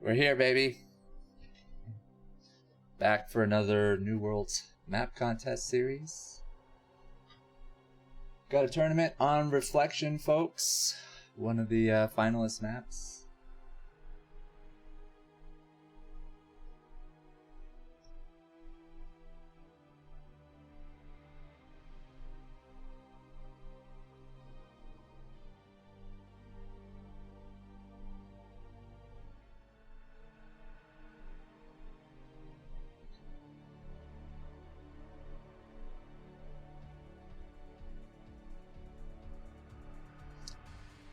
We're here, baby. Back for another New Worlds map contest series. Got a tournament on Reflection, folks. One of the finalist maps.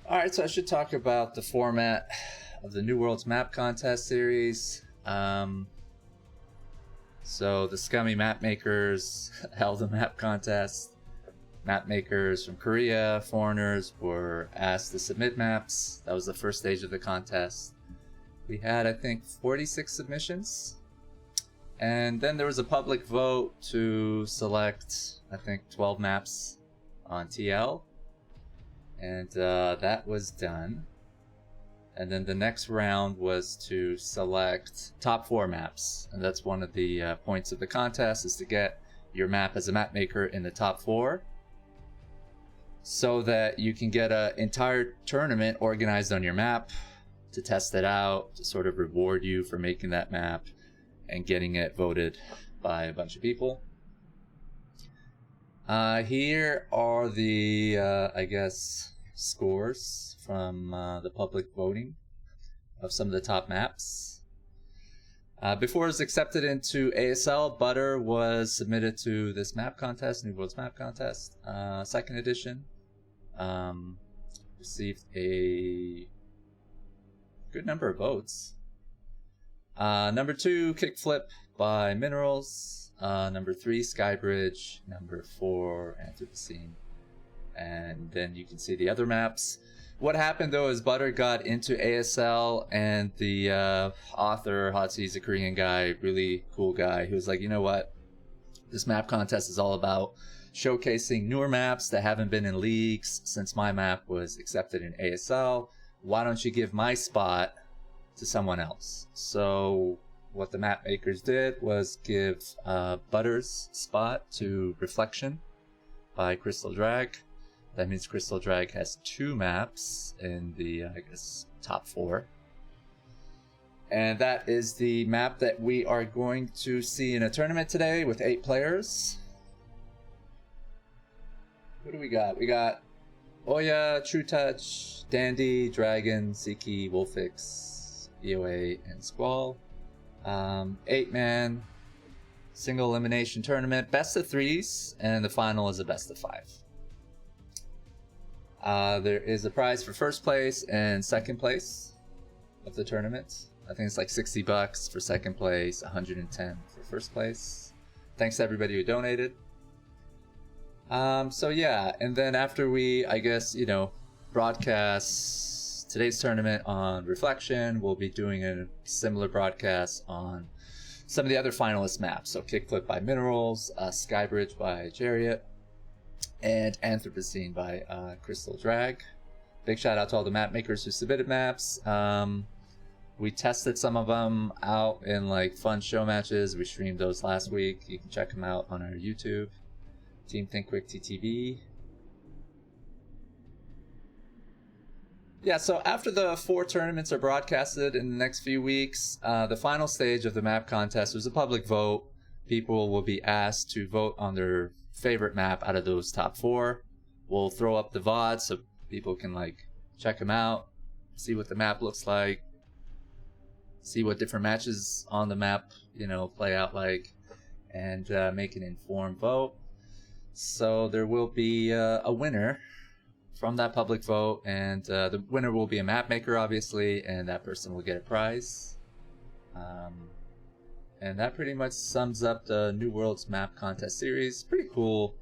Alright, so I should talk about the format of the New Worlds Map Contest series. So the scummy map makers held a map contest. Map makers from Korea, foreigners, were asked to submit maps. That was the first stage of the contest. We had, I think, 46 submissions. And then there was a public vote to select, I think, 12 maps on TL. And that was done. And then the next round was to select top 4 maps. And that's one of the points of the contest, is to get your map as a map maker in the top 4. So that you can get an entire tournament organized on your map to test it out, to sort of reward you for making that map and getting it voted by a bunch of people. Here are the, I guess, scores from the public voting of some of the top maps. Before it was accepted into ASL, Butter was submitted to this map contest, New Worlds Map Contest, 2nd edition. Received a good number of votes. Number 2, Kickflip by Minerals. Number 3, Skybridge. Number 4, Anthropocene. And then you can see the other maps. What happened though is Butter got into ASL, and the author, Hatsi, he's a Korean guy, really cool guy, who was like, you know what? This map contest is all about showcasing newer maps that haven't been in leagues since my map was accepted in ASL. Why don't you give my spot to someone else? So what the map makers did was give Butter's spot to Reflection by CrystalDrag. That means CrystalDrag has 2 maps in the, I guess, top 4. And that is the map that we are going to see in a tournament today with 8 players. Who do we got? We got Oya, Trutacz, Dandy, Dragon, Sziky, Wolfix, EOA, and Squall. 8-man single elimination tournament, best of 3s, and the final is a best of 5. There is a prize for first place and second place of the tournament. I think it's like $60 for second place, 110 for first place. Thanks to everybody who donated. So yeah, and then after we, I guess, you know, broadcast today's tournament on Reflection, we'll be doing a similar broadcast on some of the other finalist maps. So Kickflip by Minerals, Skybridge by Chariot, and Anthropocene by CrystalDrag. Big shout out to all the map makers who submitted maps. We tested some of them out in like fun show matches. We streamed those last week. You can check them out on our YouTube. Team Think Quick TTV. Yeah, so after the 4 tournaments are broadcasted in the next few weeks, the final stage of the map contest was a public vote. People will be asked to vote on their favorite map out of those top 4. We'll throw up the VOD so people can like check them out, see what the map looks like, see what different matches on the map, you know, play out like, and make an informed vote. So there will be a winner from that public vote, and the winner will be a map maker, obviously, and that person will get a prize. And that pretty much sums up the New Worlds Map Contest series. Pretty cool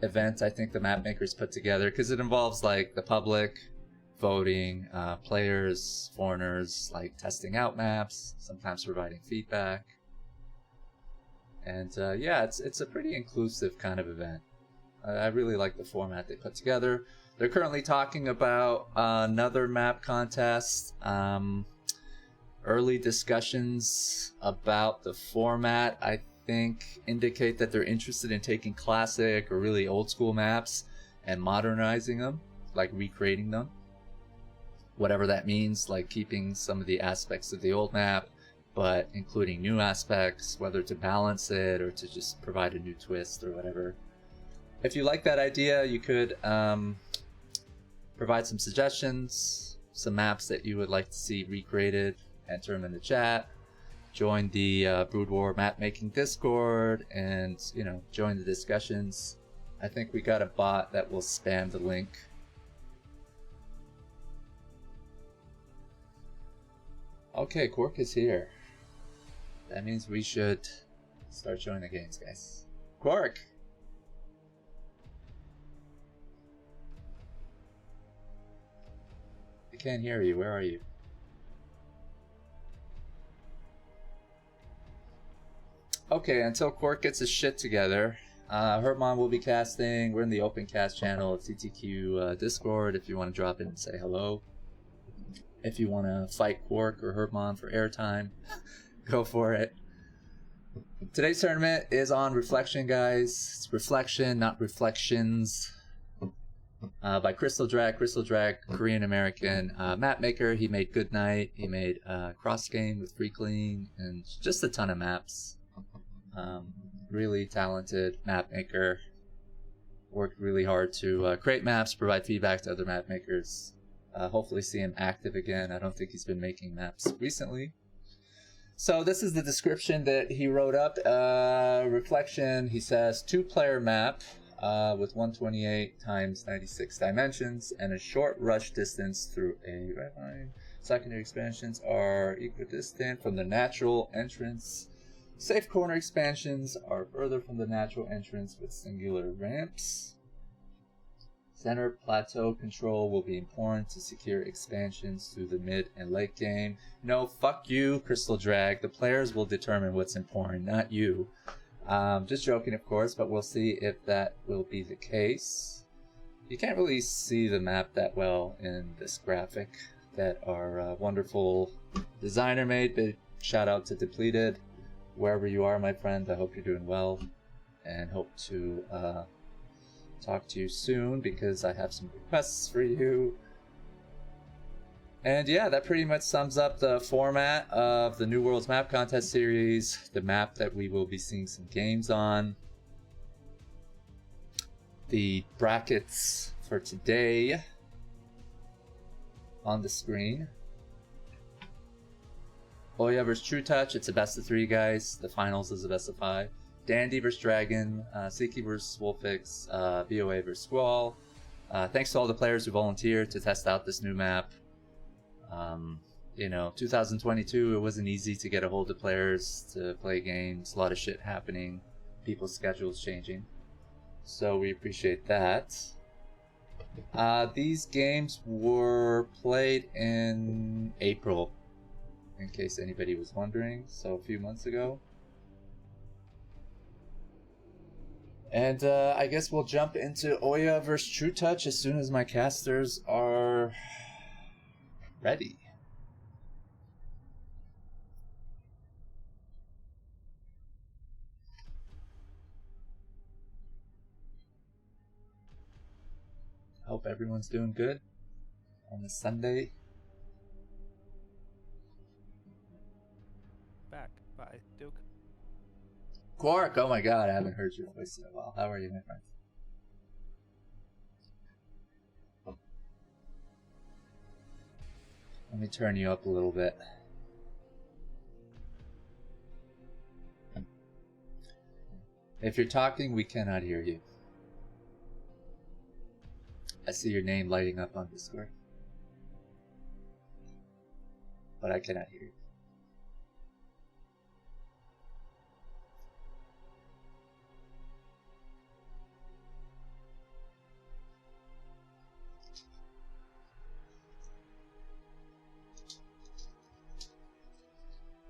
event, I think, the map makers put together, because it involves like the public voting, players, foreigners, like testing out maps, sometimes providing feedback. And yeah, it's a pretty inclusive kind of event. I really like the format they put together. They're currently talking about another map contest. Early discussions about the format, I think, indicate that they're interested in taking classic or really old school maps and modernizing them, like recreating them. Whatever that means, like keeping some of the aspects of the old map, but including new aspects, whether to balance it or to just provide a new twist or whatever. If you like that idea, you could provide some suggestions, some maps that you would like to see recreated, enter them in the chat, join the Brood War map making Discord, and join the discussions. I think we got a bot that will spam the link. Okay, Kwark is here. That means we should start showing the games, guys. Kwark! I can't hear you. Where are you? Okay, until Kwark gets his shit together, Herbmon will be casting. We're in the open cast channel of TTQ Discord if you want to drop in and say hello. If you want to fight Kwark or Herbmon for airtime, go for it. Today's tournament is on Reflection, guys. It's Reflection, not Reflections. By CrystalDrag. CrystalDrag, Korean-American map maker. He made Goodnight. He made Cross Game with Freakling, and just a ton of maps. Really talented map maker. Worked really hard to create maps, provide feedback to other map makers. Hopefully see him active again. I don't think he's been making maps recently. So this is the description that he wrote up. Reflection, he says, 2-player map with 128 times 96 dimensions and a short rush distance through a red line. Secondary expansions are equidistant from the natural entrance. Safe corner expansions are further from the natural entrance with singular ramps. Center plateau control will be important to secure expansions through the mid and late game. No, fuck you, CrystalDrag. The players will determine what's important, not you. Just joking, of course, but we'll see if that will be the case. You can't really see the map that well in this graphic that our wonderful designer made. Big shout out to Depleted. Wherever you are, my friend, I hope you're doing well and hope to talk to you soon because I have some requests for you. And yeah, that pretty much sums up the format of the New Worlds Map Contest series, the map that we will be seeing some games on. The brackets for today on the screen. Oya vs Trutacz, it's a best of 3, guys. The finals is a best of 5. Dandy vs Dragon, Sziky vs Wolfix, BOA vs Squall. Thanks to all the players who volunteered to test out this new map. 2022, it wasn't easy to get a hold of players to play games. A lot of shit happening, people's schedules changing. So we appreciate that. These games were played in April, in case anybody was wondering, so a few months ago. And I guess we'll jump into Oya vs Trutacz as soon as my casters are ready. Hope everyone's doing good on this Sunday. Back by Duke. Kwark, oh my god, I haven't heard your voice in a while. How are you, my friend? Let me turn you up a little bit. If you're talking, we cannot hear you. I see your name lighting up on Discord, but I cannot hear you.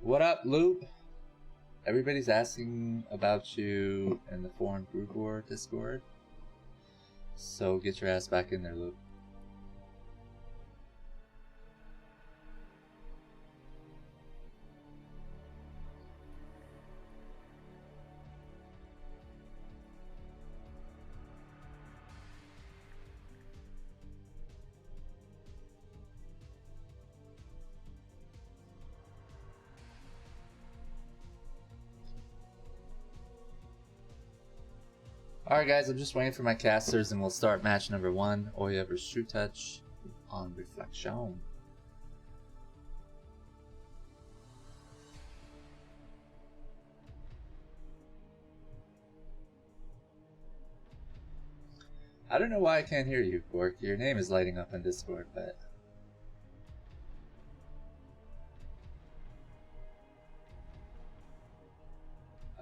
What up, Loop? Everybody's asking about you in the foreign Brood War Discord. So get your ass back in there, Luke. Alright guys, I'm just waiting for my casters and we'll start match number 1. Oya vs Trutacz on Reflection. I don't know why I can't hear you, Kwark. Your name is lighting up on Discord, but...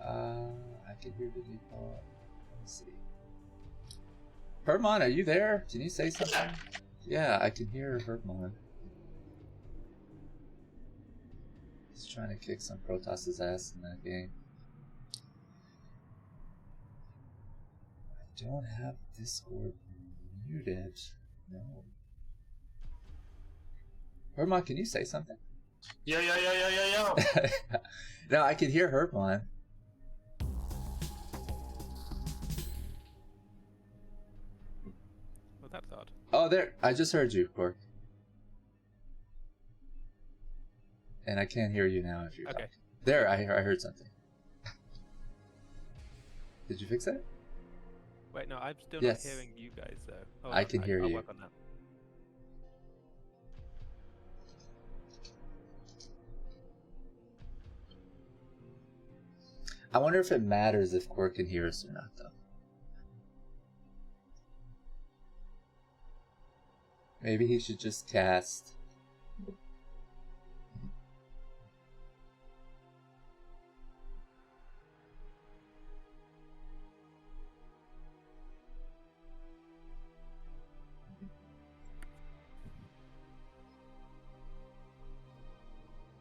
I can hear the default. Let's see. Herbmon, are you there? Can you say something? Yeah, I can hear Herbmon. He's trying to kick some Protoss's ass in that game. I don't have Discord muted. No. Herbmon, can you say something? Yo. No, I can hear Herbmon. Well, that's odd. Oh, there. I just heard you, Kwark. And I can't hear you now if you're Okay. talking. There, I heard something. Did you fix that? Wait, no, I'm still Yes. not hearing you guys though. Oh, I can hear I'll you. work on that. I wonder if it matters if Kwark can hear us or not, though. Maybe he should just cast.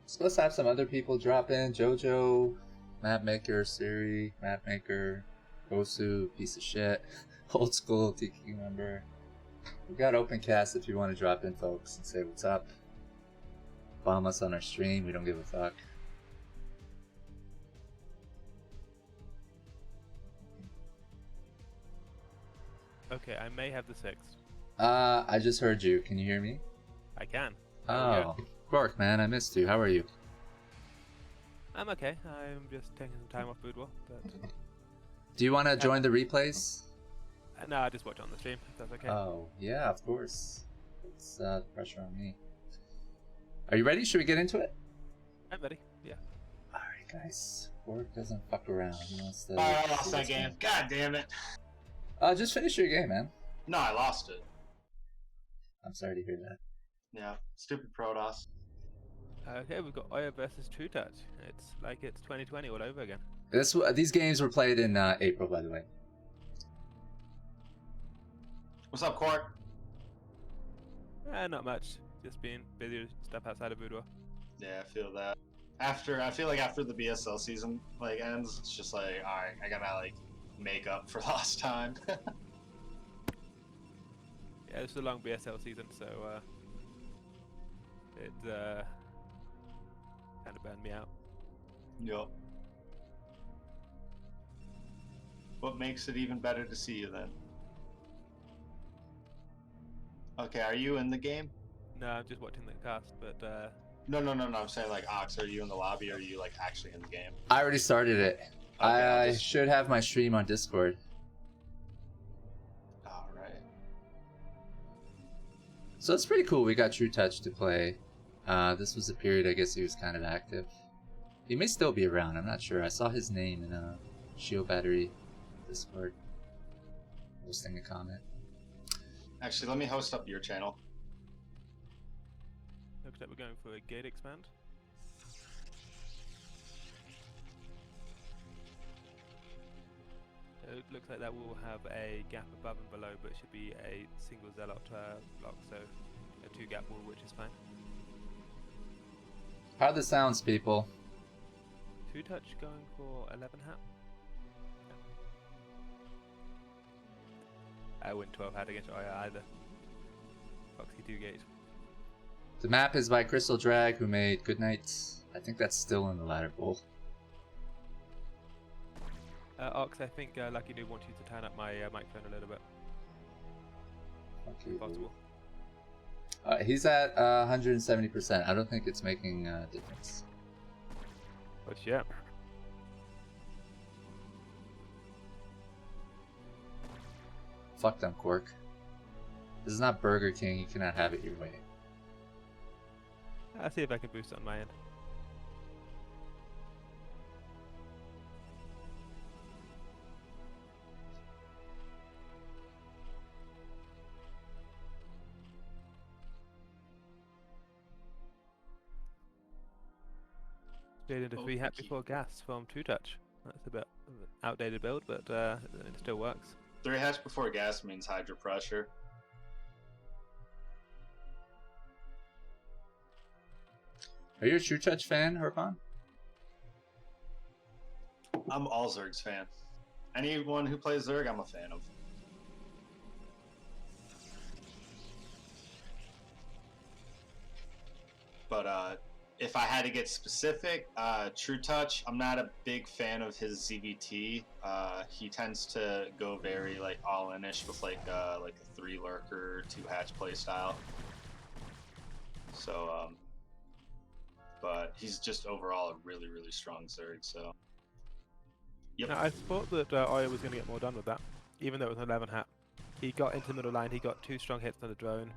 Supposed to have some other people drop in. Jojo, Mapmaker, Siri, Mapmaker, qosu, piece of shit, old school Tiki member. We got open cast if you want to drop in, folks, and say what's up. Bomb us on our stream. We don't give a fuck. Okay, I may have the 6th. I just heard you. Can you hear me? I can. Oh, Kwark, man, I missed you. How are you? I'm okay. I'm just taking some time off Boudoir, but Do you want to join the replays? no, I just watch on the stream. If that's okay. Oh, yeah, of course. It's pressure on me. Are you ready? Should we get into it? I'm ready. Yeah. Alright, guys. Kwark doesn't fuck around. He wants to. I lost that game. God damn it. Just finish your game, man. No, I lost it. I'm sorry to hear that. Yeah, stupid Protoss. Okay, we've got Oya versus Trutacz. It's like it's 2020 all over again. These games were played in April, by the way. What's up, Kwark? Not much. Just being busy with stuff outside of Boudoir. Yeah, I feel that. I feel like after the BSL season ends, it's just like, all right, I gotta like make up for lost time. Yeah, it's a long BSL season, so it kind of burned me out. Yup. What makes it even better to see you then? Okay, are you in the game? No, I'm just watching the cast, but No. I'm saying like Ox, are you in the lobby or are you like actually in the game? I already started it. Okay, I should have my stream on Discord. Alright. So it's pretty cool. We got Trutacz to play. This was a period I guess he was kind of active. He may still be around. I'm not sure. I saw his name in Shield Battery Discord. Posting a comment. Actually, let me host up your channel. looks like we're going for a gate expand. So it looks like that will have a gap above and below, but it should be a single zealot block, so a 2 gap wall, which is fine. How are the sounds, people? Trutacz going for 11 hat. win 12 had against Oya either. Foxy 2 gauge. The map is by CrystalDrag, who made Goodnight. I think that's still in the ladder bowl. Ox, I think Lucky do want you to turn up my microphone a little bit. Okay. If possible. He's at 170%. I don't think it's making a difference. But yeah. Fuck them, Kwark. This is not Burger King. You cannot have it your way. I'll see if I can boost it on my end. Straight into 3 hat before gas from Trutacz. That's a bit of an outdated build, but it still works. 3 hatch before gas means hydro pressure. Are you a Trutacz fan, Herbmon? I'm all Zerg's fan. Anyone who plays Zerg, I'm a fan of. But if I had to get specific, Trutacz, I'm not a big fan of his ZVT. He tends to go very like all-in-ish with like a 3 lurker, 2 hatch playstyle. So, but he's just overall a really, really strong Zerg. So, yep. Now, I thought that Oya was going to get more done with that, even though it was an 11 hat. He got into the middle line. He got 2 strong hits on the drone.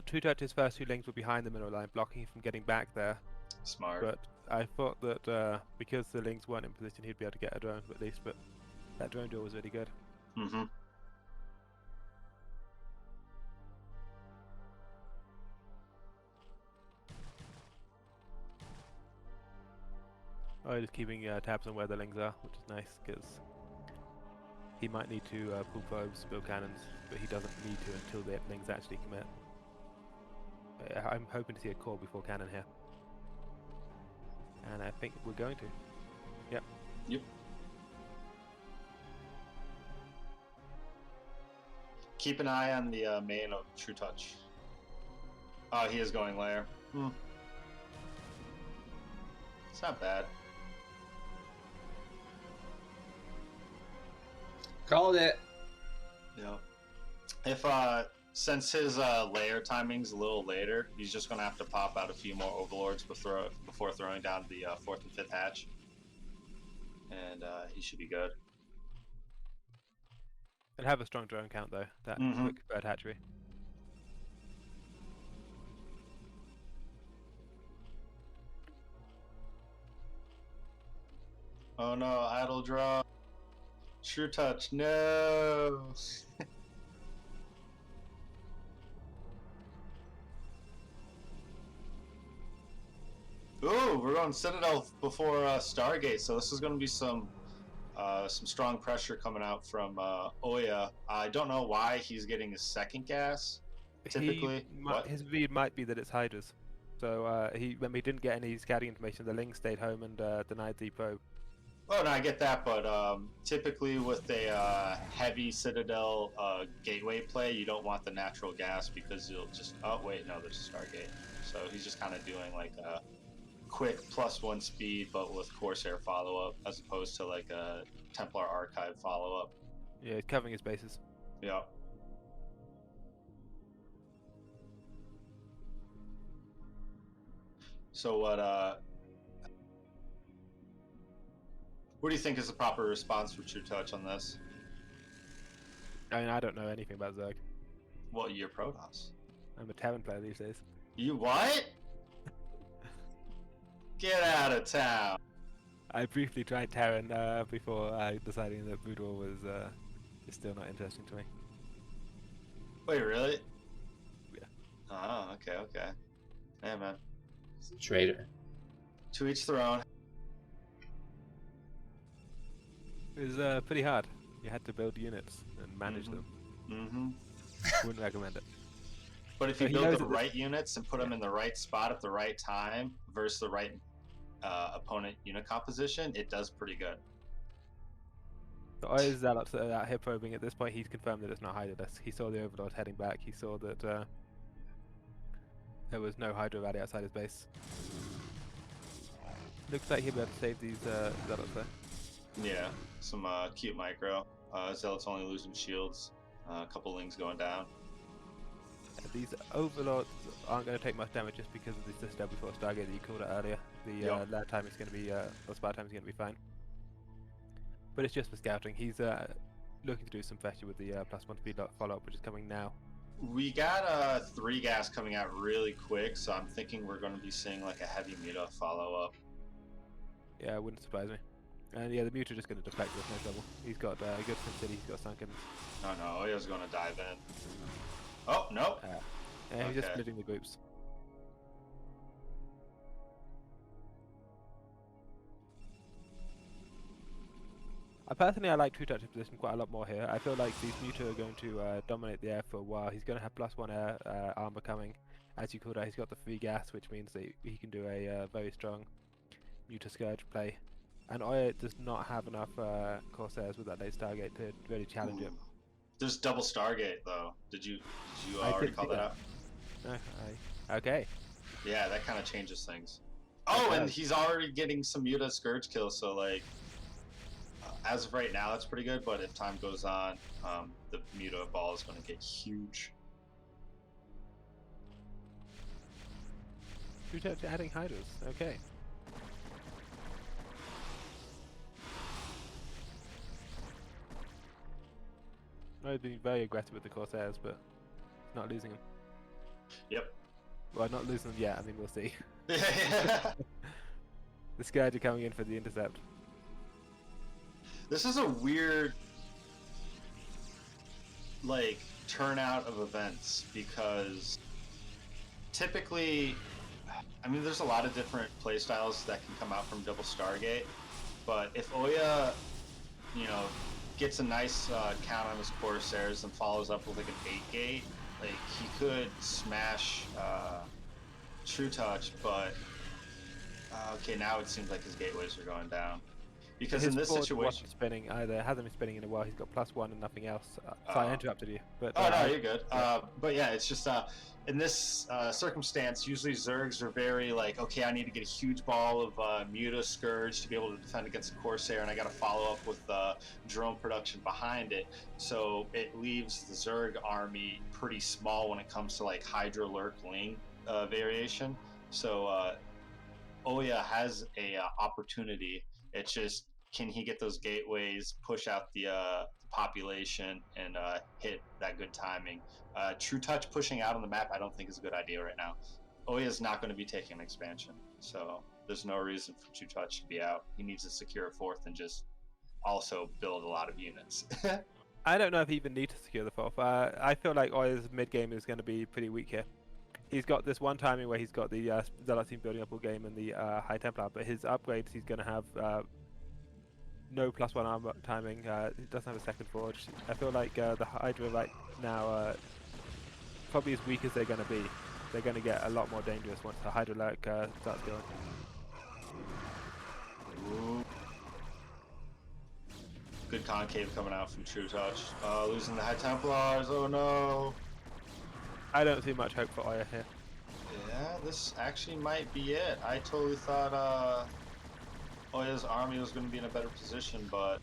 Trutacz's first 2 links were behind the middle line, blocking him from getting back there. Smart. But I thought that because the links weren't in position, he'd be able to get a drone at least. But that drone duel was really good. Mm-hmm. Oh, just keeping tabs on where the links are, which is nice because he might need to pull probes, build cannons, but he doesn't need to until the links actually commit. I'm hoping to see a core before cannon here. And I think we're going to. Yep. Yep. Keep an eye on the main of Trutacz. Oh, he is going lair. It's not bad. Called it. Yeah. If since his layer timing's a little later, he's just gonna have to pop out a few more overlords before throwing down the 4th and 5th hatch, and he should be good. It'll have a strong drone count though. That quick bird hatchery. Oh no, idle draw. Trutacz, no. Ooh, we're going Citadel before Stargate, so this is going to be some strong pressure coming out from Oya. I don't know why he's getting his 2nd gas. Typically, his read might be that it's hydras. So he didn't get any scouting information. The Ling stayed home and denied the probe. Oh, no, I get that, but typically with a heavy Citadel gateway play, you don't want the natural gas because you'll just... Oh, wait, no, there's a Stargate. So he's just kind of doing like a quick +1 speed, but with Corsair follow-up, as opposed to like a Templar Archive follow-up. Yeah, he's covering his bases. Yeah. So what do you think is the proper response for Trutacz on this? I mean, I don't know anything about Zerg. Well, you're Protoss. I'm a Terran player these days. You what? Get out of town. I briefly tried Terran before deciding that Voodoo was still not interesting to me. Wait, really? Yeah. Oh, okay. Yeah, man. He's a traitor. To each their own. It was pretty hard. You had to build units and manage them. Wouldn't recommend it. But if you build the right units and put them in the right spot at the right time versus the right opponent unit composition, it does pretty good. So Oya's Zealots that are out here probing. At this point, he's confirmed that it's not Hydralisk. He saw the Overlord heading back. He saw that there was no Hydra Rally outside his base. Looks like he'll be able to save these Zealots there. Yeah, some cute micro. Zealots only losing shields. A couple lings going down. These Overlords aren't going to take much damage just because of the Citadel before Stargate that you called out earlier. The land time is going to be, or spy time is going to be fine. But it's just for scouting. He's looking to do some pressure with the +1 speed follow-up, which is coming now. We got 3 gas coming out really quick, so I'm thinking we're going to be seeing like a heavy Muta follow-up. Yeah, it wouldn't surprise me. And yeah, the Muta just going to deflect with no trouble. He's got a good City, he's got Sunken. Oh no, Oya's going to dive in. Oh, no. Yeah, he's just Okay. splitting the groups. Personally, I like Trutach's position quite a lot more here. I feel like these Muta are going to dominate the air for a while. He's going to have +1 air armor coming. As you called out, he's got the free gas, which means that he can do a very strong Muta Scourge play. And Oya does not have enough Corsairs with that late Stargate to really challenge him. There's double Stargate though. Did you I already didn't call see that out? No, okay. Yeah, that kind of changes things. Oh, and he's already getting some Muta Scourge kills, so like, as of right now, that's pretty good. But if time goes on, the Muta ball is going to get huge. Trutach adding Hydras, okay. He's being very aggressive with the Corsairs, but not losing them. Yep. Well, not losing them yet, I mean, we'll see. Yeah. The Scourge are coming in for the intercept. This is a weird, like, turnout of events because typically, I mean, there's a lot of different playstyles that can come out from Double Stargate, but if Oya, you know, gets a nice count on his Corsairs and follows up with like an 8-gate, like he could smash Trutacz, but okay, now it seems like his gateways are going down. Because His in this board situation, wasn't spinning either. Hasn't been spinning in a while. He's got +1 and nothing else. Sorry, I interrupted you. But oh no, you're good. But yeah, it's just in this circumstance, usually Zergs are very like, okay, I need to get a huge ball of Muta Scourge to be able to defend against a Corsair, and I got to follow up with drone production behind it. So it leaves the Zerg army pretty small when it comes to like Hydra Lurk Ling variation. So Oya has a opportunity. It's just, can he get those gateways, push out the population, and hit that good timing? Trutacz pushing out on the map, I don't think is a good idea right now. Oya is not going to be taking an expansion, so there's no reason for Trutacz to be out. He needs to secure a 4th and just also build a lot of units. I don't know if he even needs to secure the 4th. I feel like Oya's mid game is going to be pretty weak here. He's got this one timing where he's got the Zealot team building up all game and the High Templar, but his upgrades he's going to have no +1 armor timing. He doesn't have a second forge. I feel like the Hydra right now are probably as weak as they're going to be. They're going to get a lot more dangerous once the Hydra Lurk starts going. Ooh. Good concave coming out from Trutacz. Losing the High Templars, oh no. I don't see much hope for Oya here. Yeah, this actually might be it. I totally thought Oya's army was going to be in a better position, but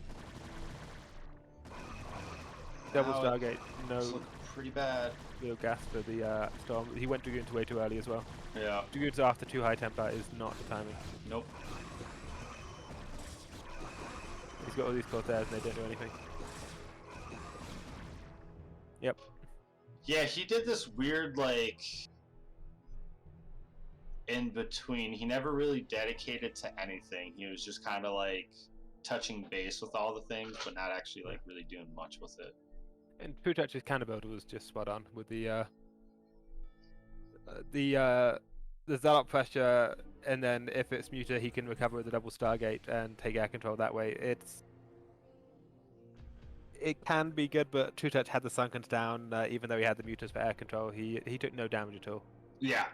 Double now Stargate, it's no looking pretty bad. real gas for the Storm. He went Dragoons way too early as well. Yeah. Dragoons after 2 High Templar is not the timing. Nope. He's got all these Corsairs and they don't do anything. Yep. Yeah, he did this weird, like, in between. He never really dedicated to anything. He was just kind of like touching base with all the things, but not actually like really doing much with it. And Trutach's cannon build was just spot on with the Zealot pressure, and then if it's Muta, he can recover with the double Stargate and take air control that way. It can be good, but Trutacz had the Sunkens down, even though he had the Mutas for air control. He took no damage at all. Yeah.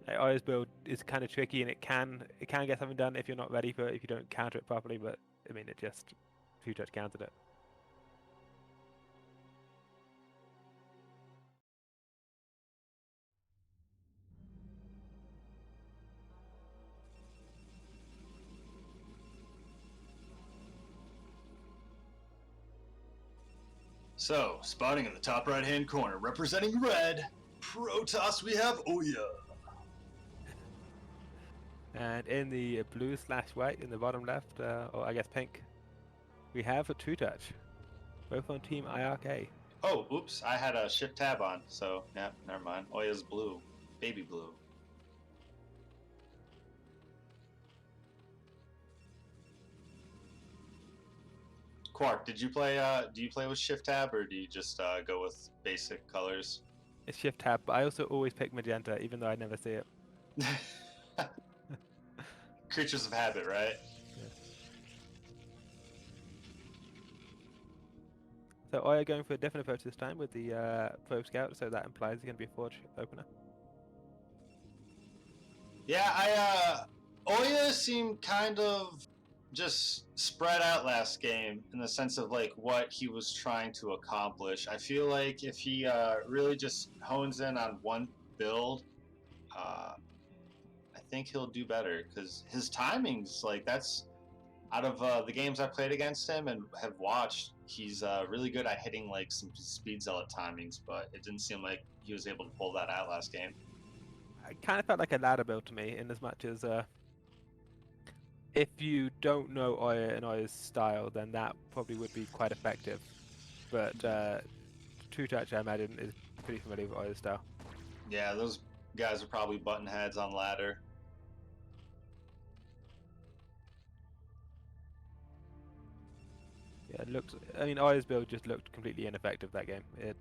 Oya's build is kind of tricky, and it can get something done if you're not ready for it, if you don't counter it properly. But I mean, it just Trutacz countered it. So, spotting in the top right-hand corner, representing red, Protoss, we have Oya. And in the blue/white in the bottom left, or I guess pink, we have a Trutacz, both on Team IRK. Oh, oops, I had a shift tab on, so yeah, never mind. Oya's blue, baby blue. Kwark, did you play? Do you play with shift tab, or do you just go with basic colors? It's shift tab, but I also always pick magenta, even though I never see it. Creatures of habit, right? Yeah. So Oya going for a different approach this time with the probe scout, so that implies it's going to be a forge opener. Yeah, Oya seemed kind of just spread out last game in the sense of like what he was trying to accomplish. I feel like if he really just hones in on one build, I think he'll do better because his timings, like that's out of the games I played against him and have watched, he's really good at hitting like some speed zealot timings, but it didn't seem like he was able to pull that out last game. It kind of felt like a ladder build to me, in as much as if you don't know Oya and Oya's style, then that probably would be quite effective. But Trutacz, I imagine, is pretty familiar with Oya's style. Yeah, those guys are probably button heads on ladder. Yeah, it looks. I mean, Oya's build just looked completely ineffective that game. It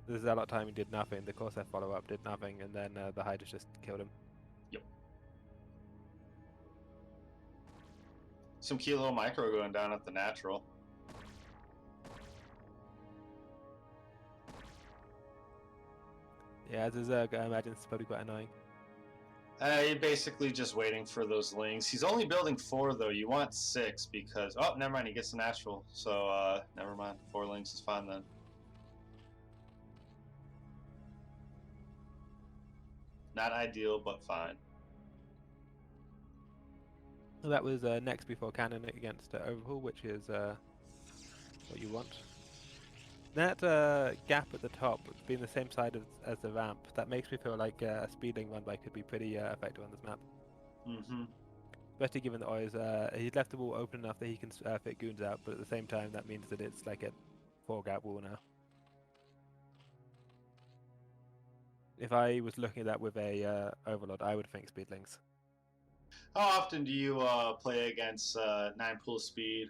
the Zealot timing did nothing. The Corsair follow up did nothing, and then the Hydra just killed him. Yep. Some kilo micro going down at the natural. Yeah, as a Zerg, I imagine it's probably quite annoying. You're basically just waiting for those lings. He's only building 4 though. You want 6 because never mind. He gets the natural, so never mind. 4 lings is fine then. Not ideal, but fine. So that was next before cannon against Overhaul, which is what you want. That gap at the top being the same side as the ramp, that makes me feel like a speedling run by could be pretty effective on this map. Mm-hmm. Especially given that Oya's he's left the wall open enough that he can fit goons out, but at the same time that means that it's like a 4-gap wall now. If I was looking at that with a Overlord, I would think speedlings. How often do you play against 9 pool speed?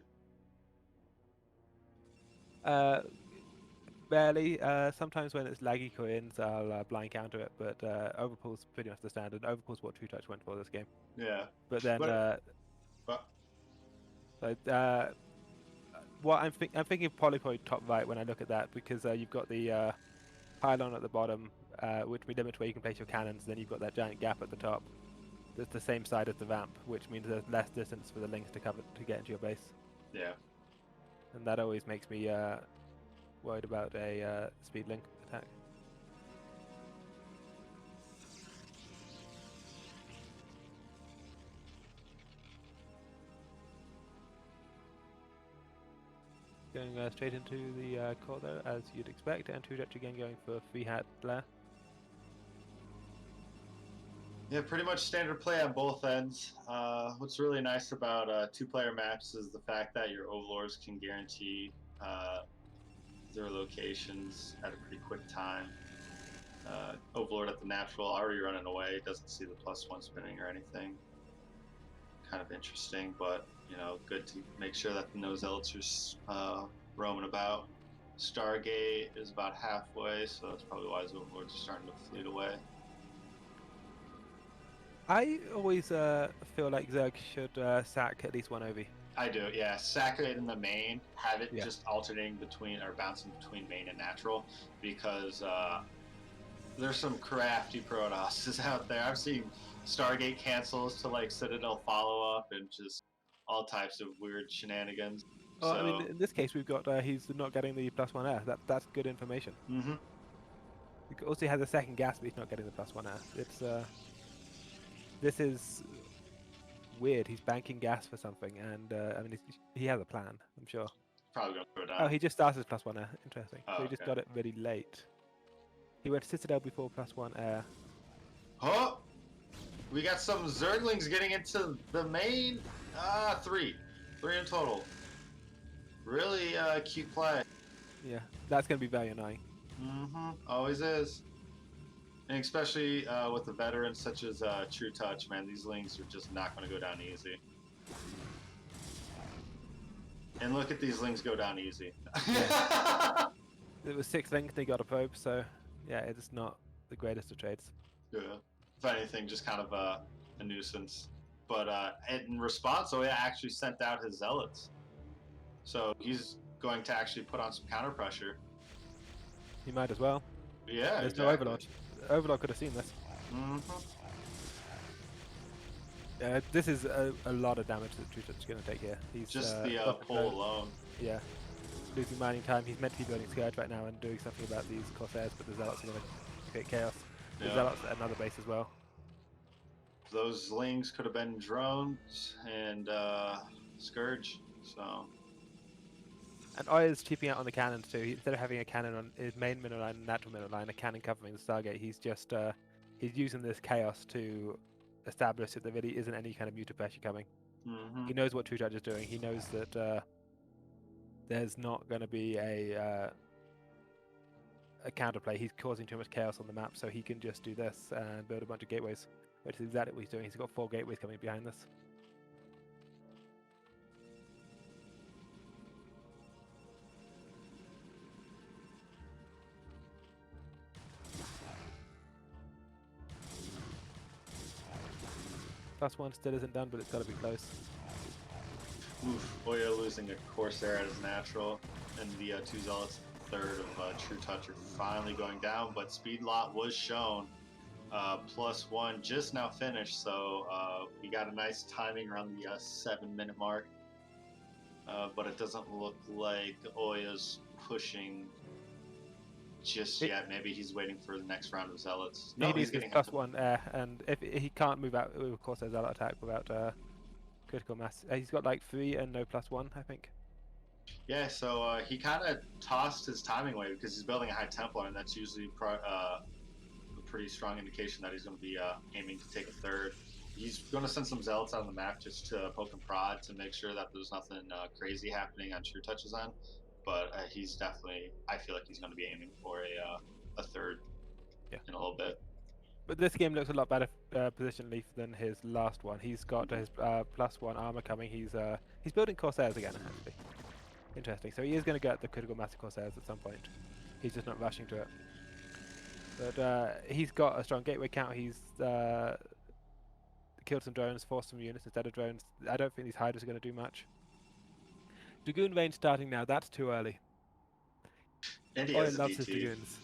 Barely. Sometimes when it's laggy coins, I'll blind counter it, but Overpool's pretty much the standard. Overpool's what Trutacz went for this game. Yeah. But then, but what I'm thinking Polypoid top right when I look at that, because you've got the pylon at the bottom, which limits where you can place your cannons. Then you've got that giant gap at the top. That's the same side as the ramp, which means there's less distance for the links to cover to get into your base. Yeah. And that always makes me worried about a speed link attack. Going straight into the core though, as you'd expect, and Trutacz again going for 3-hat Blair. Yeah, pretty much standard play on both ends. What's really nice about 2-player maps is the fact that your overlords can guarantee their locations at a pretty quick time. Overlord at the natural, already running away, doesn't see the +1 spinning or anything. Kind of interesting, but good to make sure that the no zealots are roaming about. Stargate is about halfway, so that's probably why his overlords are starting to fleet away. I always feel like Zerg should sack at least one OV. I do, yeah. Sack it in the main, have it just alternating between or bouncing between main and natural, because There's some crafty Protosses out there. I've seen Stargate cancels to like Citadel follow up and just all types of weird shenanigans. Oh, So, I mean, in this case, we've got he's not getting the +1 air. That's good information. mm-hmm. He also has a second gas, but he's not getting the +1 air. It's this is weird. He's banking gas for something, and I mean, he has a plan, I'm sure. Probably gonna throw it down. Oh, he just started his +1 air. Interesting. Oh, So he just okay. got it really late. He went to Citadel before +1 air. Oh, we got some Zerglings getting into the main. Three in total. Really cute play. Yeah, that's going to be very annoying. Mm-hmm. Always is. And especially with the veterans such as Trutacz, man, these lings are just not going to go down easy. And look at these lings go down easy. It was 6 length, they got a probe, so yeah, it's not the greatest of trades. Yeah. If anything, just kind of a nuisance. But in response, Oya actually sent out his zealots. So he's going to actually put on some counter pressure. He might as well. Yeah, There's exactly. no Overlord. Overlord could have seen this. Mm-hmm. This is a lot of damage that Trutacz is going to take here. He's Just the pull alone. Yeah. Losing mining time. He's meant to be building Scourge right now and doing something about these Corsairs, but the Zealots are going to create chaos. The Yeah. Zealots at another base as well. Those lings could have been drones and Scourge, so... And Oya's cheaping out on the cannons too. Instead of having a cannon on his main mineral line and natural mineral line, a cannon covering the Stargate, he's just he's using this chaos to establish that there really isn't any kind of muta pressure coming. Mm-hmm. He knows what Trutacz is doing. He knows that there's not going to be a counterplay. He's causing too much chaos on the map, so he can just do this and build a bunch of gateways, which is exactly what he's doing. He's got 4 gateways coming behind this. +1 still isn't done, but it's got to be close. Oof, Oya losing a Corsair at his natural, and the 2 Zealots, third of Trutacz are finally going down, but Speed Lot was shown. +1 just now finished, so we got a nice timing around the 7-minute mark. But it doesn't look like Oya's pushing just yet. Maybe he's waiting for the next round of Zealots. No, Maybe he's it's getting +1 air, and if he can't move out, of course, there's Zealot attack without critical mass. He's got like 3 and no +1, I think. Yeah, so he kind of tossed his timing away because he's building a high Templar, and that's usually a pretty strong indication that he's going to be aiming to take a third. He's going to send some Zealots out on the map just to poke and prod to make sure that there's nothing crazy happening on Trutacz's end. But he's definitely, I feel like he's going to be aiming for a third in a little bit. But this game looks a lot better positionally than his last one. He's got his +1 armor coming. He's building Corsairs again, actually. Interesting. So he is going to get the critical mass of Corsairs at some point. He's just not rushing to it. But he's got a strong gateway count. He's killed some drones, forced some units instead of drones. I don't think these Hydras are going to do much. Dragoon range starting now. That's too early. And he Oya has a loves his DT. Dragoons.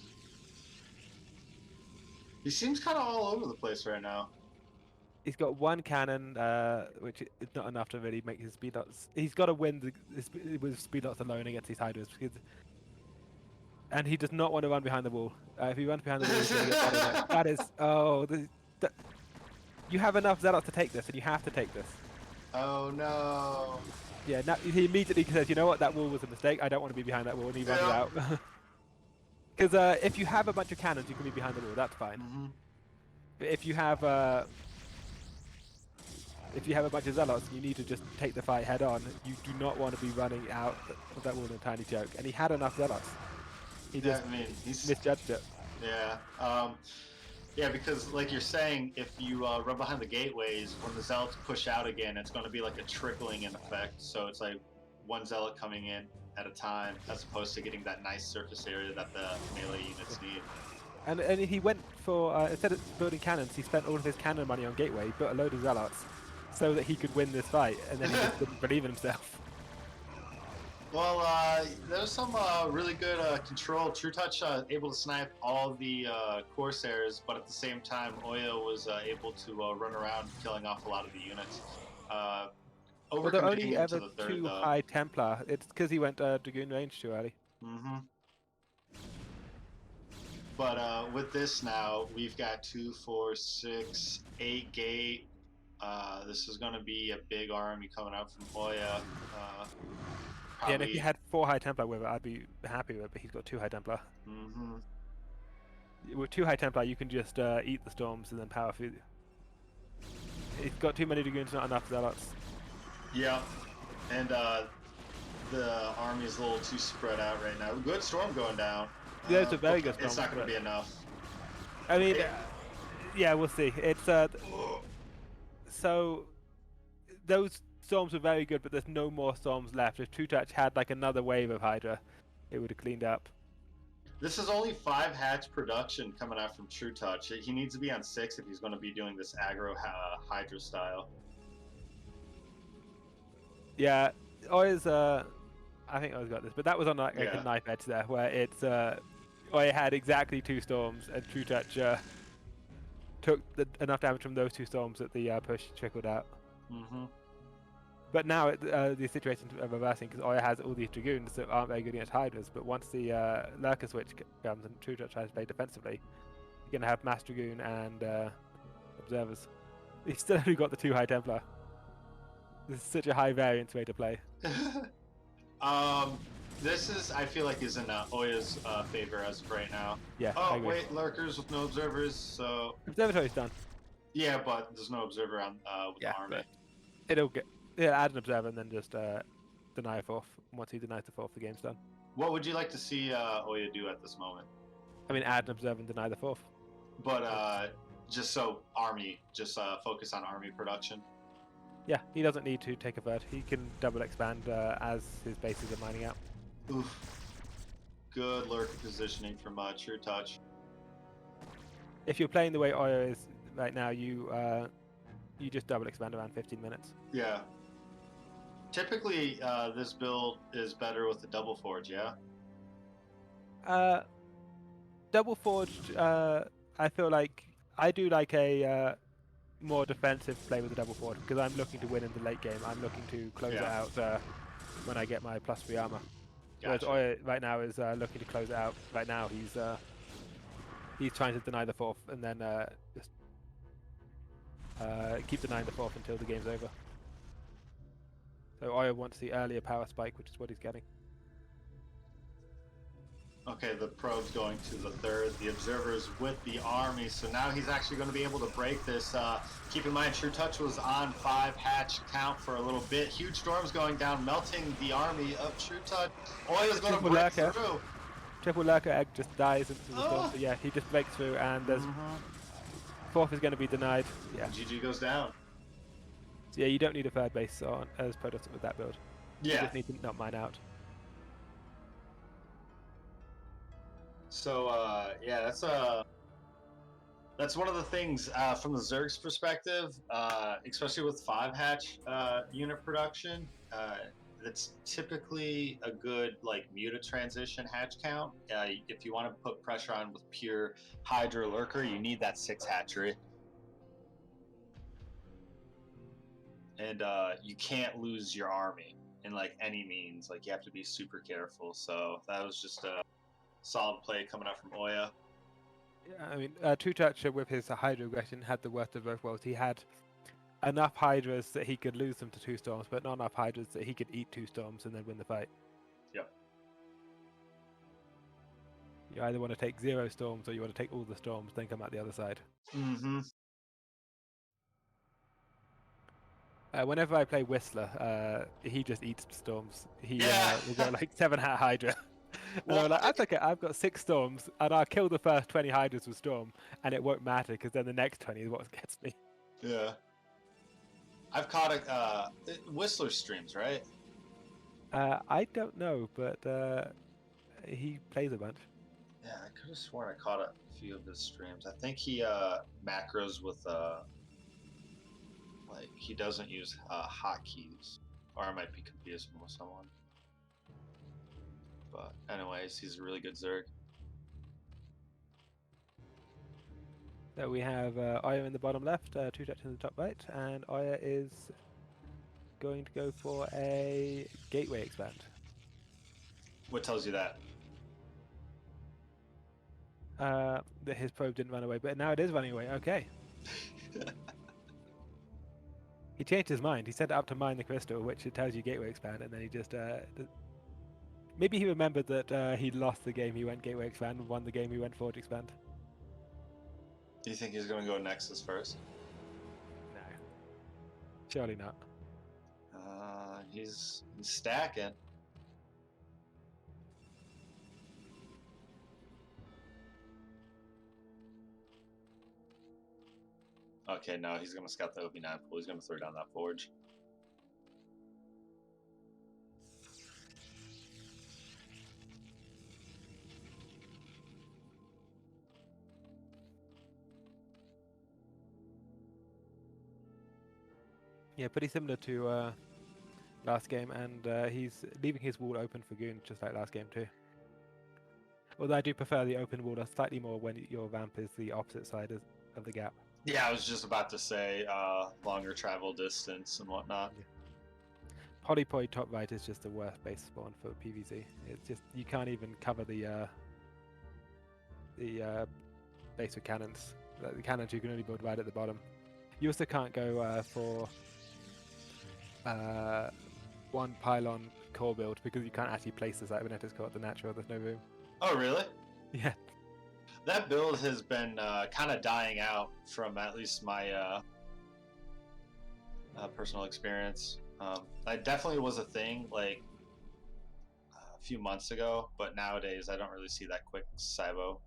He seems kind of all over the place right now. He's got 1 cannon, which is not enough to really make his speed lots. He's got to win with speed lots alone against these Hydras. And he does not want to run behind the wall. If he runs behind the wall, he's going to get bothered. That is... Oh... You have enough Zealots to take this, and you have to take this. Oh no. Yeah, now he immediately says, you know what, that wall was a mistake, I don't want to be behind that wall, and he runs out. Because if you have a bunch of cannons, you can be behind the wall, that's fine. Mm-hmm. But if you have a bunch of Zealots, you need to just take the fight head on. You do not want to be running out of that wall in a tiny joke. And he had enough Zealots. He just he's misjudged it. Yeah. Yeah, because like you're saying, if you run behind the gateways, when the Zealots push out again, it's going to be like a trickling in effect. So it's like 1 Zealot coming in at a time, as opposed to getting that nice surface area that the melee units need. And he went for, instead of building cannons, he spent all of his cannon money on gateway, built a load of Zealots, so that he could win this fight, and then he just didn't believe in himself. Well, there's some really good control. Trutacz able to snipe all the Corsairs, but at the same time, Oya was able to run around, killing off a lot of the units. Well, they're Overcommitting only into ever the third, two though. high Templar. It's because he went Dragoon range too early. Mm-hmm. But with this now, we've got 2, 4, 6, 8 gate. This is going to be a big army coming out from Oya. Yeah, and if he Probably. had 4 high Templar with it, I'd be happy with it, but he's got 2 high Templar. Mm-hmm. With 2 high Templar, you can just eat the storms and then power through. He's got too many Dragoons, not enough Zealots. Yeah, and the army is a little too spread out right now. Good storm going down. Yeah, it's a very good storm. It's not going to be enough. I mean, yeah, we'll see. It's so those storms were very good, but there's no more storms left. If Trutacz had like another wave of Hydra, it would have cleaned up. This is only 5 hatch production coming out from Trutacz. He needs to be on 6 if he's going to be doing this aggro Hydra style. Yeah, Oya's I think Oya's got this, but that was on like a knife edge there, where it's Oya had exactly 2 storms, and Trutacz took enough damage from those 2 storms that the push trickled out. Mm-hmm. But now the situation's reversing because Oya has all these Dragoons that aren't very good against Hydras, but once the Lurker switch comes and Trutacz tries to play defensively, you're going to have Mass Dragoon and Observers. He's still only got the 2 High Templar. This is such a high variance way to play. This is, I feel like, is in Oya's favor as of right now. Yeah. Oh, wait, Lurkers with no Observers, so... Observatory's done. Yeah, but there's no Observer on with the army. It'll add an Observer and then just deny a 4th. Once he denies the 4th, the game's done. What would you like to see Oya do at this moment? I mean, add an Observer and deny the 4th. But just so army, just focus on army production. Yeah, he doesn't need to take a 3rd. He can double expand as his bases are mining out. Oof. Good lurker positioning from Trutacz. If you're playing the way Oya is right now, you just double expand around 15 minutes. Yeah. Typically, this build is better with the double forge, yeah? Double forged, I feel like I do like a more defensive play with the double forge because I'm looking to win in the late game. I'm looking to close it out when I get my +3 armor. Gotcha. Whereas Oya right now is looking to close it out. Right now he's trying to deny the 4th and then just keep denying the 4th until the game's over. So Oya wants the earlier power spike, which is what he's getting. Okay, the probe's going to the 3rd. The Observer's with the army, so now he's actually going to be able to break this. Keep in mind, Trutacz was on 5 hatch count for a little bit. Huge storms going down, melting the army of Trutacz. Oya's going to break through. Triple Lurker Egg just dies into the storm. So yeah, he just breaks through, and there's 4th is going to be denied. Yeah. GG goes down. So yeah, you don't need a 3rd base on as Protoss with that build. Yeah. You just need to not mine out. So yeah, that's one of the things from the Zerg's perspective, especially with 5 hatch unit production. That's typically a good like muta transition hatch count. If you want to put pressure on with pure Hydra Lurker, you need that 6 hatchery. And you can't lose your army in like any means. Like you have to be super careful. So that was just a solid play coming out from Oya. Yeah, I mean, Trutacz with his Hydra aggression had the worst of both worlds. He had enough Hydras that he could lose them to 2 storms, but not enough Hydras that he could eat 2 storms and then win the fight. Yep. You either want to take 0 storms or you want to take all the storms, then come out the other side. Mm-hmm. Whenever I play Whistler, he just eats storms. He will go like 7 hat Hydra. And I'm like, that's okay, I've got 6 storms, and I'll kill the first 20 Hydras with storm, and it won't matter, because then the next 20 is what gets me. Yeah. I've caught Whistler streams, right? I don't know, but he plays a bunch. Yeah, I could have sworn I caught a few of his streams. I think he macros with like he doesn't use hotkeys, or I might be confusing with someone. But anyways, he's a really good Zerg. So we have Aya in the bottom left, Trutacz in the top right, and Aya is going to go for a gateway expand. What tells you that? That his probe didn't run away, but now it is running away. Okay. He changed his mind. He set it up to mine the crystal, which it tells you gateway expand, and then he just maybe he remembered that he lost the game he went gateway expand and won the game he went forge expand. Do you think he's going to go Nexus first? No. Surely not. He's stacking. Okay, no, he's going to scout the OP9 pool. He's going to throw down that forge. Yeah, pretty similar to last game, and he's leaving his wall open for Goon, just like last game too. Although I do prefer the open wall slightly more when your ramp is the opposite side of the gap. Yeah, I was just about to say longer travel distance and whatnot. Yeah. Polypoid top right is just the worst base spawn for PvZ. It's just, you can't even cover the base with cannons. The cannons you can only build right at the bottom. You also can't go for one pylon core build because you can't actually place the cybernetics core at the natural. There's no room. Oh, really? Yeah. That build has been kind of dying out from at least my personal experience. That definitely was a thing like a few months ago, but nowadays I don't really see that quick cybo.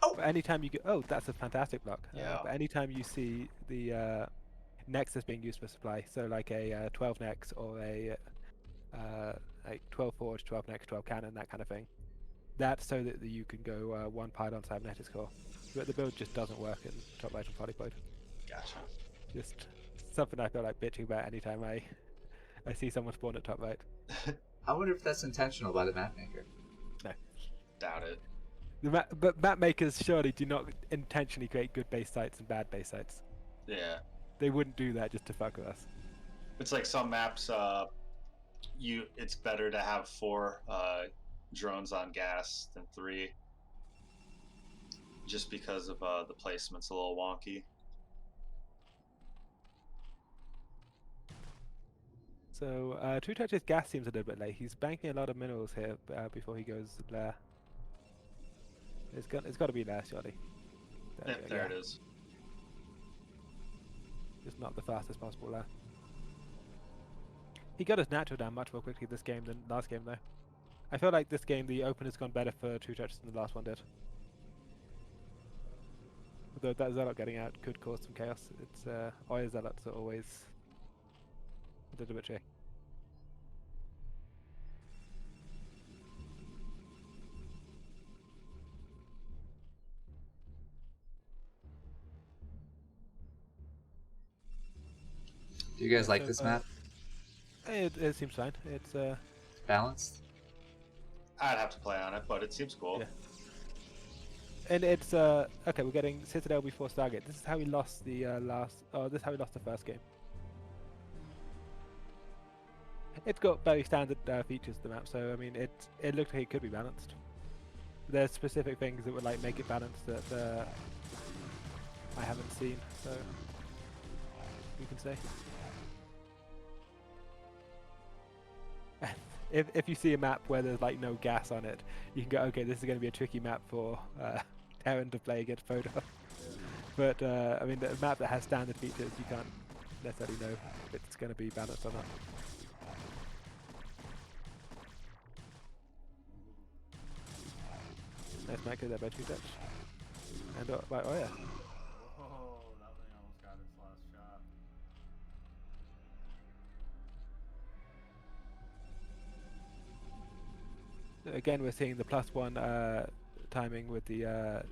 But anytime you get, that's a fantastic block. Yeah. But anytime you see the Nexus being used for supply, so like a 12 Nex or a like 12 Forge, 12 Nex, 12 Cannon, that kind of thing. That's so that you can go one pylon cybernetics core. But the build just doesn't work in top right and polypoid. Gotcha. Just something I feel like bitching about anytime I see someone spawn at top right. I wonder if that's intentional by the map maker. No. Doubt it. But map makers surely do not intentionally create good base sites and bad base sites. Yeah. They wouldn't do that just to fuck with us. It's like some maps, it's better to have 4 drones on gas than 3, just because of the placement's a little wonky. So Trutach's gas seems a little bit late. He's banking a lot of minerals here before he goes there. It's got to be there, surely. There it is. Just not the fastest possible there. He got his natural down much more quickly this game than last game, though. I feel like this game the open has gone better for Trutacz than the last one did. Although that Zealot getting out could cause some chaos. It's Oya Zealots are always a little bit tricky. Do you guys like this map? It seems fine. It's Balanced? I'd have to play on it, but it seems cool. Yeah. And it's okay. We're getting Citadel before Stargate. This is how we lost the this is how we lost the first game. It's got very standard features the map, so I mean it looked like it could be balanced. There's specific things that would like make it balanced that I haven't seen, so you can say. If you see a map where there's like no gas on it, you can go, okay, this is going to be a tricky map for Terran to play against Photo. But I mean, the map that has standard features, you can't necessarily know if it's going to be balanced or not. Nice macro there by Trutacz. And by Oya. Oh, that thing almost got its last shot. Again, we're seeing the +1 timing with the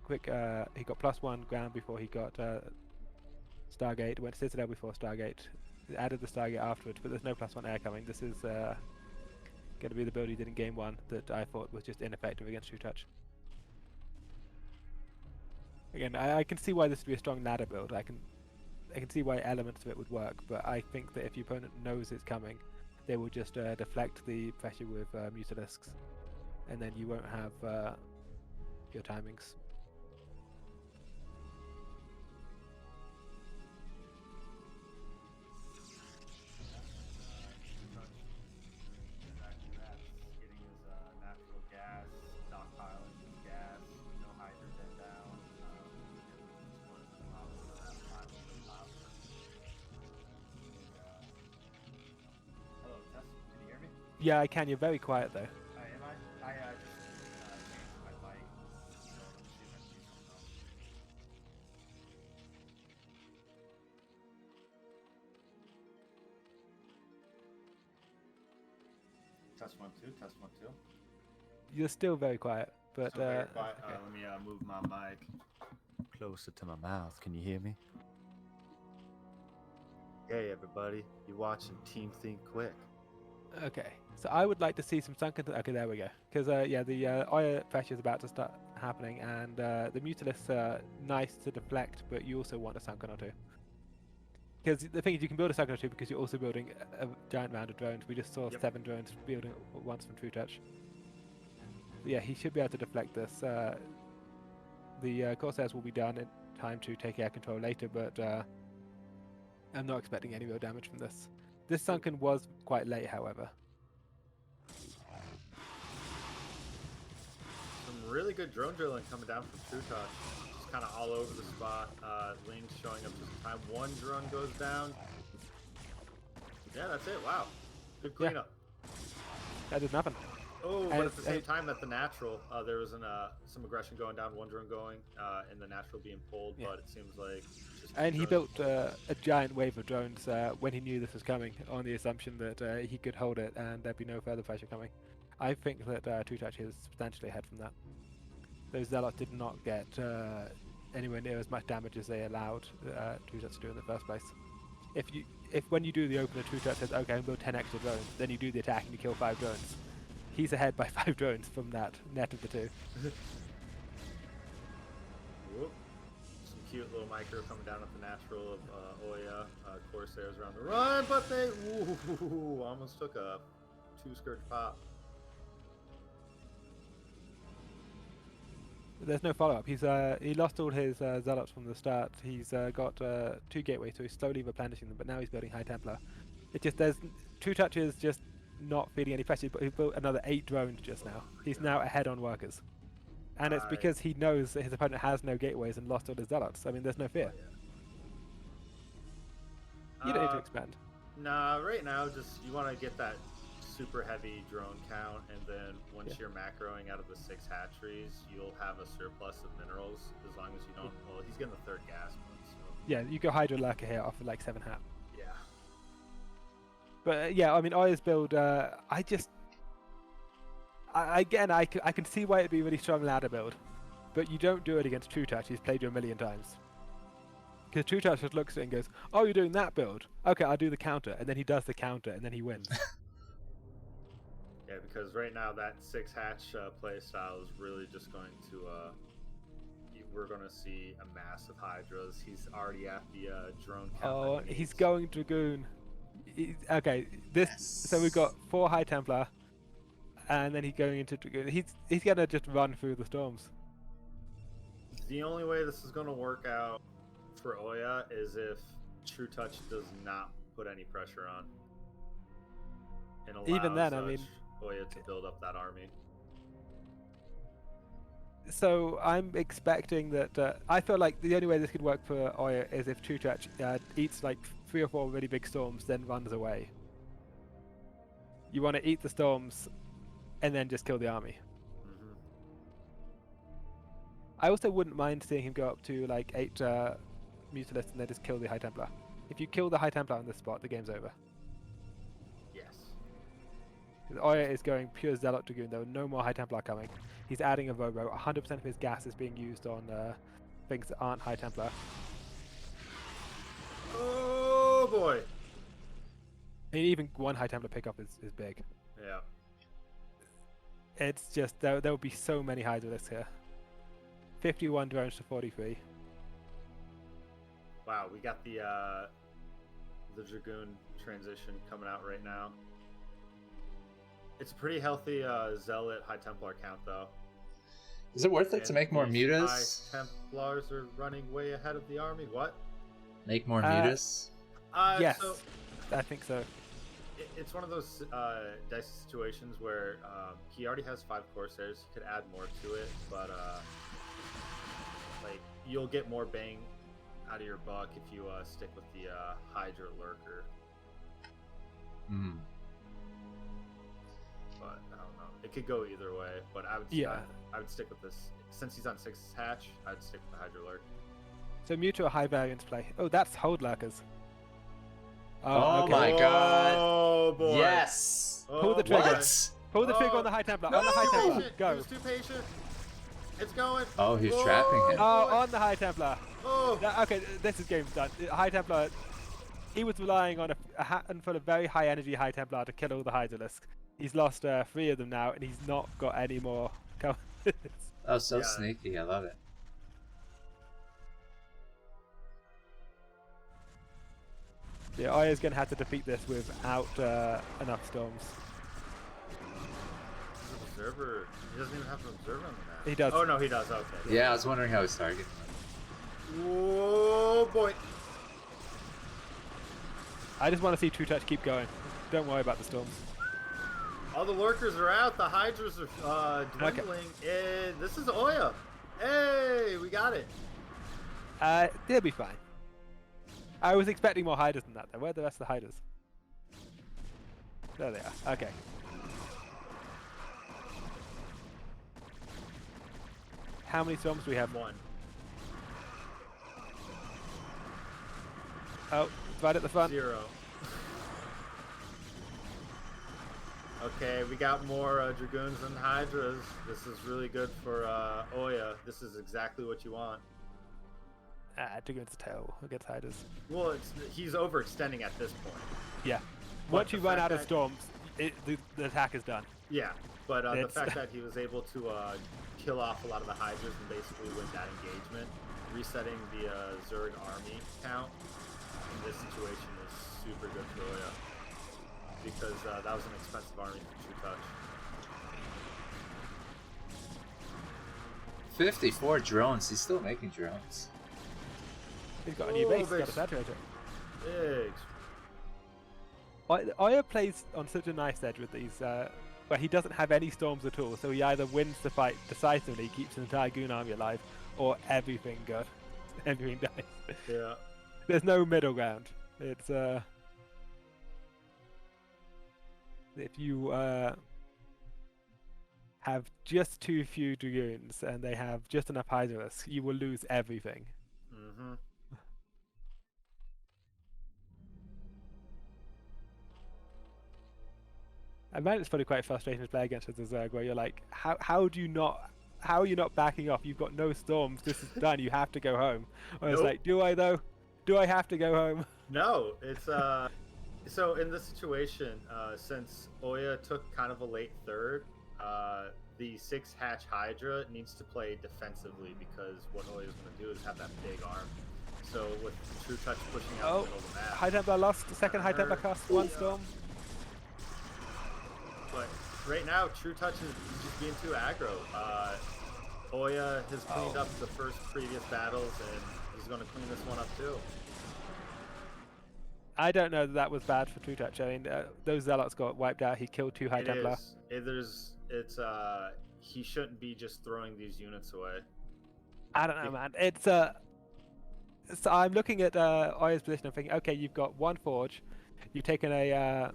quick. He got +1 ground before he got Stargate. Went Citadel before Stargate. Added the Stargate afterwards, but there's no +1 air coming. This is going going to be the build he did in game 1 that I thought was just ineffective against Trutacz. Again, I can see why this would be a strong ladder build. I can see why elements of it would work, but I think that if your opponent knows it's coming, they will just deflect the pressure with Mutalisks, and then you won't have your timings. Exactly that. Getting his natural gas, stockpiling his gas, no hydrogen down. Hello, Tess. Can you hear me? Yeah, I can. You're very quiet though. Am I? I just changed my mic. So let me see if I can do something else. Test 1 2. Test 1 2. You're still very quiet, but So very quiet. okay. Let me move my mic closer to my mouth. Can you hear me? Hey everybody, you're watching Team Think Quick. Okay, so I would like to see some sunken. Okay, there we go. Because yeah, the Oya pressure is about to start happening, and the Mutalisks are nice to deflect, but you also want a sunken or two. Because the thing is, you can build a sunken or two because you're also building a giant round of drones. We just saw 7 drones building at once from Trutacz. Yeah, he should be able to deflect this. The Corsairs will be done in time to take air control later, but I'm not expecting any real damage from this. This sunken was quite late, however. Some really good drone drilling coming down from Trutacz. Just kind of all over the spot. Lings showing up just in time. One drone goes down. Yeah, that's it. Wow. Good cleanup. That did nothing. Oh, but at the same time, at the natural, there was some aggression going down, one drone going, and the natural being pulled, but it seems like just... And he built a giant wave of drones when he knew this was coming, on the assumption that he could hold it and there'd be no further pressure coming. I think that Trutacz is substantially ahead from that. Those Zealots did not get anywhere near as much damage as they allowed Trutacz to do in the first place. If when you do the opener, Trutacz says, okay, I'll build 10 extra drones, then you do the attack and you kill 5 drones. He's ahead by 5 drones from that net of the 2. Whoop. Some cute little micro coming down at the natural of Oya. Corsairs around the run, but they almost took a 2-skirt pop. There's no follow-up. He lost all his Zealots from the start. He's got 2 gateways, so he's slowly replenishing them, but now he's building High Templar. Trutacz is just not feeling any pressure, but he built another 8 drones just now. He's now ahead on workers. And it's because he knows that his opponent has no gateways and lost all his Zealots. I mean, there's no fear. You don't need to expand. Nah, right now, just you want to get that super heavy drone count, and then once you're macroing out of the 6 hatcheries, you'll have a surplus of minerals as long as you don't... Well, he's getting the 3rd gas one, so... Yeah, you go Hydra Lurker here off of like 7 hat. Yeah. But yeah, I mean, Oya's build, I can see why it'd be a really strong ladder build, but you don't do it against Trutacz. He's played you a million times. Because Trutacz just looks at it and goes, oh, you're doing that build? Okay, I'll do the counter. And then he does the counter, and then he wins. Yeah, because right now that 6 hatch play style is really just going to... we're going to see a mass of Hydras. He's already at the drone count. Oh, he's going Dragoon. Okay, so we've got 4 High Templar, and then he's going into Dragoon. He's gonna just run through the storms. The only way this is gonna work out for Oya is if Trutacz does not put any pressure on, and allows even then, I mean, Oya to build up that army. So I'm expecting that. I feel like the only way this could work for Oya is if Trutacz eats like 3 or 4 really big storms, then runs away. You want to eat the storms, and then just kill the army. Mm-hmm. I also wouldn't mind seeing him go up to like 8 Mutalisks and then just kill the High Templar. If you kill the High Templar on this spot, the game's over. Yes. Oya is going pure Zealot Dragoon. There are no more High Templar coming. He's adding a Robo. 100% of his gas is being used on things that aren't High Templar. Oh boy! I mean, even 1 High Templar pickup is big. Yeah. It's just there will be so many hydralisks here. 51 drones to 43. Wow, we got the Dragoon transition coming out right now. It's a pretty healthy Zealot High Templar count, though. Is it worth it to make more these mutas? High Templars are running way ahead of the army. What? Make more mutas? Yes, So I think so. it's one of those dicey situations where he already has 5 Corsairs. He could add more to it, but like you'll get more bang out of your buck if you stick with the Hydra Lurker. Hmm. But I don't know. It could go either way. But I would I would stick with this. Since he's on 6 hatch, I'd stick with the Hydra Lurk. So Mewtwo a high variance play. Oh, that's hold lurkers. Oh okay. my god. Oh boy. Yes. Oh, Pull the trigger. What? Pull the trigger Oh. on the High Templar. No! On the High Templar. Patient. He Go. was too patient. It's going. Oh, he's trapping him. Oh, on the High Templar. Oh. Okay, this is game's done. High Templar, he was relying on a handful of very high energy High Templar to kill all the Hydralisks. He's lost 3 of them now, and he's not got any more coming. Oh, so Yeah. sneaky. I love it. Yeah, Aya's going to have to defeat this without enough storms. Observer. He doesn't even have an observer on the map. He does. Oh no, he does. Okay. Yeah, I was wondering how he's targeting. Oh boy. I just want to see Trutacz keep going. Don't worry about the storms. All the lurkers are out. The hydras are dwindling. And this is Oya. Hey, we got it. They'll be fine. I was expecting more hiders than that though. Where are the rest of the hiders? There they are. Okay. How many storms do we have? 1. Oh, it's right at the front. 0. Okay, we got more Dragoons and Hydras. This is really good for Oya. This is exactly what you want. Dragoon's terrible against hiders. Well, he's overextending at this point. Yeah. But Once the you run fact out of that- storms, the attack is done. Yeah, but the It's- fact that he was able to kill off a lot of the Hydras and basically win that engagement, resetting the Zerg army count in this situation is super good for Oya. Because that was an expensive army for Trutacz. 54 drones. He's still making drones. He's got a new Oh, base, he's got a base. saturator. Big. Oya plays on such a nice edge with these, where he doesn't have any storms at all, so he either wins the fight decisively, keeps an entire goon army alive, or everything good. Everything dies. Yeah. There's no middle ground. It's, if you have just too few dragoons and they have just enough Hydralisks, you will lose everything. Mm-hmm. I imagine it's probably quite frustrating to play against as a Zerg, where you're like, how are you not backing off? You've got no storms. This is done. You have to go home. Or it's Nope. like, do I though? Do I have to go home? No, it's so in this situation, since Oya took kind of a late third, the 6 hatch Hydra needs to play defensively because what Oya's going to do is have that big arm. So with Trutacz pushing out the middle of the map, High Templar lost. The second High Templar cast 1 storm. but right now Trutacz is just being too aggro. Oya has cleaned up the first previous battles, and he's going to clean this one up too. I don't know that was bad for Trutacz. I mean, those Zealots got wiped out. He killed 2 High It Templar. is. He shouldn't be just throwing these units away. I don't know, man. It's so I'm looking at Oya's position and thinking, okay, you've got 1 forge, you've taken a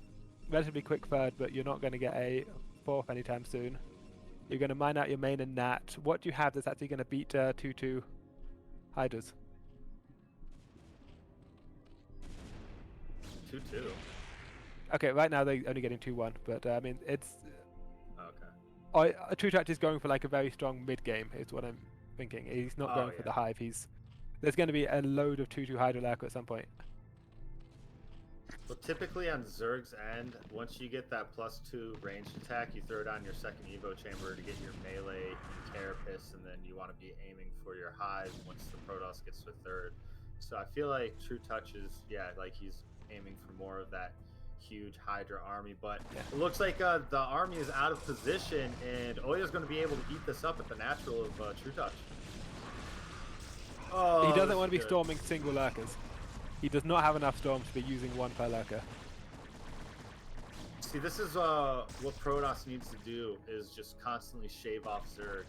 relatively quick third, but you're not going to get a 4th anytime soon. You're going to mine out your main and Nat. What do you have that's actually going to beat 2-2 Hydras? 2-2. Okay, right now they're only getting 2-1, but I mean, it's Okay. Trutacz is going for like a very strong mid game, is what I'm thinking. He's not going for the hive. There's going to be a load of 2-2 Hydra Lurker at some point. Well, typically on Zerg's end, once you get that +2 ranged attack, you throw down your second Evo chamber to get your melee and carapace, and then you want to be aiming for your hive once the Protoss gets to third. So I feel like Trutacz is, like he's aiming for more of that huge Hydra army, but it looks like the army is out of position, and Oya's going to be able to eat this up at the natural of Trutacz. Oh, he doesn't want to be storming single lurkers. He does not have enough storms to be using one per lurker. See, this is what Protoss needs to do, is just constantly shave off Zerg.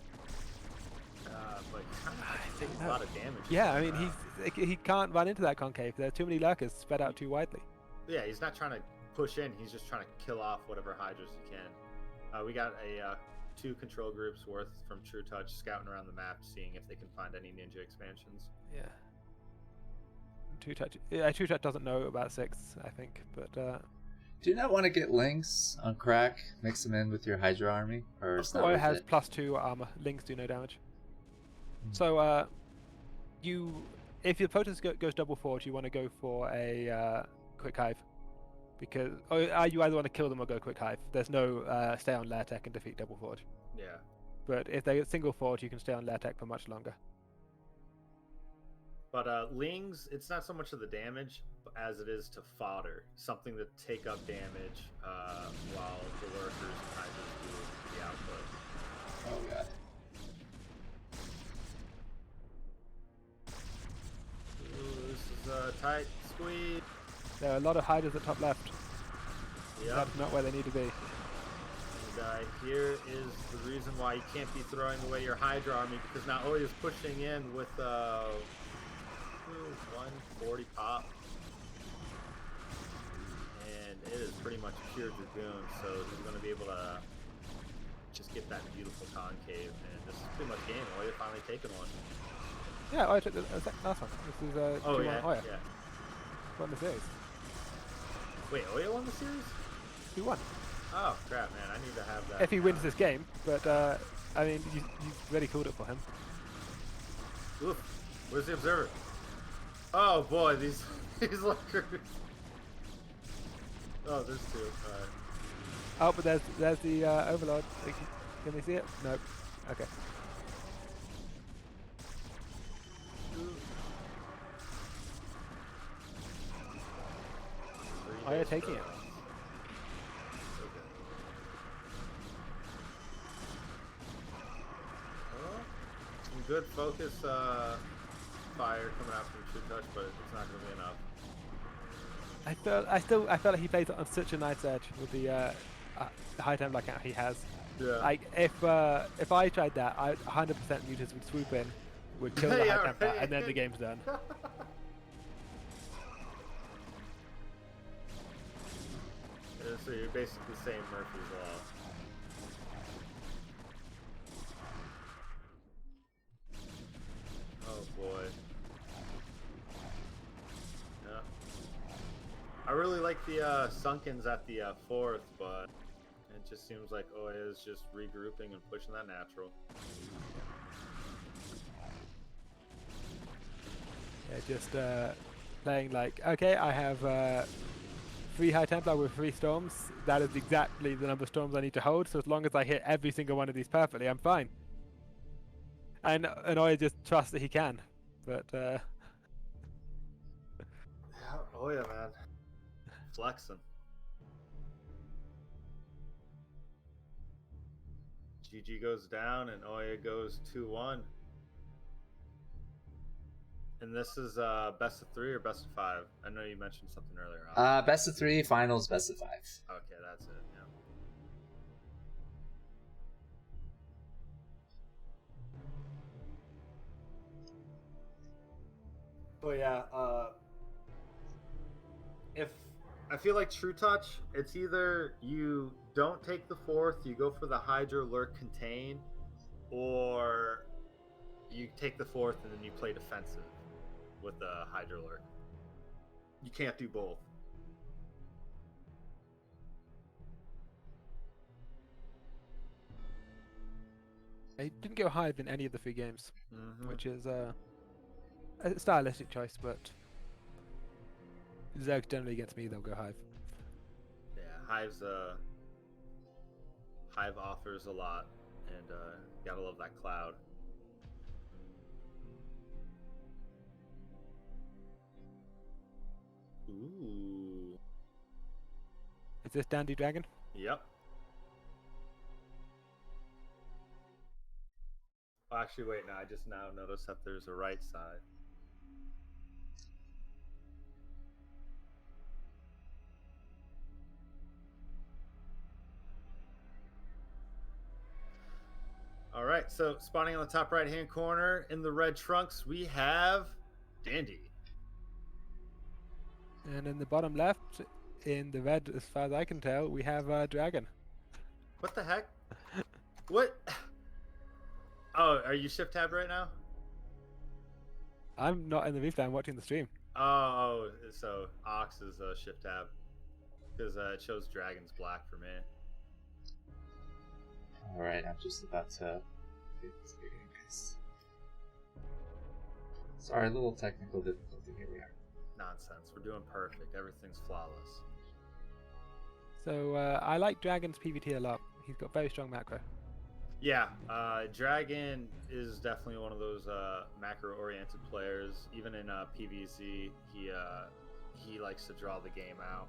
But he's taking a lot of damage. Yeah, I mean, he can't run into that concave. There are too many lurkers spread out too widely. Yeah, he's not trying to push in. He's just trying to kill off whatever Hydras he can. We got a 2 control groups worth from Trutacz scouting around the map, seeing if they can find any ninja expansions. Yeah. Trutacz doesn't know about 6, I think, but... Do you not want to get links on crack? Mix them in with your Hydra army? Or is that Oya worth has it? +2 armor. Lings do no damage. So, if your Protoss goes double forge, you want to go for a quick hive. Because you either want to kill them or go quick hive. There's no stay on lair tech and defeat double forge. Yeah. But if they get single forge, you can stay on lair tech for much longer. But Lings, it's not so much of the damage as it is to fodder. Something to take up damage while the lurkers and Hydras do the output. Oh god. Ooh, this is a tight squeeze. There are a lot of Hydras at top left. Yep. That's not where they need to be. And here is the reason why you can't be throwing away your Hydra army, because now Oya's pushing in with 140 pop. And it is pretty much a pure Dragoon, so he's going to be able to just get that beautiful concave. And this is pretty much game. Oya finally taking one. Yeah, Oya took the last one. This is 2-1 Oya. Yeah. Won the series. Wait, Oya won the series? He won. Oh, crap, man. I need to have that. If he wins this game, but I mean, you really called it for him. Oof. Where's the observer? Oh, boy, these lurkers. Oh, there's 2. Alright. Oh, but there's the Overlord. Can they see it? Nope. Okay. Oh, you're taking it. Okay. Well, some good focus fire coming out from Trutacz, but it's not going to be enough. I felt like he plays on such a nice edge with the high time blackout he has. Yeah. Like if I tried that, 100% mutas would swoop in, would kill the high temp, and then the game's done. Yeah, so you're basically saying Murphy's Law. Oh boy. Yeah. I really like the Sunkens at the 4th, but it just seems like Oya is just regrouping and pushing that natural. Yeah, just playing like, okay, I have 3 High Templar with 3 storms. That is exactly the number of storms I need to hold, so as long as I hit every single one of these perfectly, I'm fine. And Oya just trusts that he can, but Yeah, Oya, man. Flexing. GG goes down and Oya goes 2-1. And this is best of 3 or best of 5? I know you mentioned something earlier on. Best of 3, finals, best of 5. Okay, that's it, yeah. Oh yeah, if I feel like Trutacz, it's either you don't take the 4th, you go for the Hydra Lurk Contain, or you take the 4th and then you play defensive with the Hydra Lurk. You can't do both. I didn't go higher than any of the 3 games, Mm-hmm. which is a stylistic choice, but Zerg generally against me, they'll go Hive. Yeah, Hive offers a lot, and gotta love that cloud. Ooh. Is this Dandy Dragon? Yep. Oh, actually, wait. No, I just now noticed that there's a right side. All right, so spawning on the top right-hand corner in the red trunks, we have Dandy. And in the bottom left, in the red, as far as I can tell, we have Dragon. What the heck? What? Oh, are you shift tab right now? I'm not in the replay, I'm watching the stream. Oh, so Ox is shift tab because it shows Dragon's black for me. Alright, I'm just about to do this again, guys. Sorry, a little technical difficulty. Here we are. Nonsense. We're doing perfect. Everything's flawless. So I like Dragon's PvT a lot. He's got very strong macro. Yeah, Dragon is definitely one of those macro-oriented players. Even in PvZ, he likes to draw the game out.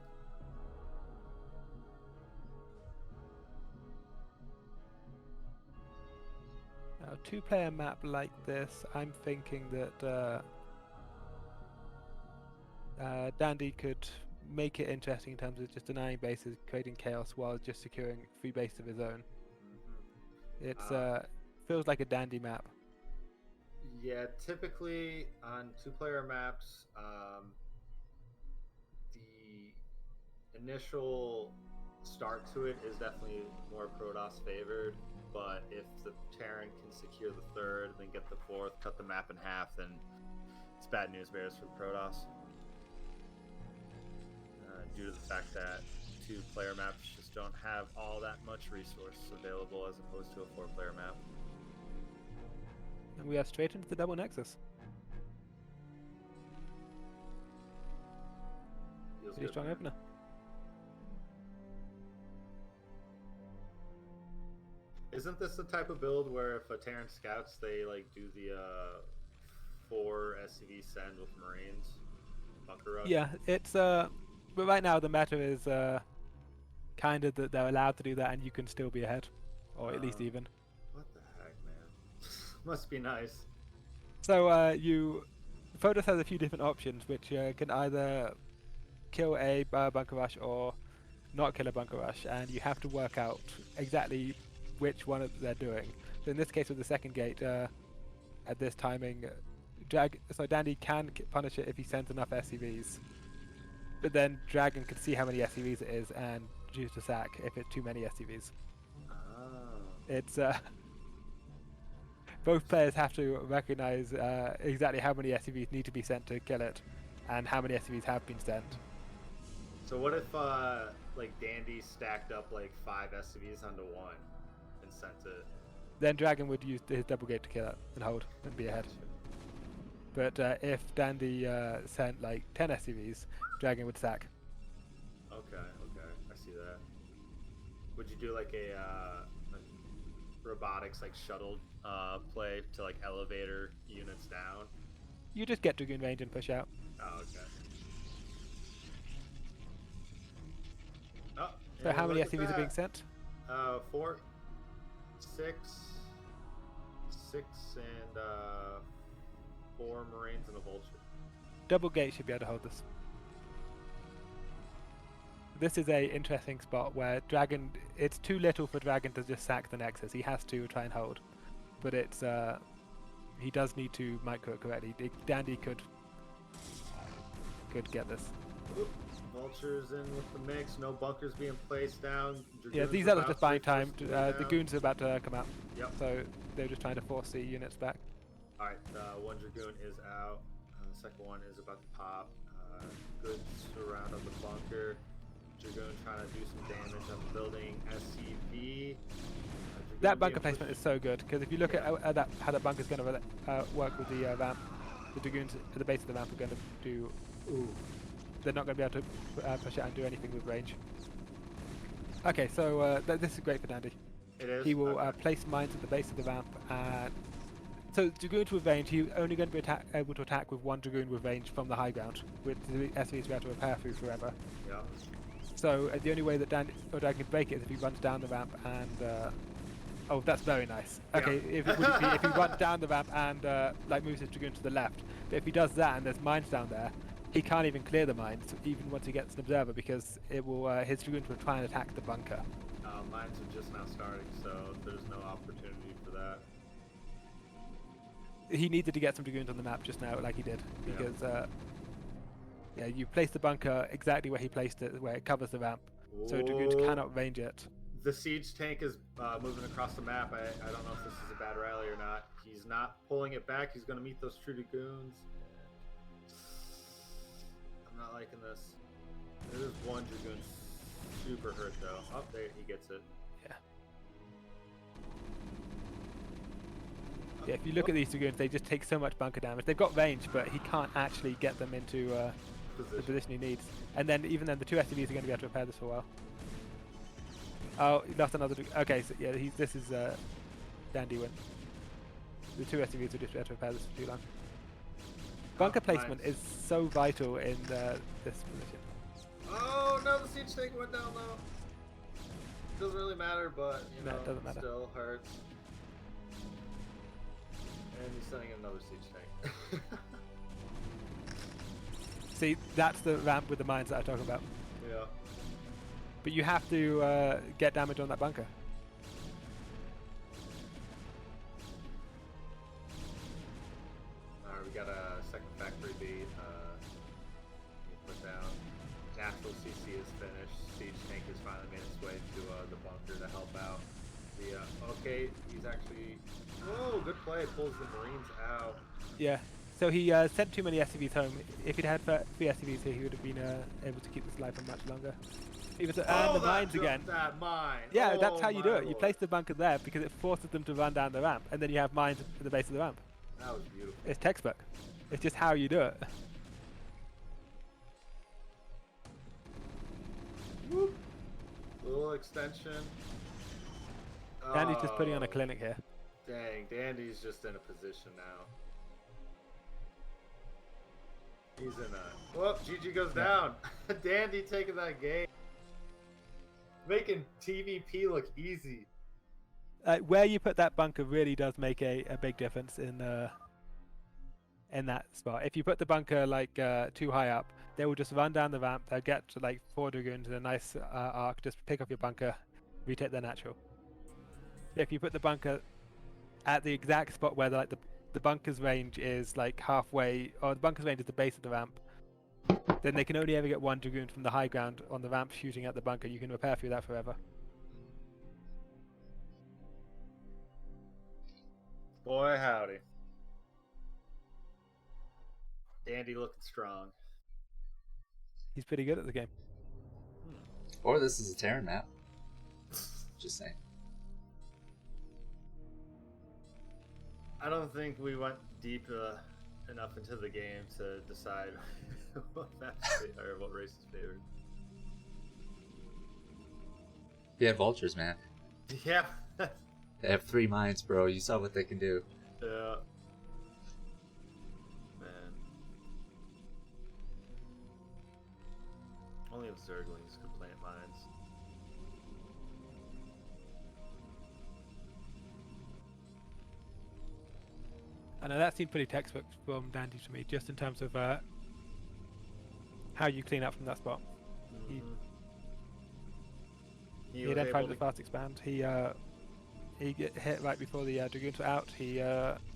Now, a two-player map like this, I'm thinking that Dandy could make it interesting in terms of just denying bases, creating chaos while just securing free base of his own. It's feels like a Dandy map. Yeah, typically on two-player maps, the initial start to it is definitely more Protoss favored, but if the Terran can secure the third, then get the fourth, cut the map in half, then it's bad news bears for the Protoss. Due to the fact that two-player maps just don't have all that much resource available as opposed to a four-player map. And we are straight into the double nexus. Feels Pretty good, strong man. opener. Isn't this the type of build where if a Terran scouts, they like do the 4 SCV send with Marines, bunker rush? Yeah, it's but right now the meta is kind of that they're allowed to do that, and you can still be ahead, or at least even. What the heck, man? Must be nice. So Photos has a few different options, which can either kill a bunker rush or not kill a bunker rush, and you have to work out exactly which one they're doing. So in this case with the second gate, at this timing, Dandy can punish it if he sends enough SCVs. But then Dragon can see how many SCVs it is and choose to sack if it's too many SCVs. Oh. It's both players have to recognize exactly how many SCVs need to be sent to kill it, and how many SCVs have been sent. So what if like Dandy stacked up like 5 SCVs onto one and sent it? Then Dragon would use his double gate to kill it and hold and be ahead. But if Dandy sent like 10 SCVs, Dragon would sack. Okay, I see that. Would you do like a robotics like shuttle play to like elevator units down? You just get Dragoon range and push out. Oh, okay. Oh, So yeah, how many look at SCVs are that. being sent? 4, 6, and 4 Marines and a Vulture. Double gate should be able to hold this. This is a interesting spot where Dragon, it's too little for Dragon to just sack the Nexus. He has to try and hold, but it's he does need to micro it correctly. Dandy could get this. Oop, Vultures in with the mix. No bunkers being placed down. Yeah, Dragoons these others about just buying to time. force The down. goons are about to come out, Yep. so they're just trying to force the units back. All right, one Dragoon is out. The second one is about to pop. Good surround of the bunker. Dragoon trying to do some damage on the building. SCV. That bunker placement is so good, because if you look at how that bunker's going to work with the ramp, the Dragoons at the base of the ramp are going to do they're not going to be able to push out and do anything with range. Okay, so this is great for Dandy. It is. He will Okay. place mines at the base of the ramp. So Dragoons with range, he's only going to be able to attack with one Dragoon with range from the high ground, with the SVs be able to repair through forever. Yeah. So the only way that Dandy can break it is if he runs down the ramp and... oh, that's very nice. Okay, Yeah. if he runs down the ramp and like moves his Dragoon to the left. But if he does that and there's mines down there, he can't even clear the mines, even once he gets an observer, because it will his Dragoons will try and attack the bunker. Mines are just now starting, so there's no opportunity for that. He needed to get some Dragoons on the map just now, like he did, because yeah, you place the bunker exactly where he placed it, where it covers the ramp, so Dragoons cannot range it. The siege tank is moving across the map. I don't know if this is a bad rally or not. He's not pulling it back. He's going to meet those true Dragoons. I'm not liking this. There's one Dragoon super hurt though. Oh, there he gets it. Yeah. Yeah, if you look at these Dragoons, they just take so much bunker damage. They've got range, but he can't actually get them into the position he needs. And then even then, the two SCVs are going to be able to repair this for a while. Oh, he lost another. Okay, so yeah, this is Dandy win. The two SCVs will just be able to repair this for too long. Bunker placement is so vital in this position. Oh no, the siege tank went down though. Doesn't really matter, but you know, No, it doesn't matter. Still hurts. And he's sending another siege tank. See, that's the ramp with the mines that I'm talking about. Yeah. But you have to get damage on that bunker. Alright, we got a second factory beat. Put down. Natural CC is finished. Siege tank has finally made its way to the bunker to help out. Okay, he's actually. Whoa, good play. Pulls the Marines out. Yeah. So he sent too many SCVs home. If he'd had 3 SCVs here, he would have been able to keep this alive for much longer. Even so, and the mines again. That mine. Yeah, oh, that's how you do it. You Lord. place the bunker there because it forces them to run down the ramp, and then you have mines at the base of the ramp. That was beautiful. It's textbook. It's just how you do it. Whoop. Little extension. Dandy's just putting on a clinic here. Dang, Dandy's just in a position now. He's in a. Whoop, GG goes down. Dandy taking that game. Making TVP look easy. Where you put that bunker really does make a big difference in that spot. If you put the bunker like too high up, they will just run down the ramp. They'll get to like 4 Dragoons in a nice arc. Just pick off your bunker, retake their natural. If you put the bunker at the exact spot where the bunker's range is like halfway, or the bunker's range is the base of the ramp, then they can only ever get 1 Dragoon from the high ground on the ramp shooting at the bunker. You can repair through that forever. Boy, howdy. Dandy looking strong. He's pretty good at the game. Or this is a Terran map. Just saying. I don't think we went deep enough into the game to decide what race is favored. You have vultures, man. Yeah. They have 3 mines, bro. You saw what they can do. Yeah. Man. Only if Zerglings could plant mines. I know that seemed pretty textbook from Dandy to me, just in terms of how you clean up from that spot. He was identified able the to- fast expand. He get hit right before the Dragoons were out. He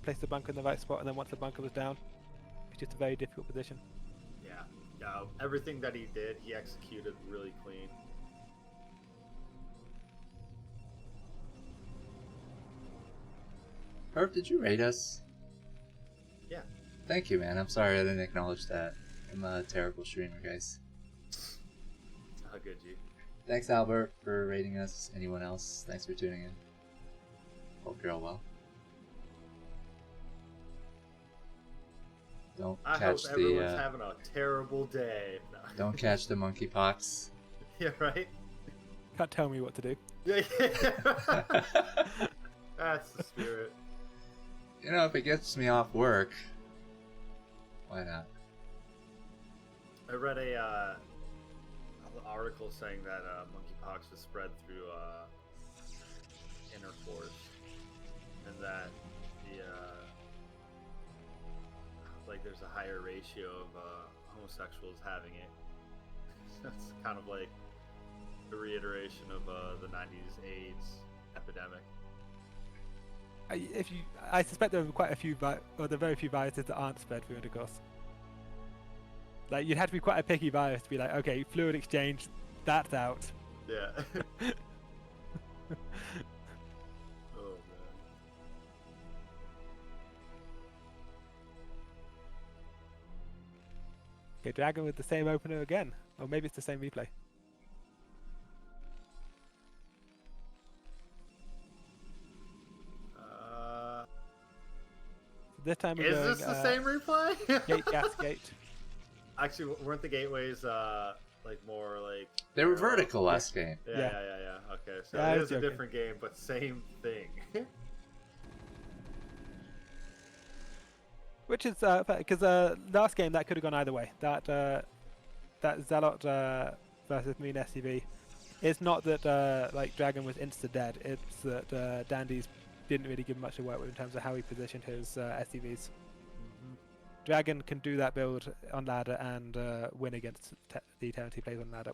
placed the bunker in the right spot, and then once the bunker was down, it's just a very difficult position. Yeah, everything that he did, he executed really clean. Herb, did you rate us? Yeah. Thank you, man. I'm sorry I didn't acknowledge that. I'm a terrible streamer, guys. How good, G. Thanks, Albert, for rating us. Anyone else, thanks for tuning in. Hope you're all well. Don't I hope catch everyone's the having a terrible day. No. don't catch the monkeypox. Yeah, right? Can't tell me what to do. Yeah. That's the spirit. You know, if it gets me off work, why not? I read a article saying that monkeypox was spread through intercourse, and that the like there's a higher ratio of homosexuals having it. That's kind of like a reiteration of the '90s AIDS epidemic. I suspect there are quite a few, there are very few viruses that aren't spread through intercourse. Like, you'd have to be quite a picky virus to be like, okay, fluid exchange, that's out. Yeah. Oh man. Okay, Dragon with the same opener again. Or maybe it's the same replay. This time we're Is going, this the same replay? Gate, gas, gate. Actually, weren't the gateways like more like They were vertical last game. Yeah. Okay, so Yeah, I it was is a joking. different game, but same thing. Which is because last game that could have gone either way. That Zealot versus Moon SCV. It's not that like Dragon was insta dead. It's that Dandy's didn't really give much to work with in terms of how he positioned his SCVs. Dragon can do that build on ladder and win against the talent he plays on ladder.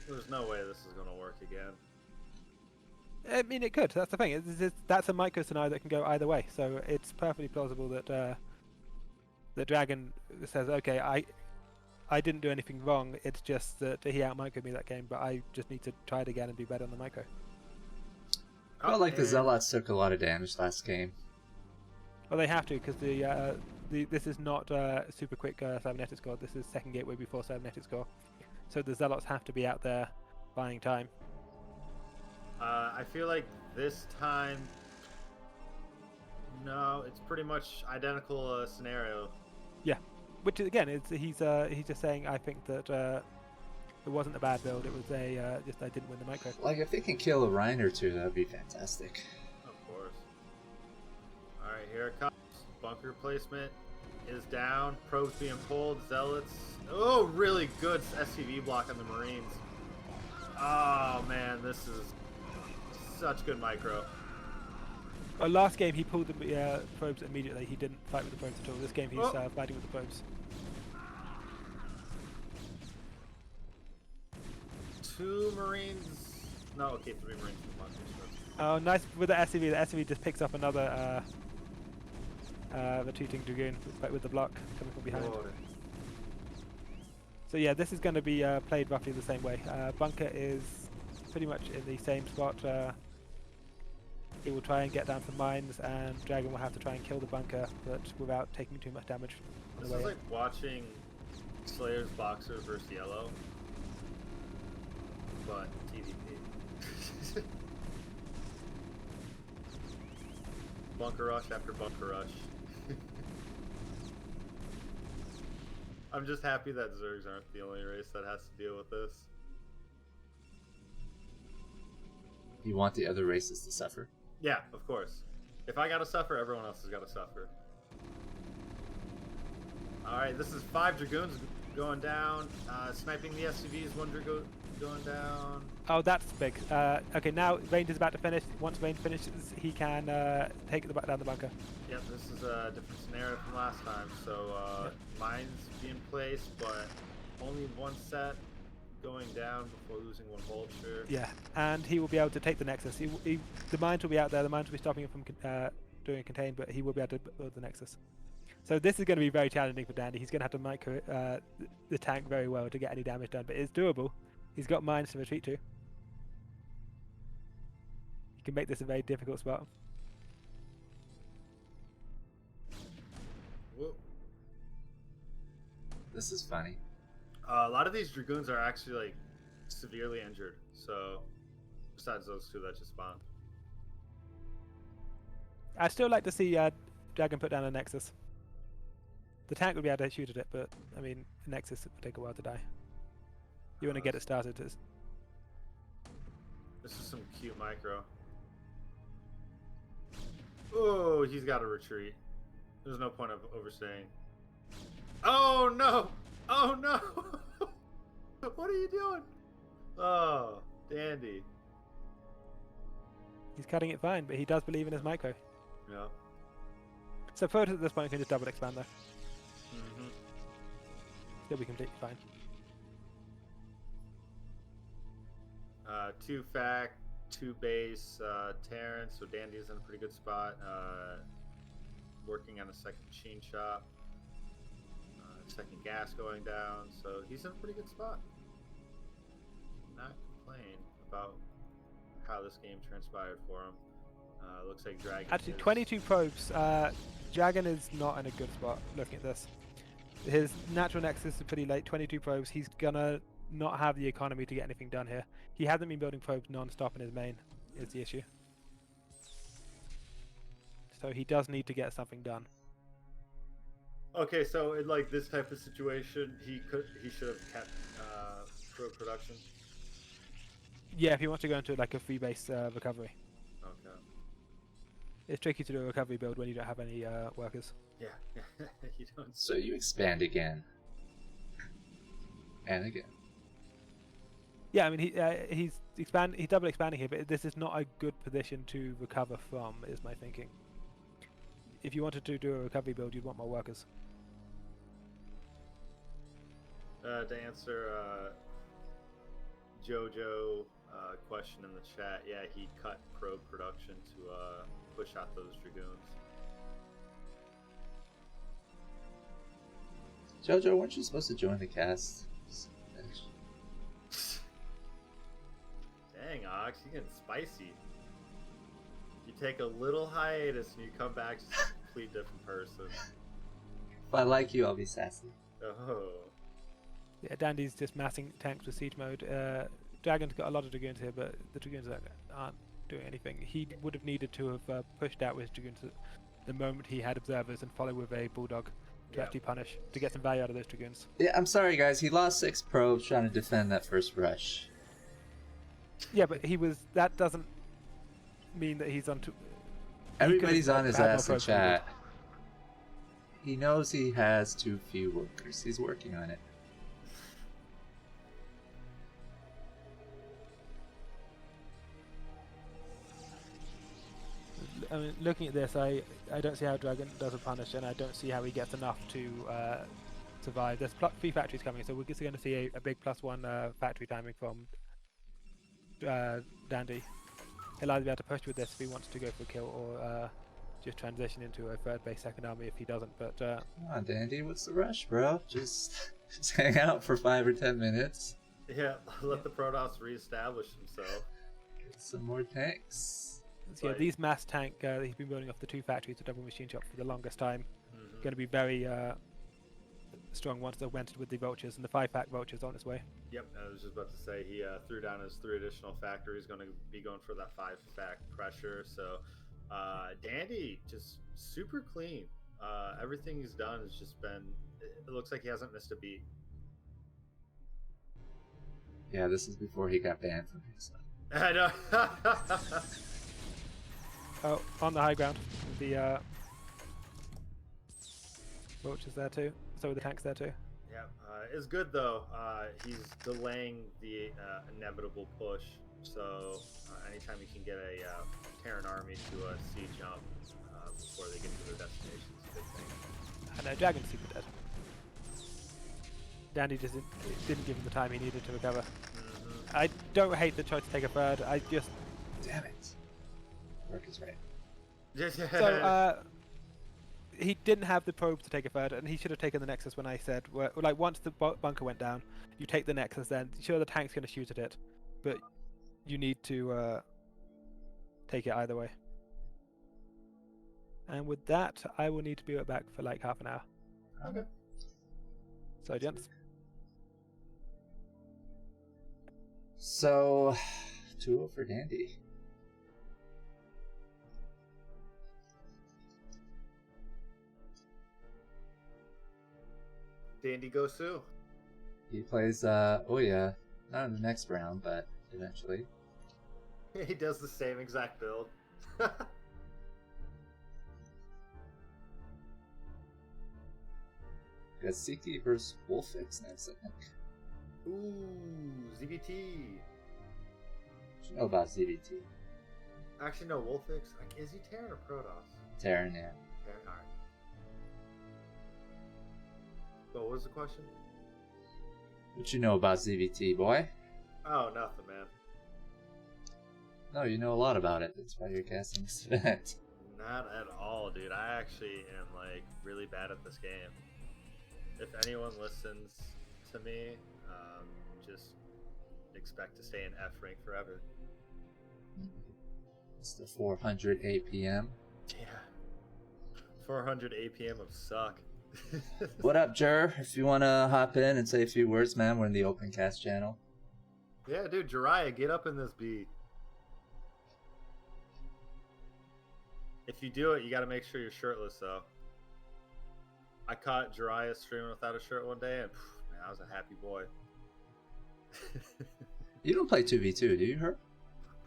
There's no way this is gonna work again. I mean, it could. That's the thing. That's a micro scenario that can go either way. So it's perfectly plausible that the Dragon says, "Okay, I didn't do anything wrong. It's just that he out microed me that game, but I just need to try it again and be better on the micro." I felt like the Zealots took a lot of damage last game. Well, they have to because this is not super quick cybernetic score. This is second gateway before cybernetic score, so the Zealots have to be out there buying time. I feel like this time, no, it's pretty much identical scenario. Yeah, which again, he's just saying I think that it wasn't a bad build. It was just I didn't win the micro. Like, if they can kill a Rhine or two, that would be fantastic. Of course. All right, here it comes. Bunker placement is down. Probes being pulled. Zealots. Oh, really good SCV block on the Marines. Oh man, this is such good micro. Well, last game he pulled the probes immediately. He didn't fight with the probes at all. This game he's fighting with the probes. 2 Marines. No, okay, 3 Marines. Oh, nice with the SCV. The SCV just picks up another retreating Dragoon with the block coming from behind. Oh. So yeah, this is going to be played roughly the same way. Bunker is pretty much in the same spot. He will try and get down some mines, and Dragon will have to try and kill the bunker, but without taking too much damage. This is like watching Slayer's Boxer versus Yellow, but TVP. Bunker rush after bunker rush. I'm just happy that Zergs aren't the only race that has to deal with this. You want the other races to suffer? Yeah, of course. If I gotta suffer, everyone else has gotta suffer. Alright, this is 5 Dragoons going down. Sniping the SCVs, 1 Dragoon going down. Oh, that's big. Okay, now Range is about to finish. Once Range finishes, he can take down the bunker. Yep, this is a different scenario from last time. So, mines being placed, but only 1 set going down before losing 1 vulture. Yeah, and he will be able to take the Nexus. The mines will be out there. The mines will be stopping him from doing a contain, but he will be able to build the Nexus. So this is going to be very challenging for Dandy. He's going to have to micro the tank very well to get any damage done, but it's doable. He's got mines to retreat to. He can make this a very difficult spot. Whoa. This is funny. A lot of these Dragoons are actually like severely injured. So, besides those 2 that just spawned. I'd still like to see Dragon put down a Nexus. The tank would be able to shoot at it, but I mean, the Nexus would take a while to die. You want to get it started. This is some cute micro. Oh, he's got to retreat. There's no point of overstaying. Oh no! Oh no! What are you doing? Oh, dandy. He's cutting it fine, but he does believe in his micro. Yeah. So Protoss at this point can just double expand though. Mm-hmm. He'll be completely fine. 2 fact, 2 base, Terrence, so Dandy's in a pretty good spot. Working on a second machine shop. Second gas going down, so he's in a pretty good spot. Not complain about how this game transpired for him. Looks like Dragon Actually, is... 22 probes. Dragon is not in a good spot looking at this. His natural nexus is pretty late, 22 probes. He's gonna not have the economy to get anything done here. He hasn't been building probes non-stop in his main, is the issue. So he does need to get something done. Okay, so in like this type of situation, he should have kept pro production. Yeah, if he wants to go into like a free base recovery. Okay. It's tricky to do a recovery build when you don't have any workers. Yeah, you don't. So you expand again. And again. Yeah, I mean he's double expanding here, but this is not a good position to recover from, is my thinking. If you wanted to do a recovery build, you'd want more workers. To answer Jojo question in the chat, yeah, he cut probe production to push out those dragoons. Jojo, weren't you supposed to join the cast? Dang, Ox, you're getting spicy. You take a little hiatus and you come back just a complete different person. If I like you, I'll be sassy. Oh. Yeah, Dandy's just massing tanks with siege mode. Dragon's got a lot of dragoons here, but the dragoons aren't doing anything. He would have needed to have pushed out with his dragoons the moment he had observers and follow with a bulldog to actually punish, to get some value out of those dragoons. Yeah, I'm sorry guys, he lost 6 probes trying to defend that first rush. Yeah, but that doesn't mean that he's on to... Everybody's on his ass in chat. He knows he has too few workers. He's working on it. I mean, looking at this, I don't see how Dragon does a punish, and I don't see how he gets enough to survive. There's 3 factories coming, so we're just going to see a big +1 factory timing from Dandy. He'll either be able to push with this if he wants to go for a kill, or just transition into a third base second army if he doesn't. But come on, Dandy, what's the rush, bro? Just hang out for 5 or 10 minutes. Yeah, let the Protoss reestablish himself. Get some more tanks. so yeah, these mass tank he's been building off the 2 factories to double machine shop for the longest time. Going to be very strong once they're wented with the vultures, and the 5-pack vultures on its way. Yep, I was just about to say he threw down his 3 additional factories. Going to be going for that 5-pack pressure. So Dandy just super clean. Everything he's done has just been. It looks like he hasn't missed a beat. Yeah, this is before he got banned from his stuff. I know. Oh, on the high ground, the vultures there too. So are the tanks there too. Yeah, it's good though. He's delaying the inevitable push. So anytime you can get a Terran army to a siege jump before they get to their destination is a good thing. I know, Dragon's super dead. Dandy just didn't give him the time he needed to recover. I don't hate the choice to take a third. I just... Damn it. Work is right. So, he didn't have the probe to take a third, and he should have taken the Nexus when I said, like, once the bunker went down, you take the Nexus then. Sure, the tank's going to shoot at it, but you need to take it either way. And with that, I will need to be right back for like half an hour. Okay. So, gents. So, 2-0 for Dandy. Dandy qosu. He plays, oh yeah, not in the next round, but eventually. He does the same exact build. Got Sziky versus Wolfix next, I think. Ooh, ZBT. What you know about ZBT? Actually, no, Wolfix. Like, is he Terran or Protoss? Terran, yeah. Terran, alright. So, what was the question? What you know about ZBT, boy? Oh, nothing, man. No, you know a lot about it. That's why you're casting this event. Not at all, dude. I actually am, like, really bad at this game. If anyone listens to me, just expect to stay in F rank forever. It's the 400 APM. Yeah. 400 APM of suck. What up, Jer? If you want to hop in and say a few words, man, we're in the open cast channel. Yeah, dude, Jiraiya, get up in this beat. If you do it, you gotta make sure you're shirtless, though. I caught Jiraiya streaming without a shirt one day, and man, I was a happy boy. You don't play 2v2, do you, Herb?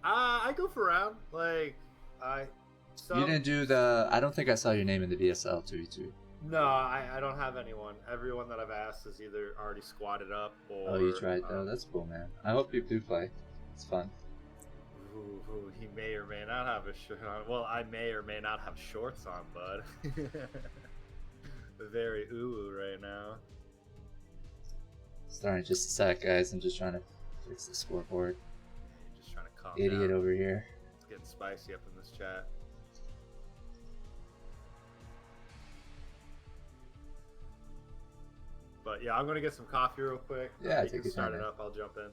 I go for round. Like, You didn't do the... I don't think I saw your name in the VSL 2v2. No, I don't have anyone. Everyone that I've asked is either already squatted up or... Oh, you tried? Oh, that's cool, man. I hope you do play. It's fun. Ooh, he may or may not have a shirt on. Well, I may or may not have shorts on, bud. Very ooh right now. Starting in just a sec, guys. I'm just trying to fix the scoreboard. Just trying to calm Idiot down. over here. It's getting spicy up in this chat. But yeah, I'm gonna get some coffee real quick. Yeah, you take can your start time, it man. up. I'll jump in.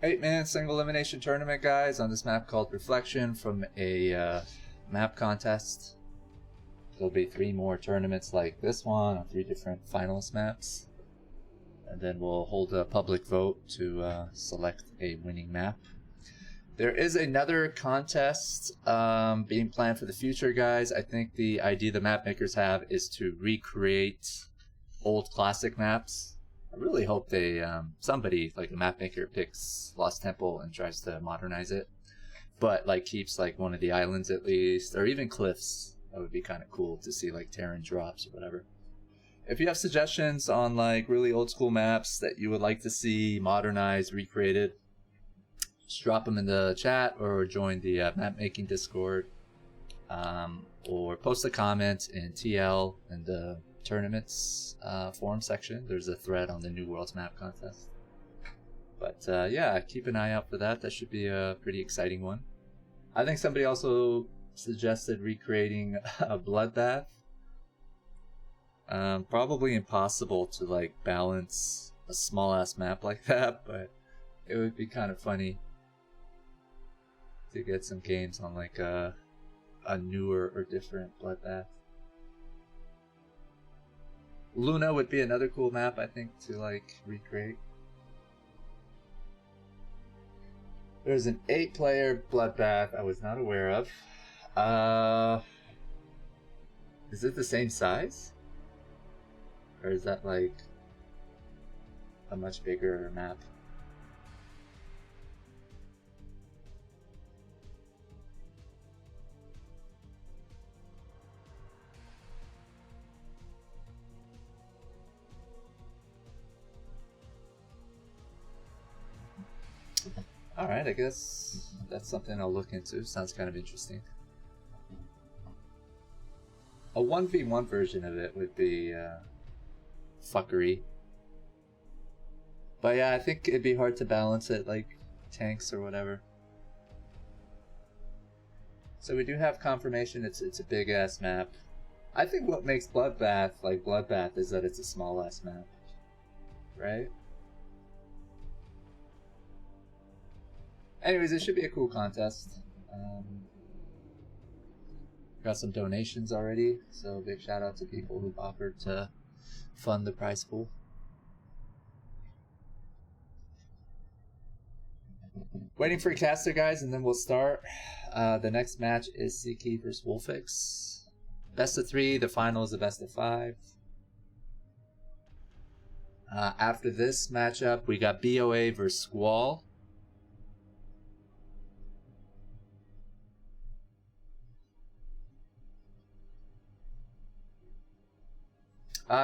Eight-man single elimination tournament, guys, on this map called Reflection from a map contest. There'll be 3 more tournaments like this one on 3 different finalist maps. And then we'll hold a public vote to select a winning map. There is another contest being planned for the future, guys. I think the idea the map makers have is to recreate old classic maps. I really hope they, somebody, like a map maker, picks Lost Temple and tries to modernize it. But, like, keeps, like, one of the islands at least, or even cliffs. That would be kind of cool to see, like, Terran drops or whatever. If you have suggestions on, like, really old school maps that you would like to see modernized, recreated, just drop them in the chat or join the map making Discord. Or post a comment in TL and the tournaments forum section. There's a thread on the New Worlds map contest. But yeah, keep an eye out for that. That should be a pretty exciting one. I think somebody also suggested recreating a bloodbath. Probably impossible to like balance a small ass map like that, but it would be kind of funny to get some games on like a newer or different bloodbath. Luna would be another cool map, I think, to like recreate. There's an 8-player bloodbath I was not aware of. Is it the same size? Or is that like a much bigger map? Alright, I guess that's something I'll look into. Sounds kind of interesting. A 1v1 version of it would be fuckery. But yeah, I think it'd be hard to balance it like tanks or whatever. So we do have confirmation it's a big ass map. I think what makes Bloodbath like Bloodbath is that it's a small ass map. Right? Anyways, it should be a cool contest. Got some donations already, so big shout out to people who've offered to fund the prize pool. Waiting for a caster, guys, and then we'll start. The next match is Sziky versus Wolfix. Best of 3. The final is a best of 5. After this matchup, we got BOA versus Squall.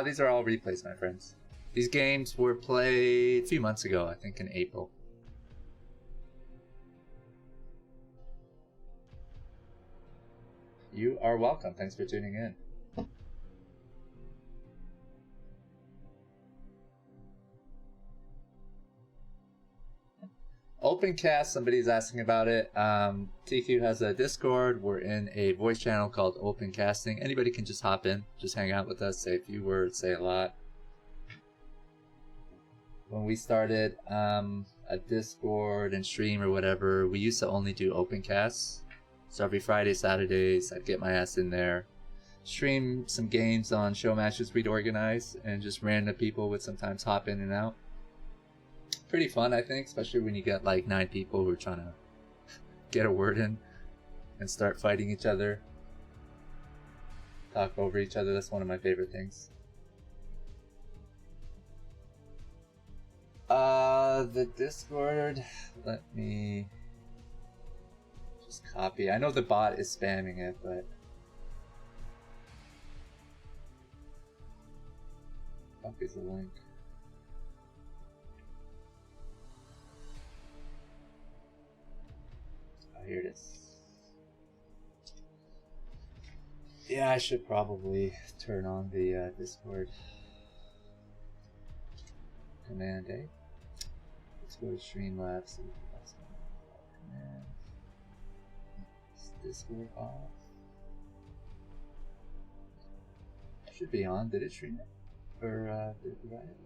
These are all replays, my friends. These games were played a few months ago, I think in April. You are welcome. Thanks for tuning in. Opencast, somebody's asking about it. TQ has a Discord. We're in a voice channel called Opencasting. Anybody can just hop in, just hang out with us, say a few words, say a lot. When we started a Discord and stream or whatever, we used to only do Opencasts. So every Friday, Saturdays, I'd get my ass in there, stream some games on show matches we'd organize, and just random people would sometimes hop in and out. Pretty fun, I think, especially when you get like 9 people who are trying to get a word in and start fighting each other, talk over each other. That's one of my favorite things. The Discord, let me just copy. I know the bot is spamming it, but copy the link. Here it is. Yeah, I should probably turn on the Discord command, eh? Let's go to Streamlabs. See what that's command. Is Discord off? It should be on. Did it stream it? Or did it provide it?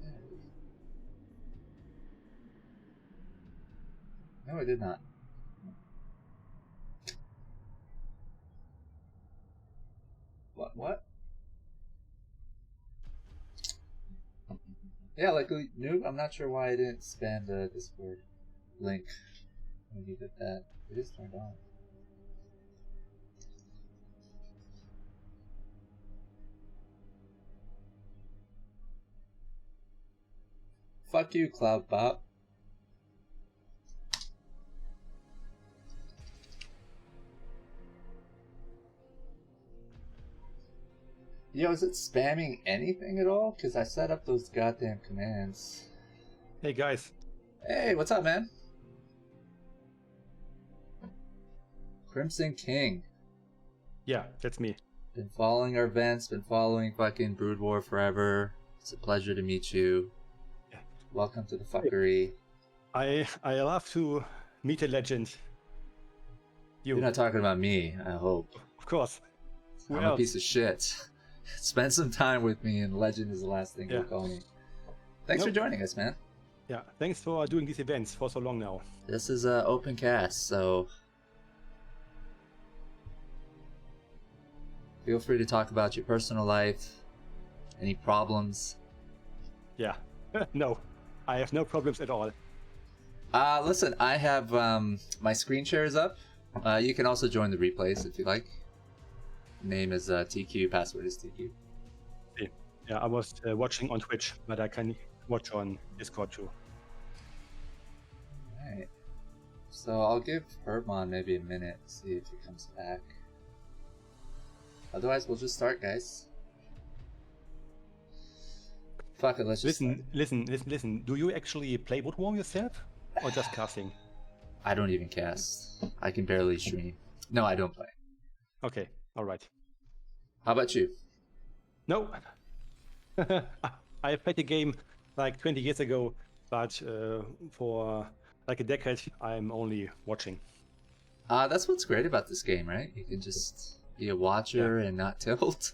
Yeah, it is. No, it did not. What? Yeah, like noob, I'm not sure why I didn't spam the Discord link when you did that. It is turned on. Fuck you, Cloudbot. Yo, is it spamming anything at all? Because I set up those goddamn commands. Hey guys. Hey, what's up, man? Crimson King. Yeah, that's me. Been following our events, been following fucking Brood War forever. It's a pleasure to meet you. Yeah. Welcome to the fuckery. I love to meet a legend. You're not talking about me, I hope. Of course. I'm a piece of shit. Spend some time with me, and legend is the last thing you'll call me. Thanks for joining us, man. Yeah, thanks for doing these events for so long now. This is an open cast, so feel free to talk about your personal life, any problems. Yeah, no, I have no problems at all. Listen, I have my screen share is up. You can also join the replays if you like. Name is TQ, password is TQ. Yeah, I was watching on Twitch, but I can watch on Discord too. Alright. So I'll give Herbmon maybe a minute, see if he comes back. Otherwise, we'll just start, guys. Fuck it, let's just Listen. Do you actually play Brood War yourself? Or just casting? I don't even cast. I can barely stream. No, I don't play. Okay, alright. How about you? No. I played the game like 20 years ago, but for like a decade, I'm only watching. That's what's great about this game, right? You can just be a watcher and not tilt.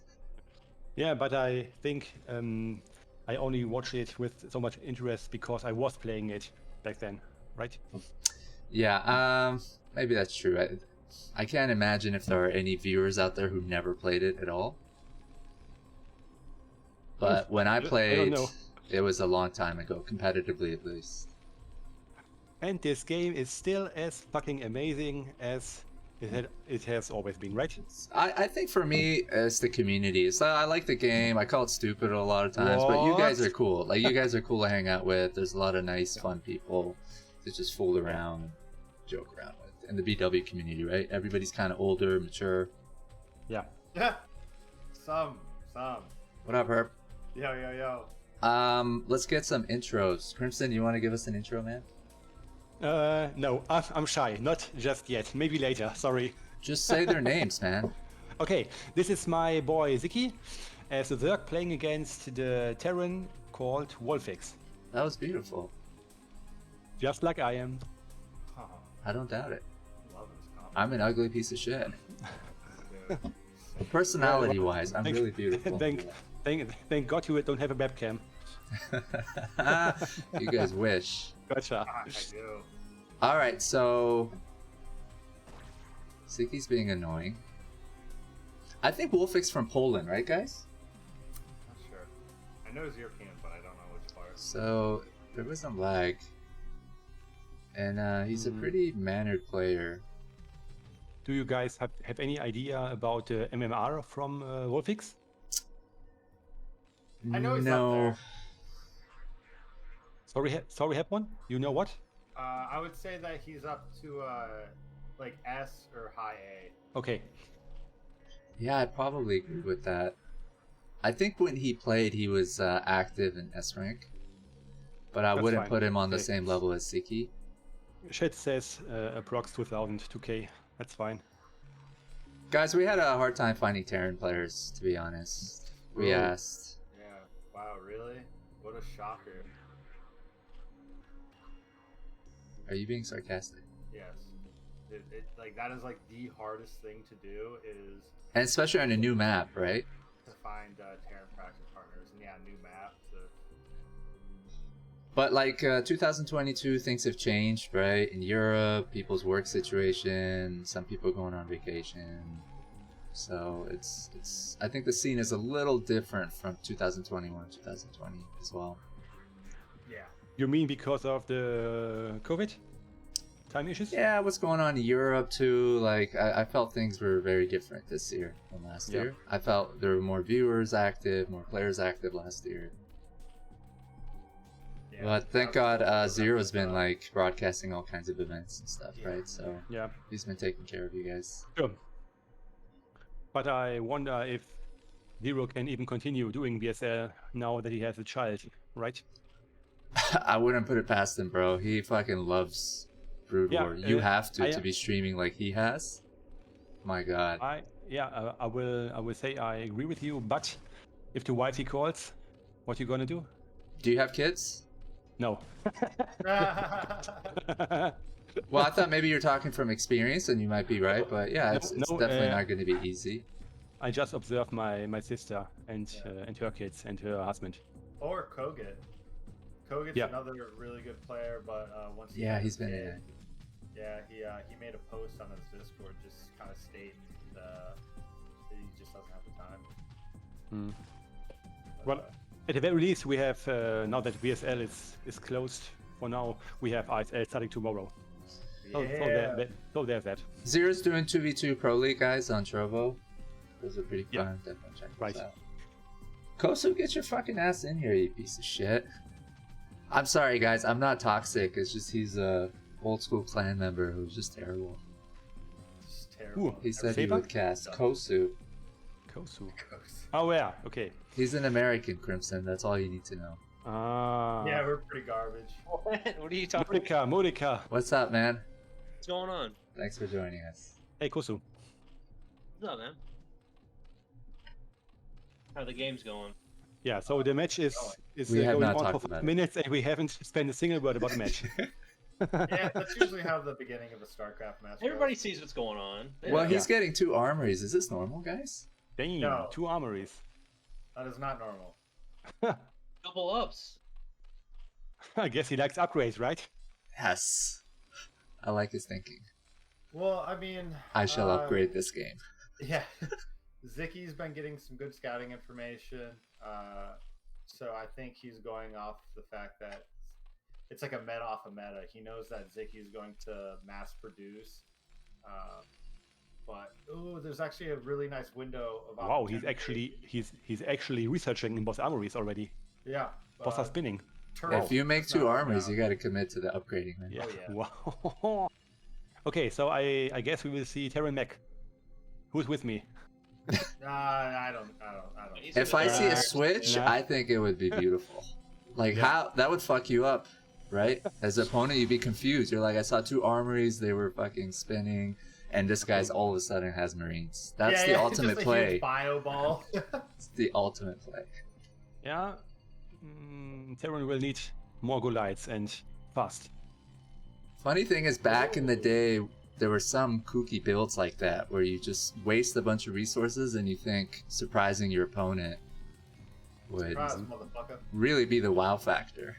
Yeah, but I think I only watch it with so much interest because I was playing it back then, right? Yeah, maybe that's true. I can't imagine if there are any viewers out there who never played it at all. But when I I don't played, know. it was a long time ago, competitively at least. And this game is still as fucking amazing as it has always been, right? I think for me, it's the community. So I like the game. I call it stupid a lot of times, but you guys What? are cool. Like, you guys are cool to hang out with. There's a lot of nice, fun people to just fool around, joke around with. And the BW community, right? Everybody's kind of older, mature. Yeah. Yeah. Some. What up, Herb? Yo. Let's get some intros. Crimson, you want to give us an intro, man? No, I'm shy. Not just yet. Maybe later. Sorry. Just say their names, man. Okay, this is my boy Sziky as a Zerg playing against the Terran called Wolfix. That was beautiful. Just like I am. Oh, I don't doubt it. love this comment. I'm an ugly piece of shit. Dude. Personality-wise, I'm really beautiful. Thank God you don't have a webcam. You guys wish. Gotcha. I do. All right, so Szyky's being annoying. I think Wolfix from Poland, right, guys? Not sure. I know he's European, but I don't know which part. So there was some lag, and he's a pretty mannered player. Do you guys have any idea about MMR from Wolfix? I know he's up No. there. Sorry, Herbmon? You know what? I would say that he's up to like S or high A. Okay. Yeah, I probably agree with that. I think when he played, he was active in S rank, but I That's wouldn't fine. put him on the Okay. same level as Szyky. Chat says approx 2000 2K. That's fine. Guys, we had a hard time finding Terran players, to be honest. We Oh. asked. Yeah. Wow. Really? What a shocker. Are you being sarcastic? Yes. Like that is like the hardest thing to do is And especially on a new map, right? to find Terran practice partners. And yeah, new map. But like 2022, things have changed, right? In Europe, people's work situation, some people are going on vacation. So it's. I think the scene is a little different from 2021, 2020 as well. Yeah. You mean because of the COVID time issues? Yeah, what's going on in Europe too? Like I felt things were very different this year than last Yeah. year. I felt there were more viewers active, more players active last year. Yeah. But thank God, Zero's been like broadcasting all kinds of events and stuff, Yeah. right? So Yeah. he's been taking care of you guys. Sure. But I wonder if Zero can even continue doing BSL now that he has a child, right? I wouldn't put it past him, bro. He fucking loves Brood Yeah, War. You have to I- be streaming like he has. My God. I will say I agree with you, but if the wifey calls, what you gonna do? Do you have kids? No. Well, I thought maybe you're talking from experience, and you might be right. But yeah, it's No, definitely not going to be easy. I just observed my sister and her kids and her husband. Or Kogut. Kogut's Yeah. another really good player, but once he Yeah, had he's his been kid, in it. Yeah, he made a post on his Discord just kind of stating that he just doesn't have the time. Hmm. But, Well, at the very least, we have now that BSL is closed for now. We have ISL starting tomorrow. yeah. So there's that. Zero's doing 2v2 Pro League, guys, on Trovo. Those are pretty fun. Yeah. Definitely check those Right. out. Qosu, get your fucking ass in here, you piece of shit. I'm sorry, guys. I'm not toxic. It's just he's a old school clan member who's just terrible. It's terrible. Ooh, He said he Saber? would cast Qosu. Kosu. Goes. Oh yeah, okay. He's an American, Crimson. That's all you need to know. Ah. Yeah, we're pretty garbage. What are you talking about? Monica. What's up, man? What's going on? Thanks for joining us. Hey Kosu. What's up, man? How are the games going? Yeah, so the match is We have going not on talked for about 5 it. minutes and we haven't spent a single word about the match. Yeah, that's usually how the beginning of a StarCraft match goes. Everybody sees what's going on. Well, Yeah. he's getting 2 armories. Is this normal, guys? Damn, No. 2 armories. That is not normal. Double ups. I guess he likes upgrades, right? Yes. I like his thinking. Well, I mean, I shall upgrade this game. Yeah, Zicky's been getting some good scouting information. So I think he's going off the fact that it's like a meta off a meta. He knows that Sziky is going to mass produce. But there's actually a really nice window of Wow, opportunity. he's actually researching in both armories already. Yeah. Both are spinning. turret If you make is not two going armories, down. you got to commit to the upgrading, man. Yeah. Oh, yeah. Wow. Okay, so I guess we will see Terran Mech. Who's with me? I don't. He's If gonna I see a die. switch, Nah. I think it would be beautiful. Like Yeah. how that would fuck you up, right? As an opponent, you'd be confused. You're like, I saw two armories, they were fucking spinning, and this guy's all of a sudden has marines. That's the ultimate just a play. Huge bio ball. It's the ultimate play. Yeah. Terran will need more Goliaths and fast. Funny thing is, back in the day, there were some kooky builds like that where you just waste a bunch of resources and you think surprising your opponent would Surprise, motherfucker. really be the wow factor.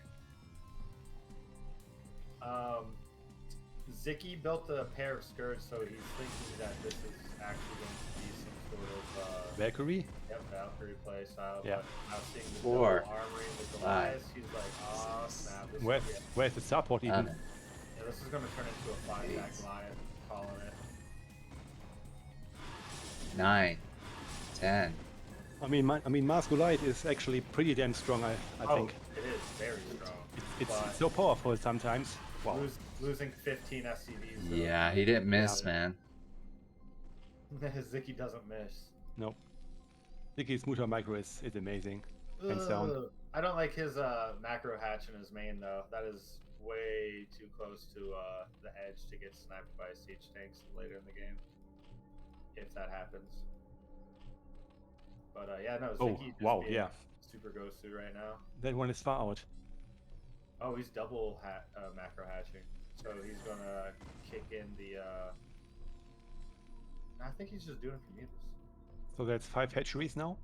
Sziky built a pair of skirts, so he's thinking that this is actually going to be some sort of Valkyrie? Valkyrie play style. Yeah. But now seeing the Four, double armory with the Goliath, he's like, oh snap! This Where's, is, where's the support even? yeah, this is going to turn into a 5-pack Goliath. Calling it. 9, 10. I mean, Mars Goliath is actually pretty damn strong. I think It is very strong. it's but so powerful sometimes. Wow. losing 15 SCVs. Though. Yeah, he didn't miss, man. Sziky doesn't miss. No. Sziky's Muta micro is amazing. Hands down. Ugh. I don't like his macro hatch in his main though. That is way too close to the edge to get sniped by siege tanks later in the game. If that happens. But yeah, no, Oh, Sziky just wow, being yeah. super qosu right now. That one is far out. Oh, he's double macro hatching. So he's gonna kick in the I think he's just doing it for mutas. So that's 5 hatcheries now.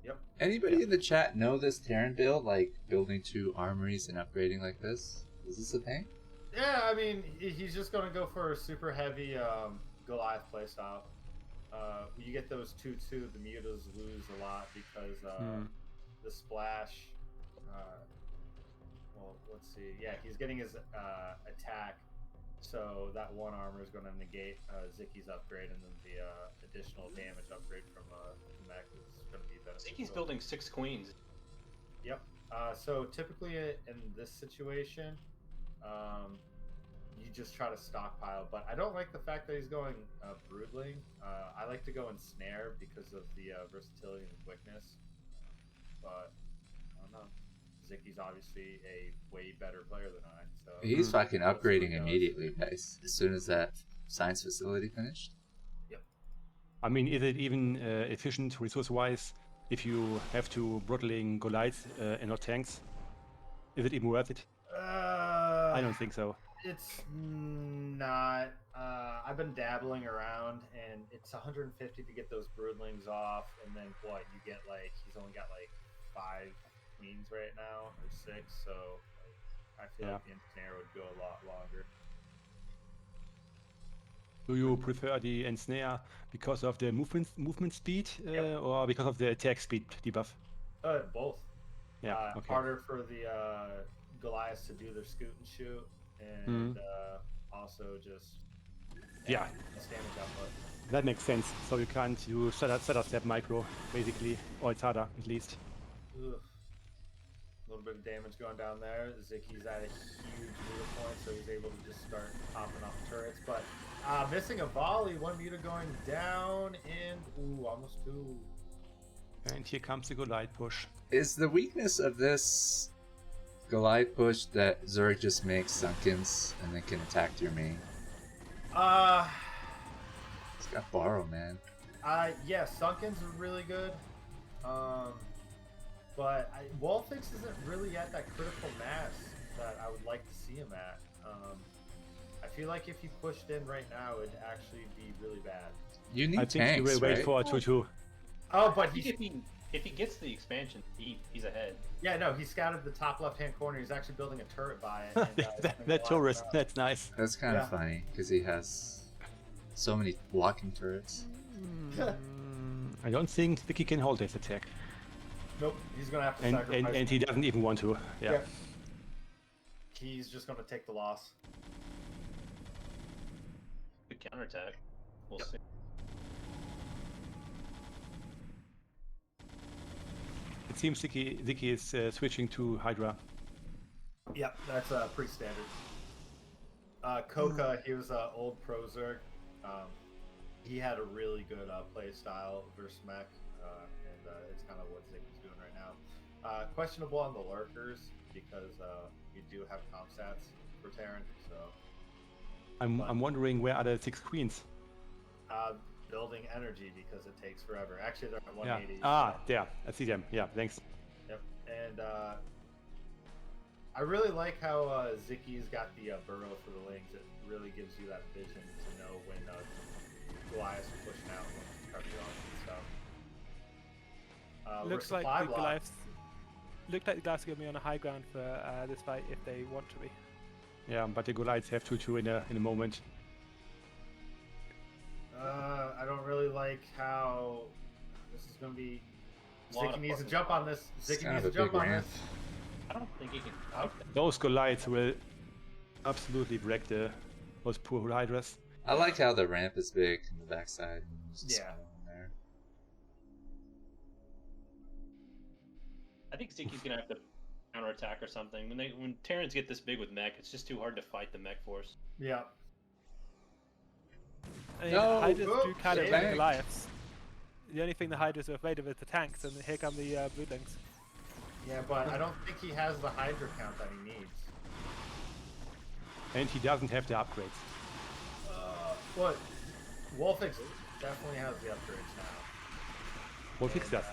Yep. Anybody in the chat know this Terran build? Like building 2 armories and upgrading like this? Is this a thing? Yeah, I mean, he's just going to go for a super heavy Goliath playstyle. You get those 2-2, the mutas lose a lot because the splash. Well, let's see. Yeah, he's getting his attack, so that one armor is going to negate Zicky's upgrade, and then the additional damage upgrade from the mech is going to be beneficial. Ziky's building 6 queens. Yep. So typically in this situation, you just try to stockpile. But I don't like the fact that he's going broodling. I like to go in snare because of the versatility and quickness. But I don't know. Zicky's obviously a way better player than I. So He's fucking That's what he upgrading does. immediately, guys. As soon as that science facility finished. I mean, is it even efficient resource-wise if you have to broodling Goliaths and not tanks? Is it even worth it? I don't think so. It's not. I've been dabbling around, and it's 150 to get those broodlings off, and then what? You get like he's only got like 5 queens right now or 6, so I feel like the ensnare would go a lot longer. Do you prefer the ensnare because of the movement speed Yep. or because of the attack speed debuff? Both. Yeah. Okay. Harder for the Goliaths to do their scoot and shoot, and also just Yeah. less damage output. That makes sense. So you can't do setup step micro basically, or it's harder at least. Ugh. A little bit of damage going down there. Zicky's at a huge meter point, so he's able to just start popping off turrets. But missing a volley, 1 meter going down, and almost 2. And here comes the Goliath push. Is the weakness of this Goliath push that Zurich just makes Sunkens and then can attack your main? He's got borrow, man. Yeah, Sunkens are really good. But Wolfix isn't really at that critical mass that I would like to see him at. I feel like if he pushed in right now, it'd actually be really bad. You need I think tanks, you will wait right? for a 2-2. Oh, but I think if he gets the expansion, he's ahead. yeah, no, he scouted the top left-hand corner. He's actually building a turret by it. And, he's putting that Goliath tourist, up. that's nice. That's kind of Yeah. funny because he has so many blocking turrets. I don't think Vicky can hold this attack. Nope, he's gonna have to And, sacrifice. and he doesn't even want to. Yeah. Yep. He's just gonna take the loss. Good counterattack. We'll Yep. see. It seems Sziky is switching to Hydra. Yep, that's pretty standard. Koka, he was an old pro Zerg. He had a really good play style versus mech, and it's kind of what Ziggy's doing right now. Questionable on the lurkers because we do have comp stats for Terran, so I'm wondering where are the 6 queens? building energy because it takes forever. Actually, they're at Yeah. 180. Ah, there. I see them. Yeah, thanks. Yep, and I really like how Zicky's got the burrow for the lings. It really gives you that vision to know when Goliath's pushing out when cover off and stuff. Looks like the Goliaths. Looked like the Goliaths are going to be on a high ground for this fight if they want to be. Yeah, but the Goliaths have 2-2 in a moment. I don't really like how this is going to be. Lot Zicky of needs to fucking jump on blocks. this. It's Zicky kind needs of to a jump big on ramp. this. I don't think he can out that. Those Goliaths will absolutely wreck those poor Hydras. I like how the ramp is big in the backside. And there's a Yeah. small one there. I think Ziky's gonna have to counterattack or something. When Terrans get this big with mech, it's just too hard to fight the mech force. Yeah. I mean, No! Hydras Oh, do kind of shit. like Goliaths. The only thing the Hydras are afraid of is the tanks, and here come the Broodlings. Yeah, but I don't think he has the Hydra count that he needs. And he doesn't have the upgrades. What? Wolfix definitely has the upgrades now. Wolfix does.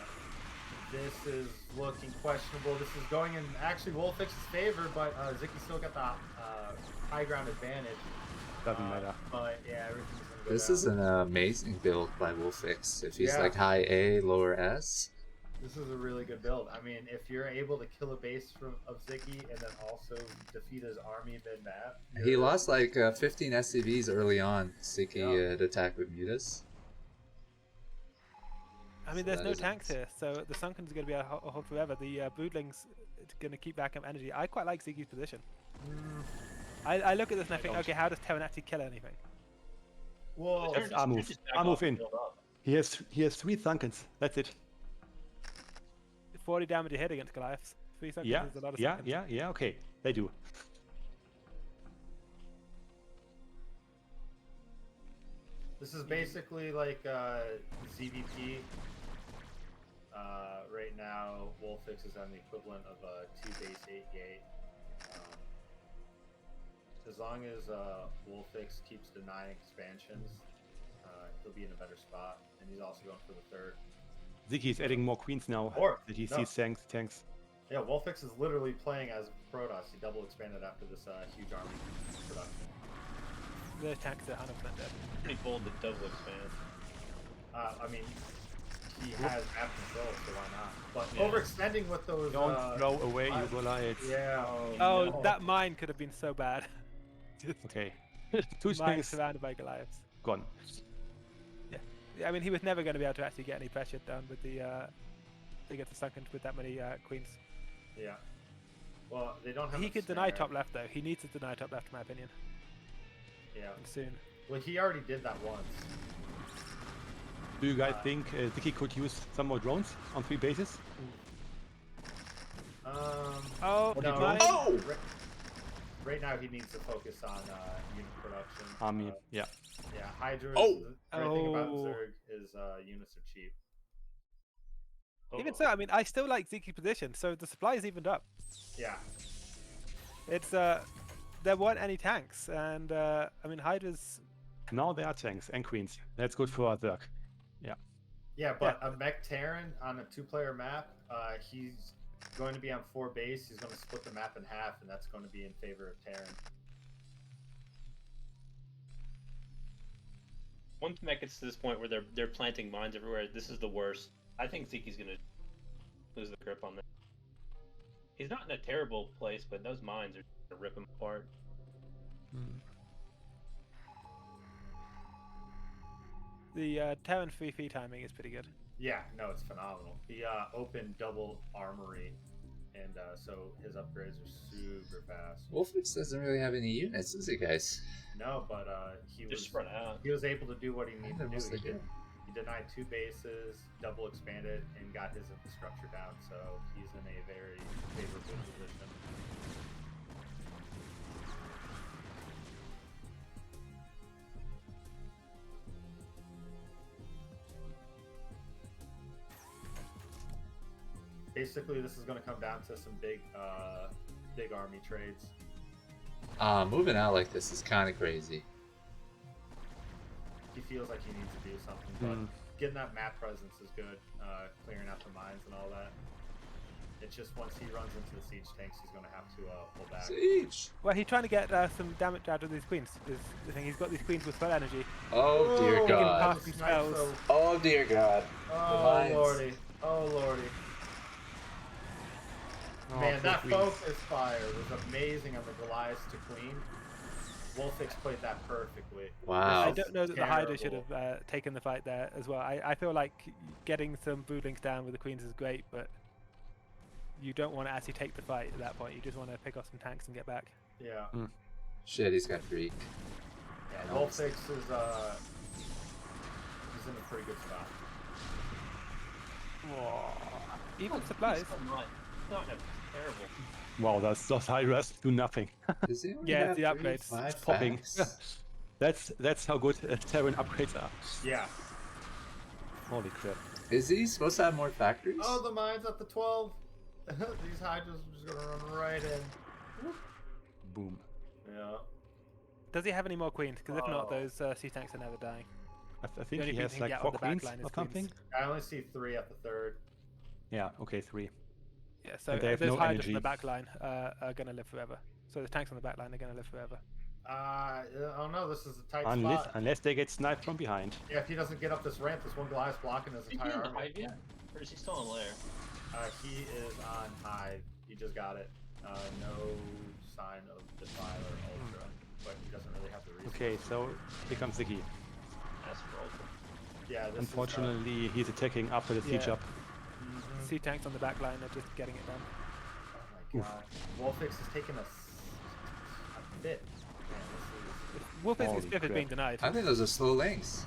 This is looking questionable. This is going in actually Wolfix's favor, but Zicky still got the high ground advantage. Doesn't matter. But yeah, everything's gonna go This down. is an amazing build by Wolfix. If he's Yeah. like high A, lower S. This is a really good build. I mean, if you're able to kill a base of Zicky and then also defeat his army mid-map. He lost like 15 SCVs early on. Sziky Yeah. had attacked with Mutus. I mean, So there's that no is tanks here, so the Sunken's are going to be a hold forever. The Broodlings are going to keep back up energy. I quite like Ziggy's position. I look at this and I think, okay, how does Terran actually kill anything? Well, Terran I move. just back I off move and in. build up. He has 3 Thunkens. That's it. 40 damage a hit against Goliaths. 3 Sunkens Yeah, is a lot of yeah, Sunkens. yeah. Okay, they do. this is basically like ZVP. Right now, Wolfix is on the equivalent of a 2 base 8 gate. As long as Wolfix keeps denying expansions, he'll be in a better spot. And he's also going for the 3rd. Ziggy is adding more queens now Or, that he no. sees tanks. Yeah, Wolfix is literally playing as Protoss. He double expanded after this huge army production. The tanks are 100% dead. Pretty bold to double expand. I mean, he has map control, so why not? But Yeah. overextending with those. Don't throw away your I- Goliaths. Yeah. Oh, no. that mine could have been so bad. Just Okay. 2 mine things surrounded by Goliaths. gone. Yeah, I mean, he was never going to be able to actually get any pressure down with the against the Sunken with that many queens. Yeah. Well, they don't have. He a could deny snare. top left though. He needs to deny top left, in my opinion, Yeah. and soon. Well, he already did that once. Do you guys think Ziggy could use some more drones on 3 bases? Oh, no. mine. Oh! Right now, he needs to focus on unit production. Army, yeah. Yeah, Hydra. Oh! The great thing about Oh. Zerg is units are cheap. Even so, I mean, I still like Zeke's position, so the supply is evened up. Yeah. It's there weren't any tanks, and I mean, Hydra's. Now there are tanks and queens. That's good for Zerg. Yeah, but a Mech Terran on a 2-player map, he's going to be on 4 base. He's going to split the map in half, and that's going to be in favor of Terran. Once mech gets to this point where they're planting mines everywhere, this is the worst. I think Zeke's gonna lose the grip on this. He's not in a terrible place, but those mines are gonna rip him apart. The Terran 3-3 timing is pretty good. Yeah, no, it's phenomenal. He opened double armory, and so his upgrades are super fast. Wolfix doesn't really have any units, does he, guys? No, but he They're was spread out. he was able to do what he needed to do. mostly He denied 2 bases, double expanded, and got his infrastructure down. So he's in a very favorable position. Basically, this is going to come down to some big army trades. Moving out like this is kind of crazy. He feels like he needs to do something, but getting that map presence is good. Clearing out the mines and all that. It's just once he runs into the siege tanks, he's going to have to pull back. Siege! Well, he's trying to get some damage out of these queens. Is the thing. He's got these queens with spell energy. Oh dear Oh, God. Casting spells. Oh dear God. Oh mines. lordy! Oh lordy! Oh, Man, poor that queens. focus fire was amazing on the Goliath to Queen. Wolfix played that perfectly. Wow. I don't know that the Hydra should Terrible. have taken the fight there as well. I feel like getting some broodlings down with the queens is great, but you don't want to actually take the fight at that point. You just want to pick off some tanks and get back. Yeah. Shit, he's got freak. Yeah, Wolfix is he's in a pretty good spot. Even supplies. Not terrible. Wow, those Hydras do nothing. Does he only Yeah, have the 3, upgrades. 5 Popping. packs? That's how good Terran upgrades are. Yeah. Holy crap. Is he supposed to have more factories? Oh, the mines at the 12. These Hydras are just gonna run right in. Boom. Yeah. Does he have any more queens? Because if not, Oh. those sea tanks are never dying. I think only he thing has he can like get 4 on the back queens line is or something. queens. I only see 3 at the 3rd. Yeah, okay, 3. Yeah, so And they have those no Hydras energy. on the back line are going to live forever. So the tanks on the back line are going to live forever. Oh no, this is a tight Unless spot. unless they get sniped from behind. Yeah, if he doesn't get up this ramp, this one Goliath's blocking his Is he entire in the army. hive yet? Or is he still in lair? He is on Hive. He just got it. No sign of Defiler Ultra, but he doesn't really have the resources. Okay, so here comes the key. That's for ultra. Yeah, this Unfortunately, he's attacking after the siege Yeah. up. Is, Sea tanks on the back line are just getting it done. oh my god. Wolfix is taking a bit. Man, this is... Wolfix's Holy fifth is crap. being denied. I think those are slow lanes.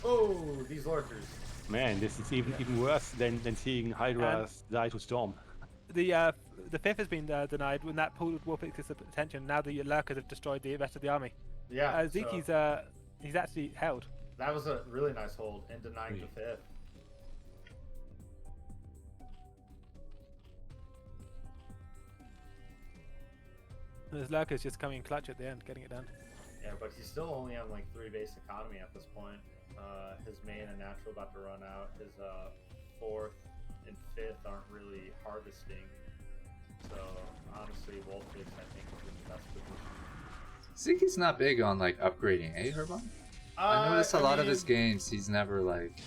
Oh, these lurkers. Man, this is even worse than seeing Hydras die to storm. The fifth has been denied when that pulled Wolfix's attention. Now the lurkers have destroyed the rest of the army. Yeah, Zeke's so he's actually held. that was a really nice hold and denying the 5th. There's lurkers just coming in clutch at the end, getting it done. Yeah, but he's still only on like 3 base economy at this point. His main and natural about to run out. His 4th and 5th aren't really harvesting. So honestly, Wolfix I think is in the best position. Ziki's not big on like upgrading, eh, Herbmon? I noticed a lot of his mean, games, he's never like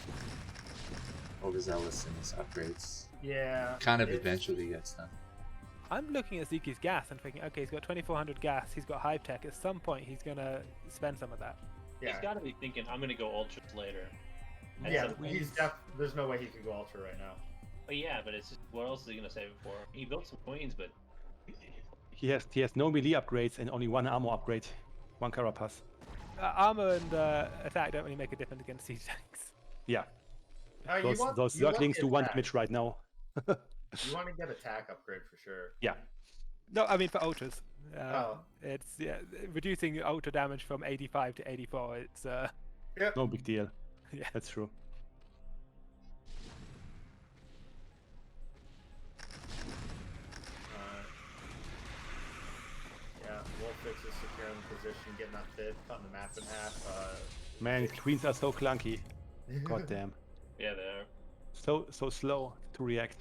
overzealous in his upgrades. Yeah. Kind of it's- eventually gets them. I'm looking at Zeke's gas and thinking, okay, he's got 2400 gas, he's got hive tech. At some point, he's gonna spend some of that. Yeah. He's got to be thinking, I'm going to go ultras later. And Yeah, so- there's no way he could go ultra right now. But yeah, but it's just, what else is he going to save it for? He built some queens, but He has no melee upgrades and only 1 armor upgrade, 1 carapace. Armor and attack don't really make a difference against siege tanks. Yeah, You those want Zerglings the do 1 attack. damage right now. You want to get attack upgrade for sure. Yeah, No, I mean for ultras. Oh. It's reducing ultra damage from 85 to 84. It's no big deal. Yeah. That's true. Yeah, Wolfix is securing the position, getting that 5th, cutting the map in half. Man, queens are so clunky. God damn. yeah, they are. So slow to react.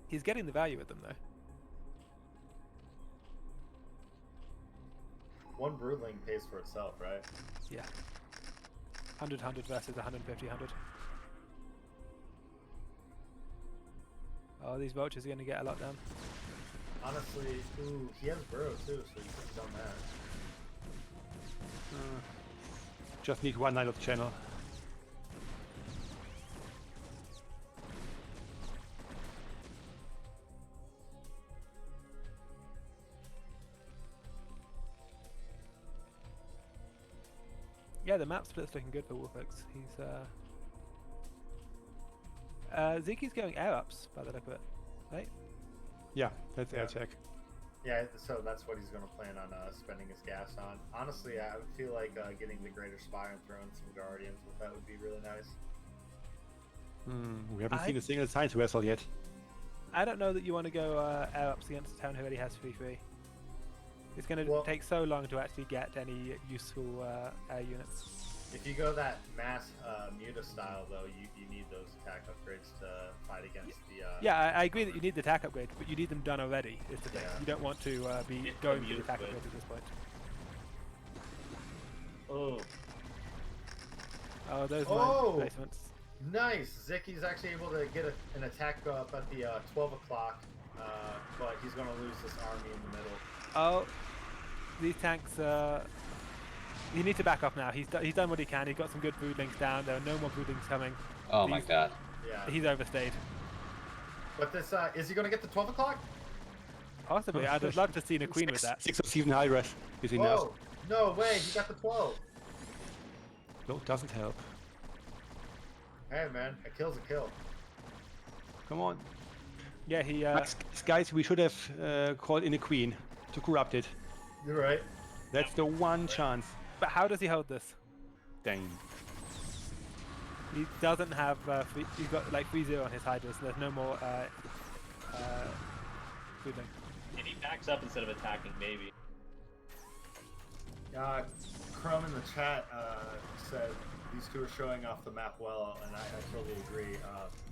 he's getting the value with them though. One broodling pays for itself, right? Yeah. 100 versus 150. Oh, these vultures are going to get a lot done. Honestly, ooh, he has burrow too, so you could have done that. Just need 1 line of channel. Yeah, the map split's looking good for Wolfix. He's Ziki's going air ups by the look of it, right? Yeah, that's Yeah. air check. Yeah, so that's what he's going to plan on spending his gas on. Honestly, I would feel like getting the Greater Spire and throwing some Guardians with that would be really nice. We haven't seen a single science vessel yet. I don't know that you want to go air ups against a town who already has 3-3. It's going to take so long to actually get any useful air units. If you go that mass Muta style, though, you need those attack upgrades to fight against the... Yeah, I agree that you need the attack upgrades, but you need them done already, is the thing. Yeah. You don't want to be going for the attack upgrades at this point. Oh, Oh, those Oh! mine placements. Nice! Ziki's actually able to get an attack go up at the 12 o'clock, but he's going to lose this army in the middle. Oh, these tanks. You need to back off now. He's done what he can. He's got some good broodlings down. There are no more broodlings coming. Oh my god. Yeah. He's overstayed. But this, is he going to get the 12 o'clock? Possibly. I'd have loved to see a queen with that. 6 of 7 high rush is enough. Whoa! No way, he got the 12. No, doesn't help. Hey man, a kill's a kill. Come on. Yeah, he. Guys, we should have called in a queen to corrupt it. You're right. That's the one chance. But how does he hold this? Dang. He doesn't have. He's got like 3-0 on his hydras. So there's no more. Broodling. if he backs up instead of attacking, maybe. Crumb in the chat said these two are showing off the map well, and I totally agree.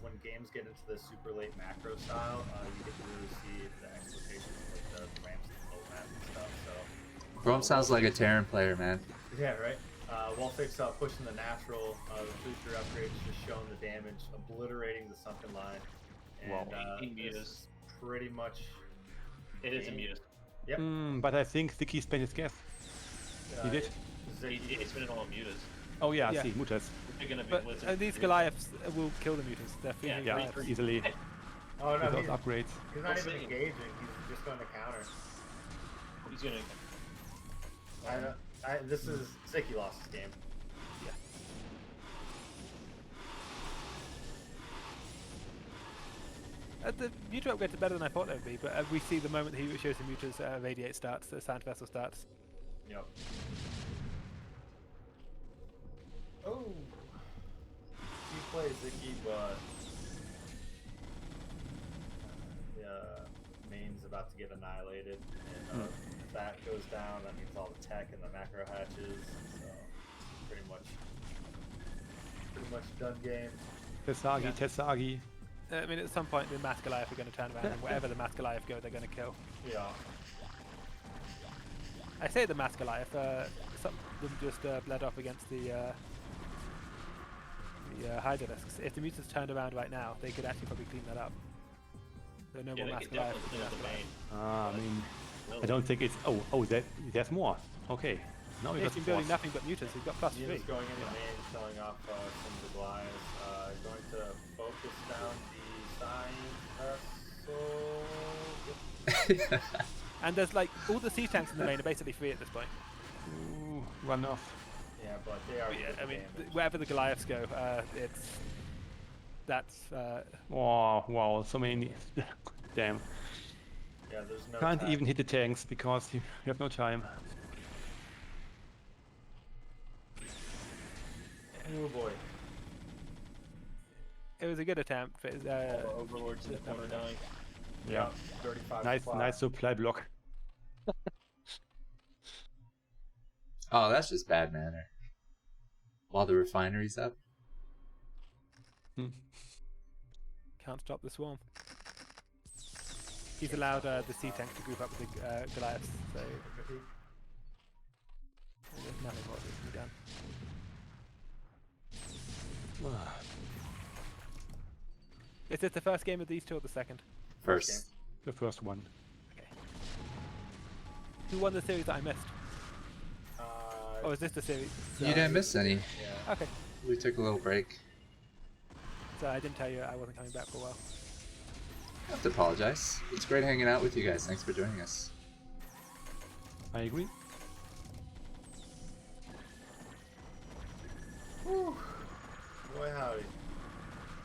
When games get into the super late macro style, you get to really see the exploitation of like, the ramps and low map and stuff. So Chrome sounds like a Terran player, man. yeah, right. Wolfix pushing the natural, the 3-3 upgrade is just showing the damage, obliterating the sunken line, and Wow. this is pretty much. It is a mutus. Yep. But I think Sziky spent his gas. He did. He spent it all on mutas. Oh yeah, Yeah. I see. Mutas. They're gonna be But blitzing. these Goliaths will kill the mutants. They're Yeah, freaking Yeah, Goliaths. easily. Oh no, With those he's upgrades. not I'll even see. engaging. He's just going to counter. He's gonna. This is Sziky lost his game. The muta upgrades are better than I thought they would be, but we see the moment he shows the mutas radiate starts, the sand vessel starts. Yep. Oh. He plays Sziky, but the main's about to get annihilated, and if that goes down, that means all the tech and the macro hatches. So pretty much done game. Tesagi, Yeah. Tesagi. I mean, at some point the mass Goliath are going to turn around, and wherever the mass Goliath go, they're going to kill. Yeah. I say the mass Goliath, some of them just bled off against the Hydralisks. If the mutants turned around right now, they could actually probably clean that up. There are no more Yeah, they mass could Goliath. definitely clean up the main. I mean, Really. I don't think it's. Oh, there's more. Okay. Now we He's got been the building force. nothing but mutants. He's got +3. He's going into main, selling off some of the Goliaths. Going to focus down the science vessel. And there's like all the sea tanks in the main are basically free at this point. Ooh, run off. Yeah, but they are. But yeah, good I mean, damage. wherever the Goliaths go, that's Oh, wow, so many. Damn. Yeah, there's no. Can't tech. even hit the tanks because you have no time. Oh boy. it was a good attempt. But, Overlord to the corner dying. Yeah. 35. Nice, supply. nice supply block. Oh, that's just bad manner. While the refinery's up. can't stop the swarm. He's allowed the sea tanks to group up with the Goliaths, so there's nothing more that can be done. Is this the first game of these two or the second? First. The first one. Okay. Who won the series that I missed? Or is this the series? You didn't miss any. Yeah. Okay. We took a little break. So I didn't tell you I wasn't coming back for a while. I have to apologize. It's great hanging out with you guys. Thanks for joining us. I agree. Whew. Boy howdy.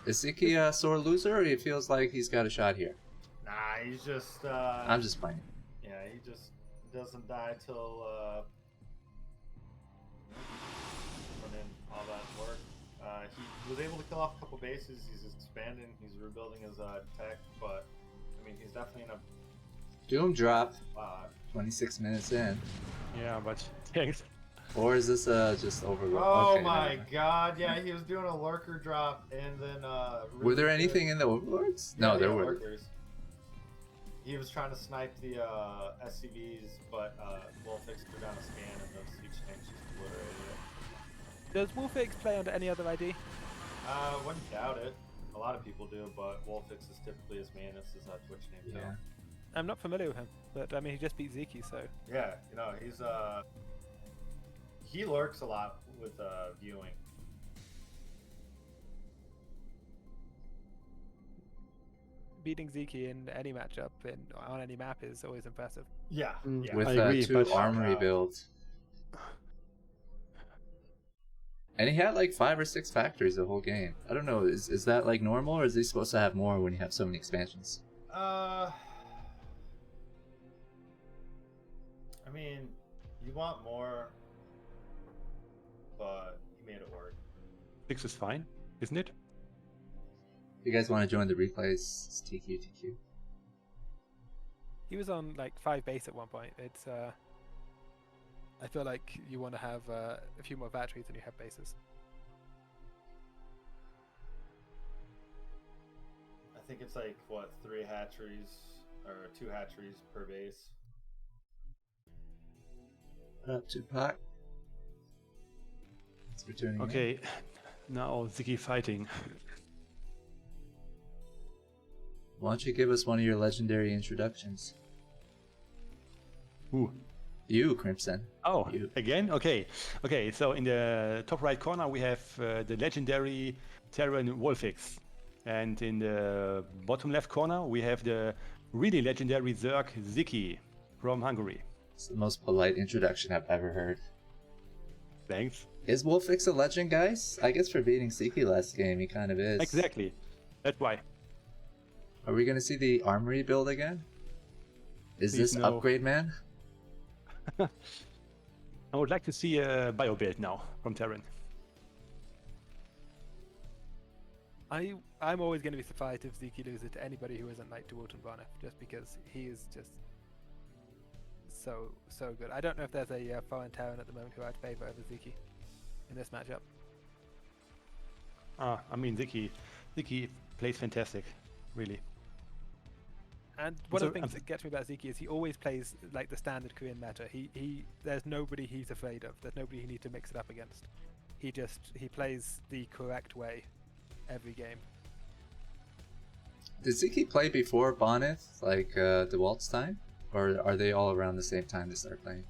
Is Sziky a sore loser, or he feels like he's got a shot here? Nah, he's just. I'm just playing. Yeah, he just doesn't die till put in all that work. He was able to kill off a couple bases. He's expanding. He's rebuilding his tech, but I mean, he's definitely in a Doom drop. spot. 26 minutes in. Yeah, but thanks. Or is this just overload? Oh Okay, my never mind. god! Yeah, he was doing a lurker drop, and then really Were there good- anything in the overlords? Yeah, No, there yeah, were. lurkers. He was trying to snipe the SCVs, but Wolfix threw down a scan, and the siege tanks just obliterated it. Does Wolfix play under any other ID? Wouldn't doubt it. A lot of people do, but Wolfix is typically his main. It's his Twitch name. Yeah. Too. I'm not familiar with him, but I mean, he just beat Sziky, so. Yeah, you know, he's he lurks a lot with viewing. Beating Sziky in any matchup on any map is always impressive. Yeah, Mm, yeah. With I agree, 2 but- armory builds. And he had like 5 or 6 factories the whole game. I don't know, is that like normal, or is he supposed to have more when you have so many expansions? I mean, you want more, but he made it work. 6 is fine, isn't it? You guys want to join the replays? It's TQ. He was on like 5 base at one point. It's I feel like you want to have a few more factories than you have bases. I think it's like what 3 hatcheries or 2 hatcheries per base. What up, Tupac? It's returning. Okay, now Sziky fighting. Why don't you give us one of your legendary introductions? Ooh. You, Crimson. Oh, You. again? Okay. Okay, so in the top right corner we have the legendary Terran Wolfix. And in the bottom left corner we have the really legendary Zerg Sziky from Hungary. It's the most polite introduction I've ever heard. Thanks. Is Wolfix a legend, guys? I guess for beating Sziky last game, he kind of is. Exactly. That's why. Are we gonna see the armory build again? Is Please this no. upgrade man? I would like to see a bio build now from Terran. I'm always going to be surprised if Sziky loses to anybody who isn't like Dewalt and Barnett, just because he is just so good. I don't know if there's a foreign Terran at the moment who I'd favour over Sziky in this matchup. I mean, Sziky plays fantastic, really. And one So, of the things that gets me about Sziky is he always plays like the standard Korean meta. There's nobody he's afraid of. There's nobody he needs to mix it up against. He plays the correct way every game. Did Sziky play before Bonnet, like DeWalt's time? Or are they all around the same time they start playing?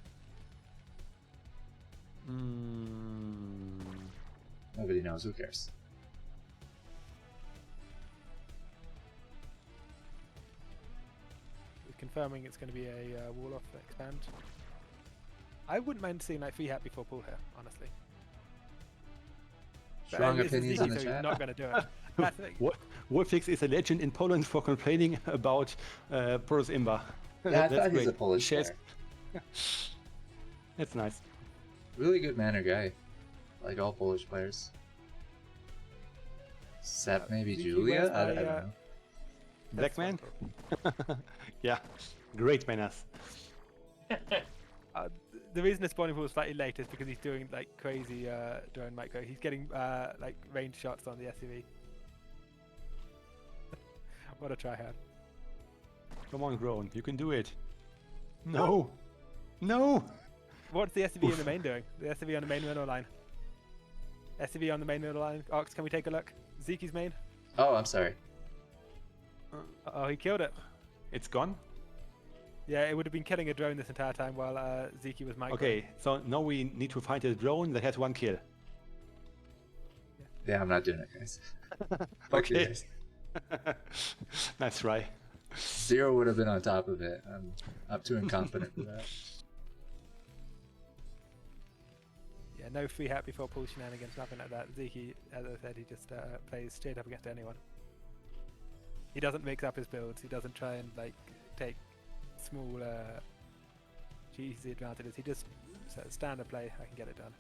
Nobody knows, who cares? Confirming it's going to be a wall-off expand. I wouldn't mind seeing like free hat before pull here, honestly. Strong But, this is opinions in Sziky, the so chat. he's not going to do it. That's the thing. Wolfix is a legend in Poland for complaining about Boris Imba. Yeah, I thought he's a Polish Shares- player. That's nice. Really good manner guy. Like all Polish players. Except maybe Sziky Julia? wears I don't my, know. Black man? Yeah, great manners. The reason the spawning pool is slightly late is because he's doing like crazy drone micro. He's getting like range shots on the SUV. What a tryhard. Come on, Grown, you can do it. No! No! What's the SUV in the main doing? The SUV on the main middle line. SUV on the main middle line. Ox, can we take a look? Sziky's main. Oh, I'm sorry. Oh, he killed it. It's gone? Yeah, it would have been killing a drone this entire time while Sziky was micro. Okay, so now we need to find a drone that has 1 kill. Yeah, I'm not doing it, guys. Fuck you Okay. guys. Nice try. 0 would have been on top of it. I'm too incompetent for that. Yeah, no free hat before pool shenanigans, nothing like that. Sziky, as I said, he just plays straight up against anyone. He doesn't mix up his builds. He doesn't try and like take small cheesy advantages. He just says standard play. I can get it done.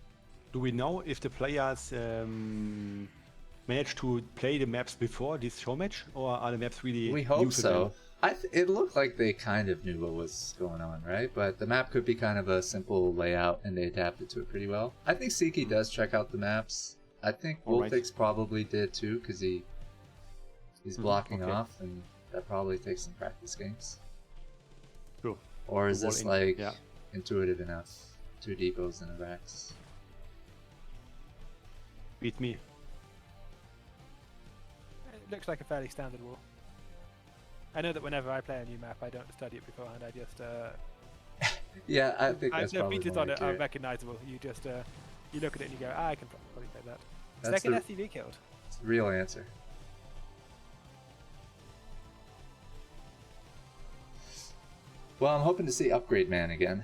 Do we know if the players managed to play the maps before this show match, or are the maps really? We hope so. It looked like they kind of knew what was going on, right? But the map could be kind of a simple layout, and they adapted to it pretty well. I think Sziky does check out the maps. I think Wolfix probably did too, because he's blocking off, and that probably takes some practice games. True. Or is this intuitive enough? 2 depots and a Rex. Beat me. It looks like a fairly standard wall. I know that whenever I play a new map, I don't study it beforehand. I just yeah, I think that's probably features more on it are accurate. recognizable. You just you look at it and you go, I can probably play that. That's Second the SCV killed. real answer. Well, I'm hoping to see Upgrade Man again.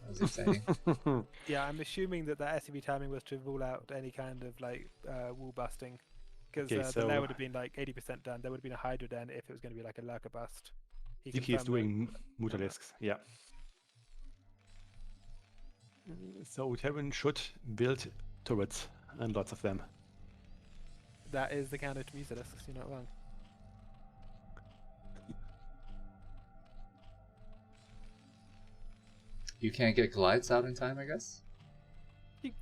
That was exciting. Yeah, I'm assuming that SCV timing was to rule out any kind of like wall busting, because the layer would have been like 80% done. There would have been a Hydra then if it was going to be like a lurker bust. Sziky is doing Mutalisks, yeah. So Terran should build turrets, and lots of them. That is the counter to Mutalisks, you're not wrong. You can't get Glides out in time, I guess?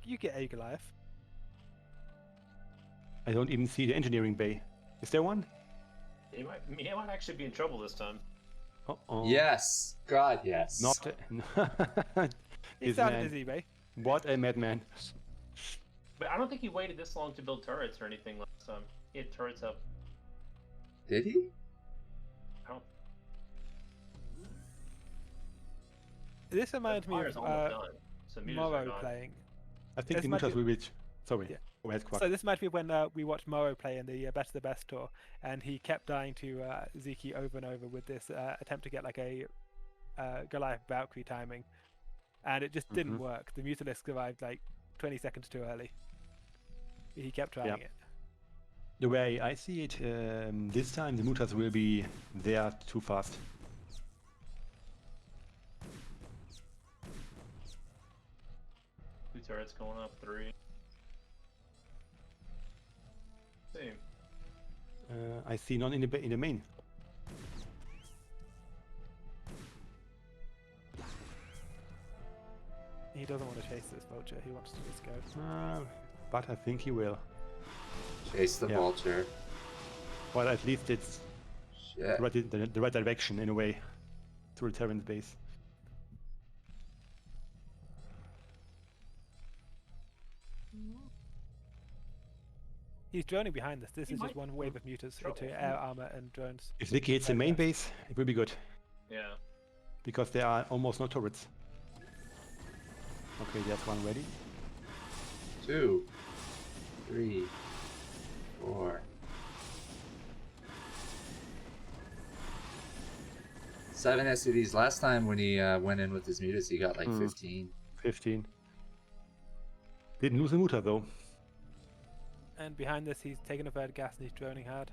You get a Goliath. I don't even see the engineering bay. Is there one? He might actually be in trouble this time. Uh-oh. Yes! God, yes. Not. He His started man. his eBay. What a madman. But I don't think he waited this long to build turrets or anything last time. He had turrets up. Did he? I don't. This reminds me Fire's of almost done. So Mutas are Morrow gone. playing. I think This the might Mutas be- will reach. Sorry. Yeah. Go ahead, Kwark. So this reminds me of when we watched Morrow play in the Best of the Best tour, and he kept dying to Sziky over and over with this attempt to get like a Goliath Valkyrie timing, and it just didn't work. The Mutalisk arrived like 20 seconds too early. He kept trying it. The way I see it, this time the Mutas will be there too fast. Two turrets going up, 3. Same. I see none in the main. He doesn't want to chase this vulture. He wants to just go. But I think he will. Chase the vulture. Well, at least it's Shit. the right direction in a way to the Terran's base. He's droning behind this. This He is just might one wave of mutas trouble. into air armor and drones. If Sziky hits the main base, it will be good. Yeah. Because there are almost no turrets. Okay, there's one ready. 2, 3, 4. 7 SCVs. Last time when he went in with his mutas, he got like 15. 15. Didn't lose a Muta though. And behind this, he's taking a third gas and he's droning hard.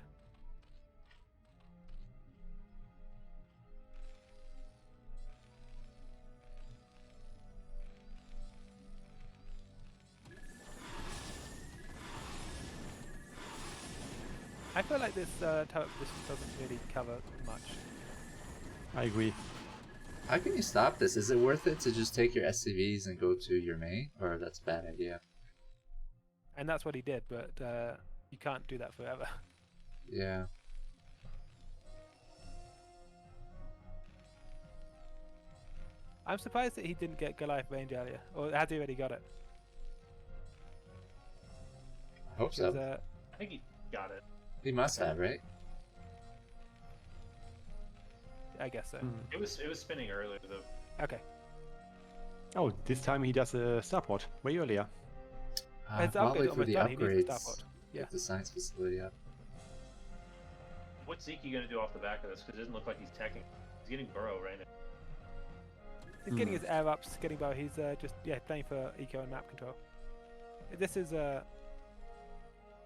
I feel like this turret position doesn't really cover much. I agree. How can you stop this? Is it worth it to just take your SCVs and go to your main? Or that's a bad idea? And that's what he did, but you can't do that forever. Yeah. I'm surprised that he didn't get Goliath range earlier. Or has he already got it? I hope so. Because, I think he got it. He must have, right? I guess so. It was spinning earlier though. Okay. Oh, this time he does a starport way earlier. His Probably upgrade's for the almost done. He needs a upgrades. starport. Yeah. Get the science facility up. What's Sziky gonna do off the back of this? Because it doesn't look like he's teching. He's getting burrow right now. He's getting his air ups, getting by. He's just playing for eco and map control. This is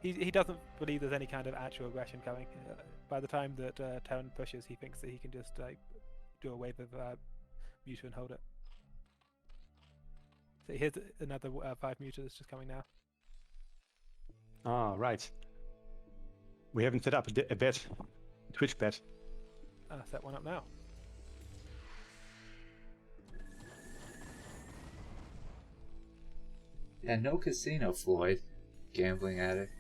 he doesn't believe there's any kind of actual aggression coming. By the time that Terran pushes, he thinks that he can just do a wave of Muta and hold it. So here's another 5 Muta that's just coming now. Ah, right. We haven't set up a bet, Twitch bet. Set one up now. Yeah, no casino, Floyd. Gambling addict.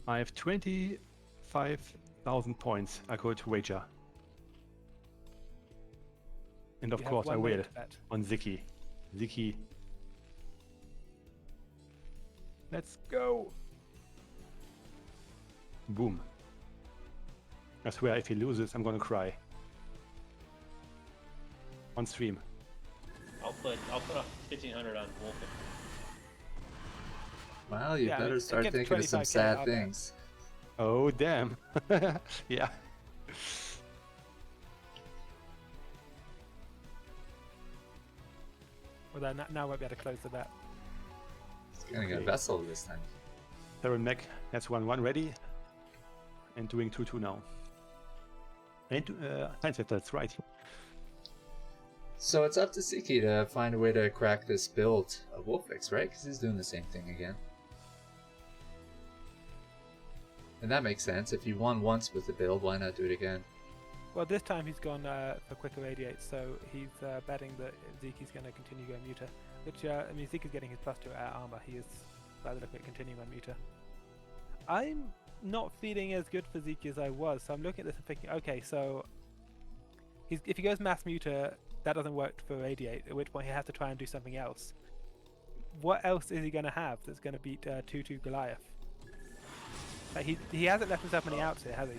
I have 25,000 points I could wager. And of You have course I 1 minute will to bet. on Sziky. Sziky. Let's go! Boom. I swear if he loses, I'm gonna cry. On stream. I'll put 1,500 on Wolfix. Well, you Yeah, better it start gets thinking of some 25K, sad I'll bet. things. Oh, damn. Yeah. Well, now I won't be able to close the bet. It's gonna get a Okay. vessel this time. Theron Mech has 1-1 ready. And doing 2-2 now. And Hindsight, that's right. So it's up to Sziky to find a way to crack this build of Wolfix, right? Because he's doing the same thing again. And that makes sense. If you won once with the build, why not do it again? Well, this time he's gone for quicker radiate, so he's betting that Zeki's going to continue going Muta. Which, I mean, Zeki's getting his +2 armor. He is, by the look of it, continuing on Muta. I'm not feeling as good for Zeke as I was, so I'm looking at this and thinking, okay, so if he goes mass Muta, that doesn't work for radiate, at which point he has to try and do something else. What else is he going to have that's going to beat 2-2 Goliath? Like he hasn't left himself many outs here, has he?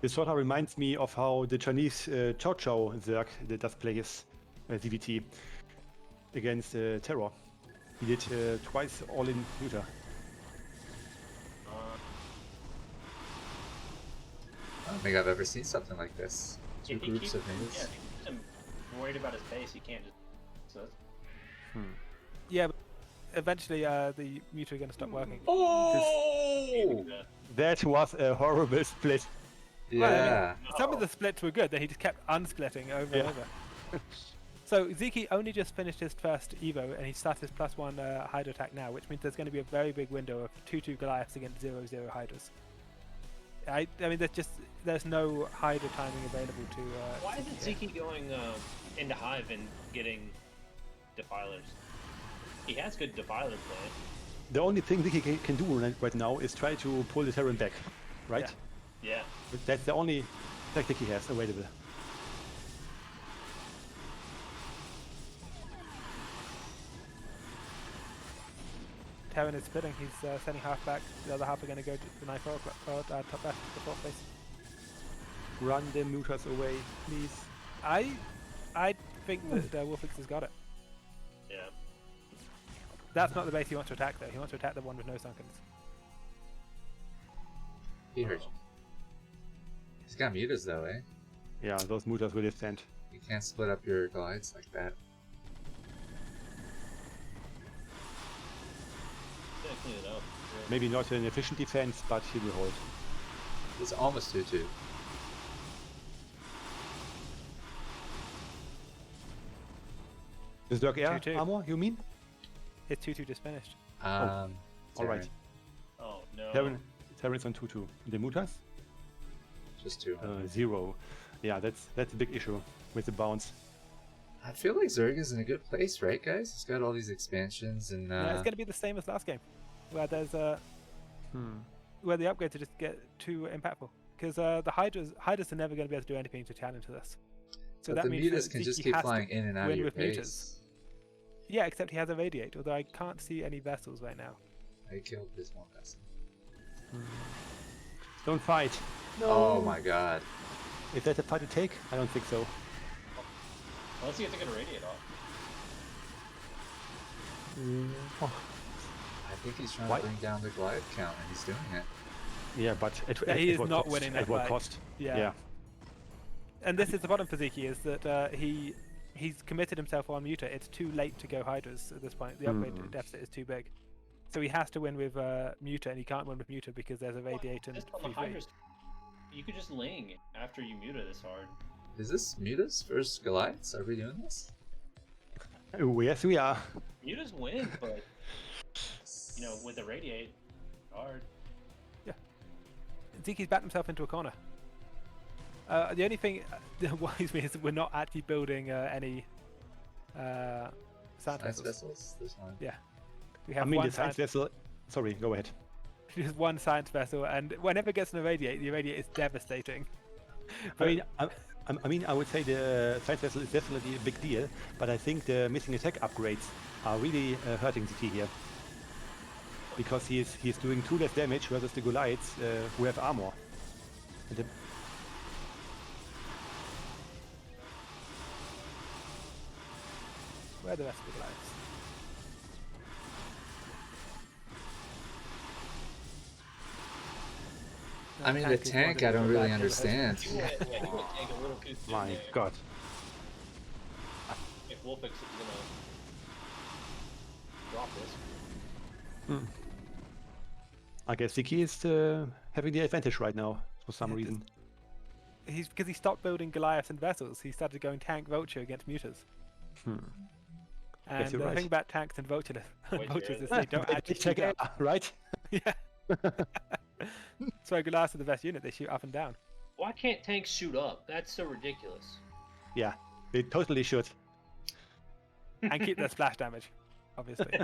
This sort of reminds me of how the Chinese Chow Chow Zerg does play his ZVT against Terror. He did twice all in Muta. I don't think I've ever seen something like this. Two If he groups keeps- of Yeah, niggas. if he keeps him worried about his base, he can't just. So Yeah, but eventually the Muta are going to stop working. Oh! that's, That was a horrible split. Yeah. Some of the splits were good, that he just kept unsplitting over Yeah. and over. So Zeke only just finished his first Evo, and he starts his +1 Hydra attack now, which means there's going to be a very big window of 2-2 Goliaths against 0-0 Hydras. I mean, there's no Hydra timing available to. why isn't Zeke here. Siki going into Hive and getting Defilers? He has good Defiler play. The only thing Sziky can do right now is try to pull the Terran back, right? Yeah. Yeah. But that's the only tactic he has available. Terran is splitting. He's sending half back. The other half are going to go to the 9-4 top left, the fourth base. Run the Mutas away, please. I think that Wolfix has got it. Yeah. That's not the base he wants to attack, though. He wants to attack the one with no sunkens. He heard you. He's got mutas though, eh? Yeah, those Mutas will defend. You can't split up your glides like that. Yeah, clean it up. Maybe not an efficient defense, but he will hold. It's almost 2-2. Is Dirk Air 2-2. armor, you mean? His 2-2 just finished. Terran. Alright. Oh no. Terran's on 2-2. The Mutas? Just 2. 0. Yeah, that's a big issue with the bounce. I feel like Zerg is in a good place, right, guys? He's got all these expansions and. Yeah, it's going to be the same as last game, where there's where the upgrades just get too impactful. Because the Hydras are never going to be able to do anything to challenge this. So But that the means mutas that can just Zeke keep has to flying in and out of win your with base. mutas. Yeah, except he has a radiate, although I can't see any vessels right now. I killed this one vessel. Don't fight. Oh my god. Is that a fight to take? I don't think so. Well, let's see if they can radiate off. I think he's trying Why? to bring down the glide count, and he's doing it. Yeah, but he is not winning that at what fight. cost? Yeah. And this is the problem for Sziky, is that he's committed himself on Muta. It's too late to go Hydras at this point. The upgrade deficit is too big. So he has to win with Muta, and he can't win with Muta because there's a Radiate and Just on the free. Hydras, you could just Ling after you Muta this hard. Is this Mutas versus Goliaths? Are we doing this? Oh, yes, we are. Mutas win, but you know, with the Radiate, hard. Yeah. Ziki's backed himself into a corner. The only thing that worries me is that we're not actually building any sand Science vessels. vessels? This one. Yeah. We have I mean, one the science vessel. Sorry, go ahead. just one science vessel, and whenever it gets an irradiate, the irradiate is devastating. I mean, I would say the science vessel is definitely a big deal, but I think the missing attack upgrades are really hurting Sziky here. Because he's doing 2 less damage versus the Goliaths who have armor. And the, Where are the rest of the Goliaths? I mean, the is tank, one I of don't the really bad understand. He went take a little too soon my there. god. If Wolfix is gonna drop this. I guess Sziky is having the advantage right now for some reason. Because he stopped building Goliaths and vessels. He started going tank vulture against mutas. Guess And you're the right. thing about tanks and vultures is they don't actually check shoot out, up. right? Yeah. So Goliaths are the best unit. They shoot up and down. Why can't tanks shoot up? That's so ridiculous. Yeah, they totally should. And keep their splash damage, obviously.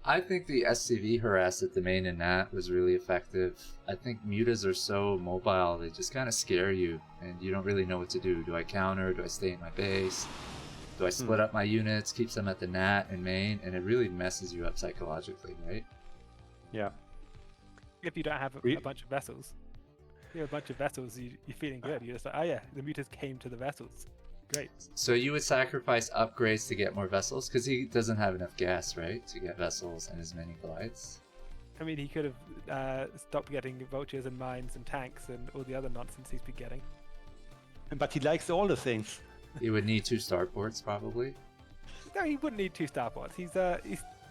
I think the SCV harass at the main and Nat was really effective. I think mutas are so mobile, they just kind of scare you, and you don't really know what to do. Do I counter? Do I stay in my base? Do I split up my units, keep them at the Nat and main? And it really messes you up psychologically, right? Yeah. If you don't have a bunch of vessels. If you have a bunch of vessels, you're feeling good. You're just like, oh yeah, the mutas came to the vessels. Great. So you would sacrifice upgrades to get more vessels? Because he doesn't have enough gas, right? To get vessels and as many Goliaths. I mean, he could have stopped getting vultures and mines and tanks and all the other nonsense he's been getting. But he likes all the things. He would need 2 starports, probably. No, he wouldn't need 2 starports. He's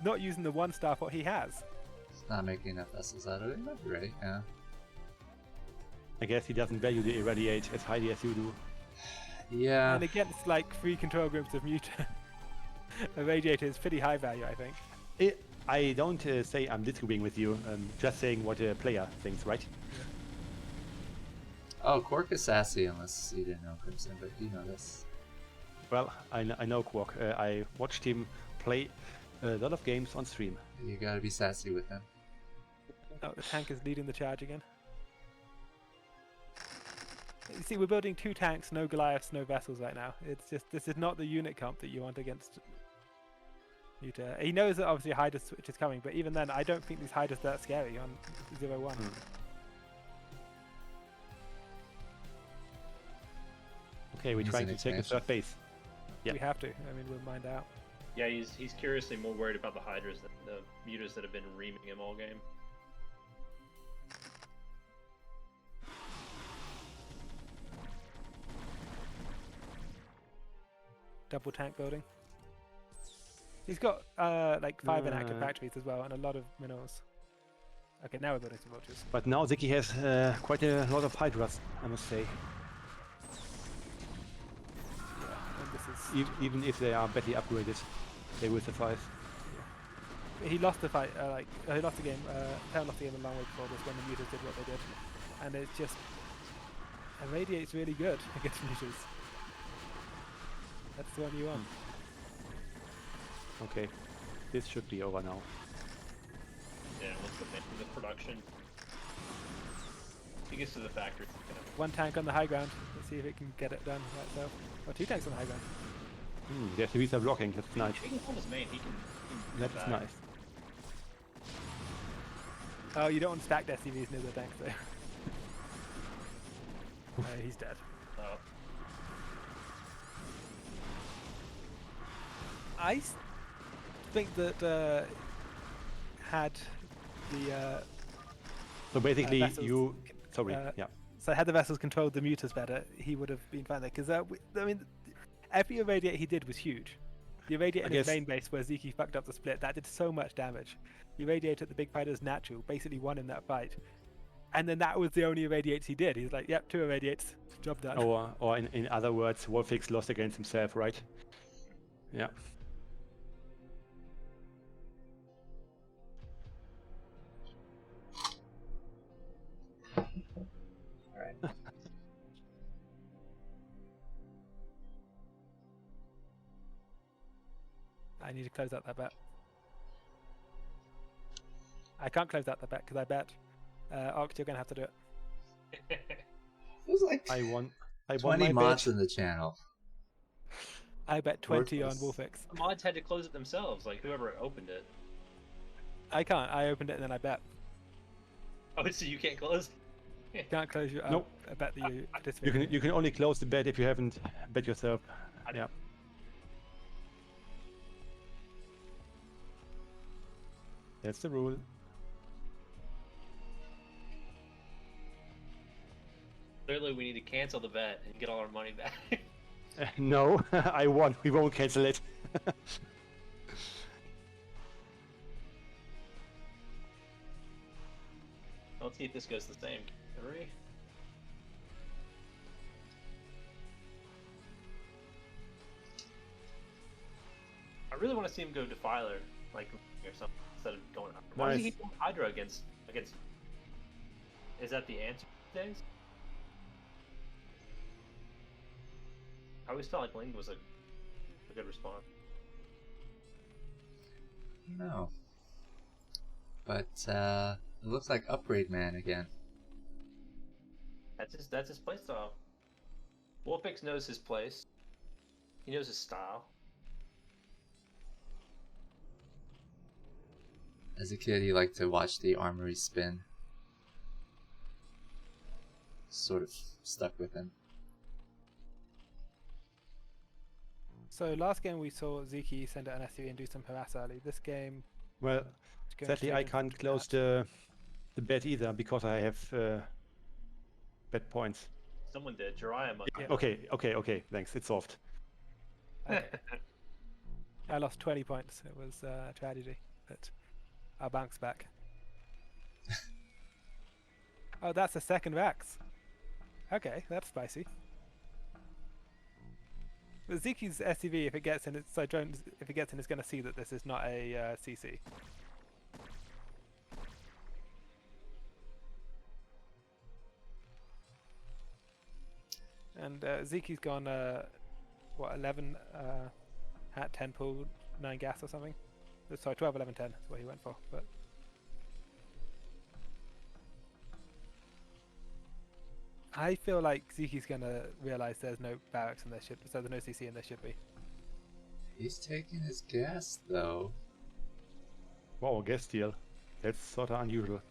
not using the 1 starport he has. He's not making enough vessels out of it. He might be right, yeah. I guess he doesn't value the irradiate as highly as you do. Yeah. And against like 3 control groups of muta, a radiator is pretty high value, I think. I don't say I'm disagreeing with you, just saying what a player thinks, right? Oh, Kwark is sassy, unless you didn't know Crimson, but you know this. Well, I know Kwark. I watched him play a lot of games on stream. You gotta be sassy with him. Oh, the tank is leading the charge again. You see, we're building 2 tanks, no Goliaths, no vessels right now. It's just, this is not the unit comp that you want against Muta. He knows that obviously a Hydra switch is coming, but even then, I don't think these Hydras are that scary on 0-1. Okay, we're He's trying an to take a expansion. third base. Yeah. We have to. I mean, we'll mind out. Yeah, he's curiously more worried about the Hydras than the mutas that have been reaming him all game. Double tank building. He's got like 5 inactive factories as well, and a lot of minerals. Okay, now we're building some vultures. But now Sziky has quite a lot of Hydras, I must say. Yeah, and this is. Even if they are badly upgraded, they will survive. He lost the fight. He lost the game. Town lost the game a long way before this when the mutas did what they did, and it's just. Irradiate's really good against mutas. That's the one you want. Okay, this should be over now. Yeah, what's the production? He gets to the factory. 1 tank on the high ground. Let's see if it can get it done by itself. Or 2 tanks on the high ground. There's the Visa blocking, that's nice. He can hold his main. He can That is nice. Oh, you don't want stacked SCVs near the tanks though. He's dead. Oh. I think that had the So basically, vessels, you. Sorry. Yeah. So had the vessels controlled the mutas better, he would have been fine there. Because I mean, every irradiate he did was huge. The irradiate in his main base where Sziky fucked up the split, that did so much damage. The irradiate at the big fighter's natural basically won in that fight. And then that was the only irradiates he did. He's like, yep, 2 irradiates, job done. Or in other words, Wolfix lost against himself, right? Yeah. Alright. I need to close out that bet. I can't close out that bet because I bet Oct, you're going to have to do it. It was like I won 20 my mods bet. in the channel. I bet 20 on Worthless. Wolfix. The mods had to close it themselves, like whoever opened it. I can't. I opened it and then I bet. Oh, so you can't close? You can't close your Nope. I bet that you participate. You can only close the bet if you haven't bet yourself. Yeah. That's the rule. Clearly, we need to cancel the bet and get all our money back. No, I won. We won't cancel it. Let's see if this goes the same. 3. I really want to see him go Defiler, like, or something, instead of going up. Why Nice. did he go Hydra against? Is that the answer these days? I always felt like Ling was a good response. No. But it looks like Upgrade Man again. That's his playstyle. Wolfix knows his place. He knows his style. As a kid, he liked to watch the armory spin. Sort of stuck with him. So last game we saw Sziky send out an SUV and do some harass early. This game... Well, sadly I can't close the bet either because I have bet points. Someone did. Jiraiya must. Yeah. Okay. Thanks. It's solved. Okay. I lost 20 points. It was a tragedy, but I'll bounce back. Oh, that's a second Rex. Okay, that's spicy. But Ziki's SCV, if it gets in, if it gets in, it's going to see that this is not a CC. And Ziki's gone, what, 11 hat, 10 pull, 9 gas or something? Sorry, 12, 11, 10 is what he went for. But I feel like Ziki's going to realise there's no barracks in their ship, so there's no CC in there should be. He's taking his gas, though. Wow, gas steal. That's sort of unusual.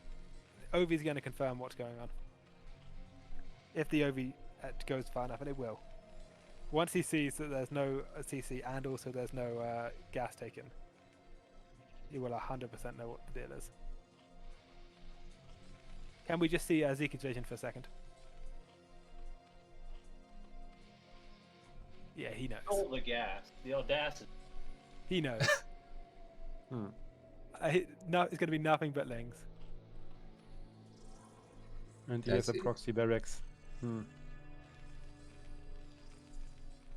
Ovi's going to confirm what's going on. If the Ovi goes far enough, and it will. Once he sees that there's no CC and also there's no gas taken, he will 100% know what the deal is. Can we just see Ziki's vision for a second? Yeah, he knows. All the gas. The audacity. He knows. No, it's going to be nothing but Lings. And he has a proxy barracks.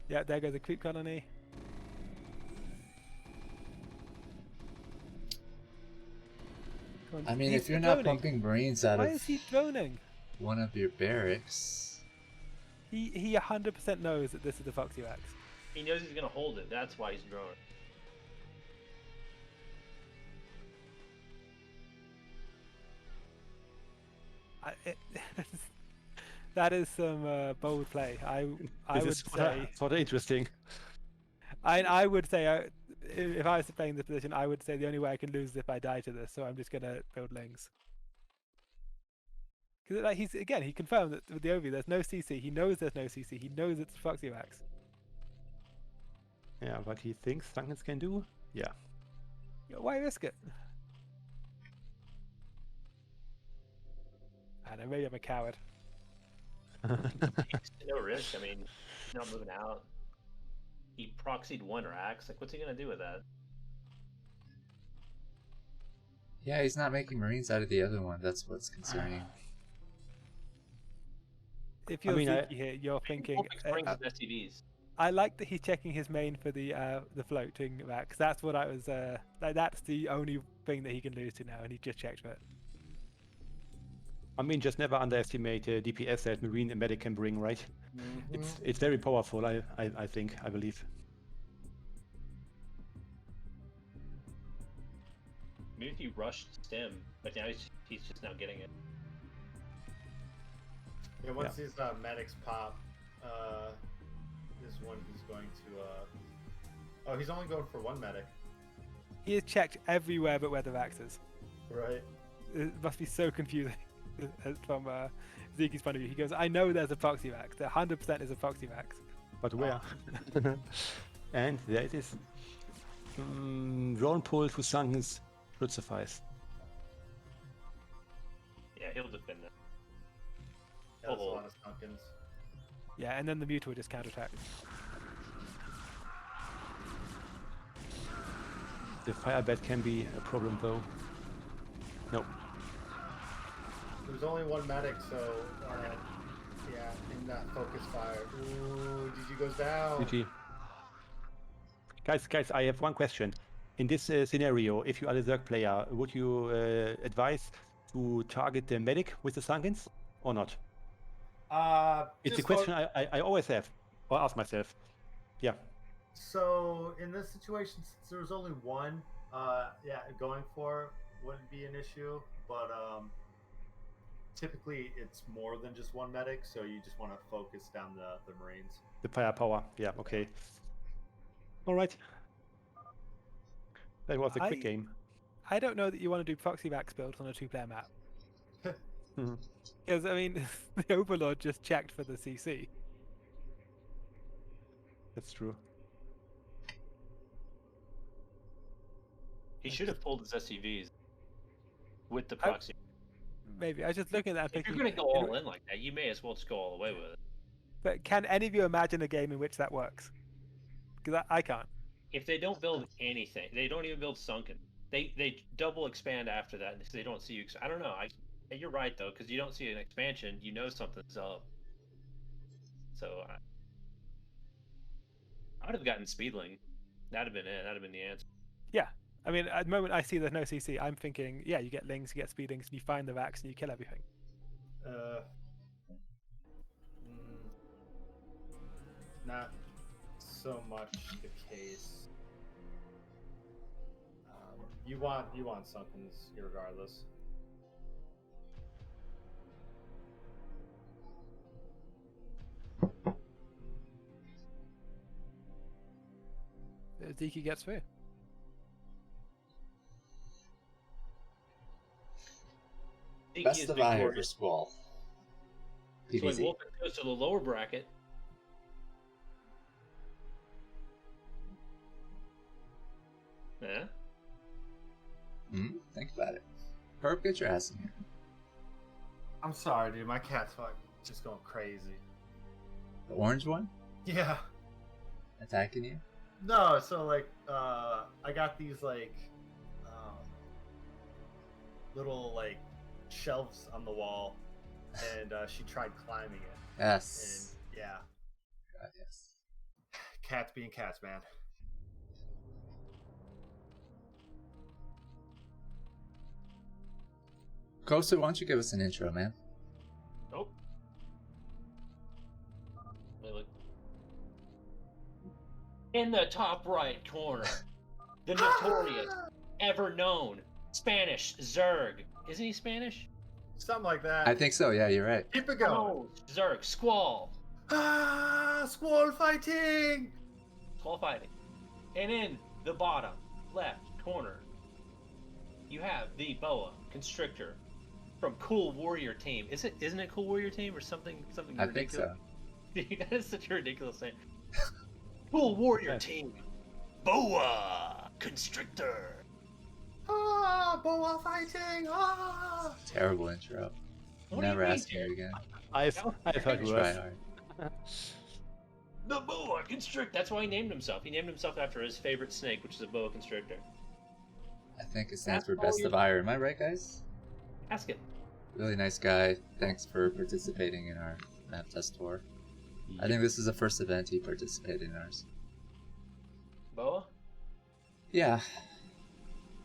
Yeah, there goes a creep colony. I mean, if you're not pumping Marines out Why of is he droning? one of your barracks... He 100% knows that this is the Foxy Wax. He knows he's gonna hold it. That's why he's droning. That is some bold play. I would say sort of interesting. I would say if I was playing this position, I would say the only way I can lose is if I die to this. So I'm just gonna build Lings. Because like he confirmed that with the Ovi there's no CC. He knows there's no CC. He knows it's Foxy Wax. Yeah, what he thinks Dunkans can do? Yeah. Why risk it? don't know, maybe I'm a coward. No risk. I mean, he's not moving out. He proxied one Rax. Like, what's he gonna do with that? Yeah, he's not making Marines out of the other one. That's what's concerning. If you're mean, Sziky here, you're thinking. Wolfix brings his STVs. I like that he's checking his main for the floating back. 'Cause that's what I was. Like, that's the only thing that he can lose to now, and he just checked for it. I mean, just never underestimate DPS that Marine and Medic can bring, right? It's very powerful, I believe. Maybe if he rushed Stim, but now he's just now getting it. Yeah, once these medics pop, is when he's going to. Oh, he's only going for one medic. He has checked everywhere but where the Vax is. Right. It must be so confusing from Sziky's point of view. He goes, I know there's a Proxy Vax. There 100% is a Proxy Vax. But where? And there it is. Drone pull to Sunkens should suffice. Yeah, he'll defend that. That's a lot of Sunkens. Yeah, and then the Muta will just counterattack. The fire bat can be a problem though. No. There's only one medic, so yeah, in that focus fire. Ooh, GG goes down. GG. Guys, I have one question. In this scenario, if you are the Zerg player, would you advise to target the medic with the Sunkens or not? It's a question I always have, or ask myself. Yeah. So in this situation, since there was only one, yeah, going for wouldn't be an issue, but typically it's more than just one medic, so you just want to focus down the Marines. The firepower, yeah, okay. All right. That was a quick game. I don't know that you want to do Proxy Vax builds on a 2-player map. Because, I mean, the Overlord just checked for the CC. That's true. He should have pulled his SCVs with the proxy. Maybe. I was just looking at that and If thinking... you're going to go all in like that, you may as well just go all the way with it. But can any of you imagine a game in which that works? Because I can't. If they don't build anything, they don't even build Sunken. They double expand after that because they don't see you. I don't know. You're right though, because you don't see an expansion, you know something's up. So I would have gotten Speedling. That'd have been it. That'd have been the answer. Yeah. I mean, at the moment I see there's no CC, I'm thinking, yeah, you get Lings, you get Speedlings, and you find the Vax, and you kill everything. Not so much the case. You want Sunkens regardless. Sziky gets through. Best of Iron for Squall. So when PvZ. Wolfix goes to the lower bracket, yeah. Think about it. Herb, get your ass in here. I'm sorry, dude. My cat's just going crazy. The orange one? Yeah. Attacking you? No, so like, I got these like, little like shelves on the wall, and she tried climbing it. Yes. And yeah. God, yes. Cats being cats, man. Qosu, why don't you give us an intro, man? Nope. Wait, look. In the top right corner, the notorious, ever known Spanish Zerg. Isn't he Spanish? Something like that. I think so, yeah, you're right. Keep it going. Oh, Zerg, Squall. Squall fighting! Squall fighting. And in the bottom left corner, you have the Boa Constrictor from Cool Warrior Team. Isn't it Cool Warrior Team or something I ridiculous? think so. That is such a ridiculous name. Cool Warrior Team. Boa Constrictor. Boa fighting! Terrible intro. What Never do you ask me mean, again. I've heard Try worse. hard. The boa constrictor. That's why he named himself. He named himself after his favorite snake, which is a boa constrictor. I think it stands for That's all Best you- of Iron. Am I right, guys? Ask it. Really nice guy. Thanks for participating in our map test tour. I think this is the first event he participated in ours. Boa? Yeah.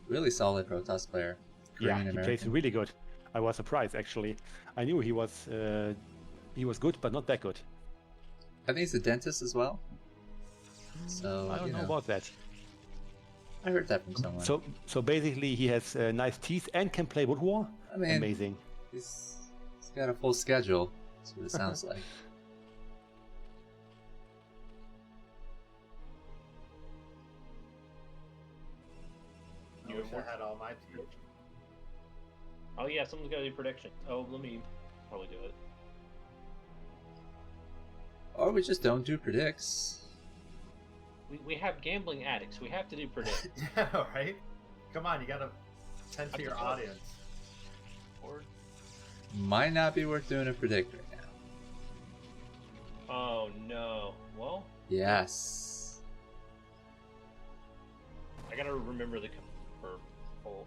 Really solid Protoss player. Yeah, Korean he plays American. really good. I was surprised actually. I knew he was good, but not that good. I think he's a dentist as well. So, I don't you know know, about that. I heard that from someone. So basically, he has nice teeth and can play Wood War. I mean, Amazing. he's got a full schedule. That's what it sounds like. I wish I had all my teeth. Oh yeah, someone's got to do prediction. Oh, let me probably do it. Or we just don't do predicts. We have gambling addicts. We have to do predict. Yeah, right? Come on, you gotta tend to I your just- audience. Or Might not be worth doing a predict right now. oh no. Well, Yes. I gotta remember the for poll.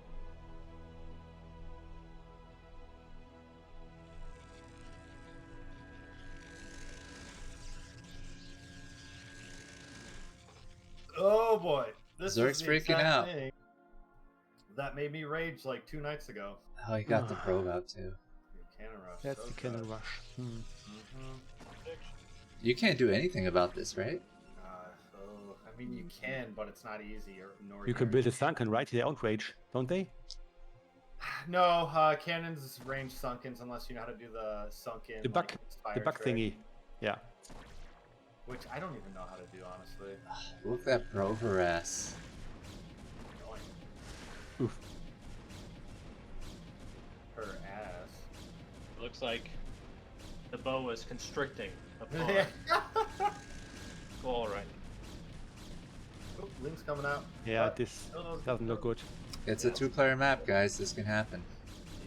Oh boy, this Zerg's is the freaking exact out. thing that made me rage like 2 nights ago. Oh, he got the probe out too. Cannon rush. That's so the cannon good. rush. Prediction. You can't do anything about this, right? I mean, you can, but it's not easy. Nor You can build a sunken, right? They outrage, don't they? No, cannons range sunkens unless you know how to do the sunken. The buck, inspire the buck trick, thingy. Yeah. which I don't even know how to do honestly. Look at that probe harass. Oof. Her ass. Looks like the boa is constricting upon Squall right. Oh, Link's coming out. Yeah, this doesn't look good. It's a 2-player map, guys. This can happen.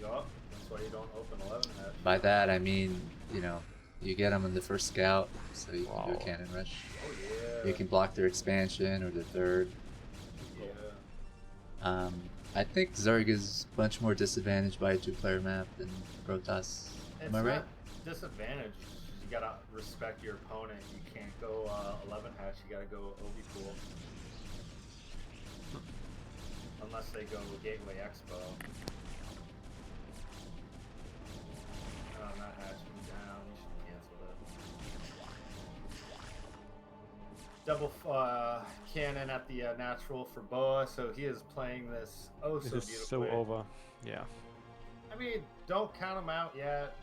Yup. That's why you don't open 11 hatch. By that, I mean, you know, you get them on the first scout, so you can do a Wow. cannon rush. Oh yeah. You can block their expansion or the third. Yeah. I think Zerg is much more disadvantaged by a 2-player map than Protoss. It's Am I right? not disadvantage. You gotta respect your opponent. You can't go 11 hatch. You gotta go OB pool. Unless they go Gateway Expo. That hatch went down. You should cancel it. Double cannon at the natural for Boa, so he is playing this so This beautifully. is so over. Yeah. I mean, don't count him out yet.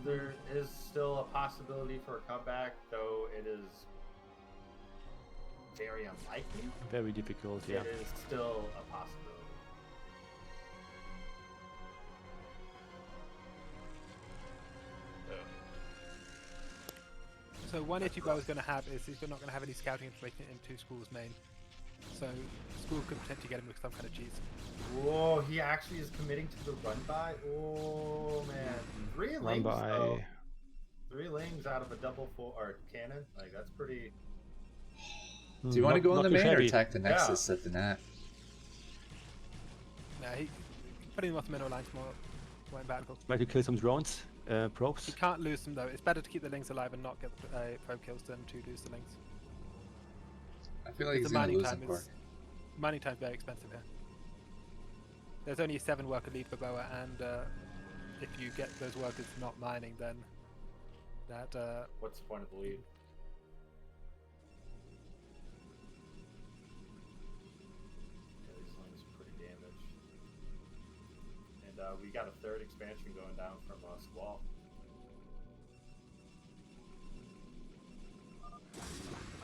There is still a possibility for a comeback, though it is very unlikely. Very difficult. Yeah. It is still a possibility. So one issue I was going to have is he's not going to have any scouting information into Squall's main. So Squall could potentially get him with some kind of cheese. Whoa, he actually is committing to the run by. Oh man, 3 Run lings by. though. 3 lings out of a double full or cannon. Like that's pretty. Do you want to go in the main or shabby. attack the Nexus at the net? No, he putting him off the middle line's more impactful. Try to kill some drones, probes. He can't lose them though. It's better to keep the lings alive and not get probe kills than to lose the lings. I feel like The he's going to mining lose time him for. is mining time's very expensive here. There's only a 7 worker lead for Boa, and if you get those workers not mining, then that What's the point of the lead? Yeah, these lings are pretty damaged. And we got a 3rd expansion going down from Squall.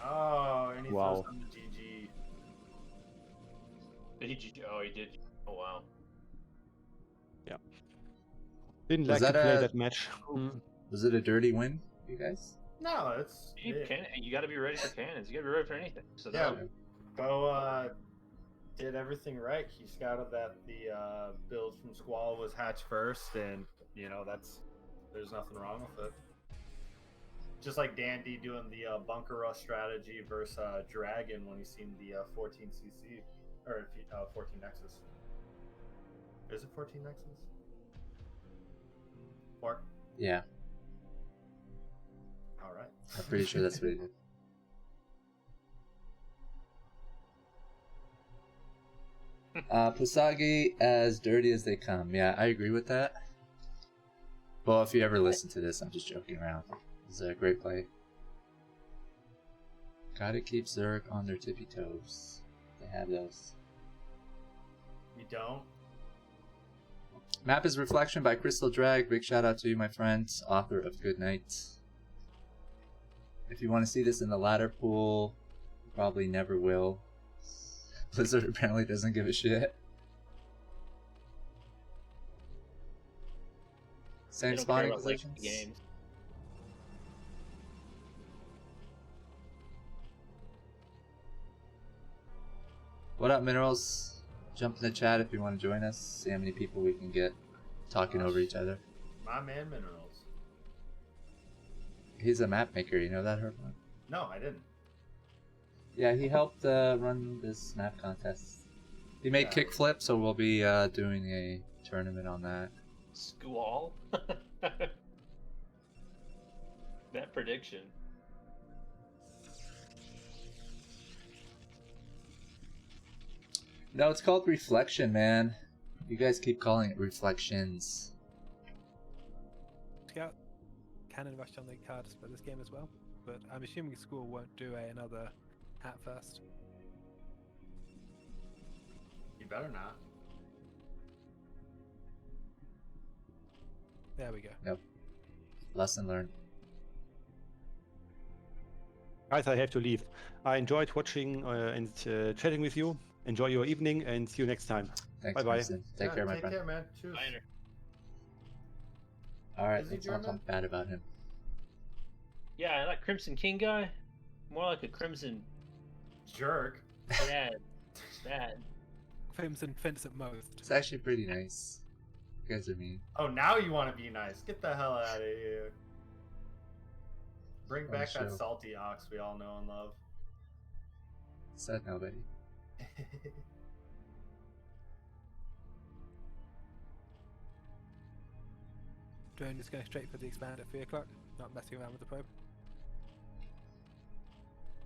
Oh, and he Wow. throws on the GG. Did he? Oh, he did. Oh wow. Didn't Was like to that play a- that match. Was it a dirty win, you guys? No, it's You got to be ready for cannons. You got to be ready for anything. So Yeah. that, Bo did everything right. He scouted that the build from Squall was hatch first, and you know that's There's nothing wrong with it. Just like Dandy doing the bunker rush strategy versus Dragon when he's seen the 14cc or 14 Nexus. Is it 14 Nexus? Kwark? Yeah, All right. I'm pretty sure that's what he did. Pusagi as dirty as they come. Yeah, I agree with that. Well, if you ever listen to this, I'm just joking around. It's a great play. Gotta keep Zerg on their tippy toes. They have those. You don't? Map is Reflection by CrystalDrag. Big shout out to you, my friend, author of Good Night. If you want to see this in the ladder pool, you probably never will. Blizzard apparently doesn't give a shit. Same They don't care spawning about legacy positions. games. What up, Minerals? Jump in the chat if you want to join us. See how many people we can get talking over each other. My man Minerals. He's a map maker, you know that, Herbmon? No, I didn't. Yeah, he helped run this map contest. He made Yeah. Kickflip, so we'll be doing a tournament on that. Squall. That prediction. No, it's called Reflection, man. You guys keep calling it Reflections. Scout cannon rushed on the cards for this game as well, but I'm assuming Squall won't do another hat first. You better not. There we go. Nope. Lesson learned. Guys, I have to leave. I enjoyed watching and chatting with you. Enjoy your evening and see you next time. Thanks, Bye-bye. Mason. Take care, my Take friend. care, man. Cheers. Later. Alright, Is he let's not German? talk bad about him. Yeah, that Crimson King guy. More like a Crimson Jerk. bad. Bad. Crimson fence at most. It's actually pretty nice. You guys are mean. Oh, now you want to be nice. Get the hell out of here. Bring Fun back that show. salty ox we all know and love. Said nobody. Drone is going straight for the expand at 3 o'clock, not messing around with the probe.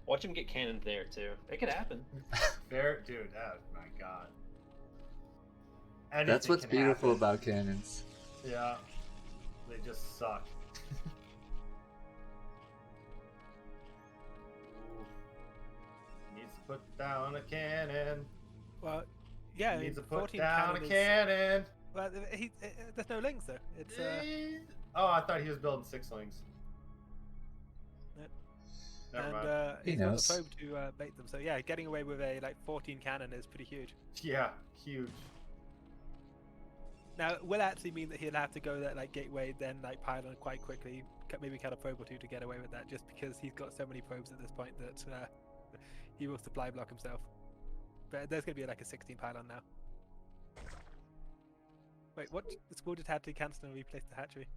Watch him get cannoned there too. It could happen. Fair, dude. Oh my god. That's Anything what's can beautiful happen. about cannons. Yeah. They just suck. Ooh. Needs to put down a cannon. Well, yeah, I mean, Needs to put 14 down a cannon is- cannon. Well, there's no links though. It's Oh, I thought he was building 6 links. Yep. Never and mind. He he's got knows. the probe to bait them. So yeah, getting away with a 14 cannon is pretty huge. Yeah, huge. Now, it will actually mean that he'll have to go that gateway, then pylon quite quickly, maybe cut a probe or two to get away with that, just because he's got so many probes at this point that he will supply block himself. But there's going to be a 16 pylon now. Wait, what? The Squall just had to cancel and replace the hatchery.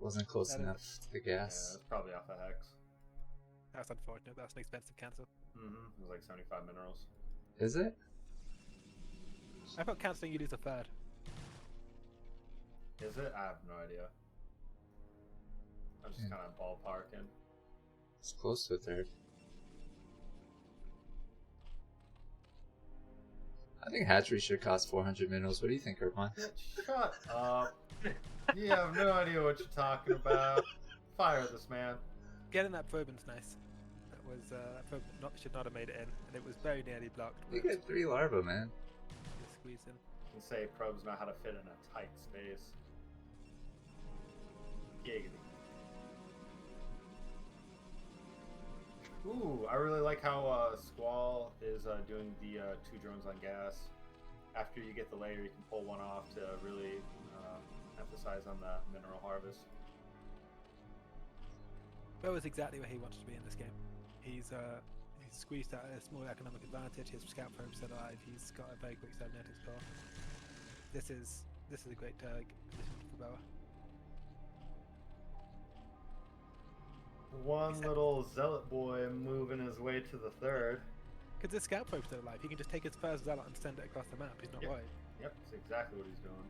Wasn't close That is- enough to the Yeah, gas. it's probably off a hex. That's unfortunate. That's an expensive cancel. Mm-hmm. It was like 75 minerals. Is it? I thought canceling you lose a third. Is it? I have no idea. I'm just kind of ballparking. It's close to a third. I think hatchery should cost 400 minerals. What do you think, Herbmon? Shut up. You have no idea what you're talking about. Fire this man. Getting that probe in's nice. That was probe should not have made it in, and it was very nearly blocked. You but get 3 larvae, man. just squeezed in. You can say probes know how to fit in a tight space. Giggity. Ooh, I really like how Squall is doing the 2 drones on gas. After you get the layer, you can pull one off to really emphasize on the mineral harvest. That was exactly where he wanted to be in this game. He's squeezed out a small economic advantage. His scout probe's still alive. He's got a very quick cybernetics core. This is a great position for Boa. One little zealot boy moving his way to the third. Because this scout probe's still alive, he can just take his first zealot and send it across the map. He's not worried. Yep, that's exactly what he's doing.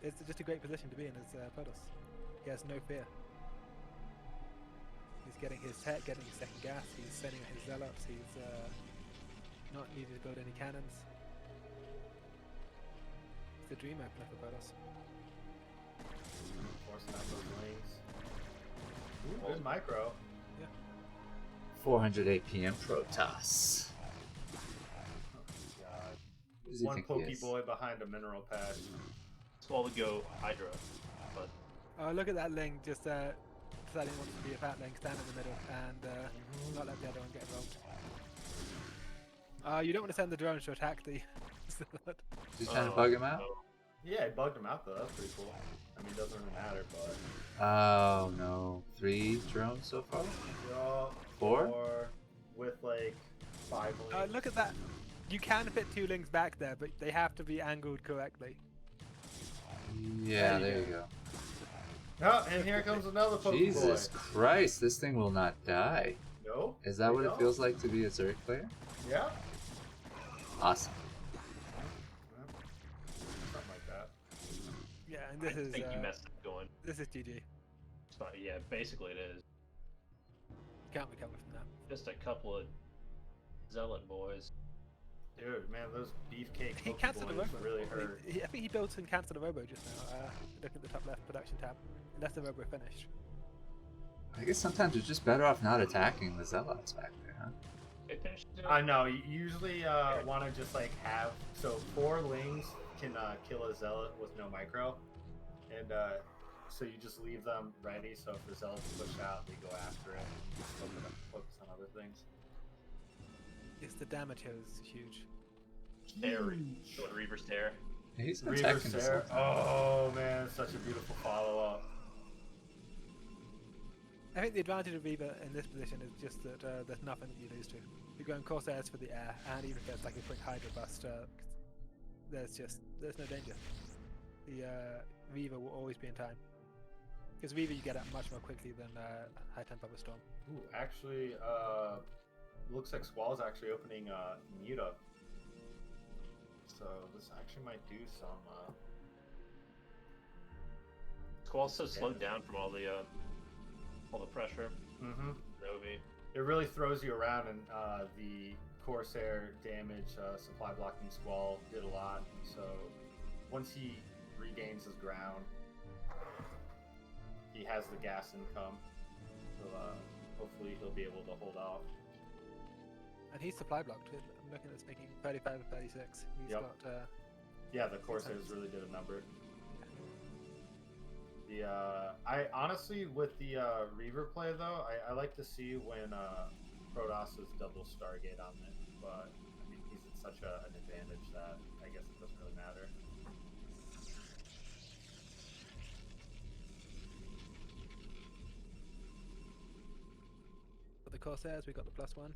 It's just a great position to be in as Protoss. He has no fear. He's getting his tech, getting his second gas, he's sending out his zealots, he's not needing to build any cannons. It's the dream opener for Protoss. Forcing out those wings. Ooh, good micro. 408 PM Protoss. Oh my god. Who does he One think he pokey is? boy behind a mineral patch. Squall would go Hydra, but Oh, look at that Ling just deciding he wants to be a fat Ling, stand in the middle and not let the other one get involved. You don't want to send the drones to attack the zealot. Just trying to bug him out? Yeah, he bugged him out though. That's pretty cool. I mean, it doesn't really matter, but. Oh no. 3 drones so far? Yeah, 4? with like 5 links. Look at that. You can fit 2 Lings back there, but they have to be angled correctly. Yeah, there you go. Oh, and here comes another pokey Jesus boy. Christ, this thing will not die. No. Is that they what it don't. feels like to be a Zerg player? Yeah. Awesome. Something like that. Yeah, and this I is think you messed up going. this is GG. So, yeah, basically it is. Can't recover from that. Just a couple of zealot boys. Dude, man, those beefcake He pokey cancelled the boys robo. really hurt. I think he built and cancelled the robo just now. Look at the top left production tab. Unless the robo finished. I guess sometimes it's just better off not attacking the Zealots back there, huh? It finished. I know. You usually want to just like have 4 lings can kill a zealot with no micro, and so you just leave them ready. So if the zealots push out, they go after it. Just focus on other things. Yes, the damage here is huge. Stare. Go to Reaver stare. He's been Reaver attacking this whole Stare. time. Oh man, such a beautiful follow up. I think the advantage of Reaver in this position is just that there's nothing that you lose to. You're going Corsairs for the air, and even if there's like a quick Hydra bust, there's no danger. The Reaver will always be in time. Because Reaver you get out much more quickly than High Tempo Storm. Ooh, actually, looks like Squall's actually opening Muta. So this actually might do some. Squall's so slowed down from all the pressure. Mm-hmm. Novi. It really throws you around, and the Corsair damage supply blocking Squall did a lot. So once he regains his ground, he has the gas income. So hopefully he'll be able to hold off. And he's supply blocked. I'm looking at this making 35 or 36. He's Yep. got. Yeah, the Corsairs really did a number. The I honestly with the Reaver play though, I like to see when Protoss is double Stargate on it, but I mean he's at such an advantage that I guess it doesn't really matter. For the Corsairs, we got the +1.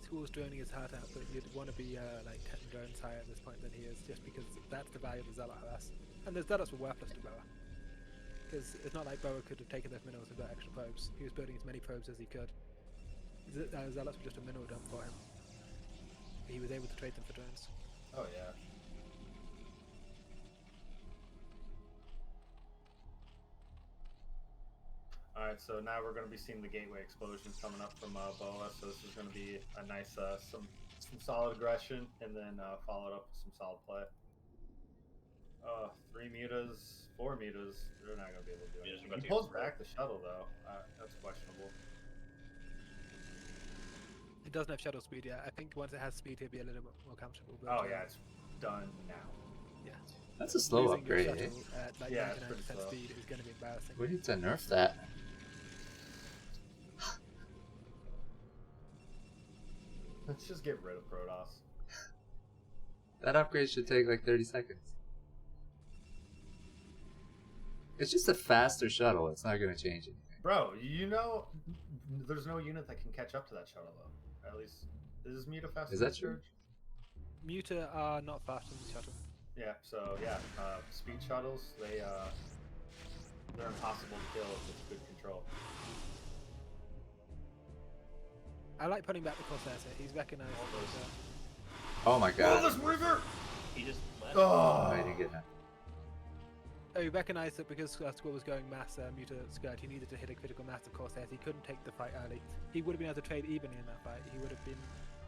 Squall's droning his heart out, but you'd want to be like 10 drones higher at this point than he is, just because that's the value of the Zealot harass. And the Zealots were worthless to Boa. Because it's not like Boa could have taken those minerals without extra probes. He was building as many probes as he could. Zealots were just a mineral dump for him. He was able to trade them for drones. Oh yeah. Alright, so now we're going to be seeing the gateway explosions coming up from Boa, so this is going to be a nice, some solid aggression, and then followed up with some solid play. 3 mutas, 4 mutas, they're not going to be able to do Mutas anything. are about He to pulls get back the shuttle, though. That's questionable. It doesn't have shuttle speed yet. I think once it has speed, he'll be a little bit more comfortable. But, Oh, yeah, it's done now. yeah. That's a slow Losing your upgrade, eh? shuttle at like Yeah, it's 99% pretty slow. speed is going to be embarrassing. We need to nerf that. Let's just get rid of Protoss. That upgrade should take like 30 seconds. It's just a faster shuttle. It's not going to change anything. Bro, you know, there's no unit that can catch up to that shuttle, though. At least, is Muta faster Is that than true? Surge? Muta are not faster than the shuttle. Yeah, so yeah, speed shuttles, they They're impossible to kill with good control. I like putting back the Corsairs here. He's recognized. Oh my god. this Reaver! He just left. Oh, I didn't get that. He recognized that because Squall was going mass Muta Scourge, he needed to hit a critical mass of Corsairs. He couldn't take the fight early. He would have been able to trade evenly in that fight. He would have been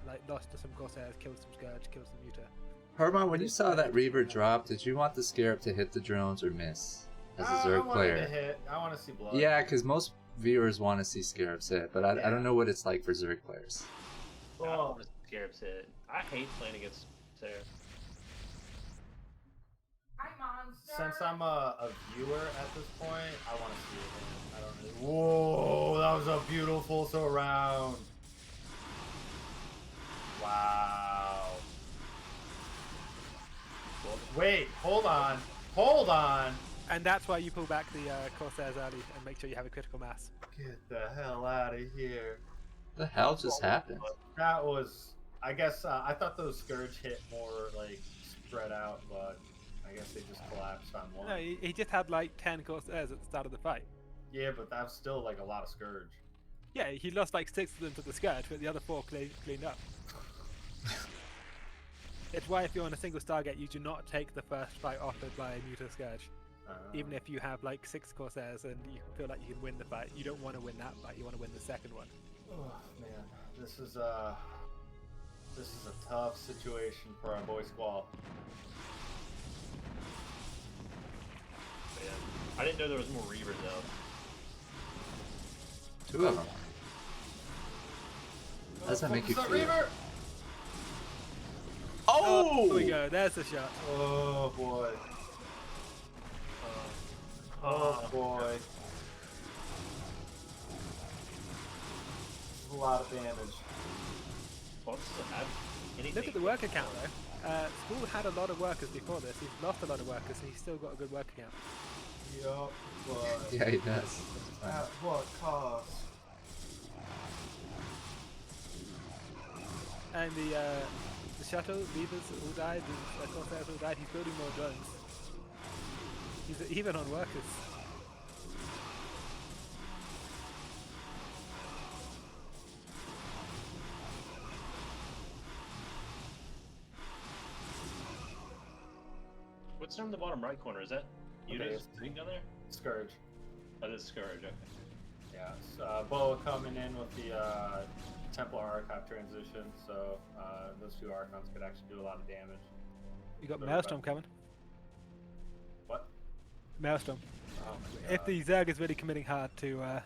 like lost to some Corsairs, killed some Scourge, killed some Muta. Herbmon, when you saw that Reaver drop, did you want the Scarab to hit the drones or miss? As a Zerg player. To hit. I want to see blood. Yeah, because most viewers want to see Scarabs hit, but I don't know what it's like for Zerg players. I don't want to Scarabs hit. I hate playing against Sarah. Since I'm a viewer at this point, I want to see it. I don't really... Whoa, that was a beautiful surround. Wow. Wait, hold on. And that's why you pull back the Corsairs early and make sure you have a critical mass. Get the hell out of here. The hell just happened? That was, I guess, I thought those Scourge hit more like spread out, but I guess they just collapsed on one. No, he just had like 10 Corsairs at the start of the fight. Yeah, but that's still like a lot of Scourge. Yeah, he lost like 6 of them to the Scourge, but the other 4 cleaned up. It's why if you're on a single Stargate, you do not take the first fight offered by a Muta Scourge. Even if you have like 6 Corsairs and you feel like you can win the fight, you don't want to win that fight, you want to win the second one. Oh man, this is a tough situation for our boy Squall. Yeah. I didn't know there was more Reavers though. 2 of them. How does that make you feel? Reaver? Oh! There we go, there's the shot. Oh boy. Oh boy. A lot of damage. Well, this doesn't have anything. Look at the worker count though. Squall had a lot of workers before this. He's lost a lot of workers, and he's still got a good worker count. Yup, but Yeah, he does. at what cost? And the shuttle, Reavers all died, the Corsairs all died. He's building more drones. He's even on workers. What's down in the bottom right corner? Is that you Okay, just sitting down there? Scourge. Oh, this is Scourge. Okay. Yeah, Boa coming in with the Templar Archive transition, so those 2 Archons could actually do a lot of damage. You got Very Maelstrom bad. coming. What? Maelstrom. Oh my god. If the Zerg is really committing hard to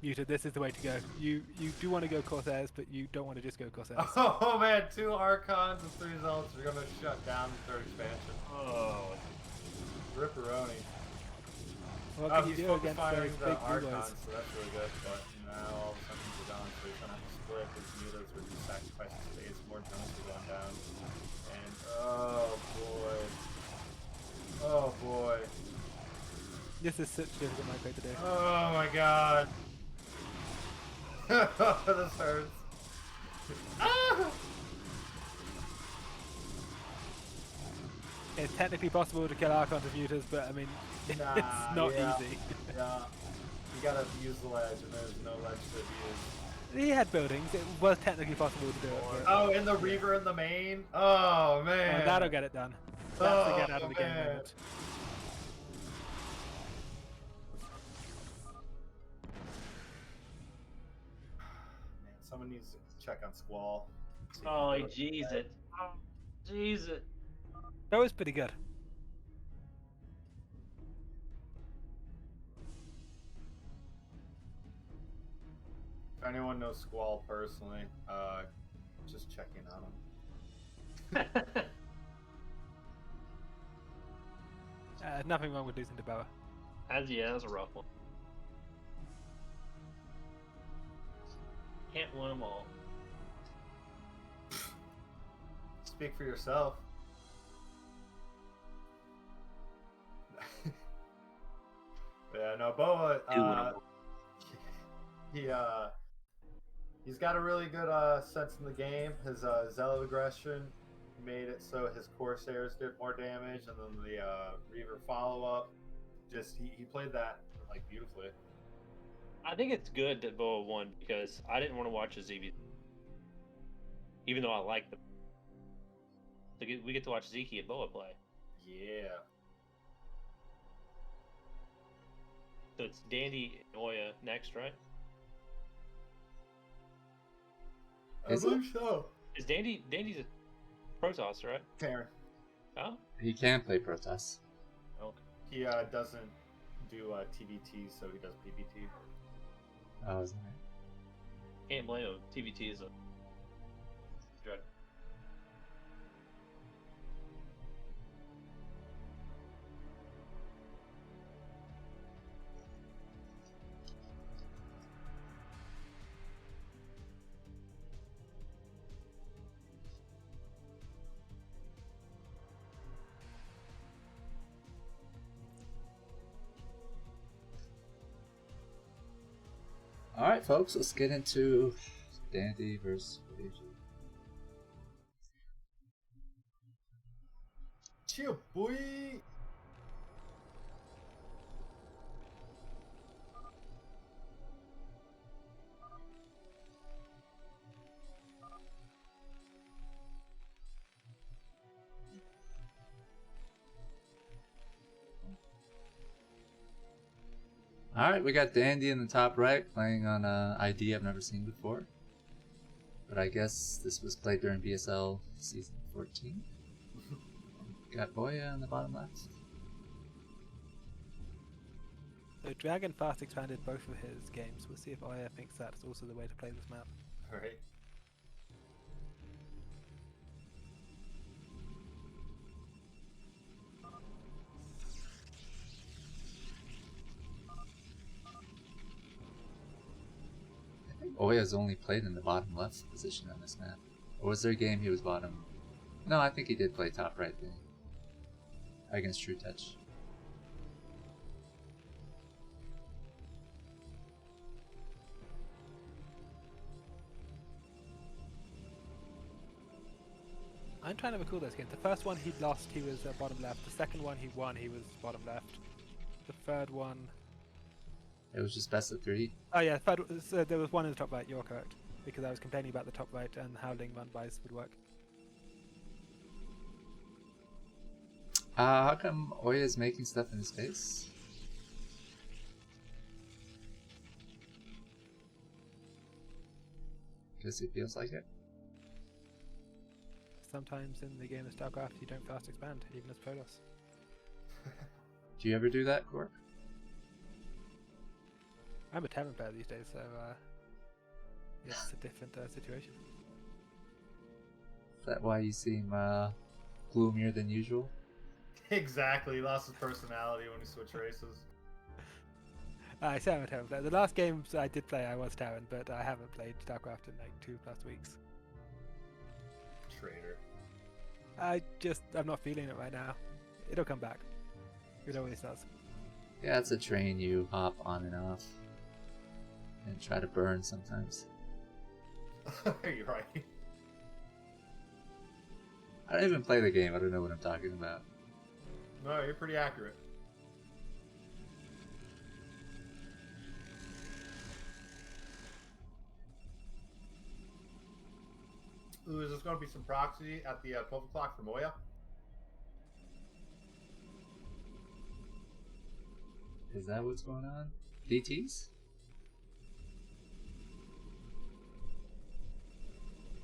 Muta, this is the way to go. You do want to go Corsairs, but you don't want to just go Corsairs. Oh man, 2 Archons and 3 Zealots are gonna shut down the 3rd expansion. Oh. Ripperoni. What I can you was do focus against firing those the big blue Archons, boys? so that's really good, but now all of a sudden they're gone, so he's gonna have to split his mutas or just sacrifice his space, more drones are going down. And oh boy. This is such a difficult micro to do. Oh my god. This hurts. Ah! It's technically possible to kill Archons with Mutas, but I mean, Nah, it's not yeah. easy. Yeah. You gotta use the ledge, and there's no ledge to abuse. He had buildings, it was technically possible to do it. But, Oh, and the Reaver in the main? Oh man. that'll get it done. That's the get out of the game man. moment. Man, someone needs to check on Squall. See if Oh, he can do it. jeez it. Oh, jeez it. That was pretty good. If anyone knows Squall personally, just check in on him. Nothing wrong with losing to Boa. That's a rough one. Can't win them all. Speak for yourself. Yeah, no, Boa, he's got a really good sense in the game. His Zealot aggression made it so his Corsairs did more damage, and then the Reaver follow-up Just he played that like beautifully. I think it's good that Boa won because I didn't want to watch a ZB, even though I like them. We get to watch Zeke and Boa play. Yeah. So it's Dandy and Oya next, right? I believe so. Is Dandy's a Protoss, right? Fair. Oh, He can play Protoss. okay. He doesn't do TBT, so he does PBT. Oh, isn't it? Can't blame him. TBT is a dread. Alright, folks, let's get into Dandy versus Voyager. Chill, boy. Alright, we got Dandy in the top right, playing on an ID I've never seen before. But I guess this was played during BSL Season 14. Got Boya on the bottom left. So Dragon fast expanded both of his games. We'll see if Oya thinks that's also the way to play this map. Alright. Oya's only played in the bottom left position on this map. Or was there a game he was bottom? No, I think he did play top right there. Against Trutacz. I'm trying to recall those games. The first one he lost, he was bottom left. The second one he won, he was bottom left. The third one... It was just best of 3. Oh yeah, so there was one in the top right, you're correct. Because I was complaining about the top right and how Ling run buys would work. How come Oya's making stuff in his face? Because he feels like it. Sometimes in the game of StarCraft you don't fast expand, even as Protoss. Do you ever do that, Kwark? I'm a Terran player these days, so it's a different situation. Is that why you seem gloomier than usual? Exactly. He lost his personality when he switched races. I say I'm a Terran player. The last games I did play I was Terran, but I haven't played StarCraft in like 2+ weeks. Traitor. I'm not feeling it right now. It'll come back. It always does. Yeah, it's a train you hop on and off. And try to burn sometimes. You're right. I don't even play the game, I don't know what I'm talking about. No, you're pretty accurate. Ooh, is this going to be some proxy at the 12 o'clock for Moya? Is that what's going on? DTs?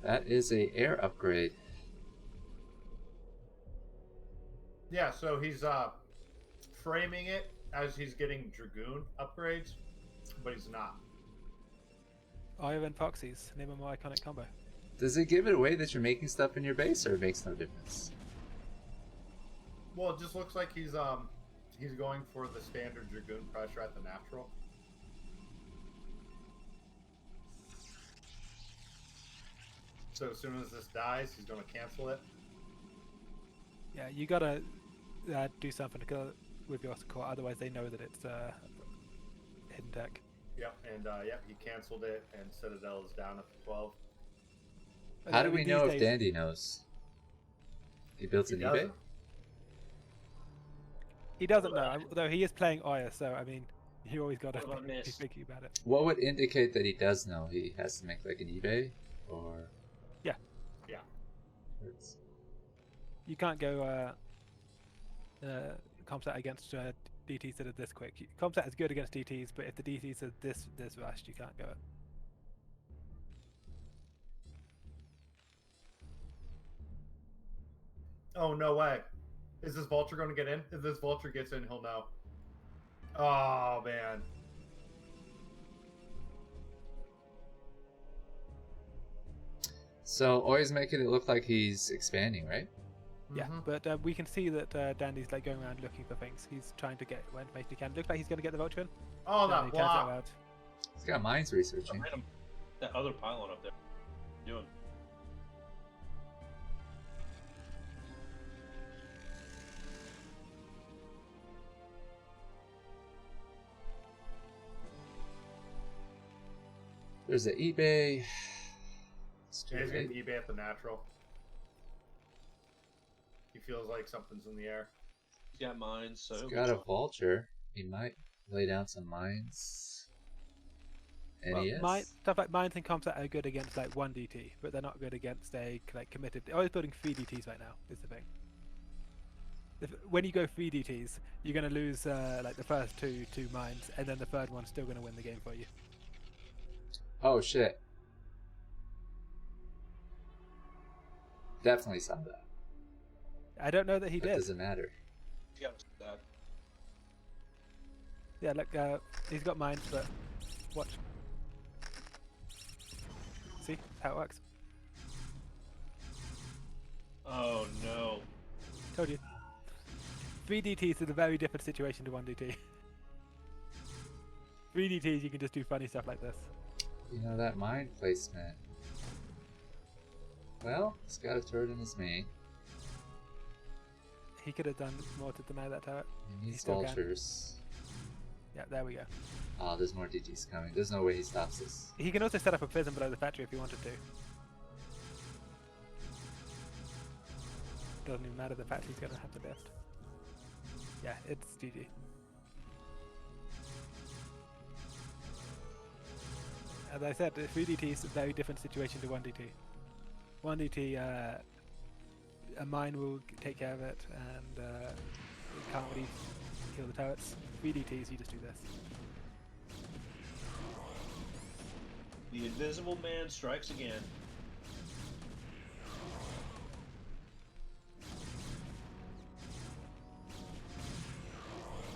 That is a air upgrade. Yeah, so he's framing it as he's getting Dragoon upgrades, but he's not. Oya and Proxies, name a more iconic combo. Does it give it away that you're making stuff in your base, or it makes no difference? Well, it just looks like he's going for the standard Dragoon pressure at the natural. So as soon as this dies, he's going to cancel it. Yeah, you gotta do something to go with your core, otherwise they know that it's hidden tech. Yep, and yep, he canceled it, and Citadel is down at the 12. How do we know if Dandy knows? He built an eBay? He doesn't know, although he is playing Oya, so I mean, you always got to What about be miss? thinking about it. What would indicate that he does know? He has to make like an eBay, or Yeah. Yeah. It's- You can't go Comsat against DTs that are this quick. Comsat is good against DTs, but if the DTs are this rushed, you can't go it. Oh, no way. Is this Vulture going to get in? If this Vulture gets in, he'll know. Oh, man. So always making it look like he's expanding, right? Yeah, Mhm. but we can see that Dandy's like going around looking for things. He's trying to get what information he can. Looks like he's going to get the Vulture in. Oh, Then that he cancels it block. out. He's got mines researching. Random, that other pylon up there. Doing. There's the eBay. It's too Yeah, he's going late. to eBay at the natural. He feels like something's in the air. He's got mines, so. He's got a vulture. He might lay down some mines. And he is. Stuff like mines and Comsat are good against like one DT, but they're not good against a like committed. Oh, he's building 3 DTs right now. Is the thing. When you go 3 DTs, you're going to lose like the first two mines, and then the third one's still going to win the game for you. Oh shit. Definitely saw that. I don't know that he That did. doesn't matter. Yeah, that. Yeah, look, he's got mines, but watch. See how it works. Oh no. Told you. 3 DTs is a very different situation to 1 DT. 3 DTs, you can just do funny stuff like this. You know that mine placement. Well, he's got a turret in his main. He could have done more to deny that turret. He needs still can. vultures. Yeah, there we go. Oh, there's more DTs coming. There's no way he stops this. He can also set up a prison below the factory if he wanted to. Doesn't even matter, the factory's gonna have to lift. Yeah, it's GG. As I said, 3 DT is a very different situation to 1 DT. 1 DT, a mine will take care of it, and it can't really kill the turrets. 3 DTs, you just do this. The Invisible Man strikes again.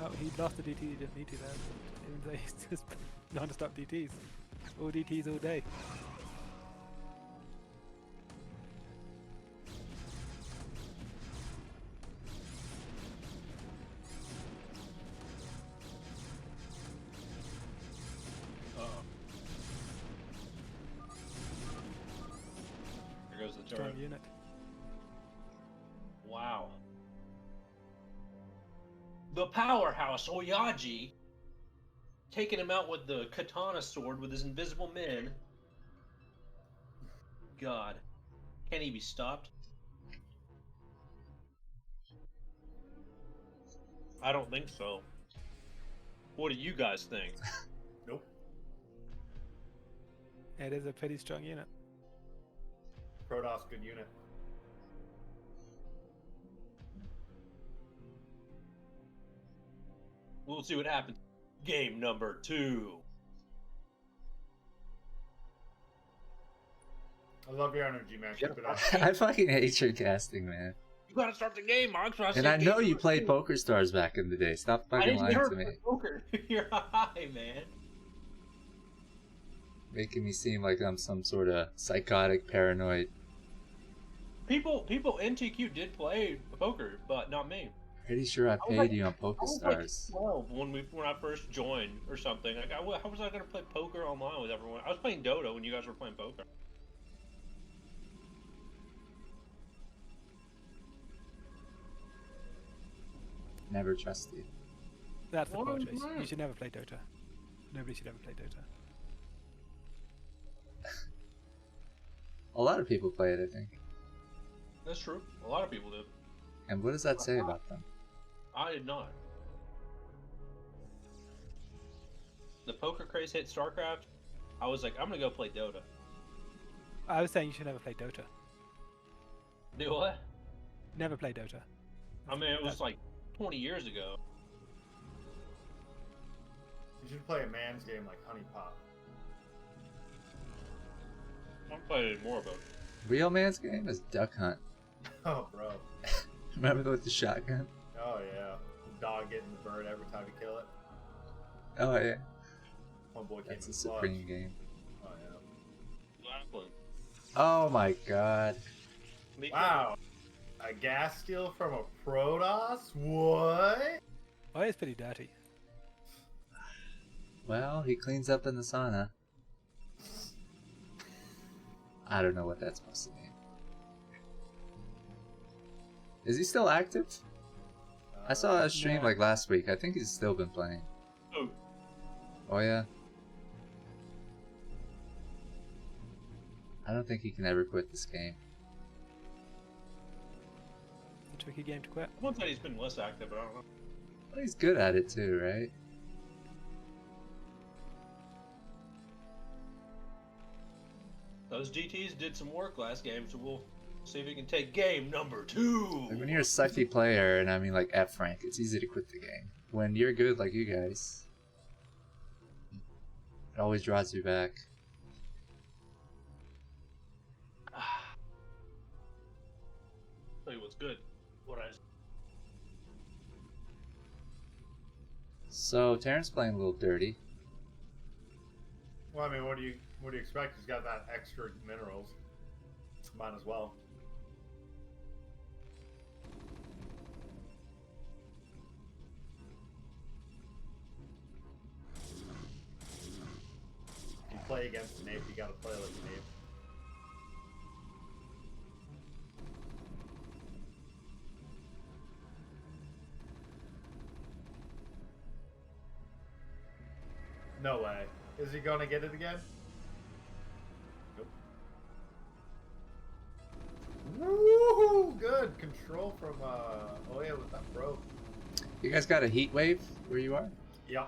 Oh, he lost the DT, he didn't need to there. Even though he's just non-stop DTs. All DTs all day. There goes the Strong turret. unit. Wow. The powerhouse Oyaji taking him out with the katana sword with his invisible men. God. Can he be stopped? I don't think so. What do you guys think? Nope. It is a pretty strong unit. Protoss, good unit. We'll see what happens. Game number 2. I love your energy, man. Keep it up. I fucking hate your casting, man. You gotta start the game, Mark. And I know you played Poker Stars back in the day. Stop I fucking didn't lying hear to me. poker. You're high, man. Making me seem like I'm some sort of psychotic, paranoid. People NTQ did play poker, but not me. Pretty sure I was paid like- you on Poker I was like Stars. 12 when I first joined or something. Like, how was I gonna play poker online with everyone? I was playing Dota when you guys were playing poker. Never trust you. That's the What poor is choice. that? You should never play Dota. Nobody should ever play Dota. A lot of people play it, I think. That's true. A lot of people did. And what does that say about them? I did not. the poker craze hit StarCraft, I was like, I'm gonna go play Dota. I was saying you should never play Dota. Do what? Never play Dota. I mean, it was like 20 years ago. You should play a man's game like Honey Pop. I'm playing more about it. Real man's game is Duck Hunt. Oh, bro. Remember with the shotgun? Oh, yeah. The dog getting the bird every time you kill it. Oh yeah. Homeboy came That's in a clutch. supreme game. Oh, yeah. Lapland. Oh my god. Wow. A gas steal from a Protoss? What? Oh, it's pretty dirty. Well, he cleans up in the sauna. I don't know what that's supposed to mean. Is he still active? I saw a stream yeah. like last week. I think he's still been playing. Oh, Oh yeah? I don't think he can ever quit this game. A tricky game to quit. one side he's been less active, but I don't know. Well, he's good at it too, right? Those GTs did some work last game, so we'll see if we can take game number 2. Like when you're a sucky player, and I mean like F rank, it's easy to quit the game. When you're good like you guys, it always draws you back. Tell you what's good. What I So Terran's playing a little dirty. Well, I mean, what do you expect? He's got that extra minerals. Might as well. If you play against an ape, you gotta play like an ape. No way. Is he gonna get it again? Nope. Woohoo! Good control from oh yeah, with that rope. You guys got a heat wave where you are? Yeah.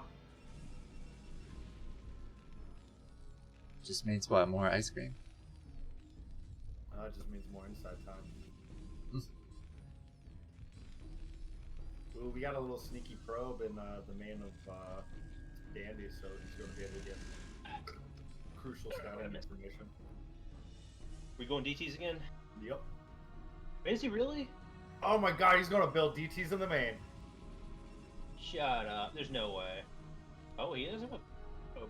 Just means what? More ice cream? It just means more inside time. Ooh, we got a little sneaky probe in the main of Dandy, so he's going to be able to get crucial scouting information. We going DTs again? Yep. Is he really? Oh my god, he's going to build DTs in the main. Shut up. There's no way. Oh, he doesn't have a... Oh.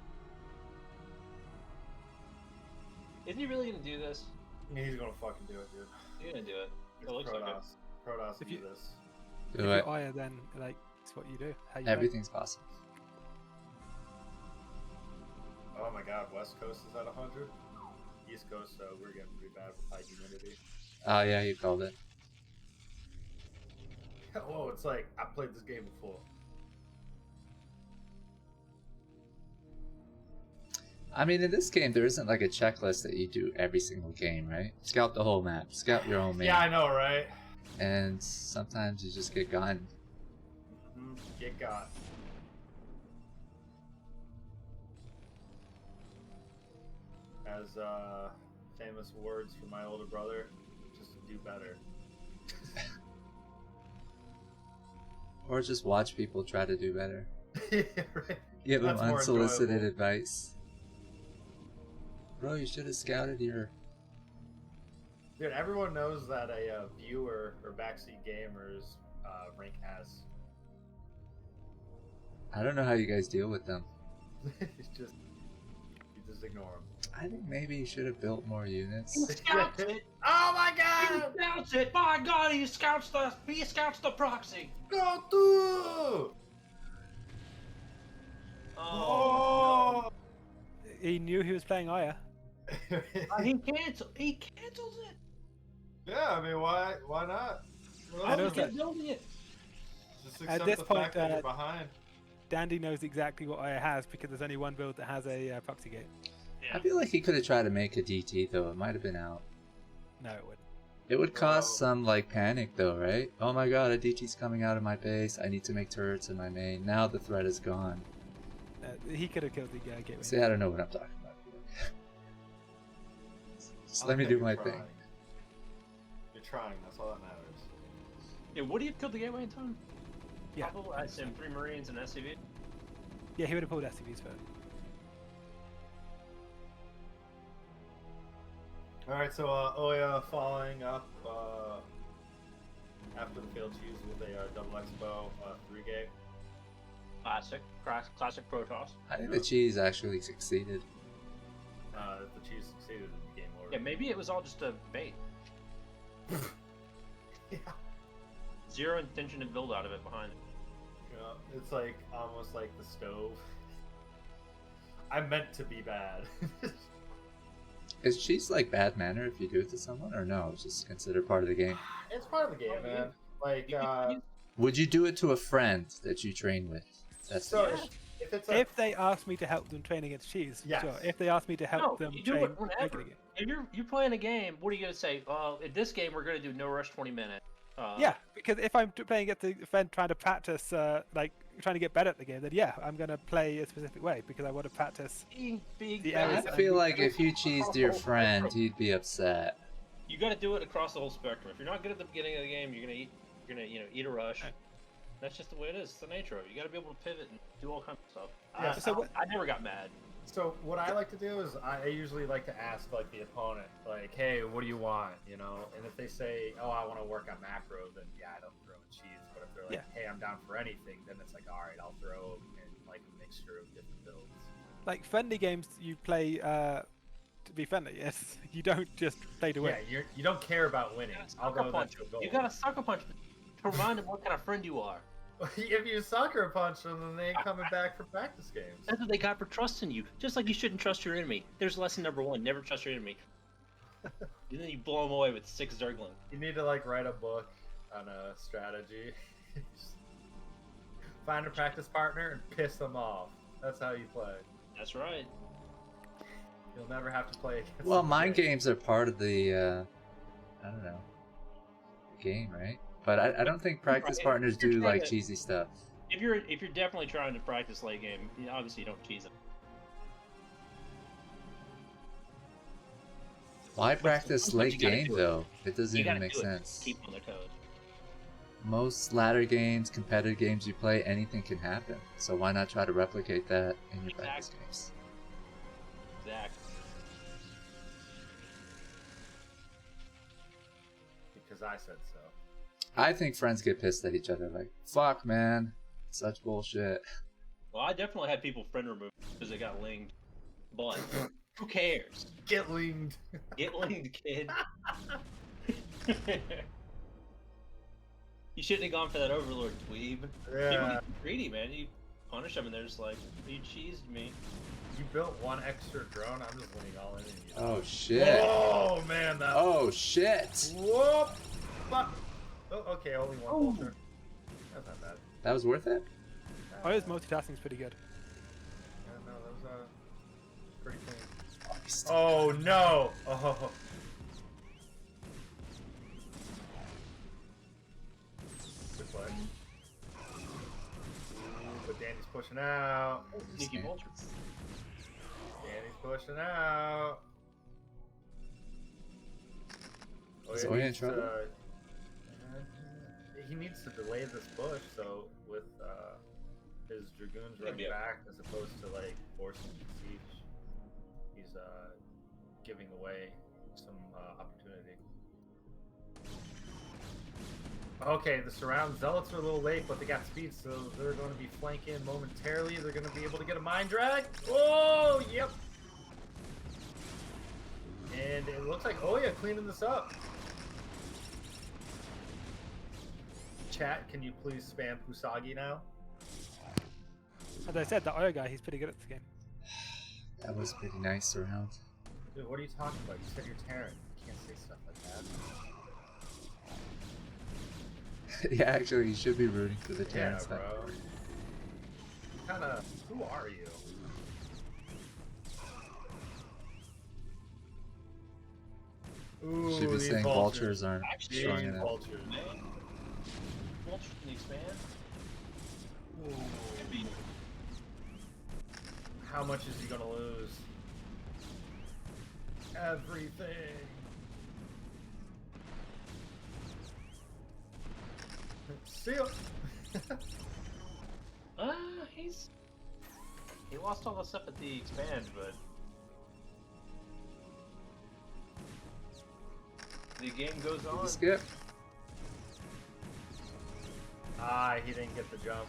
Isn't he really going to do this? He's going to fucking do it, dude. He's going to do it. It's It looks like it. Protoss If do you- this. If Do it. you're Aya, then like it's what you do. How you Everything's possible. Oh my god, West Coast is at 100. East Coast, we're getting pretty bad with high humidity. Oh yeah, you called it. Oh, it's like, I played this game before. I mean, in this game, there isn't like a checklist that you do every single game, right? Scout the whole map. Scout your own main. Yeah, I know, right? And sometimes you just get gotten. Get got. As famous words from my older brother, just to do better. Or just watch people try to do better. Yeah, right. Give them That's more unsolicited enjoyable. advice. Bro, you should have scouted your... Dude, everyone knows that a viewer or backseat gamer's rank has. I don't know how you guys deal with them. It's just, you just ignore them. I think maybe you should have built more units. He scouts it! Oh my He god! scouts it! My god, he scouts the proxy! Go through! Oh, He knew he was playing Aya. he cancels it! Yeah, I mean, why not? I I know was that- building it. Just At accept this the point, fact that you're behind. Dandy knows exactly what Aya has because there's only one build that has a proxy gate. I feel like he could have tried to make a DT though. It might have been out. No, it wouldn't. It would cause Oh. some like panic though, right? Oh my god, a DT's coming out of my base. I need to make turrets in my main. Now the threat is gone. he could have killed the gateway. See, I don't know what I'm talking about. Just let me do my thing. You're trying. That's all that matters. Yeah, would he have killed the gateway in time? Yeah. Probably. I assume 3 Marines and SCV. Yeah, he would have pulled SCVs first. Alright, so Oya following up after the failed cheese with a double X-bow 3-gate. Classic Protoss. I think the cheese actually succeeded. The cheese succeeded in the game order. Yeah, maybe it was all just a bait. Yeah. Zero intention to build out of it behind it. Yeah, it's like almost like the stove. I meant to be bad. Is cheese like bad manner if you do it to someone, or no? It's just considered part of the game. It's part of the game, man. Like, Would you do it to a friend that you train with? That's so the if it's If they ask me to help them train against cheese, Yes. sure. If they ask me to help them you do train it whenever. regular game. If you're playing a game, what are you gonna say? In this game, we're gonna do no rush 20 minutes. Yeah, because if I'm playing against a friend trying to practice, like trying to get better at the game, then yeah, I'm gonna play a specific way because I want to practice. Being The I areas feel like if you cheesed your friend, he'd be upset. You got to do it across the whole spectrum. If you're not good at the beginning of the game, you're gonna eat a rush. That's just the way it is. It's the nature of it. You got to be able to pivot and do all kinds of stuff. Yeah. I never got mad. So what I like to do is I usually like to ask like the opponent, like, hey, what do you want? You know, and if they say, oh, I want to work on macro, then yeah, I don't throw in cheese. But if they're like, hey, I'm down for anything, then it's like, all right, I'll throw in like a mixture of different builds. Like friendly games, you play to be friendly. Yes, you don't just play to win. Yeah, you don't care about winning. I'll go punch. You got to sucker punch to remind them what kind of friend you are. If you sucker punch them, then they ain't coming back for practice games. That's what they got for trusting you. Just like you shouldn't trust your enemy. There's lesson number 1: never trust your enemy. And then you blow them away with 6 Zergling. You need to like write a book on a strategy. Find a practice partner and piss them off. That's how you play. That's right. You'll never have to play against Well, them mind again. games are part of the, I don't know, game, right? But I don't think practice partners do like cheesy stuff. If you're definitely trying to practice late game, obviously you don't cheese it. Why practice sometimes late you gotta game do it. though? It doesn't You even gotta make do it. sense. Keep them on their toes. Most ladder games, competitive games you play, anything can happen. So why not try to replicate that in your practice games? Exactly. Because I said so. I think friends get pissed at each other like, fuck man, such bullshit. Well, I definitely had people friend removed because they got linged. But who cares? Get leaned. Get linged, kid. You shouldn't have gone for that Overlord dweeb. People Yeah. get greedy, man. You punish them and they're just like, you cheesed me. You built one extra drone. I'm just winning all in. Oh shit. Oh man, that. Oh shit. Whoop. Fuck. Oh, okay, only one bolter. That's not bad. That was worth it? Oh, his multitasking is pretty good. Yeah, no, that was pretty clean. Oh, he's still Oh no! Oh. Good play. But Danny's pushing out. Sneaky Yeah. vulture. Danny's pushing out. Is Oya in needs trouble? to- he needs to delay this push, so with his dragoons running Yeah. back as opposed to like forcing siege, he's giving away some opportunity. Okay, the surround zealots are a little late, but they got speed, so they're going to be flanking momentarily. They're going to be able to get a mind drag. Oh, yep. And it looks like Oya cleaning this up. Chat, can you please spam Pusagi now? As I said, that Oya guy, he's pretty good at this game. That was pretty nice around. Dude, what are you talking about? You said you're Terran. You can't say stuff like that. Yeah, actually, you should be rooting for the Yeah, Terran stuff. bro. Kinda, who are you? Ooh, Should be these saying vultures aren't Actually, strong These enough. vultures. Man. Vulture can expand. Ooh. Could be. How much is he gonna lose? Everything. See ya. He lost all the stuff at the expand, but the game goes on. Skip. Ah, he didn't get the jump.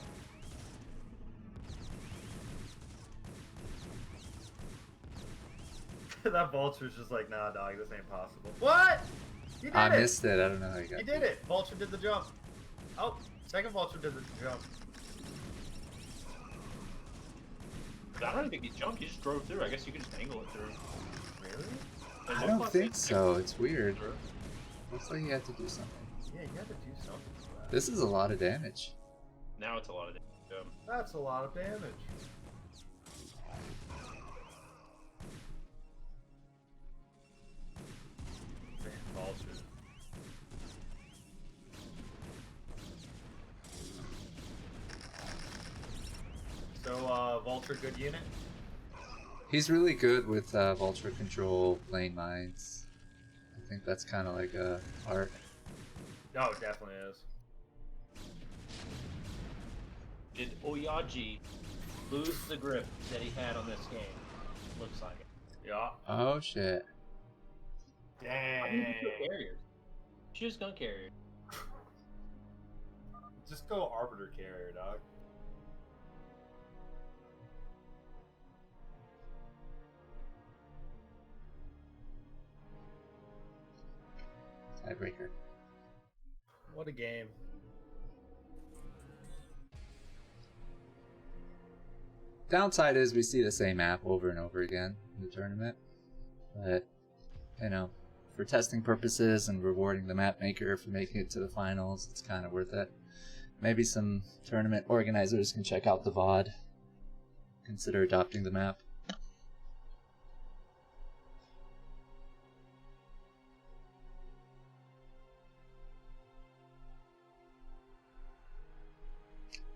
That vulture's just like, nah, dog, this ain't possible. What? You did I it! missed it. I don't know how you got He did it! Vulture did the jump. Oh, second vulture did the jump. I don't think he jumped. He just drove through. I guess you can just angle it through. Really? I don't think so. It's weird. Looks like you have to do something. Yeah, you had to do something for that. This is a lot of damage. Now it's a lot of damage. That's a lot of damage. Man, vulture. So, vulture, good unit? He's really good with vulture control, lane mines. I think that's kind of like a art. Oh, it definitely is. Did Oyaji lose the grip that he had on this game? Looks like it. Yeah. Oh shit. I mean, she's a carrier. She's gun carrier. Just go Arbiter carrier, dog. Tiebreaker. What a game. Downside is we see the same map over and over again in the tournament. But, you know, for testing purposes and rewarding the map maker for making it to the finals, it's kind of worth it. Maybe some tournament organizers can check out the VOD. Consider adopting the map.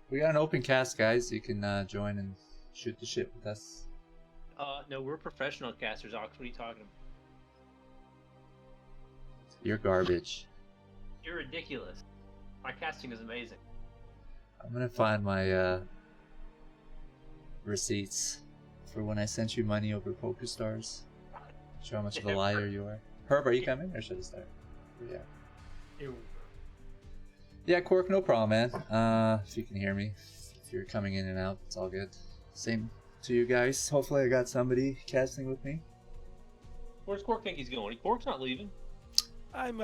We got an open cast, guys. You can join and shoot the shit with us. No, we're professional casters, Ox. What are you talking about? You're garbage. You're ridiculous. My casting is amazing. I'm gonna find my receipts for when I sent you money over PokerStars. Show how much of a liar you are. Herb, are you coming, or should I start? Yeah. Ew. Yeah, Kwark, no problem, man. If you can hear me, if you're coming in and out, it's all good. Same to you guys. Hopefully, I got somebody casting with me. Where's Kwark think he's going? Kwark's not leaving. I'm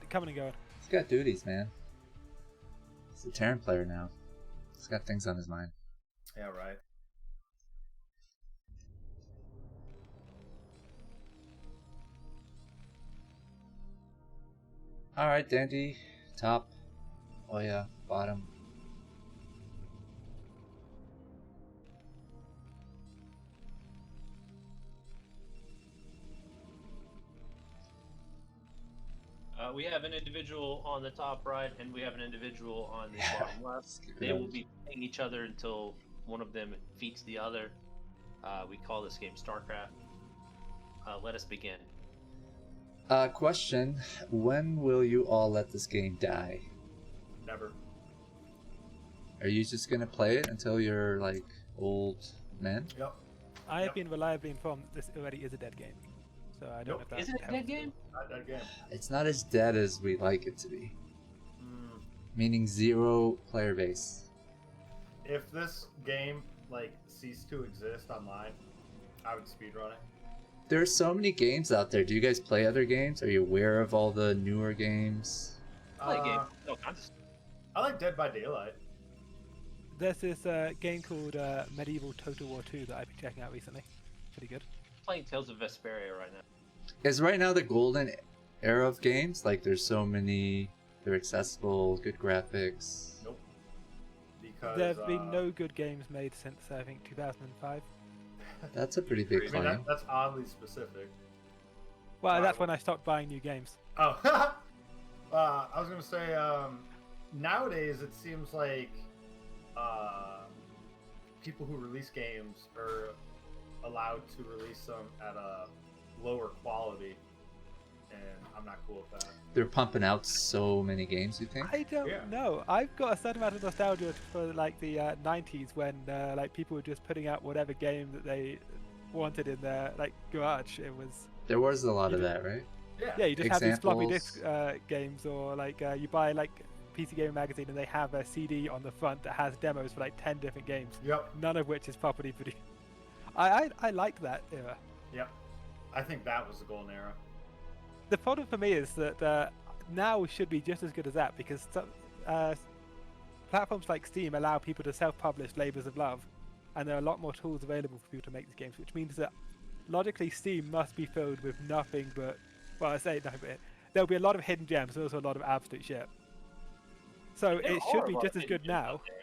coming and going. He's got duties, man. He's a Terran player now. He's got things on his mind. Yeah, right. All right, Dandy, top. Oh yeah, bottom. We have an individual on the top right, and we have an individual on the bottom left. They will be playing each other until one of them defeats the other. We call this game StarCraft. Let us begin. Question: when will you all let this game die? Never. Are you just gonna play it until you're like old men? Yep. I have been reliably informed that this already is a dead game, so I don't know if that Is it a helps dead at all. game? Not that game. It's not as dead as we like it to be. Mm. Meaning 0 player base. If this game like ceased to exist online, I would speedrun it. There's so many games out there. Do you guys play other games? Are you aware of all the newer games? Play game. All kinds of stuff. I like Dead by Daylight. There's this game called Medieval Total War 2 that I've been checking out recently. Pretty good. Playing Tales of Vesperia right now. Is right now the golden era of games? Like there's so many, they're accessible, good graphics. Nope. Because There have been no good games made since I think 2005. That's a pretty big I mean, claim. that's oddly specific. Well, that's when I stopped buying new games. Oh, I was gonna say nowadays it seems like people who release games are allowed to release them at a lower quality, and I'm not cool with that. They're pumping out so many games, you think? I don't Yeah. know. I've got a certain amount of nostalgia for like the 90s when like people were just putting out whatever game that they wanted in their like garage. It was There was a lot of that, right? yeah, you just have these floppy Examples. disk games, or like you buy like PC Gamer magazine and they have a CD on the front that has demos for like 10 different games, Yep. none of which is properly produced. I like that era. Yep. I think that was the golden era. The problem for me is that now should be just as good as that, because platforms like Steam allow people to self-publish labors of love, and there are a lot more tools available for people to make these games, which means that logically Steam must be filled with nothing but, well, I say nothing but, there'll be a lot of hidden gems and also a lot of absolute shit. So There it should are be a lot just of as good hidden gems now, out there.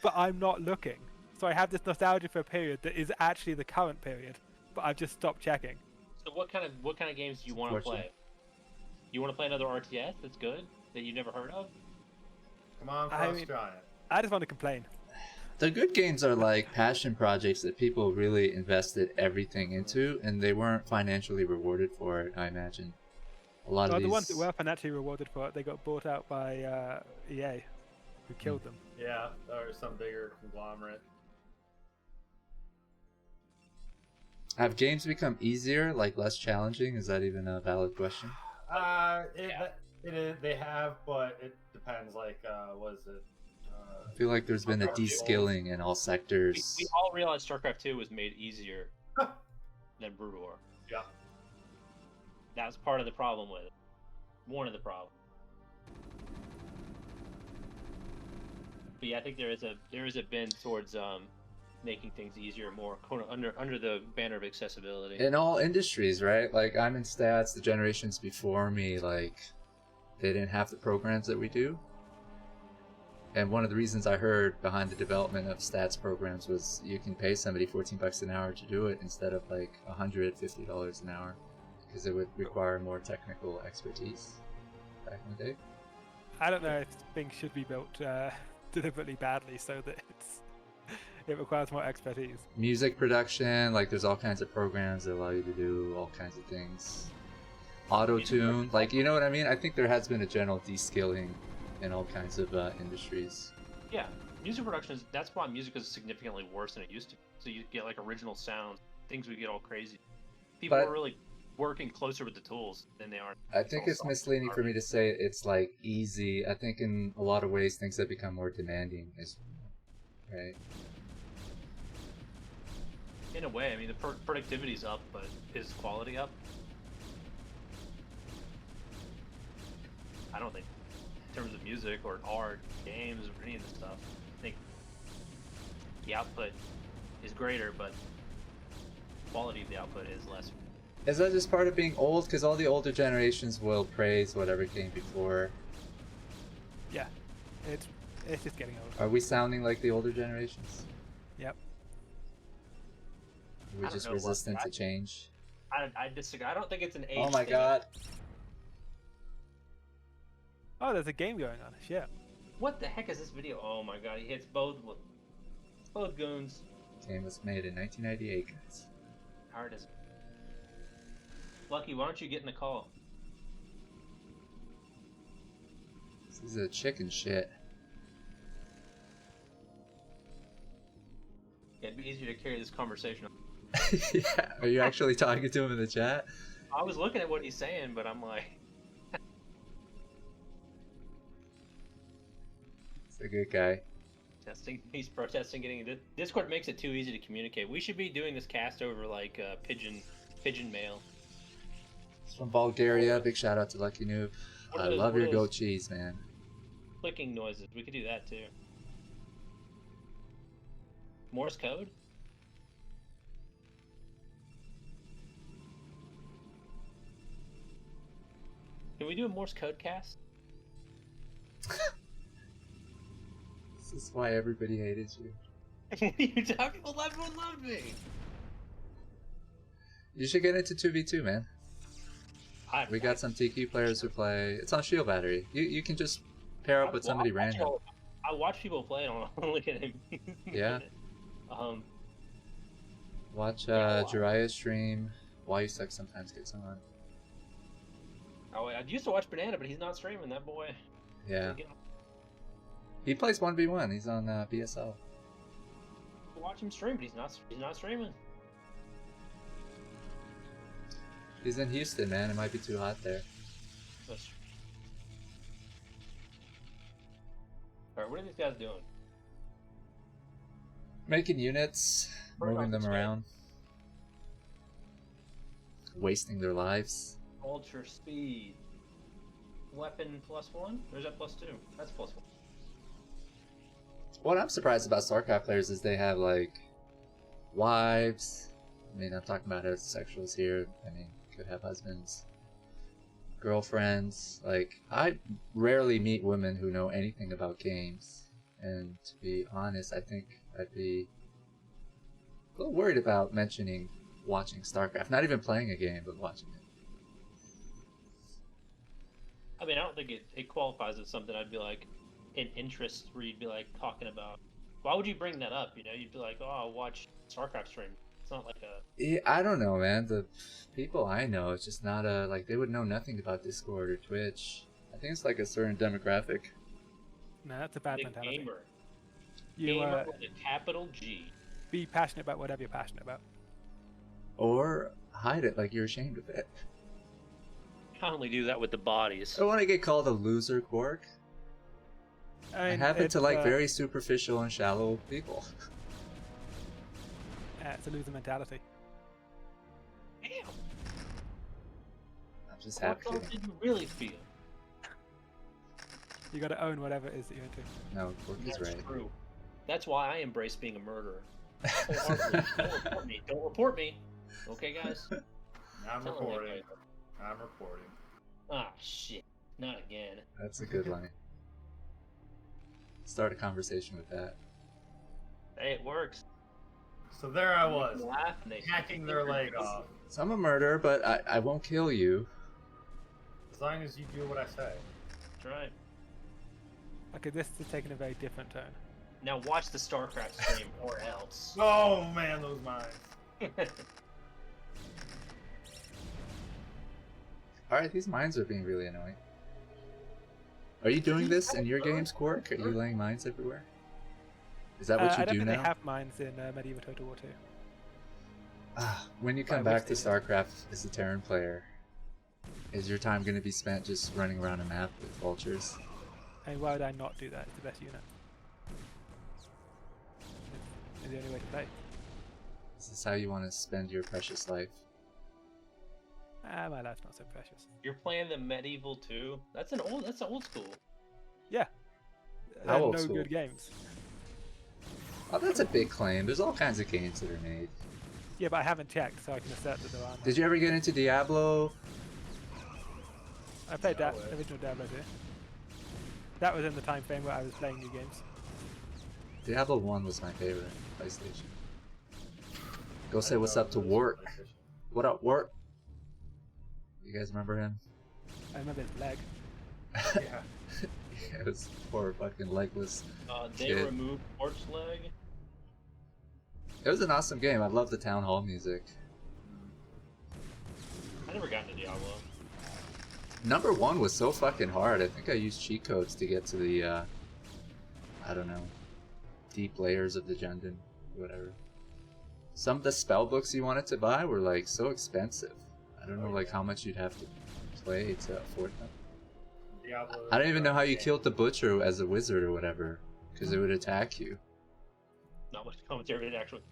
but I'm not looking. So I have this nostalgia for a period that is actually the current period, but I've just stopped checking. So what kind of games do you want to Unfortunate. play? You want to play another RTS that's good that you've never heard of? Come on, I Frost mean- Giant. I just want to complain. The good games are like passion projects that people really invested everything into, and they weren't financially rewarded for it, I imagine. A lot of Well, these... the ones that were financially rewarded for it, they got bought out by EA, who killed them. Yeah, or some bigger conglomerate. Have games become easier, like less challenging? Is that even a valid question? It is. They have, but it depends. Like, what is it? I feel like there's been a de-skilling in all sectors. We all realized StarCraft 2 was made easier than Brood War. Yeah. That was part of the problem with it. One of the problems. But yeah, I think there is a bend towards making things easier, more under the banner of accessibility. In all industries, right? Like, I'm in stats, the generations before me, like, they didn't have the programs that we do. And one of the reasons I heard behind the development of stats programs was you can pay somebody $14 an hour to do it instead of like $150 an hour, because it would require more technical expertise back in the day. I don't know if things should be built deliberately badly so that it requires more expertise. Music production, like there's all kinds of programs that allow you to do all kinds of things. Auto-tune, like, you know what I mean? I think there has been a general de-skilling in all kinds of industries. Yeah, music production that's why music is significantly worse than it used to be. So you get like original sounds, things would get all crazy. People But- are really working closer with the tools than they are. I think it's misleading for me to say it's like easy. I think in a lot of ways things have become more demanding, right? In a way, I mean, the productivity's up, but is quality up? I don't think. In terms of music or art, games, or any of this stuff, I think the output is greater, but quality of the output is less. Is that just part of being old? Because all the older generations will praise whatever came before. Yeah, it's just getting old. Are we sounding like the older generations? Yep. We're I don't just know what- resistant to change. I disagree. I don't think it's an age. Oh my thing. god. Oh, there's a game going on. Shit. What the heck is this video? Oh my god, he hits both goons. Game was made in 1998, guys. Hard as. Lucky, why don't you get in the call? This is a chicken shit. It'd be easier to carry this conversation. Yeah, are you actually talking to him in the chat? I was looking at what he's saying, but I'm like, He's a good guy. he's protesting getting into Discord makes it too easy to communicate. We should be doing this cast over like pigeon mail. He's from Bulgaria. Big shout out to Lucky Noob. What I are those- love what your are goat those cheese, man. clicking noises. We could do that too. Morse code? Can we do a Morse code cast? This is why everybody hated you. What are you talking about? Everyone loved me. You should get into 2v2, man. We got some TQ players who play. It's on shield battery. You can just pair up with somebody random. I watch people play. I don't look at him. Yeah. Watch Jiraiya's stream. Why You Suck sometimes gets on. Oh, I used to watch Banana, but he's not streaming. That boy. Yeah. He plays 1v1. He's on BSL. Watch him stream, but he's not streaming. He's in Houston, man. It might be too hot there. Alright, what are these guys doing? Making units, moving them around, wasting their lives. Ultra speed. Weapon +1? Or is that +2? That's +1. What I'm surprised about StarCraft players is they have, like, wives. I mean, I'm talking about heterosexuals here. I mean, could have husbands, girlfriends. Like, I rarely meet women who know anything about games. And to be honest, I think I'd be a little worried about mentioning watching StarCraft. Not even playing a game, but watching it. I mean, I don't think it qualifies as something I'd be like an interest where you'd be like talking about. Why would you bring that up? You know, you'd be like, oh, I'll watch StarCraft stream. It's not like a. Yeah, I don't know, man. The people I know, it's just not a like they would know nothing about Discord or Twitch. I think it's like a certain demographic. No, that's a bad Big mentality. gamer. You Gamer with a capital G. be passionate about whatever you're passionate about. Or hide it like you're ashamed of it. I only do that with the bodies. I want to get called a loser, Kwark. I mean, happen it's, to like very superficial and shallow people. It's a loser mentality. Damn. I'm just What happy. did you really feel? You got to own whatever it is that you're into. No, Kwark is That's right. true. That's why I embrace being a murderer. Wholeheartedly. Don't report me. Don't report me. Okay, guys? I'm Tell recording. everybody. I'm recording. Ah, shit. Not again. That's a good line. Start a conversation with that. Hey, it works. So there I was, Laugh and they hacking their leg off. So I'm a murderer, but I won't kill you. As long as you do what I say. That's right. Okay, this is taking a very different turn. Now watch the StarCraft stream or else. Oh man, those mines. Alright, these mines are being really annoying. Are you doing this in your games, Kwark? Are you laying mines everywhere? Is that what I you don't do think now? they have mines in Medieval Total War 2. When you come I back to wish they StarCraft as a Terran player, is your time going to be spent just running around a map with vultures? And why would I not do that? It's the best unit. It's the only way to play. Is this how you want to spend your precious life? My life's not so precious. You're playing the Medieval 2? That's old school. Yeah. How There are old no school? good games. Oh, that's a big claim. There's all kinds of games that are made. Yeah, but I haven't checked, so I can assert that there are. Did you ever get into Diablo? I played that original Diablo 2. That was in the time frame where I was playing new games. Diablo 1 was my favorite PlayStation. Go say what's up to Wart. What up, Wart? You guys remember him? I remember his leg. Yeah. Yeah, it was poor fucking legless. They Shit. removed Quartz leg. It was an awesome game. I love the town hall music. I never got into Diablo. Number 1 was so fucking hard. I think I used cheat codes to get to the, I don't know, deep layers of the Jundun, whatever. Some of the spell books you wanted to buy were like so expensive. I don't know like how much you'd have to play to afford them. Diablo I don't even know how you killed the butcher as a wizard or whatever, because it would attack you. Not much commentary in actually.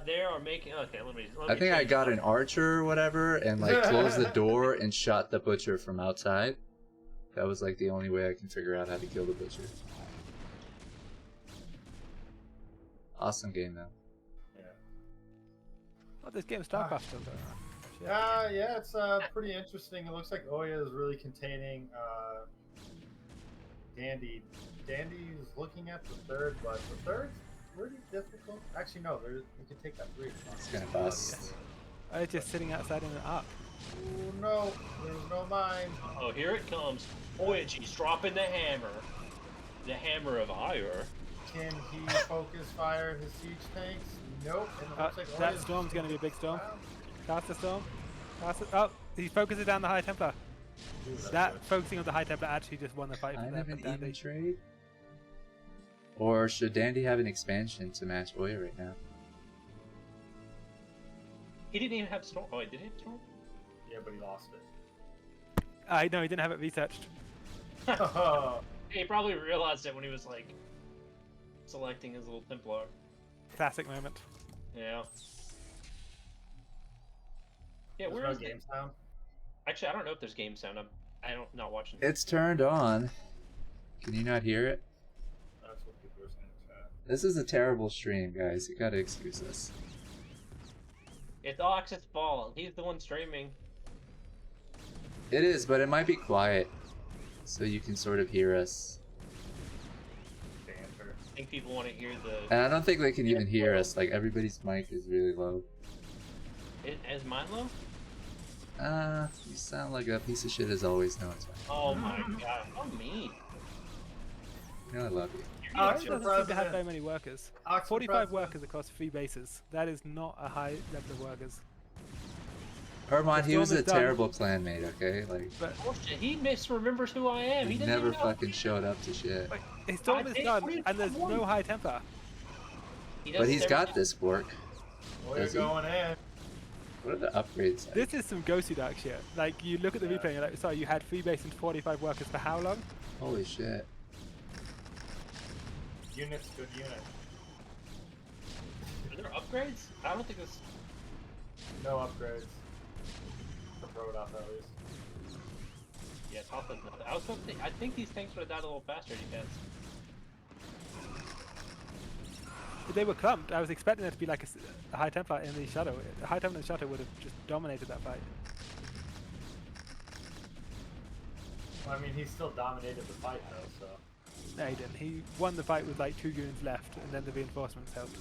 They are making. Okay, let me I think I change got my- an archer or whatever and like closed the door and shot the butcher from outside. That was like the only way I can figure out how to kill the butcher. Awesome game though. Oh, this game StarCraft still going on. Shit. Yeah, it's pretty interesting. It looks like Oya is really containing Dandy. Dandy's looking at the third, but the third's pretty difficult. Actually, no, we can take that 3. It's gonna bust. I was just sitting outside in an arc. Oh no, there's no mine. Oh, here it comes. Voyage's dropping the hammer. The hammer of ire. Can he focus fire his siege tanks? Nope. And it looks like That Oya's storm's just going to be a big storm. Wow. Cast the storm. Cast it. Oh, he focuses down the High Templar. Ooh, that's That good. focusing on the High Templar actually just won the fight for Kind them. of an for Dandy. even trade. Or should Dandy have an expansion to match Oya right now? He didn't even have storm. Oh, wait, did he have storm? Yeah, but he lost it. No, he didn't have it researched. He probably realized it when he was like selecting his little Templar. Classic moment. Yeah. Yeah, There's where no is game it? sound. Actually, I don't know if there's game sound. I don't not watching. It's turned on. Can you not hear it? That's what people are saying in chat. This is a terrible stream, guys. You gotta excuse us. It's Ox's fault. He's the one streaming. It is, but it might be quiet, so you can sort of hear us. Banter. I think people want to hear the. And I don't think they can even hear us. Like, everybody's mic is really low. Is mine low? You sound like a piece of shit as always. No, it's fine. Oh my god, how mean. You know I love you. Ox Ox doesn't for seem to have president. very many workers. Ox for 45 president. workers across 3 bases. That is not a high level of workers. Herbmon, he was a Storm is done. terrible clanmate, okay? Like, But Bullshit, he misremembers who I am. he doesn't never even know. fucking showed up to shit. like, his storm I is think done, 45 and there's won. no High Templar. He does But he's got everything. this, Kwark. Oya Does he? going in. What are the upgrades like? This is some qosu dark shit. Like, you look at the Yeah. replay and you're like, sorry, you had 3 bases and 45 workers for how long? Holy shit. Units, good unit. Are there upgrades? I don't think this. No upgrades. For Protoss at least. Yeah, top is nothing. I was supposed to. I think these tanks would have died a little faster, defense. But they were clumped. I was expecting there to be like a High Templar in the Shadow. A High Templar in the Shadow would have just dominated that fight. Well, I mean, he still dominated the fight though, so. No, he didn't. He won the fight with like 2 units left, and then the reinforcements helped.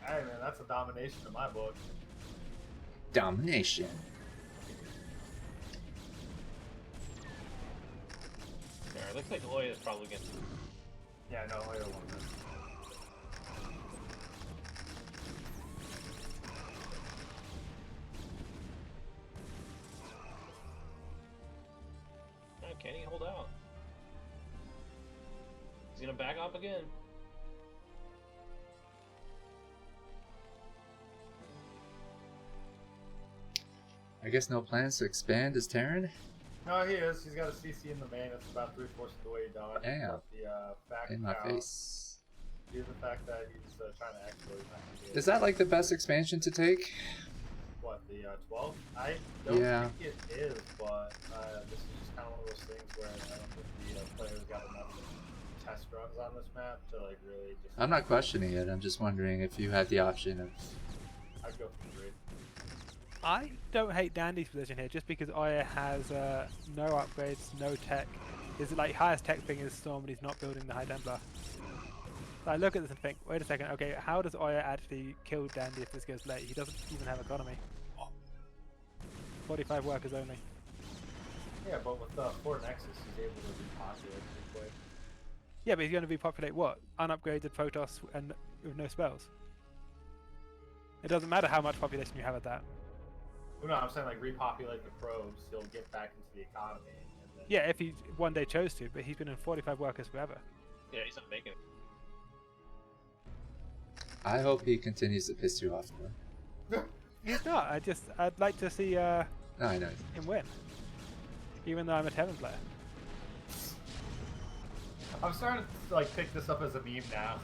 Hey man, that's a domination in my book. Domination. Yeah, it looks like Oya is probably gonna. Yeah, no, Oya won this. Oh, can he hold out? He's gonna back up again. I guess no plans to expand as Terran? No, he is. He's got a CC in the main. It's about 3/4 of the way done. Damn. But the fact In my count, face. due to the fact that he's trying to exploit. he's not gonna be Is able that like the best expansion to take? to- what the 12? I don't Yeah. think it is, but this is just kind of one of those things where I don't think the players got enough test runs on this map to like really just. I'm not questioning it. I'm just wondering if you had the option of. I'd go for 3. I don't hate Dandy's position here, just because Oya has no upgrades, no tech. His like highest tech thing is Storm, and he's not building the High Templar. So I look at this and think, wait a second, okay, how does Oya actually kill Dandy if this goes late? He doesn't even have economy. 45 workers only. Yeah, but with 4 Nexus, he's able to repopulate pretty quick. Yeah, but he's going to repopulate what? Unupgraded Protoss and with no spells. It doesn't matter how much population you have at that. Well, no, I'm saying like repopulate the probes, he'll get back into the economy. And then... Yeah, if he one day chose to, but he's been in 45 workers forever. Yeah, he's not making it. I hope he continues to piss you off, though. He's not. I'd like to see No, I know. him win. Even though I'm a Terran player. I'm starting to like pick this up as a meme now.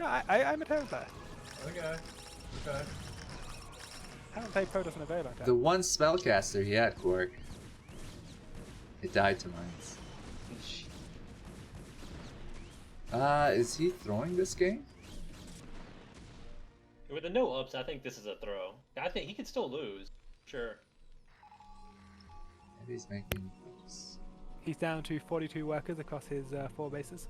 No, I'm a Terran player. Okay. Okay. I haven't played Protoss in a very long time. The one spellcaster he had, Kwark, it died to mines. Is he throwing this game? With the no ups, I think this is a throw. I think he could still lose. Sure. Maybe he's making moves. He's down to 42 workers across his 4 bases.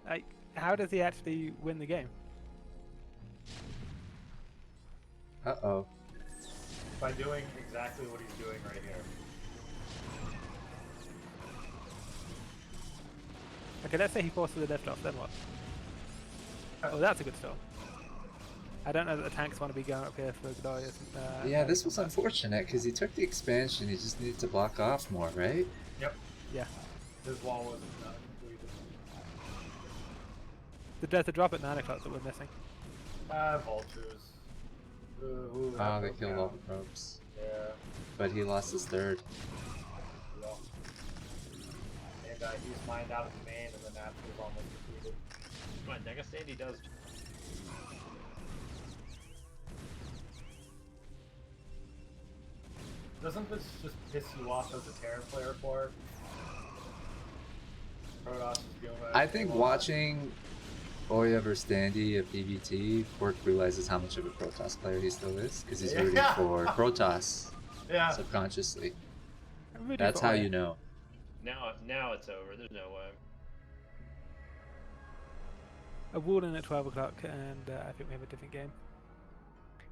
Like, how does he actually win the game? Uh-oh. by doing exactly what he's doing right here. Okay, let's say he forces the lift off, then what? Oh, that's a good start. I don't know that the tanks want to be going up here for Glorious. Yeah, this was unfortunate because he took the expansion. He just needed to block off more, right? Yep. Yeah. His wall wasn't completed. There's a drop at 9 o'clock that we're missing. Vultures. Oh, they killed all the ropes. Yeah. But he lost his third. Yeah. And he's mined out of the main, and the natural's almost completed. Come on, I guess Andy does. Doesn't this just piss you off as a Terran player for? Protoss is doing I think watching Oya versus Dandy at PBT, Kwark realizes how much of a Protoss player he still is because he's rooting for Protoss subconsciously. That's how you know. Now it's over. There's no way. A wall in at 12 o'clock, and I think we have a different game.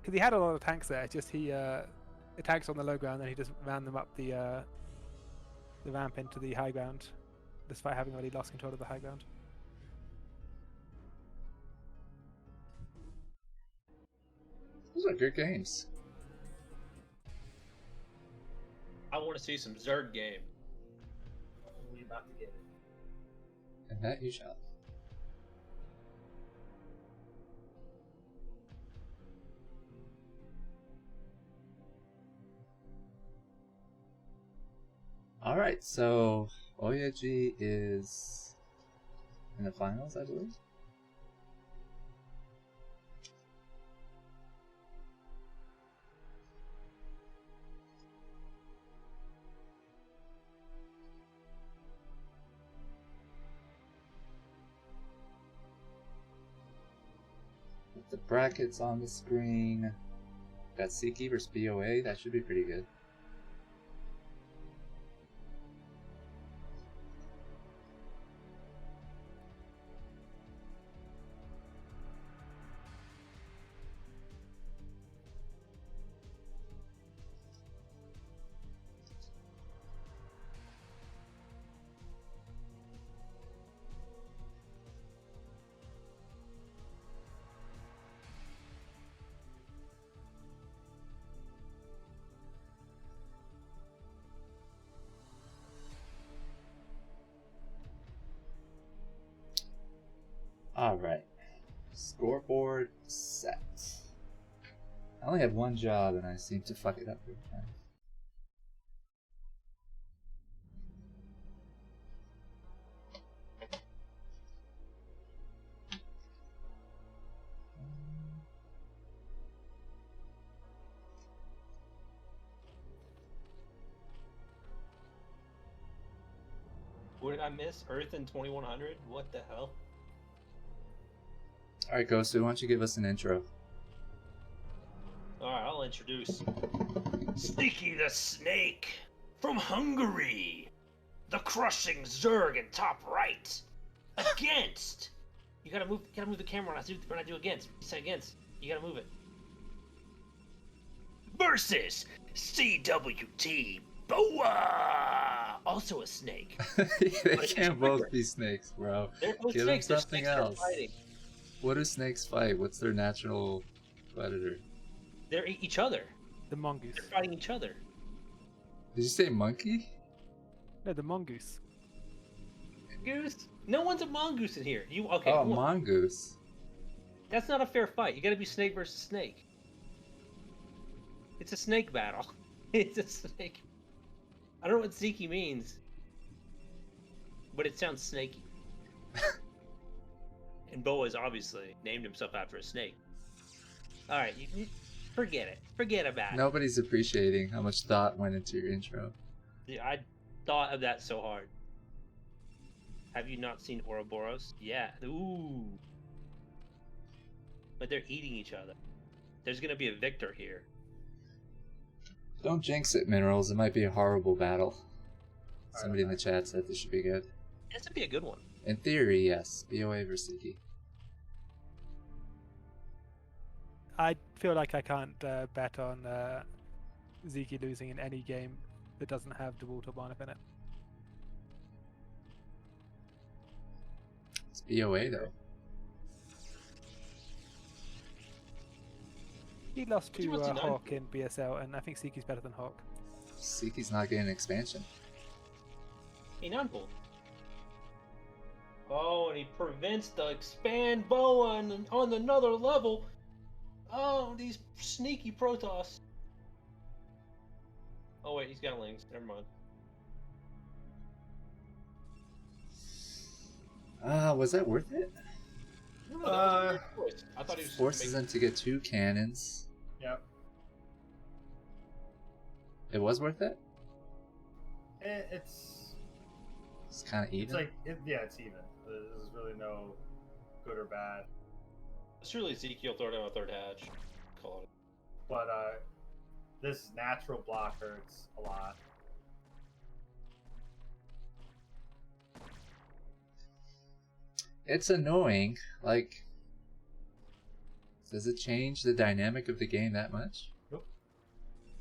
Because he had a lot of tanks there, just the tanks on the low ground, and he just ran them up the ramp into the high ground, despite having already lost control of the high ground. Those are good games. I want to see some Zerg game. We about to get it. And that you shall. Alright, so Oyaji is in the finals, I believe. With the brackets on the screen. Got Sziky versus BOA, that should be pretty good. Alright. Scoreboard set. I only have one job and I seem to fuck it up every time. What did I miss? Earth in 2100? What the hell? Alright, qosu, why don't you give us an intro? Alright, I'll introduce Sziky the Snake from Hungary. The crushing Zerg in top right. Against. You gotta move the camera when I do against. You say against. You gotta move it. Versus CWT Boa. Also a snake. They can't both be snakes, bro. They're both Give snakes. them something else. Fighting. What do snakes fight? What's their natural predator? They're each other. The mongoose. They're fighting each other. Did you say monkey? No, the mongoose. Goose? No one's a mongoose in here. You okay? Oh, come on. mongoose. That's not a fair fight. You gotta be snake versus snake. It's a snake battle. It's a snake. I don't know what Sziky means, but it sounds snaky. And Boa's obviously named himself after a snake. Alright, you forget it. Forget about it. Nobody's appreciating how much thought went into your intro. Yeah, I thought of that so hard. Have you not seen Ouroboros? Yeah. Ooh. But they're eating each other. There's gonna be a victor here. Don't jinx it, Minerals. It might be a horrible battle. Somebody in the chat said this should be good. This would be a good one. In theory, yes. BOA versus Sziky. I feel like I can't bet on Sziky losing in any game that doesn't have DeWalt or Barnif in it. It's BOA though. He lost to 59. Hawk in BSL, and I think Sziky's better than Hawk. Siki's not getting an expansion. He non-pulled. Oh, and he prevents the expand boa on another level. Oh, these sneaky Protoss. Oh wait, he's got lings. Never mind. Was that worth it? No, that was a weird choice. I thought he was Forces him to get 2 cannons. Yep. It was worth it? It's kind of even. It's like it's even. There's really no good or bad. Surely Ezekiel throw down a third hatch. Call it. But this natural block hurts a lot. It's annoying. Like, does it change the dynamic of the game that much? Nope.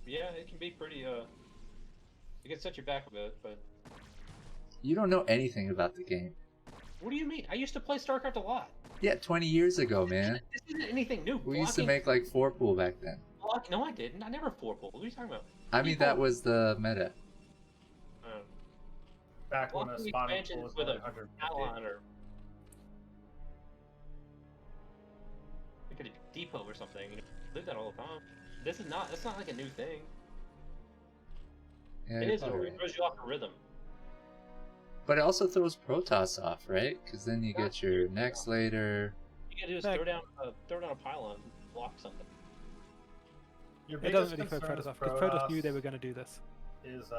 Yeah, it can be pretty. It can set you back a bit, but. You don't know anything about the game. What do you mean? I used to play StarCraft a lot. Yeah, 20 years ago, man. This isn't anything new. We used to make like 4-pool back then. No, I didn't. I never 4-pool. What are you talking about? I mean, that was the meta. Back when a Blocking spawning expansions pool was with only a 150. Talon or like a depot or something. You did that all the time. This is not. That's not like a new thing. Yeah, It you're is. probably It right. throws you off the rhythm. But it also throws Protoss off, right? Because then you get your next later. You gotta do is Like- throw down a pylon, and block something. Your It doesn't biggest really throw concern Protoss with off, because Protoss knew they were going to do this. is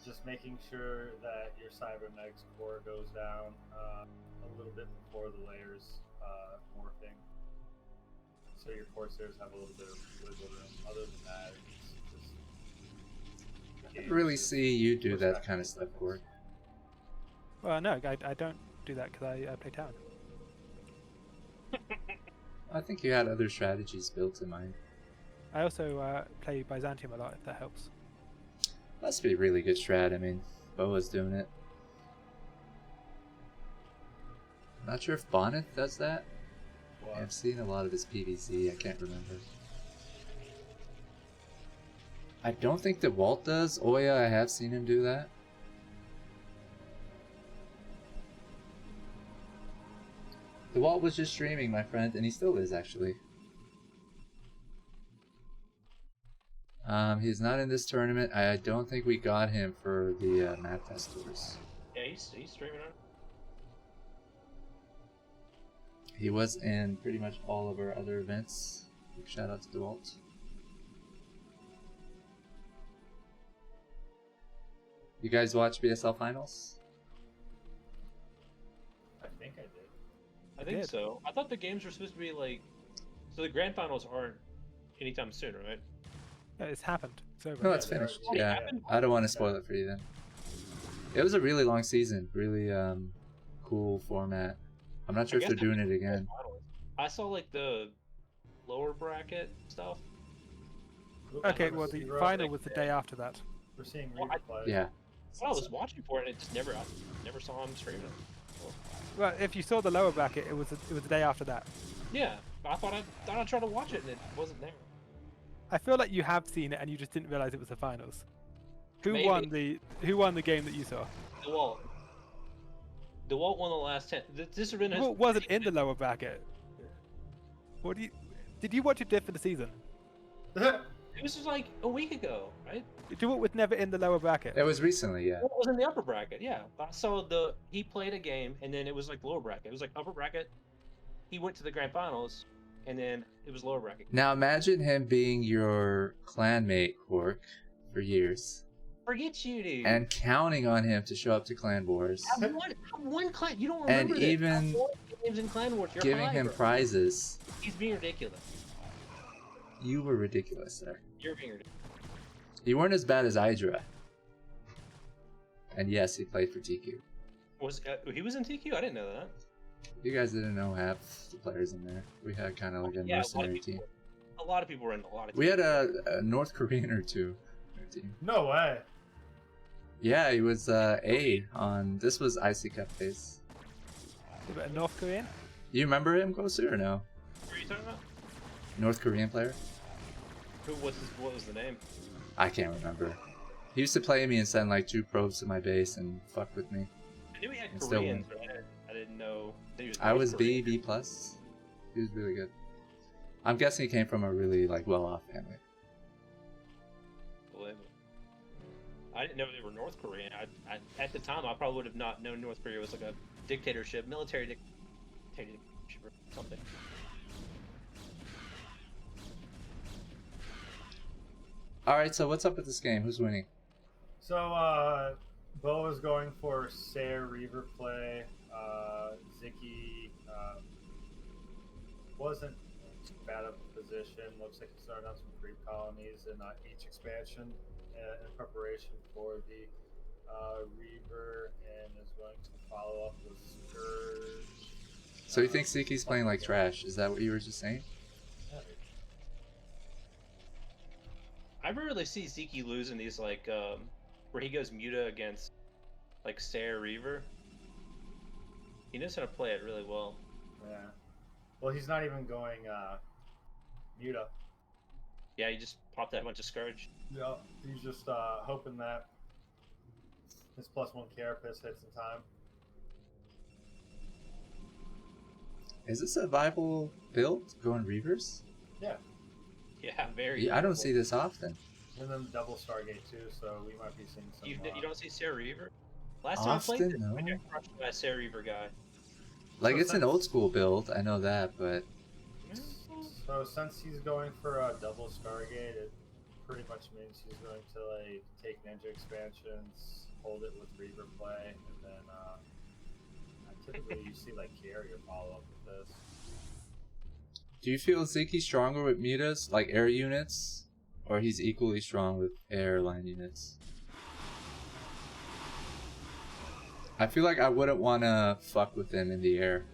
just making sure that your Cybernetics core goes down a little bit before the layers morphing. So your Corsairs have a little bit of wiggle room. Other than that, it's just... I didn't really see you do that kind of stuff, Kwark. Well, no, I don't do that because I play Talon. I think you had other strategies built in mind. I also play Byzantium a lot, if that helps. Must be a really good strat. I mean, Boa's doing it. Not sure if Bonnet does that. What? I've seen a lot of his PvZ. I can't remember. I don't think that Walt does. Oya, I have seen him do that. The Walt was just streaming, my friend, and he still is actually. He's not in this tournament. I don't think we got him for the Mad Fest tours. Yeah, he's streaming on. He was in pretty much all of our other events. Big shout out to DeWalt. You guys watch BSL finals? I think I did. I think did. so. I thought the games were supposed to be like. So the grand finals aren't anytime soon, right? No, it's happened. It's over. No, it's they're- finished. Oh, Yeah, happened? I don't want to spoil it for you then. It was a really long season. Really cool format. I'm not sure I if they're guess doing it again. I saw like the lower bracket stuff. Okay, well, the Zero. final was the day after that. We're seeing Well, I- replay. Yeah. Well, I was watching for it, and it just I never saw him streaming it. Well, if you saw the lower bracket, it was the day after that. Yeah, I thought I'd try to watch it, and it wasn't there. I feel like you have seen it and you just didn't realize it was the finals. Who Maybe. won the game that you saw? DeWalt won the last 10. This event has Who wasn't in the lower bracket? What do you? Did you watch it diff for the season? It was just like a week ago, right? DeWalt was never in the lower bracket. It was recently, yeah. Well, it was in the upper bracket, yeah. But I saw he played a game, and then it was like lower bracket. It was like upper bracket. He went to the grand finals, and then it was lower bracket. Now imagine him being your clanmate, Kwark, for years. Forget you, dude. And counting on him to show up to Clan Wars. I've won clan. You don't And remember this. even I've won games in Clan Wars. You're Giving high, him bro. prizes. He's being ridiculous. You were ridiculous there. You're being ridiculous. You weren't as bad as Idra. And yes, he played for TQ. He was in TQ? I didn't know that. You guys didn't know half the players in there. We had kind of like a Yeah, mercenary team. A lot of people were in a lot of We teams. had a North Korean or two team. No way. Yeah, he was A on. This was IC Cup days. A bit of North Korean. You remember him, Qosu, or no? What are you talking about? North Korean player? What was the name? I can't remember. He used to play me and send like 2 probes to my base and fuck with me. I knew he had And still Koreans, but I didn't know. That he was I North was Korean. B plus. He was really good. I'm guessing he came from a really like well-off family. I didn't know they were North Korean. I at the time, I probably would have not known North Korea was like a dictatorship, military dictatorship or something. Alright, so what's up with this game? Who's winning? So, Bo is going for Sayer Reaver play. Sziky wasn't too bad of a position. Looks like he's starting out some creep colonies in each expansion in preparation for the Reaver, and is going to follow up with Scourge. So you think Sziky's playing like trash? Is that what you were just saying? I rarely see Sziky losing these like where he goes Muta against like Sayer Reaver. He knows how to play it really well. Yeah. Well, he's not even going Muta. Yeah, he just popped that bunch of Scourge. Yeah, he's just hoping that his +1 Carapace hits in time. Is this a viable build going Reavers? Yeah. Yeah, very. Yeah, I don't useful. see this often. And then double Stargate too, so we might be seeing some. You don't see Sayer Reaver? Last time I played Often, this, no. I got crushed by a Sayer Reaver guy. Like, So it's an since- old school build, I know that, but So since he's going for a double Stargate, it pretty much means he's going to like take Ninja expansions, hold it with Reaver play, and then typically you see like carrier follow up with this. do you feel Sziky's stronger with mutas, like air units, or he's equally strong with airline units? I feel like I wouldn't want to fuck with him in the air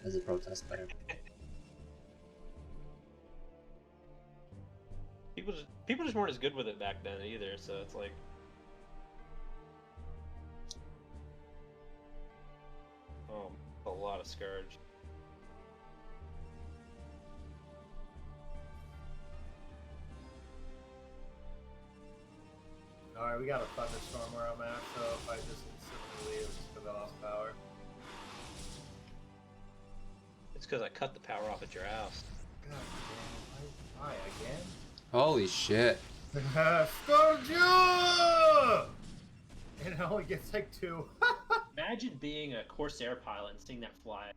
as a protest player. People just weren't as good with it back then either, so it's like. Oh, a lot of Scourge. Alright, we got a thunderstorm where I'm at, so if I just instantly leave, it's because I lost power. It's because I cut the power off at your house. God damn, why again? Holy shit. Scourge! And it only gets like 2. Imagine being a Corsair pilot and seeing that fly.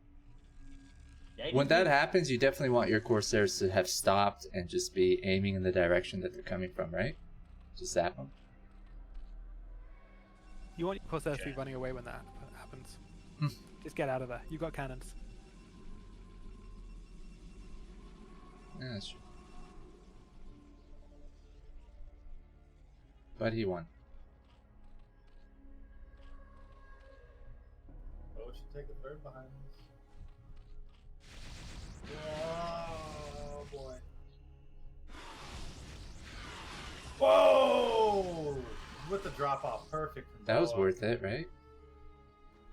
Yeah, When that happens, you definitely want your Corsairs to have stopped and just be aiming in the direction that they're coming from, right? Just zap them. You want your Corsairs to be Yeah. running away when that happens. Hmm. Just get out of there. You got cannons. Yeah, that's true. But he won. Oh, should take a third behind us. Oh boy. Whoa! With the drop off, perfect. from That was Boa. worth it, right?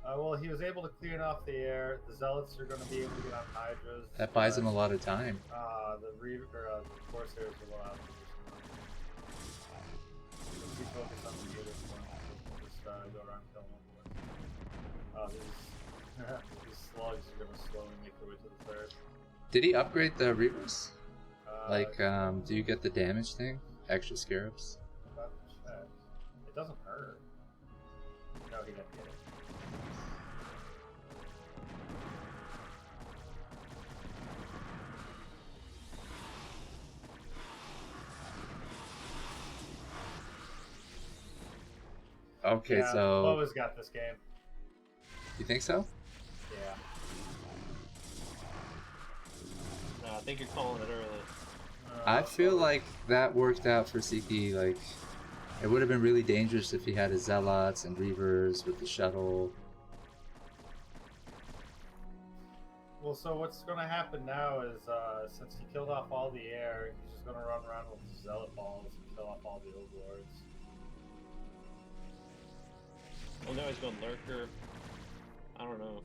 Well, he was able to clear it off the air. The Zealots are going to be able to get on Hydras. That buys him a lot of time. The Corsairs will allow Let's be focused on the other one. Just go around killing them. These slugs are going to slowly make their way to the third. Did he upgrade the Reavers? Like, Uh, do you get the damage thing? Extra scarabs? About to check. It doesn't hurt. No, he didn't get it. Okay, Yeah, so Boa's got this game. you think so? Yeah. No, I think you're calling it early. I feel like that worked out for Sziky. Like, it would have been really dangerous if he had his Zealots and Reavers with the shuttle. Well, so what's going to happen now is, since he killed off all the air, he's just going to run around with zealot balls and kill off all the overlords. Well, now he's going lurker. I don't know.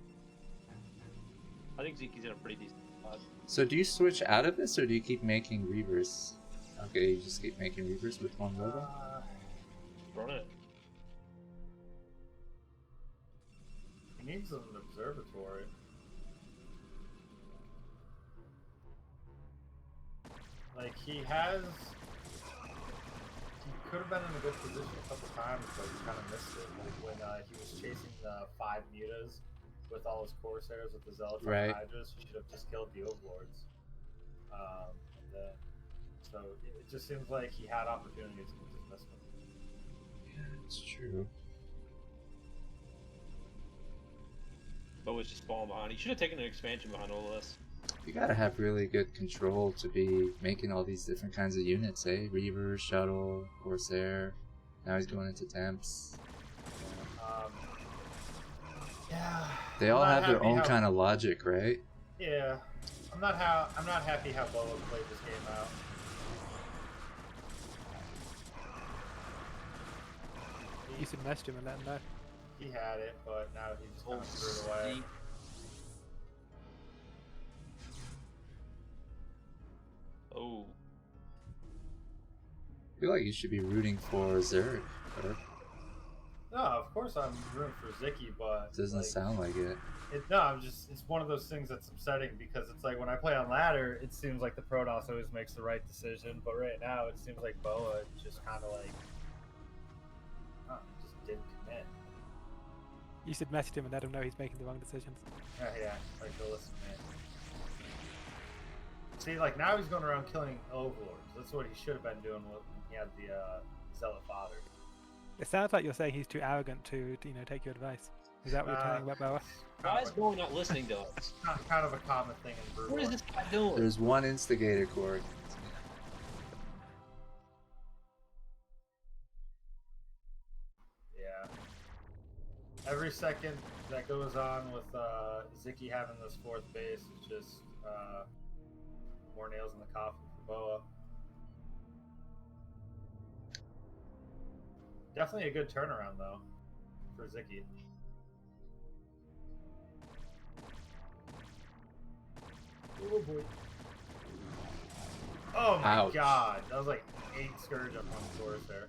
I think Ziki's in a pretty decent spot. So do you switch out of this, or do you keep making reavers? Okay, you just keep making reavers with one logo? Run it. He needs an observatory. Like, he could have been in a good position a couple times, but he kind of missed it. Like when he was chasing the 5 mutas with all his Corsairs with the Zealots and Hydras, he should have just killed the Overlords. And then, so it just seems like he had opportunities and just missed them. Yeah, it's true. But was just falling behind. He should have taken an expansion behind all this. You gotta have really good control to be making all these different kinds of units, eh? Reaver, Shuttle, Corsair. Now he's going into Temps. Yeah. They all have their own kind of logic, right? Yeah. I'm not happy how Boa played this game out. You should message him and let him know. He had it, but now he just kind of threw it away. Oh. I feel like you should be rooting for Zerg. Or No, of course I'm rooting for Ziky, but it doesn't sound like it. It's one of those things that's upsetting because it's like when I play on ladder, it seems like the Protoss always makes the right decision, but right now it seems like Boa just kind of like, just didn't commit. You should message him and let him know he's making the wrong decisions. Yeah, like go listen, man. See, like now he's going around killing overlords. That's what he should have been doing when he had the Zealot Father. It sounds like you're saying he's too arrogant to take your advice. Is that what you're telling about Boa? Why is Boa not listening to us? Kind of a common thing in Brew. What is this guy doing? There's one instigator, Kwark. Yeah. Every second that goes on with Ziky having this 4th base is just more nails in the coffin for Boa. Definitely a good turnaround though for Ziky. Oh boy. Oh my Ouch. god. That was like 8 Scourge up on the course there.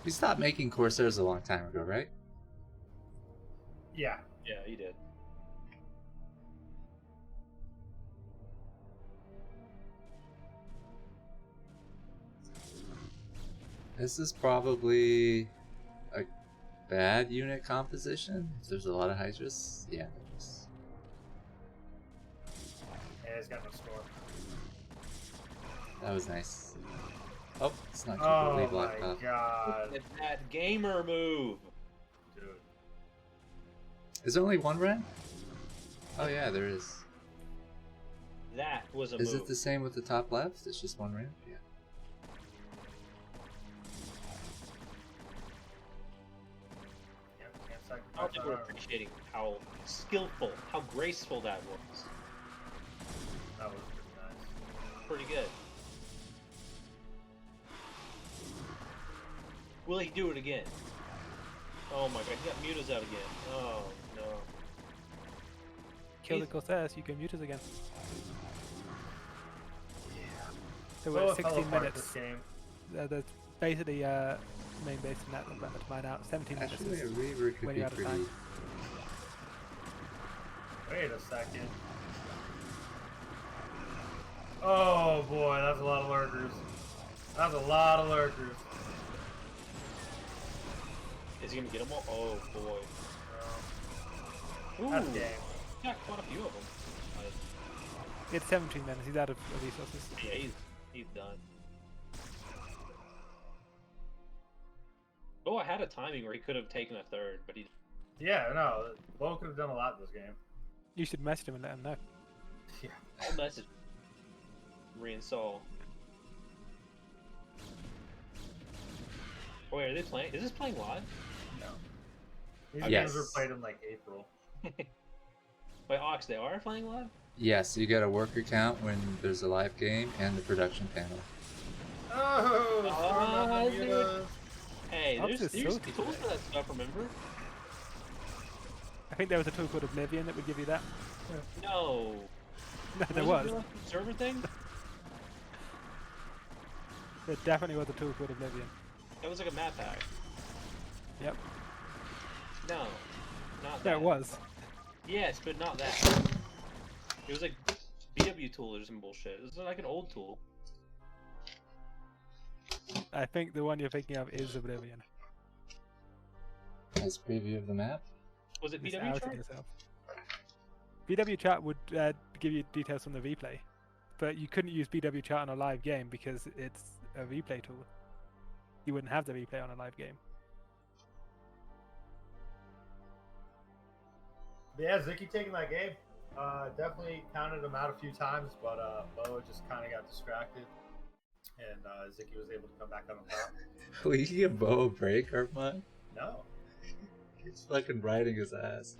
You stopped making Corsairs a long time ago, right? Yeah. Yeah, he did. This is probably a bad unit composition. If there's a lot of Hydras, yeah. Yeah, he's got no storm. That was nice. Oh, it's not Oh completely my blocked off. god. It's that gamer move. Dude. Is there only one red? Oh yeah, there is. That was a Is move. it the same with the top left? It's just one ramp? Yeah. Can't I don't sacrifice think that we're arm. appreciating how skillful, how graceful that was. That was pretty nice. Pretty good. Will he do it again? Oh my god, he got mutas out again. Oh no. Kill the Corsairs, you can mute us again. Yeah. So Boa we're at fell 16 apart minutes. this game. There's basically main base and that about to mine out. 17 minutes Actually, a is Reaver could when be you're out of pretty. time. Wait a second. Oh boy, that's a lot of lurkers. That's a lot of lurkers. Is he gonna get them all? Oh boy. Ooh, That's game. got quite a few of them. It's 17 minutes, he's out of resources. Yeah, he's done. Oh, I had a timing where he could have taken a third, but he. Yeah, no, Bo could have done a lot in this game. You should message him and let him know. Yeah. I'll message. Reinstall. Oh, wait, are they playing? Is this playing live? No. These Yes. games were played in like April. Wait, Ox, they are playing live? Yes, you get a worker count when there's a live game and the production panel. Oh, dude. Hey, Ox there's is so tools for that stuff, remember? I think there was a tool called Oblivion that would give you that. No. No, there Wasn't was. a server thing? There definitely was a tool called Oblivion. That was like a map hack. Yep. No. Not that. There it was. Yes, but not that. It was like BW tool or some bullshit. It was like an old tool. I think the one you're thinking of is Oblivion. Nice preview of the map. Was it Just BW outed chart? yourself. BW chat would give you details from the replay, but you couldn't use BW chat on a live game because it's a replay tool. You wouldn't have the replay on a live game. But yeah, Zicky taking that game. Definitely counted him out a few times, but Bo just kind of got distracted, and Zicky was able to come back on the top. Will you give Bo a break, Herbmon? No. He's fucking riding his ass.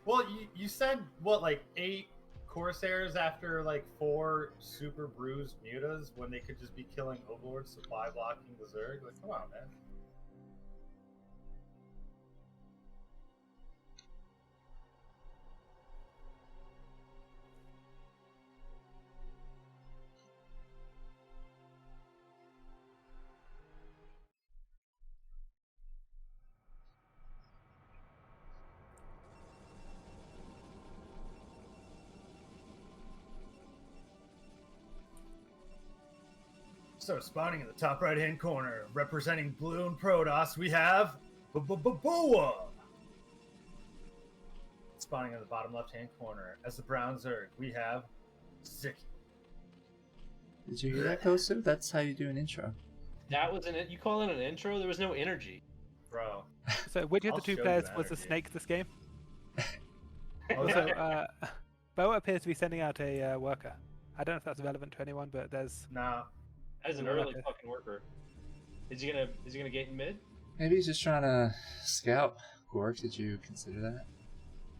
Well, you said, what, like 8 Corsairs after like 4 super bruised mutas when they could just be killing Overlord, supply blocking the Zerg? Like, come on, man. So spawning in the top right-hand corner, representing Blue and Protoss, we have Boa. Spawning in the bottom left-hand corner, as the Brown Zerg, we have Zicky. Did you hear that, Qosu? That's how you do an intro. That was you call it an intro? There was no energy. Bro. So which of I'll the two show you players that was the energy. snake this game? Also, Also, Bo appears to be sending out a worker. I don't know if that's relevant to anyone, but there's nah. As an Yeah, early okay. fucking worker. Is he gonna gate in mid? Maybe he's just trying to scout. Kwark, did you consider that?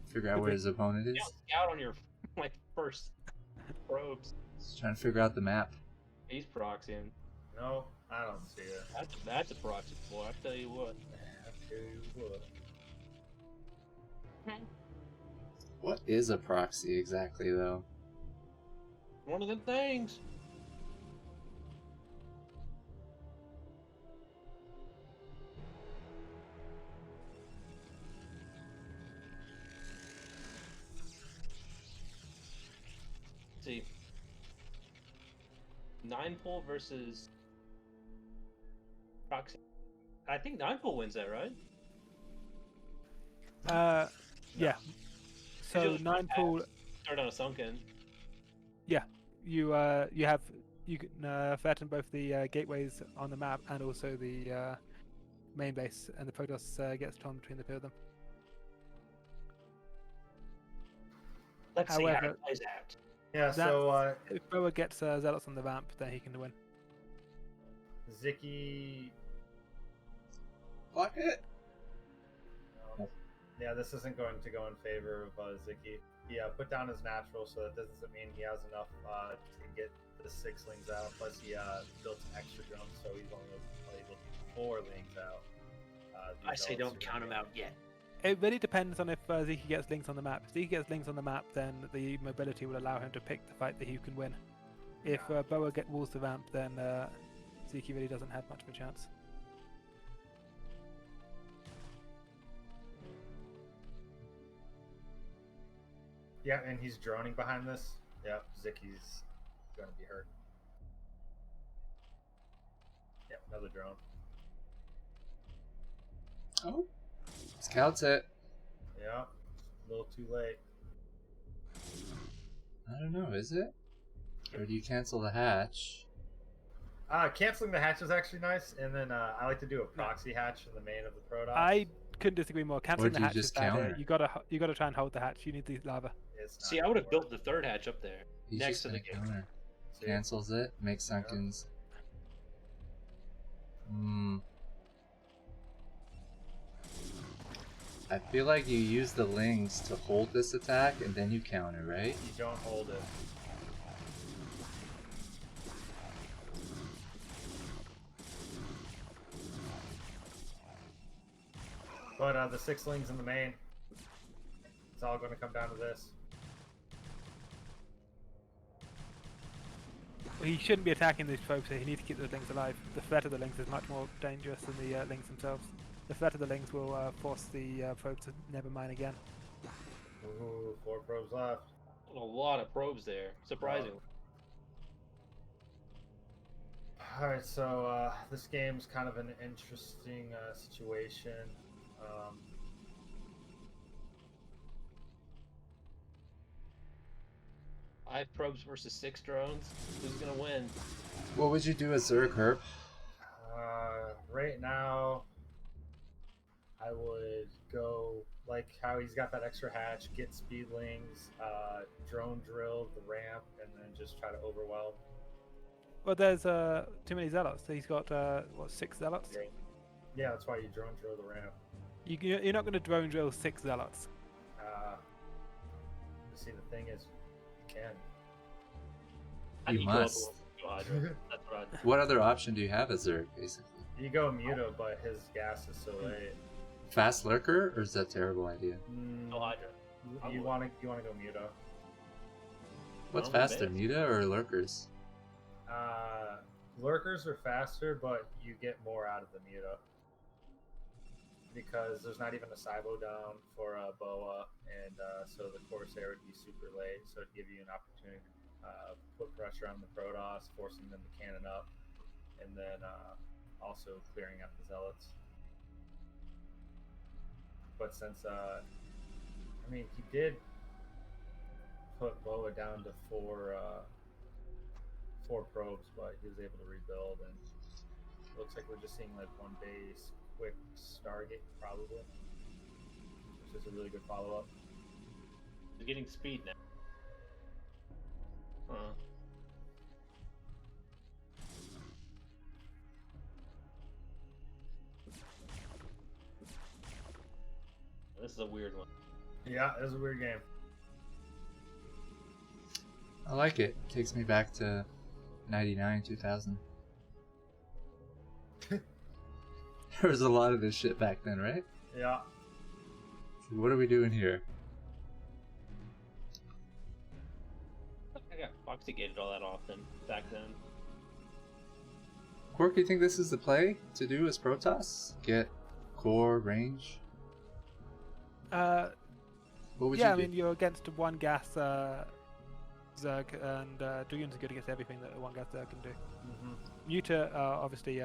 Figure out where his opponent is? You don't scout on your like first probes. Just trying to figure out the map. He's proxying. No, I don't see it. That's a proxy boy, I tell you what. I tell you what. What is a proxy exactly, though? One of them things. Let's see. 9-pull versus proxy. I think 9-pull wins that, right? yeah. So Usually 9-pull. Start on a sunken. You can threaten both the gateways on the map and also the main base, and the Protoss gets torn between the two of them. Let's see how However- it plays out. Yeah, so If Boa gets Zealots on the vamp, then he can win. Zicky. Fuck it! Yeah, this isn't going to go in favor of Zicky. He put down his natural, so that doesn't mean he has enough to get the 6 lings out. Plus, he built some extra drones, so he's only able to get 4 lings out. I say don't count him out yet. It really depends on if Zeke gets links on the map. If Zeke gets links on the map, then the mobility will allow him to pick the fight that he can win. If Boa get walls the vamp, then Zeke really doesn't have much of a chance. Yeah, and he's droning behind this. Yep, Zicky's going to be hurt. Yep, another drone. Oh. Scouts it. Yeah, a little too late. I don't know, is it? Or do you cancel the hatch? Canceling the hatch is actually nice, and then I like to do a proxy hatch in the main of the Protoss. I couldn't disagree more. Or Canceling do the you hatch is just bad. counter? You gotta try and hold the hatch. You need the lava. It's not See, I gonna would have work. built the third hatch up there, He's next just to the gonna gate. counter. See? Cancels it, makes sunkens. Hmm. I feel like you use the lings to hold this attack and then you counter, right? You don't hold it. But the 6 lings in the main, it's all going to come down to this. He shouldn't be attacking these folks. He needs to keep the lings alive. The threat of the lings is much more dangerous than the lings themselves. The threat of the lings will force the folks to never mine again. Ooh, 4 probes left. A lot of probes there, surprisingly. Alright, so this game's kind of an interesting situation. 5 probes versus 6 drones. Who's gonna win? What would you do as Zerg, Herb? Right now, I would go like how he's got that extra hatch, get speedlings, drone drill the ramp, and then just try to overwhelm. Well, there's too many zealots. He's got what, 6 zealots? Yeah, that's why you drone drill the ramp. You're not going to drone drill 6 zealots. See, the thing is, you can. How You do you go up must. a Hydra? That's what I'd... What other option do you have as Zerg, basically? You go Muta, but his gas is so late. Fast Lurker, or is that a terrible idea? No Hydra. You want to go Muta. What's Well, faster, best. Muta or Lurkers? Lurkers are faster, but you get more out of the Muta. Because there's not even a Cybo down for a Boa, and so the Corsair would be super late, so it'd give you an opportunity to put pressure on the Protoss, forcing them to cannon up, and then also clearing up the Zealots. But since, I mean, he did put Boa down to four probes, but he was able to rebuild, and it looks like we're just seeing like one base quick Stargate, probably, which is a really good follow-up. He's getting speed now. Huh. This is a weird one. Yeah, it was a weird game. I like it. Takes me back to 99, 2000. There was a lot of this shit back then, right? Yeah. So what are we doing here? I got Foxy-gated all that often back then. Kwark, you think this is the play to do as Protoss? Get core range? What would Yeah, you I do? mean, you're against one gas Zerg, and Dragoon's good against everything that one gas Zerg can do. Mm-hmm. Muta are obviously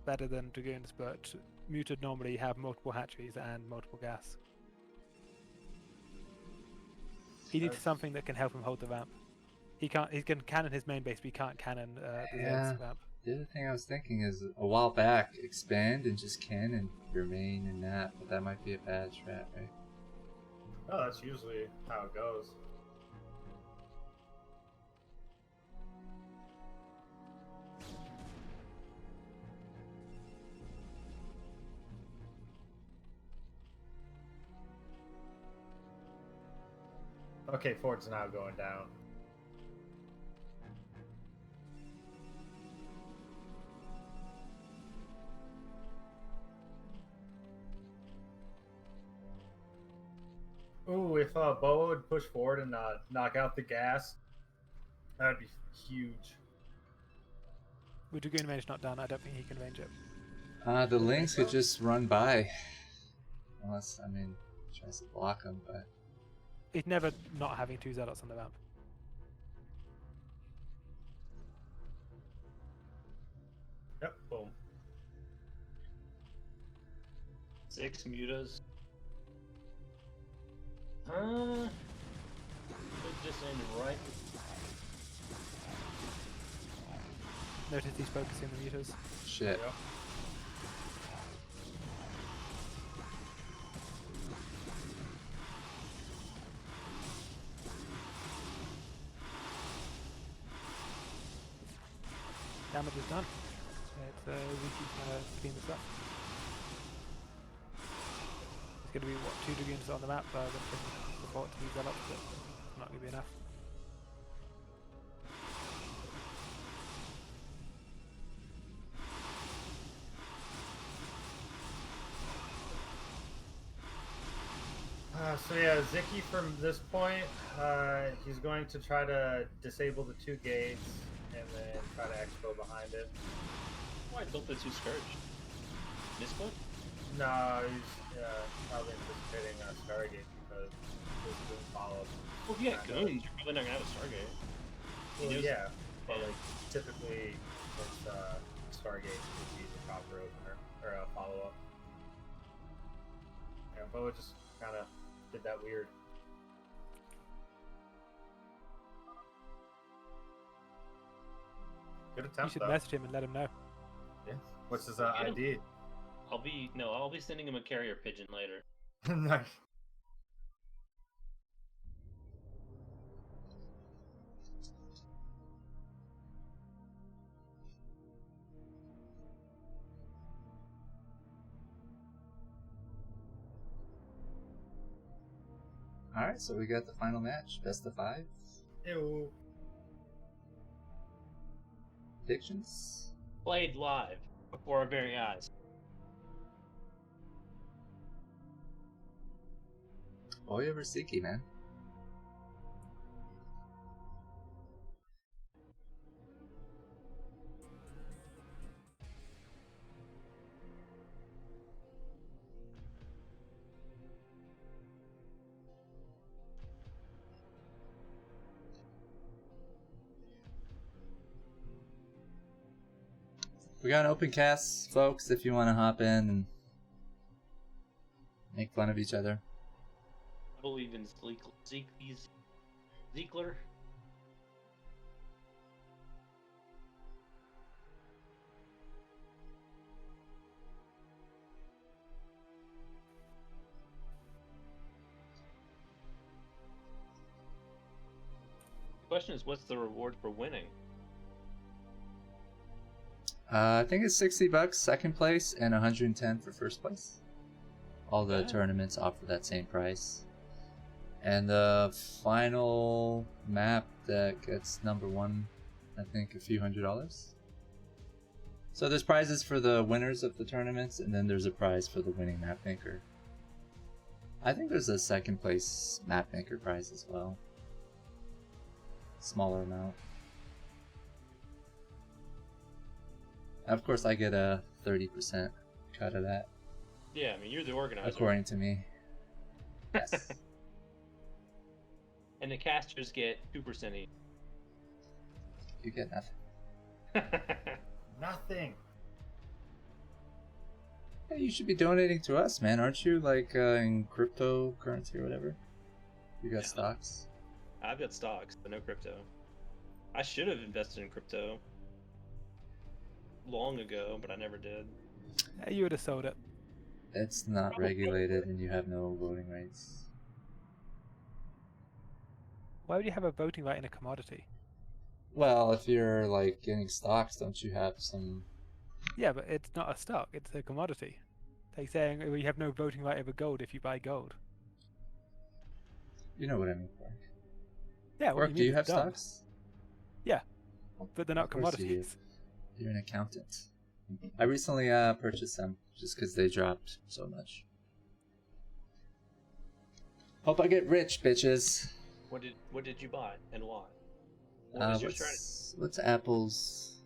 better than Dragoons, but Muta normally have multiple hatcheries and multiple gas. He needs something that can help him hold the ramp. He can cannon his main base, but he can't cannon the Yeah. Zerg's ramp. The other thing I was thinking is a while back, expand and just cannon your main and that, but that might be a bad strat, right? Oh, that's usually how it goes. Okay, Ford's now going down. Ooh, if Boa would push forward and knock out the gas, that would be huge. With Dragoon range not done, I don't think he can range it. The Lynx could just run by. Unless, I mean, tries to block them, but... He's never not having 2 Zealots on the ramp. Yep, boom. 6 mutas. Could just end right. Notice he's focusing the mutas. Shit. Yep. Damage is done. It's Sziky gonna clean this up. It's gonna be what, 2 dragoons on the map that can support to be zealots, but it's not gonna be enough. So yeah, Sziky from this point, he's going to try to disable the 2 gates and then try to expo behind it. Why built the 2 Scourge? Misclick? No, he's probably anticipating a Stargate because he's doing follow-up. Well, if you got goons, you're probably not gonna have a Stargate. Well, yeah, but like typically it's Stargate would be the copper opener or a follow-up. Yeah, but it just kind of did that weird. Good You attempt, should though. message him and let him know. Yeah. What's his Yeah. ID? I'll be sending him a carrier pigeon later. Nice. Alright, so we got the final match. Best of 5. Ew. Predictions? Played live before our very eyes. Boy over Sziky, man. We got an open cast, folks, if you want to hop in and make fun of each other. I believe in Ziegler. The question is, what's the reward for winning? I think it's $60 second place and 110 for first place. All the Okay. tournaments offer that same price. And the final map that gets number 1, I think a few $100. So there's prizes for the winners of the tournaments, and then there's a prize for the winning map maker. I think there's a second place map maker prize as well. Smaller amount. Of course, I get a 30% cut of that, Yeah, I mean, you're the organizer. according to me. Yes. And the casters get 2% each. You get nothing. Nothing. Hey, you should be donating to us, man. Aren't you, like, in cryptocurrency or whatever? You got Yeah. stocks? I've got stocks, but no crypto. I should have invested in crypto long ago, but I never did. You would have sold it. It's not regulated and you have no voting rights. Why would you have a voting right in a commodity? Well, if you're, like, getting stocks, don't you have some... Yeah, but it's not a stock, it's a commodity. Like saying well, you have no voting right over gold if you buy gold. You know what I mean, Kwark. Yeah, what Kwark, do you have dumb. stocks? But they're not Of course you do. commodities. You're an accountant. I recently purchased some just because they dropped so much. Hope I get rich, bitches. What did you buy and why? What was your strategy? What's Apple's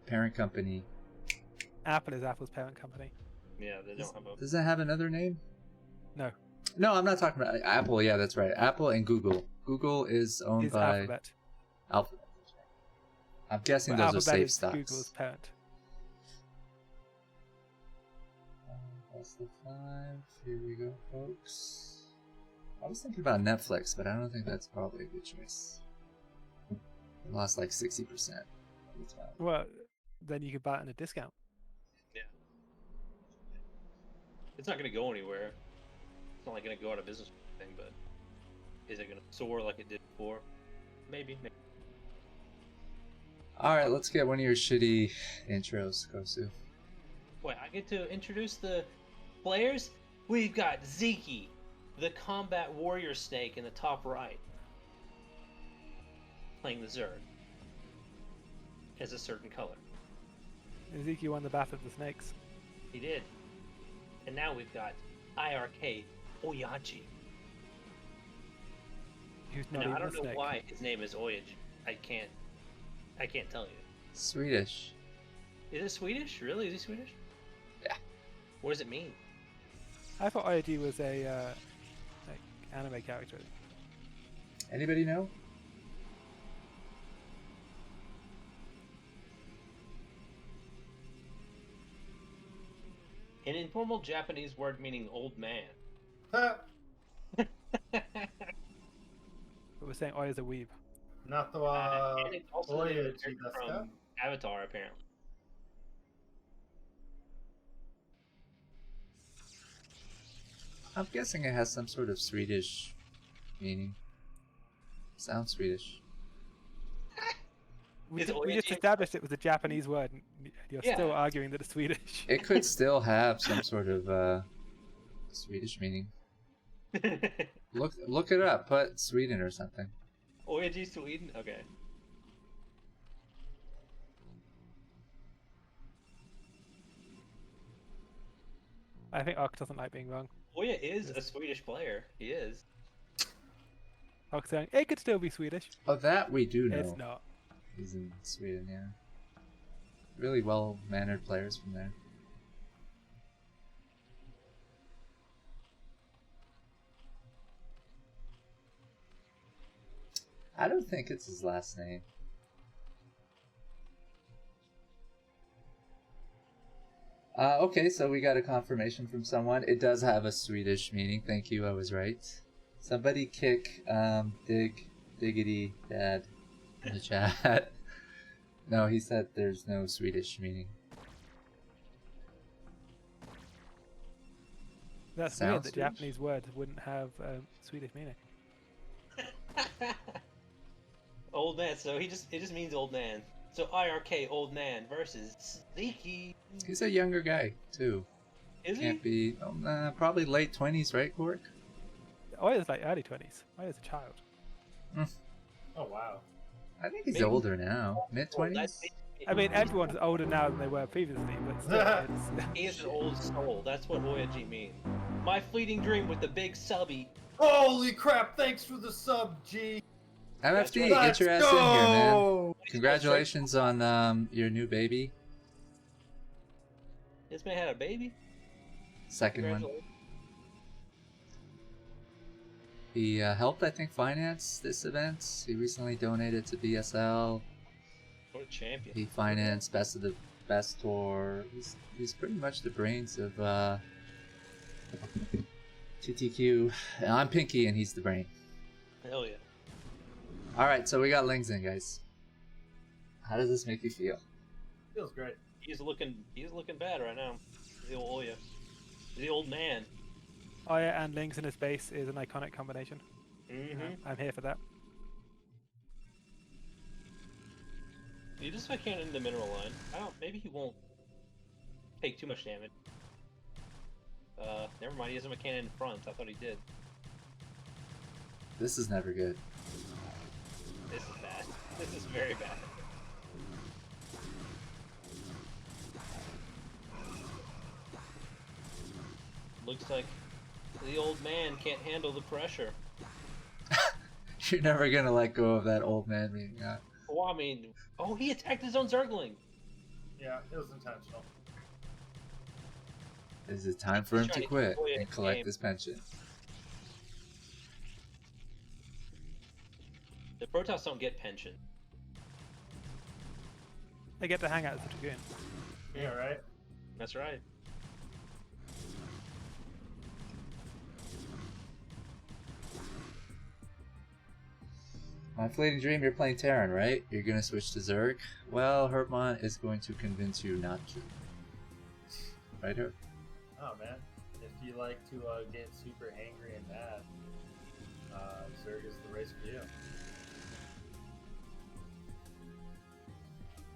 parent company? Apple is Apple's parent company. Yeah, they don't have a. Does that have another name? No. No, I'm not talking about Apple. Yeah, that's right. Apple and Google. Google is owned It's by Alphabet. Alphabet. That's right. I'm guessing But those are Alphabet safe is stocks. Google's parent. That's the 5. Here we go, folks. I was thinking about Netflix, but I don't think that's probably a good choice. It lost like 60% of the time. Well, then you could buy it at a discount. It's not going to go anywhere. It's not like going to go out of business or anything, but is it going to soar like it did before? Maybe. Alright, let's get one of your shitty intros, Kosu. Wait, I get to introduce the players? We've got Sziky, the combat warrior snake in the top right, playing the Zerg. Has a certain color. Sziky won the Battle of the Snakes. He did. And now we've got IRK Oyaji. Who's not Now, even I don't a know snake. why his name is Oyaji. I can't tell you. Swedish. Is it Swedish? Really? Is he Swedish? Yeah. What does it mean? I thought IOD was a like anime character. Anybody know? An informal Japanese word meaning old man. But we're saying Oi is a weeb. 納豆は and it's also どう the いう name of 字 the です character か from Avatar, apparently. I'm guessing it has some sort of Swedish meaning. Sounds Swedish. We Is just Oyaji- established it was a Japanese word, and you're still Yeah. arguing that it's Swedish. It could still have some sort of Swedish meaning. Look it up. Put Sweden or something. Oyaji Sweden? Okay. I think Ark doesn't like being wrong. Oya is a Swedish player. He is. Ark's saying it could still be Swedish. Oh, that we do know. It's not. He's in Sweden, yeah. Really well-mannered players from there. I don't think it's his last name. Okay, so we got a confirmation from someone. It does have a Swedish meaning. Thank you, I was right. Somebody kick Diggity Dad in the chat. No, he said there's no Swedish meaning. That's Sounds weird that Swedish? Japanese words wouldn't have Swedish meaning. Old man. So it just means old man. So IRK old man versus Sziky. He's a younger guy, too. Is he? Can't be... probably late 20s, right, Kwark? Oi is like early 20s. Oi is a child. Oh wow. I think he's Maybe- older now. Mid-20s? That's- I mean, everyone's older now than they were previously, but still, it's... He is an old soul. That's what Oyaji means. My fleeting dream with the big subby. Holy crap! Thanks for the sub, G. MFD, Let's get your ass in here, man. go! Congratulations on your new baby. This man had a baby. Second one. Congratulations. He helped, I think, finance this event. He recently donated to BSL. What a champion. He financed Best of the Best Tour. He's pretty much the brains of TTQ. And I'm Pinky, and he's the brain. Hell yeah. All right, so we got Lings in, guys. How does this make you feel? Feels great. He's looking bad right now. The old Oya. The old man. Oya and Lynx in his base is an iconic combination. Mm-hmm. I'm here for that. He just I can't in the mineral line. Maybe he won't take too much damage. Never mind, he has a cannon in front. I thought he did. This is never good. This is bad. This is very bad. Looks like the old man can't handle the pressure. You're never gonna let go of that old man being Oh, I mean, he attacked his own Zergling. Yeah, it was intentional. Is it time for him to Trying to quit avoid and collect game. his pension? The Protoss don't get pension. They get to hang out as a Dragoon. Yeah, right? That's right. My fleeting dream, you're playing Terran, right? You're gonna switch to Zerg? Well, Herbmon is going to convince you not to. Right, Herb? Oh man, if you like to get super angry and mad, Zerg is the race for you.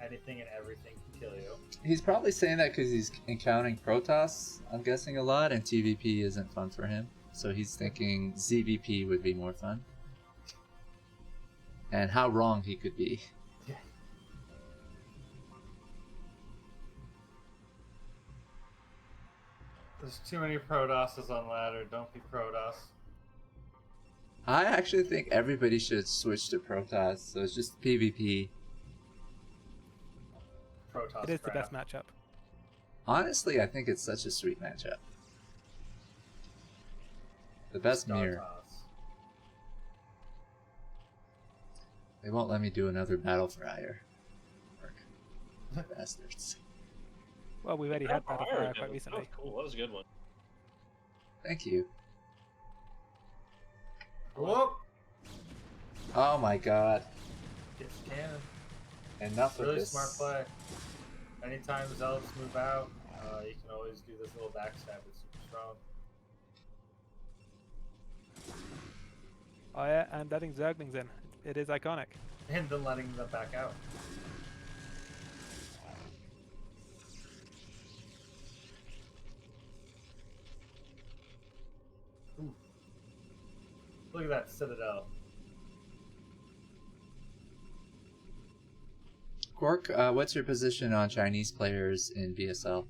Anything and everything can kill you. He's probably saying that because he's encountering Protoss, I'm guessing, a lot, and TVP isn't fun for him. So he's thinking ZVP would be more fun. And how wrong he could be. Yeah. There's too many Protosses on ladder. Don't be Protoss. I actually think everybody should switch to Protoss, so it's just PvP. Protoss It is the crap. best matchup. Honestly, I think it's such a sweet matchup. The best mirror. Protoss. They won't let me do another battle for hire. Bastards. Well, we've already had Battle for Hire quite recently. That was cool. That was a good one. Thank you. Whoop! Oh my god. Get cannon. Enough of Really this. smart play. Anytime Zealots move out, you can always do this little backstab. It's super strong. Oh yeah, and letting Zerglings in. It is iconic. And then letting them back out. Ooh. Look at that Citadel. Kwark, what's your position on Chinese players in BSL?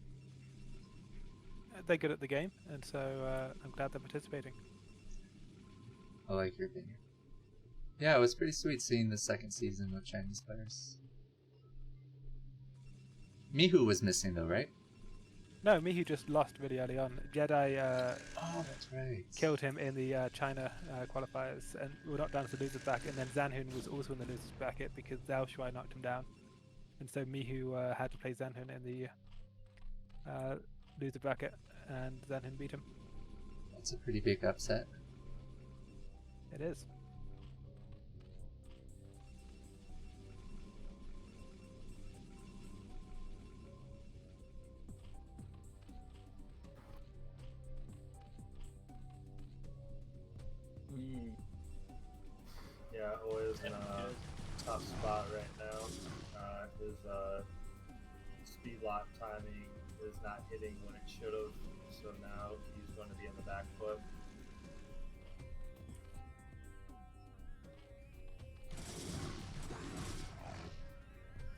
They're good at the game, and so I'm glad they're participating. I like your opinion. Yeah, it was pretty sweet seeing the second season with Chinese players. Mihu was missing though, right? No, Mihu just lost really early on. Jedi Oh, that's right. killed him in the China qualifiers, and we're not down to the losers bracket. And then Zanhun was also in the losers bracket because Zhao Shuai knocked him down, and so Mihu had to play Zanhun in the loser bracket, and Zanhun beat him. That's a pretty big upset. It is. Yeah, always in a tough spot right now. His speed lock timing is not hitting when it should have, so now he's going to be on the back foot.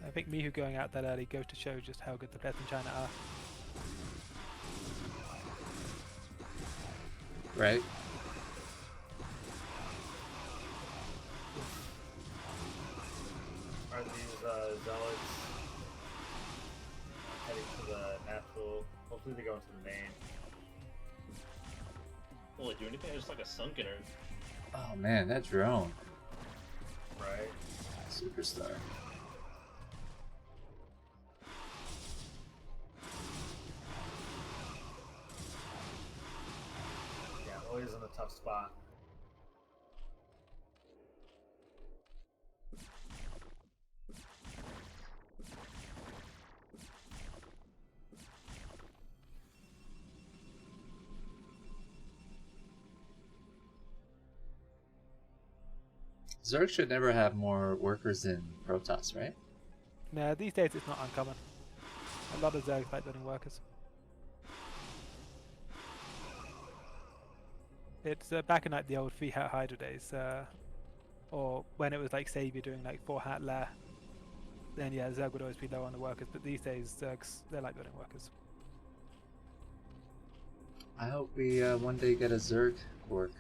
I think Mihu going out that early goes to show just how good the players in China are. Right? Are these zealots heading to the natural? Hopefully they go into the main. Will it do anything? It's like a sunken or Oh man, that drone. Right? Superstar. Yeah, always in a tough spot. Zerg should never have more workers in Protoss, right? No, these days it's not uncommon. A lot of Zergs like building workers. It's back in like the old 3-hat Hydra days, or when it was like Savior doing like 4-hat Lair. Then yeah, Zerg would always be low on the workers, but these days Zergs, they like building workers. I hope we one day get a Zerg Kwark.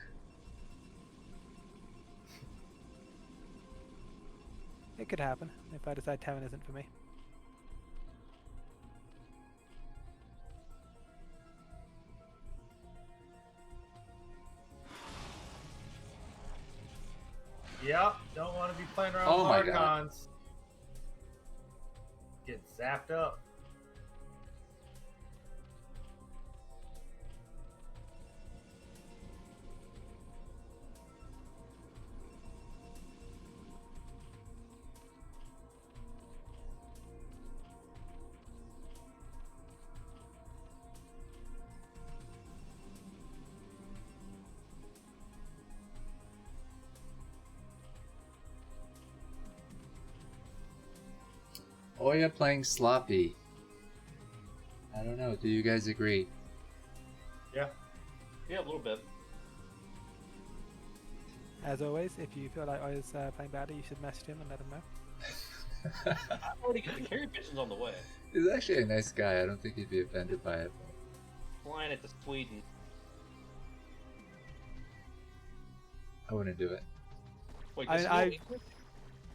It could happen if I decide Terran isn't for me. Yep, don't want to be playing around Oh my with God. Archons. Get zapped up. Oya playing sloppy. I don't know. Do you guys agree? Yeah, a little bit. As always, if you feel like I was playing badly, you should message him and let him know. I've already got the carry pigeons on the way. He's actually a nice guy. I don't think he'd be offended by it. Flying it to Sweden. I wouldn't do it. Wait,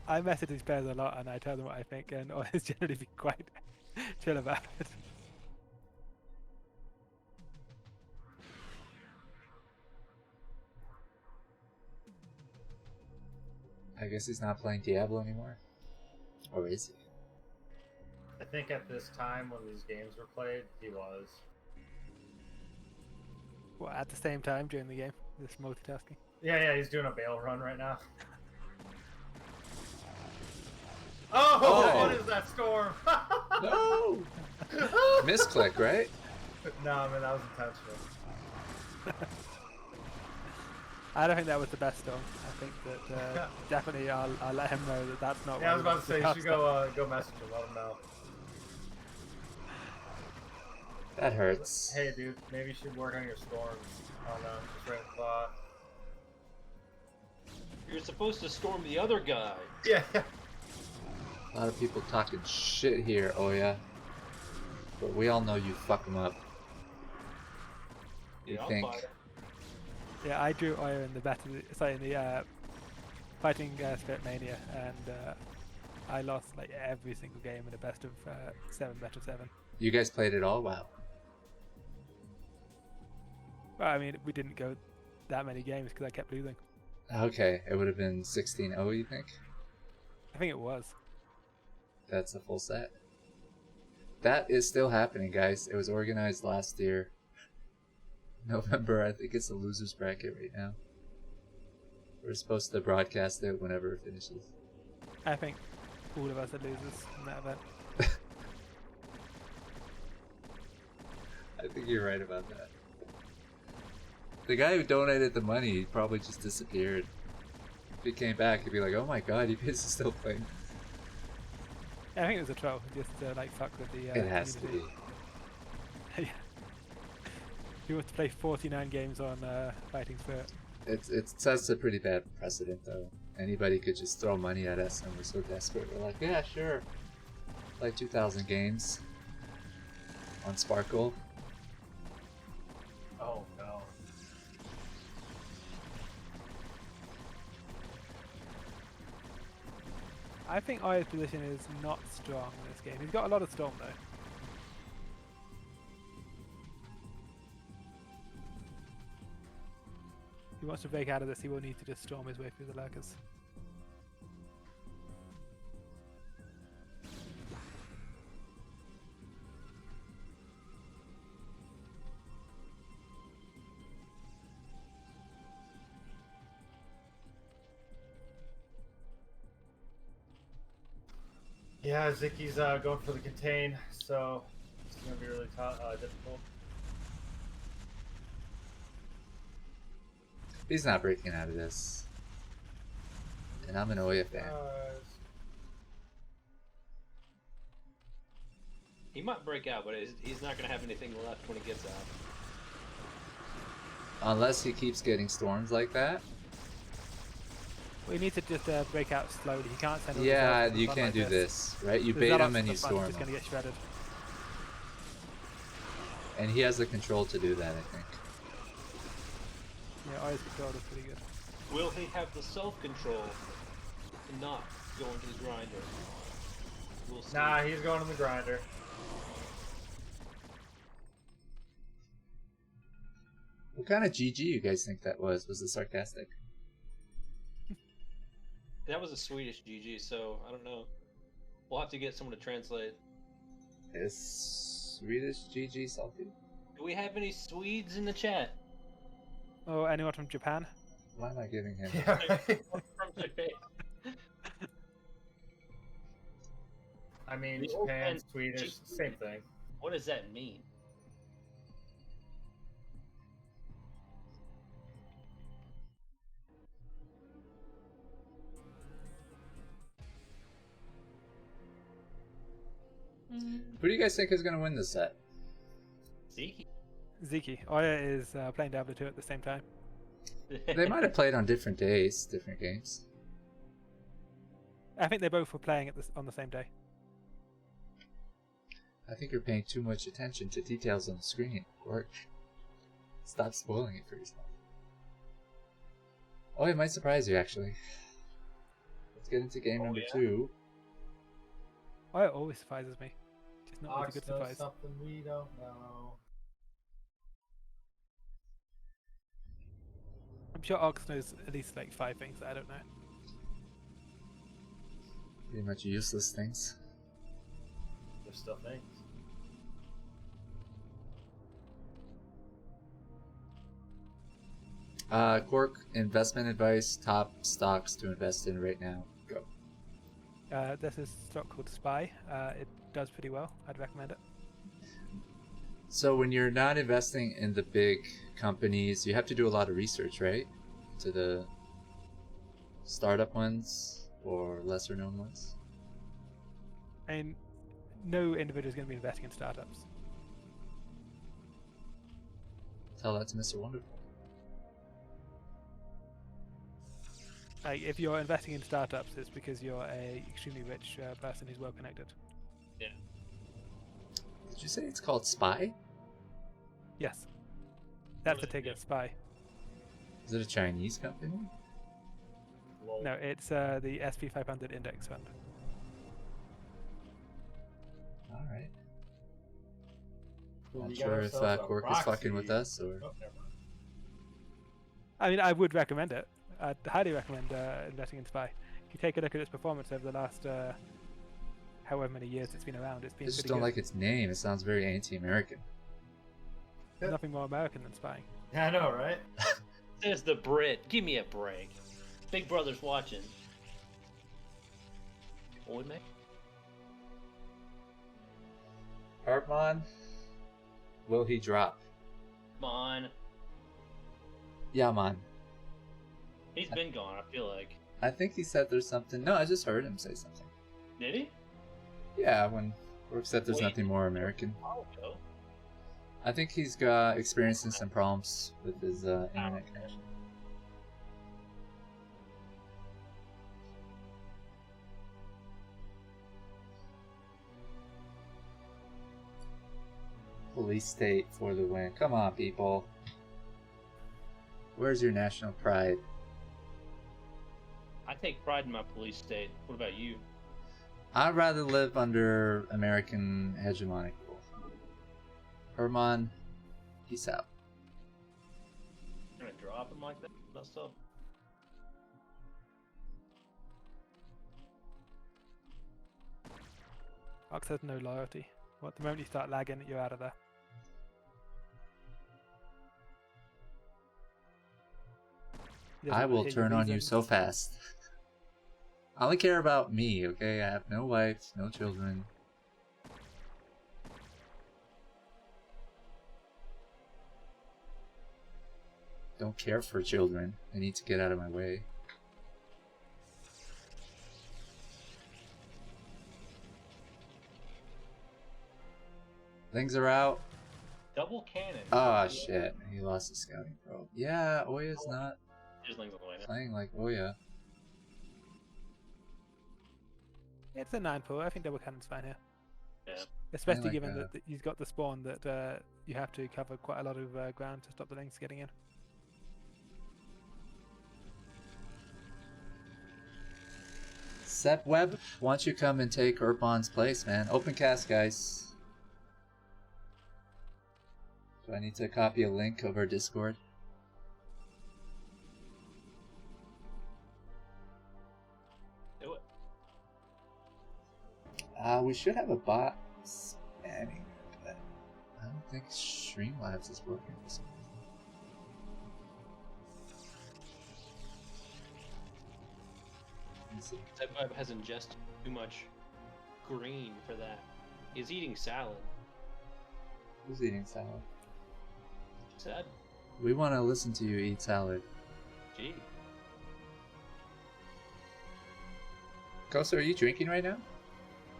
I message these players a lot and I tell them what I think, and always generally be quite chill about it. I guess he's not playing Diablo anymore. Or is he? I think at this time when these games were played, he was. Well, at the same time during the game, this multitasking. Yeah, he's doing a bail run right now. Oh, what is that storm? No! Misclick, right? No, man, that was intentional. I don't think that was the best storm. I think that definitely I'll let him know that that's not. Yeah, I was what about to say, you should go message him, let him know. That hurts. Hey, dude, maybe you should work on your storms. I don't know, just random thought. You're supposed to storm the other guy. Yeah. A lot of people talking shit here, Oya. But we all know you fuck them up. You Yeah, think? I'll buy it. Yeah, I drew Oya in the fighting Spirit Mania, and I lost like every single game in a best of 7 best of 7. You guys played it all? Wow. Well, I mean, we didn't go that many games because I kept losing. Okay, it would have been 16-0, you think? I think it was. That's a full set. That is still happening, guys. It was organized last year. November, I think it's the loser's bracket right now. We're supposed to broadcast it whenever it finishes. I think all of us are losers in that event. I think you're right about that. The guy who donated the money, he probably just disappeared. If he came back, he'd be like, oh my god, you guys are still playing. Yeah, I think it was a troll, just to like fuck with the It has to be. community. Yeah. He wants to play 49 games on Fighting Spirit. It sets a pretty bad precedent, though. Anybody could just throw money at us, and we're so desperate. We're like, yeah, sure. Play 2,000 games on Sparkle. Oh, no. I think Oya's position is not strong in this game. He's got a lot of storm though. If he wants to break out of this, he will need to just storm his way through the lurkers. Yeah, Zicky's going for the contain, so it's going to be really difficult. He's not breaking out of this. And I'm an Oya fan. He might break out, but he's not going to have anything left when he gets out. Unless he keeps getting storms like that. We need to just break out slowly. He can't send all Yeah, the cells you to the can't front do like this, right? You There's bait Zealots him and at you the front, storm he's him. gonna get shredded. And he has the control to do that, I think. Yeah, Oya's control is pretty good. Will he have the self-control to not go into the grinder? We'll see. Nah, he's going to the grinder. What kind of GG you guys think that was? Was it sarcastic? That was a Swedish GG, so I don't know. We'll have to get someone to translate. Is Swedish GG salty? Do we have any Swedes in the chat? Oh, anyone from Japan? Why am I giving him? Yeah. From Japan. I mean, The Japan, old Swedish, same thing. What does that mean? Who do you guys think is going to win this set? Sziky. Sziky. Oya is playing Diablo 2 at the same time. They might have played on different days, different games. I think they both were playing on the same day. I think you're paying too much attention to details on the screen, Kwark. Stop spoiling it for yourself. Oh, it might surprise you, actually. Let's get into game number 2. Oya always surprises me. Just not really Ox good knows surprise. something we don't know. I'm sure Ox knows at least like 5 things that I don't know. Pretty much useless things. There's still things. Kwark, investment advice, top stocks to invest in right now. Go. There's this stock called Spy. It does pretty well. I'd recommend it. So when you're not investing in the big companies, you have to do a lot of research, right? To the startup ones or lesser known ones? And no individual is going to be investing in startups. Tell that to Mr. Wonderful. Like, if you're investing in startups, it's because you're a extremely rich person who's well connected. Yeah. Did you say it's called Spy? Yes. That's the What is it? ticket, Spy. Is it a Chinese company? Lol. No, it's the SP500 index fund. Alright. Well, Not we got sure if ourselves a Kwark is proxy. fucking with us or... Oh, never mind. I mean, I would recommend it. I'd highly recommend investing in Spy. If you take a look at its performance over the last however many years it's been around, it's I been just pretty don't good. like its name. It sounds very anti-American. There's nothing more American than spying. Yeah, I know, right? Says the Brit. Give me a break. Big Brother's watching. Boy, man. Herbmon, will he drop? Come on. Yeah, man. He's been gone, I feel like. I think he said there's something. No, I just heard him say something. Did he? Yeah, when Kwark said there's Wait. nothing more American. I'll go. I think he's got experiencing some problems with his internet connection. Police state for the win. Come on, people. Where's your national pride? I take pride in my police state. What about you? I'd rather live under American hegemonic rule. Herbmon, peace out. You're gonna drop him like that? Messed up. Ox has no loyalty. Well, the moment you start lagging, you're out of there. He doesn't I will hear your turn on you reasons. so fast. I only care about me, okay? I have no wife, no children. Don't care for children. They need to get out of my way. Things are out. Double cannon. Oh shit, he lost his scouting probe. Yeah, Oya's not There's Ling's on the way now. playing like Oya. It's a 9-4. I think double cannon's fine here. Yeah. Especially like given that. that he's got the spawn that you have to cover quite a lot of ground to stop the links getting in. Sep Web, why don't you come and take Herbmon's place, man? Open cast, guys. Do I need to copy a link of our Discord? Do it. We should have a bot spamming, but I don't think Streamlabs is working for some reason. Let me see. That vibe has ingested too much green for that. He's eating salad. Who's eating salad? Sad. We want to listen to you eat salad. Gee. Qosu, are you drinking right now?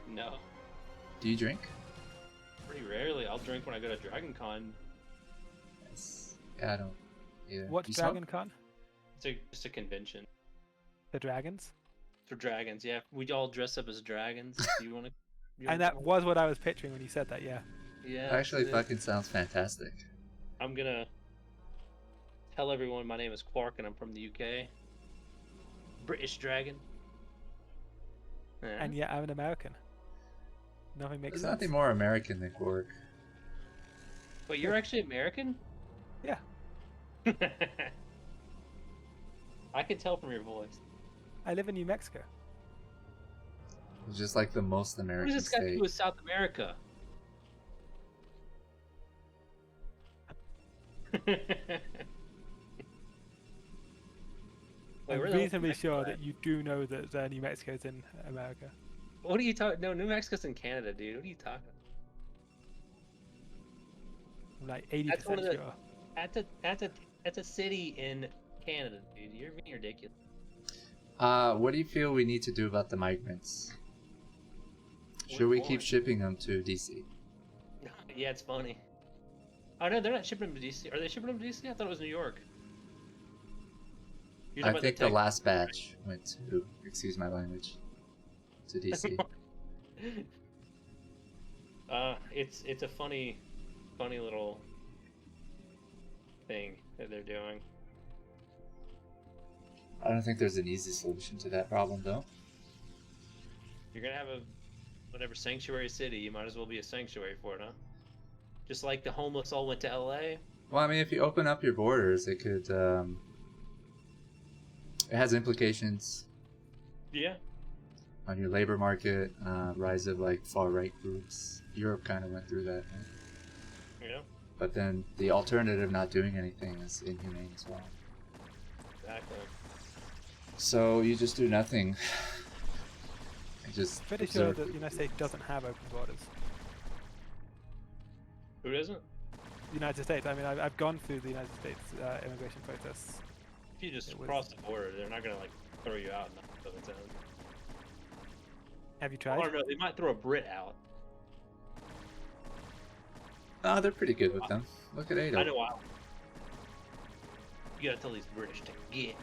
No. Do you drink? Pretty rarely. I'll drink when I go to Dragon Con. Yes. Yeah, I don't. Yeah. What You Dragon smoke? Con? It's just a convention The dragons? for dragons. Yeah, we all dress up as dragons. Do you want to? And that was what I was picturing when you said that, yeah. Yeah. Actually, it is. fucking sounds fantastic. I'm gonna tell everyone my name is Kwark and I'm from the UK. British dragon. Yeah. And yet I'm an American. Nothing makes There's sense. nothing more American than Kwark. Wait, you're actually American? Yeah. I can tell from your voice. I live in New Mexico. It's just like the most What American does this got to state. do with South America? Wait, I'm where the hell is reasonably Mexico sure at? that you do know that New Mexico's in America. What are you talking? No, New Mexico's in Canada, dude. What are you talking about? I'm like 80% That's one of the- sure. That's a city in Canada, dude. You're being ridiculous. What do you feel we need to do about the migrants? Should we keep shipping them to DC? Yeah, it's funny. Oh no, they're not shipping them to DC. Are they shipping them to DC? I thought it was New York. You're I talking think about the last batch went to, excuse my language, to DC. It's a funny little thing that they're doing. I don't think there's an easy solution to that problem, though. You're gonna have a whatever sanctuary city. You might as well be a sanctuary for it, huh? Just like the homeless all went to LA. Well, I mean, if you open up your borders, it could. It has implications Yeah. on your labor market, rise of like far right groups. Europe kind of went through that, right? Yeah. But then the alternative, not doing anything, is inhumane as well. Exactly. So you just do nothing. You just Pretty sure observe that the people. United States doesn't have open borders. Who doesn't? The United States. I mean, I've gone through the United States immigration process. If you just It was- cross the border, they're not gonna like throw you out. And of its own. Have you I tried? don't know. They might throw a Brit out. Oh, they're pretty good with them. Look at Ada. I know. You gotta tell these British to get.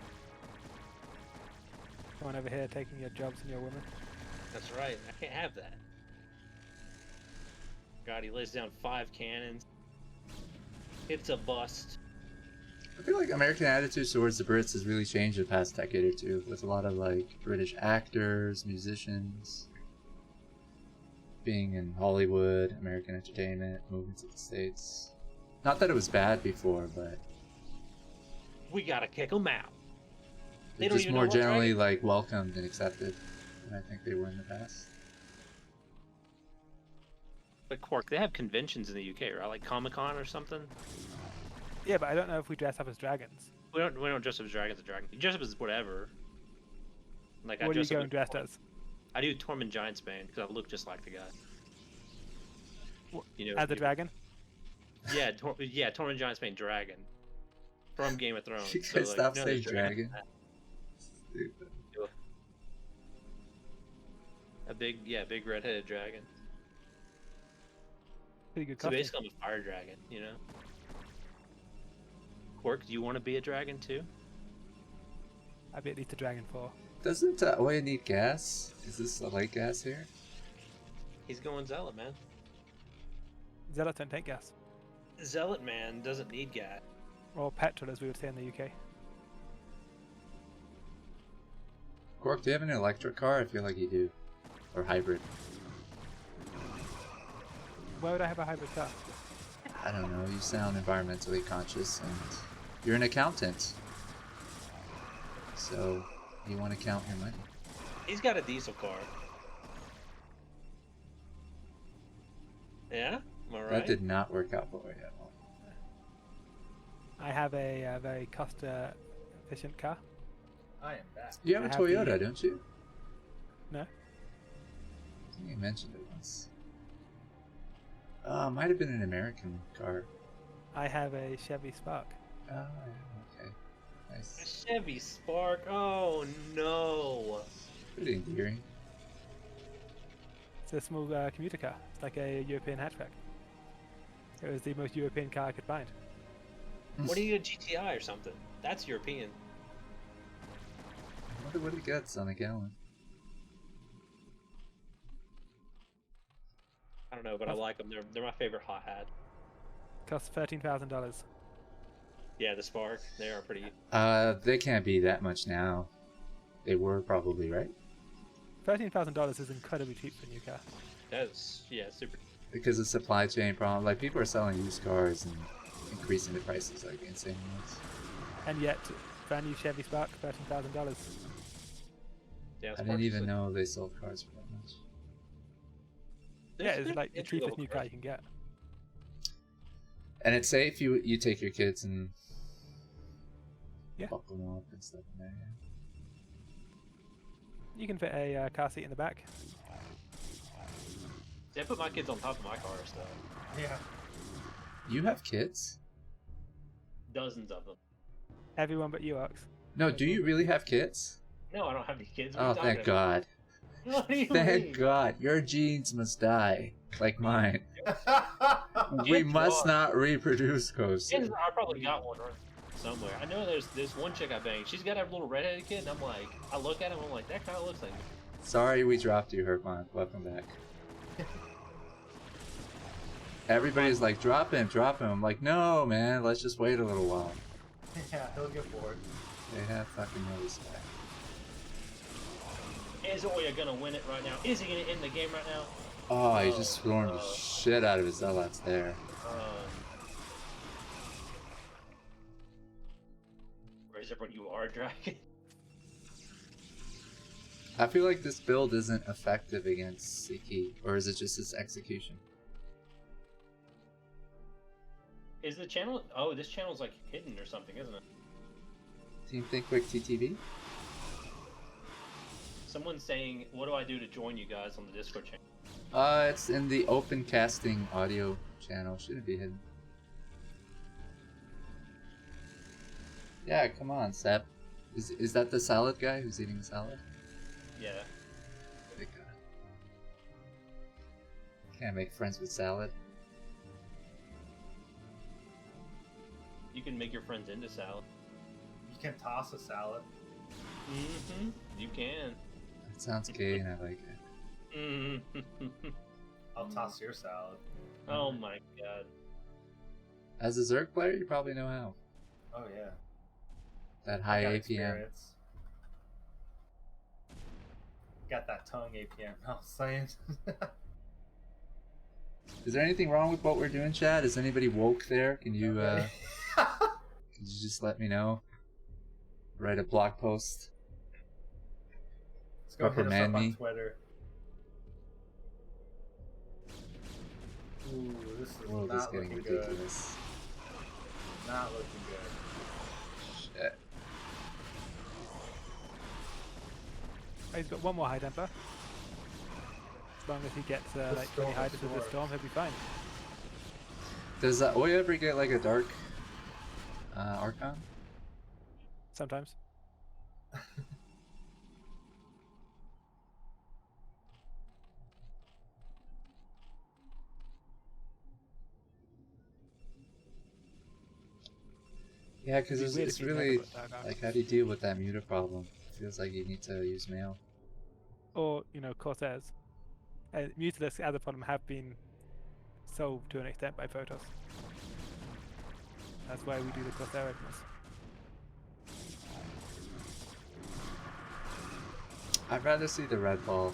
Someone over here taking your jobs and your women. That's right. I can't have that. God, he lays down 5 cannons. It's a bust. I feel like American attitudes towards the Brits has really changed the past decade or two, with a lot of like British actors, musicians being in Hollywood, American entertainment, moving to the States. Not that it was bad before, but We gotta kick them out. They they're don't just even more know what's generally right. like welcomed and accepted than I think they were in the past. But Quark, they have conventions in the UK, right? Like Comic Con or something. Yeah, but I don't know if we dress up as dragons. We don't dress up as dragons. You dress up as whatever. Like What are you dress up going dressed as? I do Tormund Giantsbane because I look just like the guy. You know, As a dragon? Yeah, Tormund Giantsbane dragon from Game of Thrones. You So, guys like, stop no, saying there's dragon. dragons. Stupid. A big red-headed dragon. Pretty good So costume. basically, I'm a fire dragon. You know. Quark, do you want to be a dragon too? I'd be at least a dragon for. Doesn't Oya need gas? Is this a light gas here? He's going zealot, man. Zealots don't take gas. Zealot man doesn't need gas. Or petrol, as we would say in the UK. Quark, do you have an electric car? I feel like you do. Or hybrid. Why would I have a hybrid car? I don't know, you sound environmentally conscious and you're an accountant. So you want to count your money. He's got a diesel car. Yeah, am I right? That did not work out for you at all. I have a very cost-efficient car. I am back. You have I a have Toyota, the- don't you? No. I think you mentioned it once. Might have been an American car. I have a Chevy Spark. Oh, yeah, okay. A Nice. Chevy Spark. Oh no. Pretty endearing. It's a small commuter car. It's like a European hatchback. It was the most European car I could find. What do you get, a GTI or something? That's European. I wonder what it gets on a gallon. I don't know, but I like them. They're my favorite hot hat. Costs $13,000. Yeah, the Spark. They are pretty. They can't be that much now. They were probably, right? $13,000 is incredibly cheap for a new car. That's super. Because of supply chain problem. Like, people are selling used cars and increasing the prices like insane amounts. And yet, brand new Chevy Spark, $13,000. Yeah, I didn't even know they sold cars for that much. Yeah, it's like the cheapest new car you can get. And it's safe. You take your kids and Yeah. buckle them up and stuff in there. Yeah. You can fit a car seat in the back. I put my kids on top of my car stuff. Yeah. You have kids? Dozens of them. Everyone but you, Ox. No, do you really have kids? No, I don't have any kids. What are Oh, you talking thank about? God. What do you Thank mean? God. Your genes must die, like mine. We Kids must are. not reproduce, Kids, qosu. I probably got one right somewhere. I know there's this one chick I banged. She's got a little redheaded kid, and I'm like, I look at him, I'm like, that kind of looks like me. Sorry we dropped you, Herbmon. Welcome back. Everybody's like, drop him, drop him. I'm like, no, man, let's just wait a little while. Yeah, he'll get bored. They have fucking no respect. Is Oya gonna win it right now? Is he gonna end the game right now? Oh, he just stormed the Oh. shit out of his zealots there. Where's everyone? You are dragon. I feel like this build isn't effective against Sziky, or is it just his execution? Is the channel? Oh, this channel's like hidden or something, isn't it? Team Think Quick TTV? Someone's saying, "What do I do to join you guys on the Discord channel?" It's in the open casting audio channel. Shouldn't be hidden. Yeah, come on, Sep. Is that the salad guy who's eating the salad? Yeah. Big guy. Can't make friends with salad. You can make your friends into salad. You can toss a salad. Mm-hmm. You can. That sounds gay and I like it. Mm-hmm. I'll toss your salad. Oh my god. As a Zerg player, you probably know how. Oh yeah. That I high got APM. experience. Got that tongue APM. I was saying. Is there anything wrong with what we're doing, Chad? Is anybody woke there? Can you Okay. could you just let me know? Write a blog post. Let's go hit us Reprimand up me. on Twitter. Ooh, this is The world is not getting looking good. ridiculous. Not looking good. Shit. Oh, he's got one more high temper. As long as he gets The like 20 storm high is temper with the short. storm, he'll be fine. Does Oya ever get like a dark Archon? Sometimes. Yeah, because It'd be weird it's if you never really got dark like, how do you deal with that muta problem? Feels like you need to use mail. Or, you know, Corsairs. Mutalisks as a problem have been solved to an extent by Photos. That's why we do the Corsair openers. I'd rather see the red ball.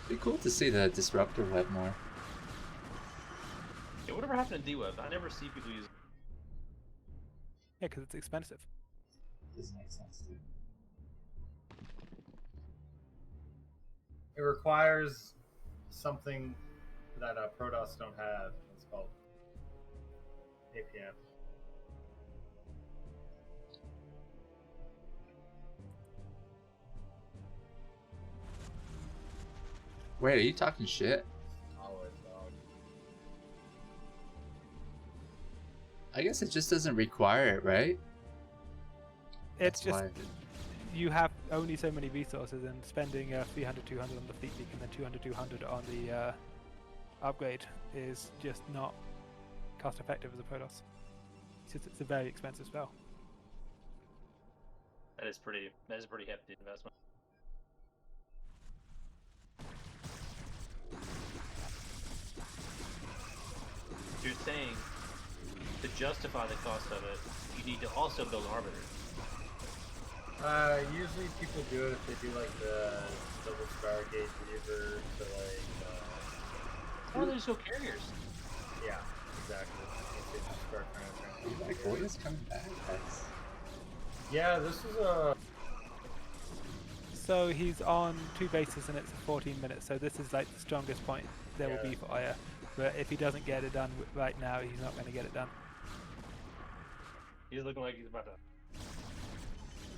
It'd be cool to see the disruptor web more. Yeah, whatever happened to D-Web? I never see people use it. Yeah, because it's expensive. Doesn't make sense, dude. It requires something that Protoss don't have. It's called APM. Wait, are you talking shit? Always, dog. I guess it just doesn't require it, right? It's That's just why. you have only so many resources, and spending 300, 200 on the fleet leak and then 200, 200 on the upgrade is just not cost effective as a Protoss. It's a very expensive spell. That is a pretty hefty investment. You're saying to justify the cost of it, you need to also build arbiters. Usually people do it if they do like the double Stargate Reaver to like. Or they just go carriers. Yeah, exactly. If they just start trying to. Like, boy is coming back. That's... Yeah, this is a. So he's on 2 bases and it's 14 minutes, so this is like the strongest point there will be for Aya. But if he doesn't get it done right now, he's not going to get it done. He's looking like he's about to.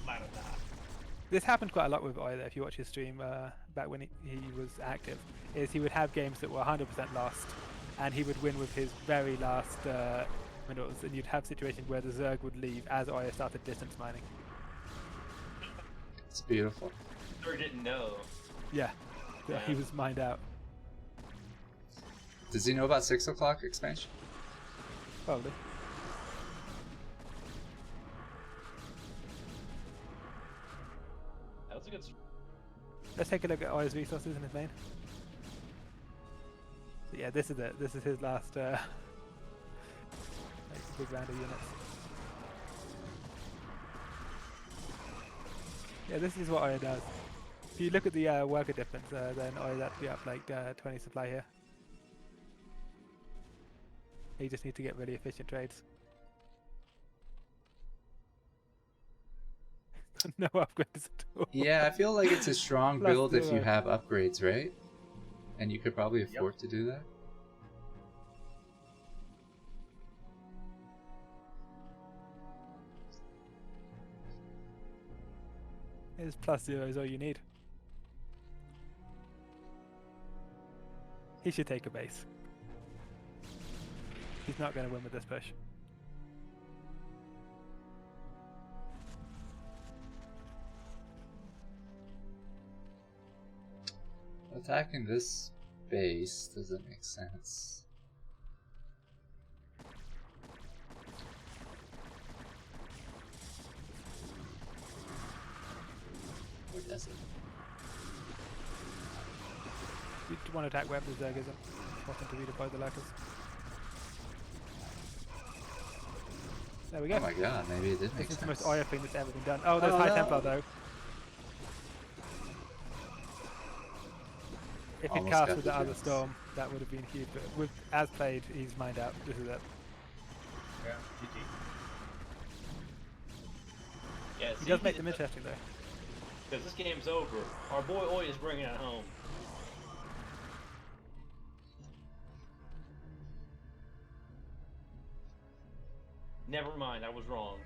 Might have not. This happened quite a lot with Aya. If you watch his stream back when he was active, is he would have games that were 100% lost, and he would win with his very last minerals, and you'd have situations where the Zerg would leave as Aya started distance mining. It's beautiful. Or didn't know. Yeah, he was mined out. Does he know about 6 o'clock expansion? Probably. That was a good. Let's take a look at Aya's resources in his main. So yeah, this is it. This is his last like, big round of units. Yeah, this is what Aya does. If you look at the worker difference, then Aya's actually up like 20 supply here. You just need to get really efficient trades. No upgrades at all. Yeah, I feel like it's a strong Plus build if you the, have upgrades, right? And you could probably afford to do that. His +0 is all you need. He should take a base. He's not going to win with this push. Attacking this base doesn't make sense. Or does it? You want to attack wherever the Zerg isn't. Want them to redeploy the lurkers. There we go. Oh my god, maybe it did make This is sense. the most Aya thing that's ever been done. Oh, there's Oh, High no. Templar though. If he'd Almost cast got with the the other jinx. storm, that would have been huge. But with as played, he's mined out. This is it. Yeah, GG. Yeah, He does make them interesting though. Because this game's over. Our boy Oy is bringing it home. Never mind, I was wrong.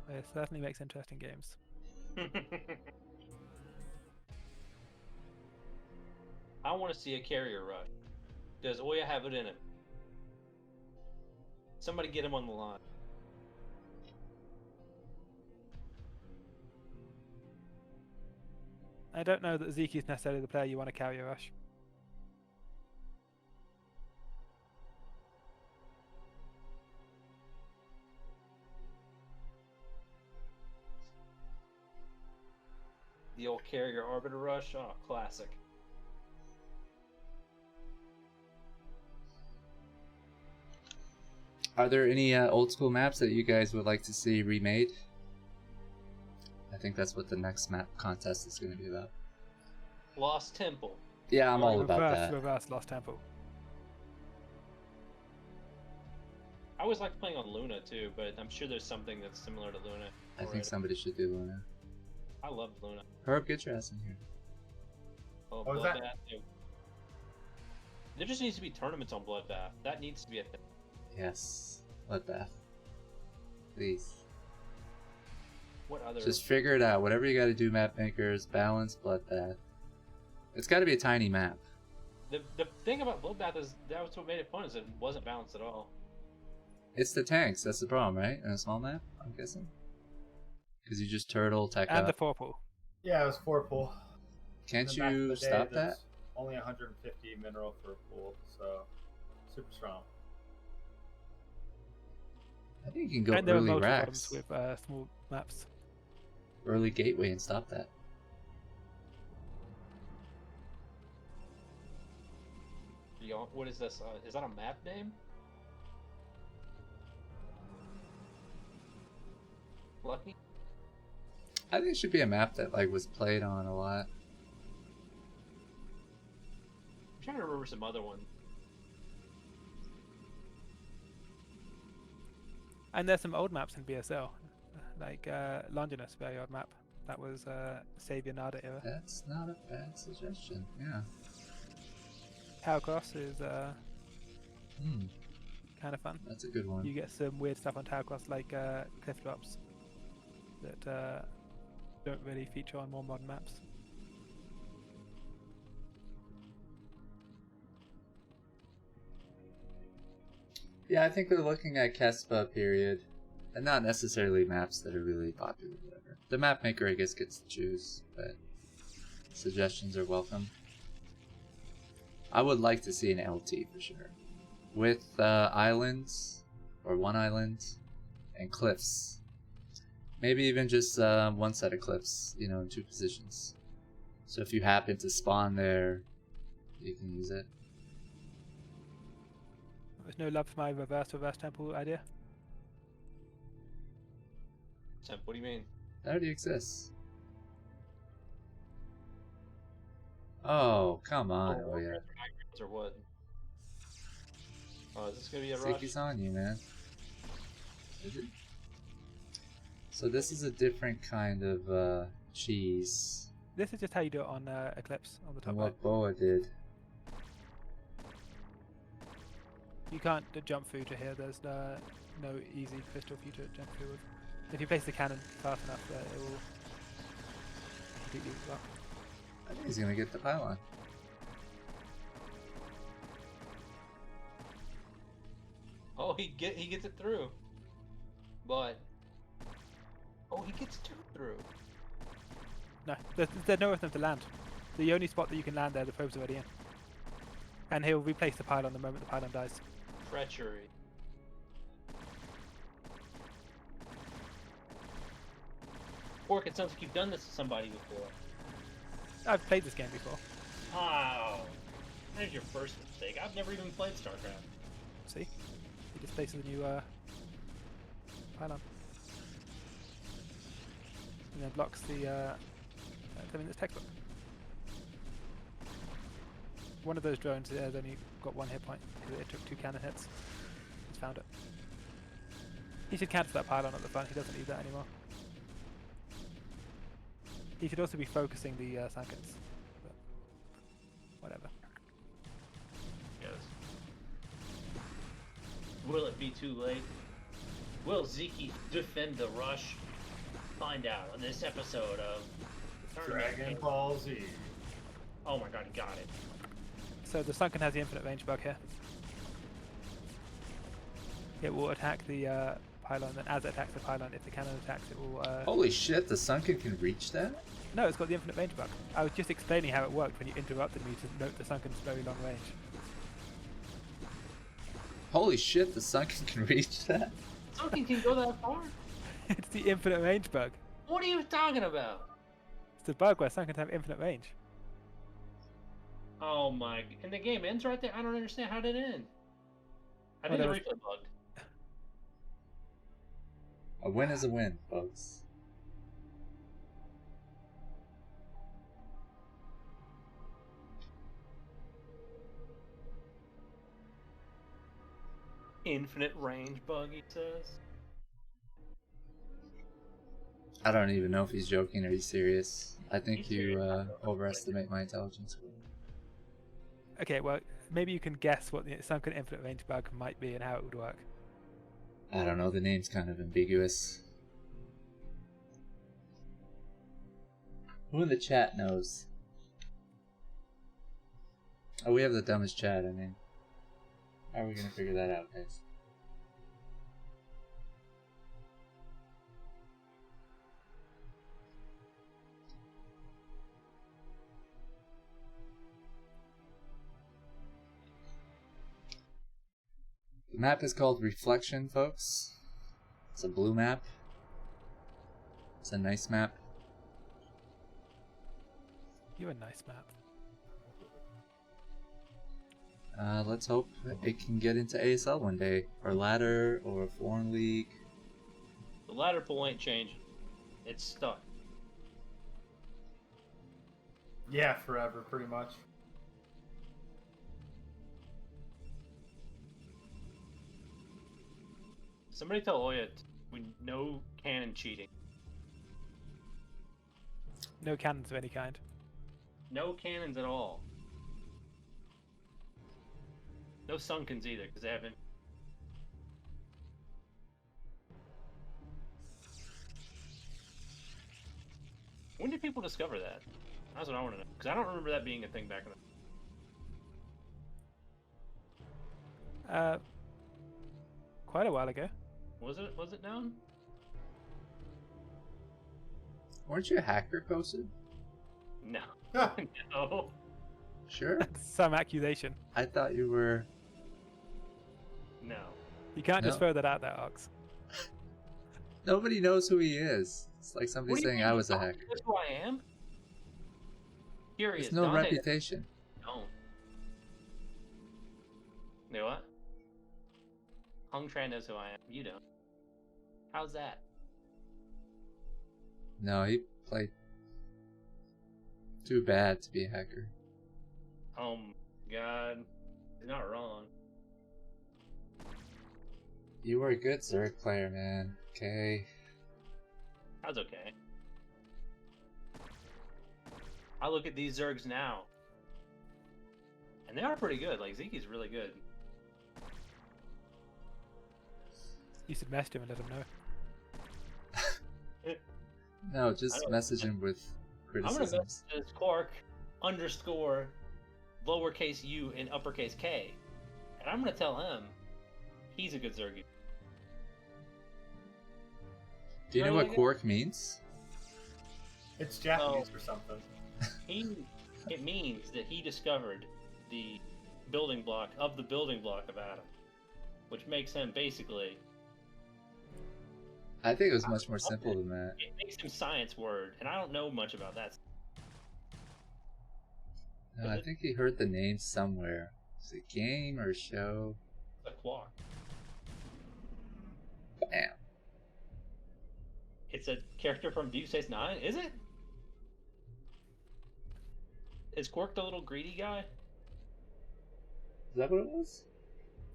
It certainly makes interesting games. I want to see a carrier rush. Does Oya have it in him? Somebody get him on the line. I don't know that Sziky is necessarily the player you want to carry a rush. The old carrier arbiter rush. Oh, classic. Are there any old school maps that you guys would like to see remade? I think that's what the next map contest is going to be about. Lost Temple. Yeah, I'm all about that. Reverse Lost Temple. I always like playing on Luna too, but I'm sure there's something that's similar to Luna. I think already. somebody should do Luna. I love Luna. Herb, get your ass in here. Oh, What was that? Bloodbath too. There just needs to be tournaments on Bloodbath. That needs to be a thing. Yes. Bloodbath. Please. What other? Just figure it out. Whatever you got to do, map makers, balance, Bloodbath. It's got to be a tiny map. The thing about Bloodbath is that was what made it fun, is it wasn't balanced at all. It's the tanks. That's the problem, right? In a small map, I'm guessing. Because you just turtle, tech And the up. 4-pool. Yeah, it was 4 pool. Can't And back in you the day, stop there's that? Only 150 mineral for a pool, so super strong. I think you can go And there are early multiple racks, bottoms with small maps. early gateway, and stop that. What is this? Is that a map name? Lucky? I think it should be a map that like was played on a lot. I'm trying to remember some other one. And there's some old maps in BSL, like Longinus, very odd map. That was Savior Nada era. That's not a bad suggestion. Yeah. Tower Cross is Hmm. kind of fun. That's a good one. You get some weird stuff on Tower Cross, like cliff drops that don't really feature on more modern maps. Yeah, I think we're looking at Kespa period, and not necessarily maps that are really popular. Whatever. The map maker, I guess, gets to choose, but suggestions are welcome. I would like to see an LT for sure, with islands or one island and cliffs. Maybe even just one set of cliffs, you know, in 2 positions. So if you happen to spawn there, you can use it. There's no love for my reverse temple idea. Temp, what do you mean? That already exists. Oh, come on, Oh, Oya. or what? Oh, is this gonna be a rush? Sziky's on you, man. Is it? So this is a different kind of cheese This is just how you do it on Eclipse on the top than right. what Boa did. You can't jump through to here. There's no easy crystal for you to jump through with. If you place the cannon fast enough, it will completely block. I think he's gonna get the pylon. Oh, he gets it through. But he gets 2 through. No, there's nowhere for them to land. The only spot that you can land there, the probe's already in. And he'll replace the pylon the moment the pylon dies. Treachery. Kwark, it sounds like you've done this to somebody before. I've played this game before. Wow. That is your first mistake. I've never even played StarCraft. See? He just places a new pylon. And then blocks the in this textbook. One of those drones has only got 1 hit point. It took 2 cannon hits. He's found it. He should cancel that pylon at the front. He doesn't need that anymore. He should also be focusing the Sankins. But whatever. Yes. Will it be too late? Will Sziky defend the rush? Find out on this episode of Dragon Ball Z. Oh my god, he got it. So the Sunken has the infinite range bug here. It will attack the pylon, and as it attacks the pylon, if the cannon attacks, it will... Holy shit, the Sunken can reach that? No, it's got the infinite range bug. I was just explaining how it worked when you interrupted me to note the Sunken's very long range. Holy shit, the Sunken can reach that? Sunken can go that far? It's the infinite range bug. What are you talking about? It's a bug where Sunkens have infinite range. Oh my... And the game ends right there? I don't understand. How did it end? I think the replay bugged. A win is a win, folks. Infinite range bug, he says. I don't even know if he's joking or he's serious. I think you overestimate my intelligence. Okay, well, maybe you can guess what the Sunken infinite range bug might be and how it would work. I don't know, the name's kind of ambiguous. Who in the chat knows? Oh, we have the dumbest chat, I mean. How are we gonna figure that out, guys? The map is called Reflection, folks. It's a blue map. It's a nice map. You're a nice map. Let's hope it can get into ASL one day, or ladder, or foreign league. The ladder pool ain't changing. It's stuck. Yeah, forever, pretty much. Somebody tell Oya we no cannon cheating. No cannons of any kind. No cannons at all. No sunkens either, because they haven't. When did people discover that? That's what I want to know. Because I don't remember that being a thing back in the... Quite a while ago. Was it known? Weren't you a hacker, Kosu? No. No. Sure. Some accusation. I thought you were... No. You can't just No. throw that out there, Ox. Nobody knows who he is. It's like somebody What do you saying mean? I was a You hacker. know who I am? Curious. There's no Dante reputation. don't. You know what? Hung Tran knows who I am. You don't. How's that? No, he played too bad to be a hacker. Oh my god. You're not wrong. You were a good Zerg player, man. Okay. That's okay. I look at these Zergs now. And they are pretty good. Like, Sziky's really good. You should message him and let him know. No, just don't- message him with I'm gonna criticisms. message Kwark _ lowercase u and uppercase K. And I'm gonna tell him he's a good Zerg. Do you know what Kwark means? It's Japanese or something. It means that he discovered the building block of Adam, which makes him basically. I think it was much more simple than that. It makes him science word, and I don't know much about that. No, I think he heard the name somewhere. Is it a game or a show? The Kwark. Bam. It's a character from Deep Space Nine, is it? Is Kwark the little greedy guy? Is that what it was?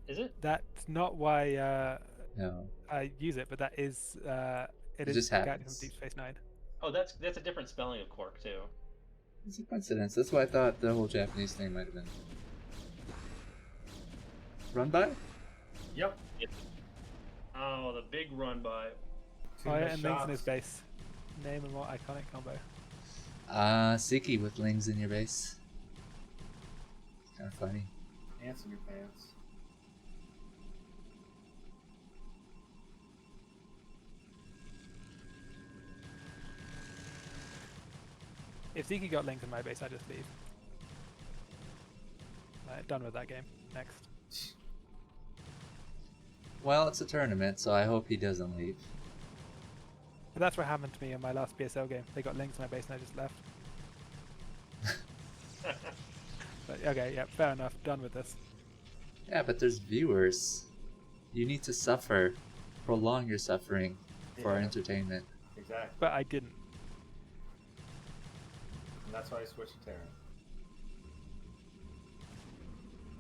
Is it? That's not why No. I use it, but that is it It is just the guy from happens. Deep Space Nine. Oh, that's a different spelling of Kwark too. It's a coincidence. That's why I thought the whole Japanese thing might have been. Run by? Yep. Oh, the big run by. Too Oh, yeah, many and Lings in his shots. base. Name a more iconic combo. Sziky with Lings in your base. It's kind of funny. Ants in your pants. If Sziky got Lings in my base, I just leave. Right, done with that game. Next. Well, it's a tournament, so I hope he doesn't leave. But that's what happened to me in my last BSL game. They got Lings in my base and I just left. But, okay, yeah, fair enough. Done with this. Yeah, but there's viewers. You need to suffer. Prolong your suffering for our Yeah. entertainment. Exactly. But I didn't. And that's why I switched to Terran.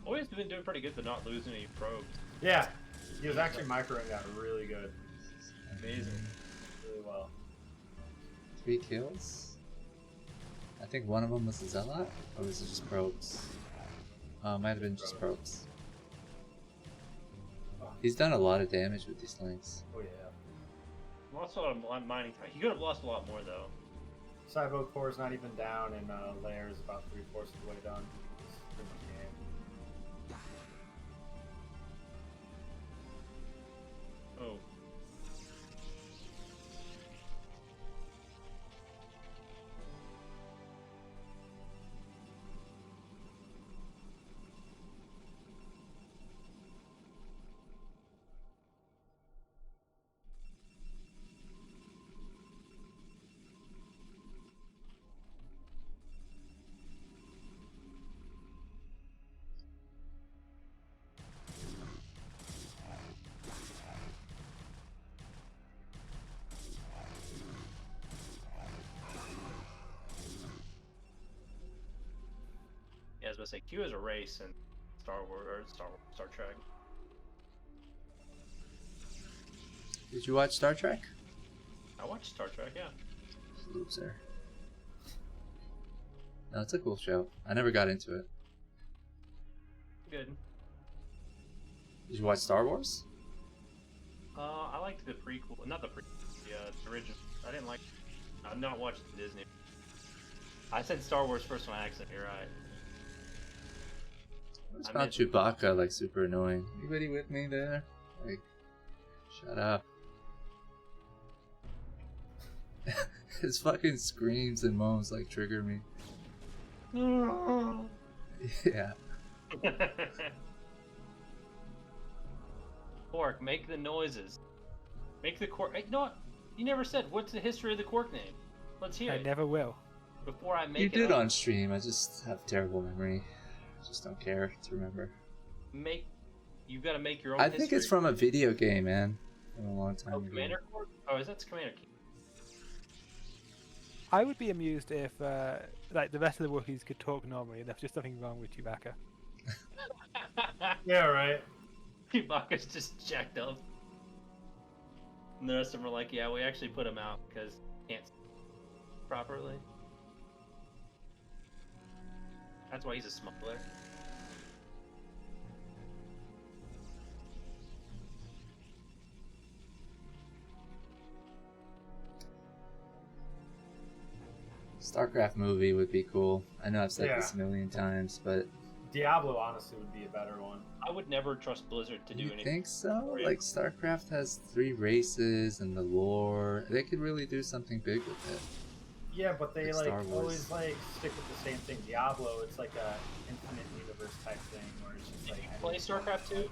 Always been doing pretty good to not lose any probes. Yeah. He was actually microing that really good. Amazing. Really well. 3 kills? I think one of them was a Zealot? Or was it just probes? Might have been just probes. He's done a lot of damage with these links. Oh yeah. Lost a lot of mining time. He could have lost a lot more though. Cybo core's not even down, and Lair is about 3/4 of the way done. It's pretty much the going to say Q is a race in Star Trek. Did you watch Star Trek? I watched Star Trek, yeah. Loser. No, it's a cool show. I never got into it. Good. Did you watch Star Wars? I liked the prequel, not the prequel, the original. I didn't like. I've not watched Disney. I said Star Wars first on accident. You're right. I just found Chewbacca like super annoying. Anybody with me there? Like, shut up. His fucking screams and moans like trigger me. Yeah. Kwark, make the noises. Make the Kwark. Hey, no, you never said what's the history of the Kwark name. Let's hear I it. never will. Before I make You it did up. on stream. I just have terrible memory. I just don't care to remember. You gotta make your own. I think it's from a video game, man. From a long time ago. Commander Kwark? Oh, is that Commander King? I would be amused if, like, the rest of the Wookiees could talk normally, and there's just something wrong with Chewbacca. Yeah, right. Chewbacca's just jacked up. And the rest of them are like, yeah, we actually put him out because he can't speak properly. That's why he's a smuggler. StarCraft movie would be cool. I know I've said this a million times, but Diablo honestly would be a better one. I would never trust Blizzard to do you anything. think so? Like StarCraft has 3 races and the lore. They could really do something big with it. Yeah, but they Like like Star Wars. always like stick with the same thing. Diablo, it's like a infinite universe type thing where it's just like Play StarCraft 2? Did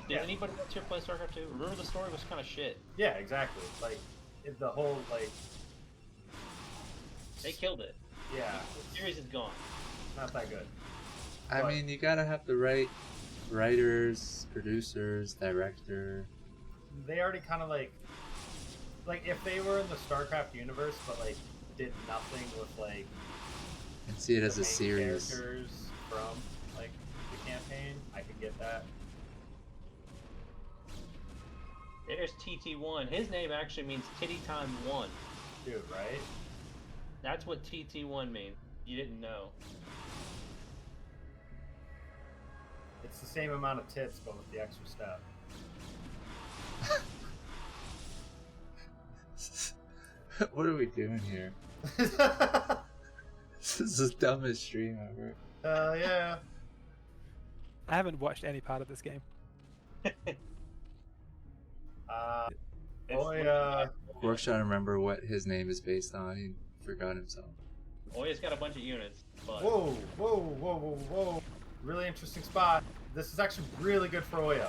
Yeah. anybody else here play StarCraft 2? Remember the story was kind of shit. Yeah, exactly. Like the whole like They killed it. yeah, The series is gone. not that good. I But- mean, you gotta have the right writers, producers, director. They already kind of like if they were in the StarCraft universe, but like did nothing with like And see it as the a main series. characters from like the campaign, I could get that. There's TT1. His name actually means Titty Time 1. Dude, right? That's what TT1 means. You didn't know. It's the same amount of tits, but with the extra step. What are we doing here? This is the dumbest stream ever. Yeah. I haven't watched any part of this game. Kwark's trying to remember what his name is based on. He forgot himself. Oya's got a bunch of units, but Whoa, whoa, whoa, whoa, whoa. Really interesting spot. This is actually really good for Oya.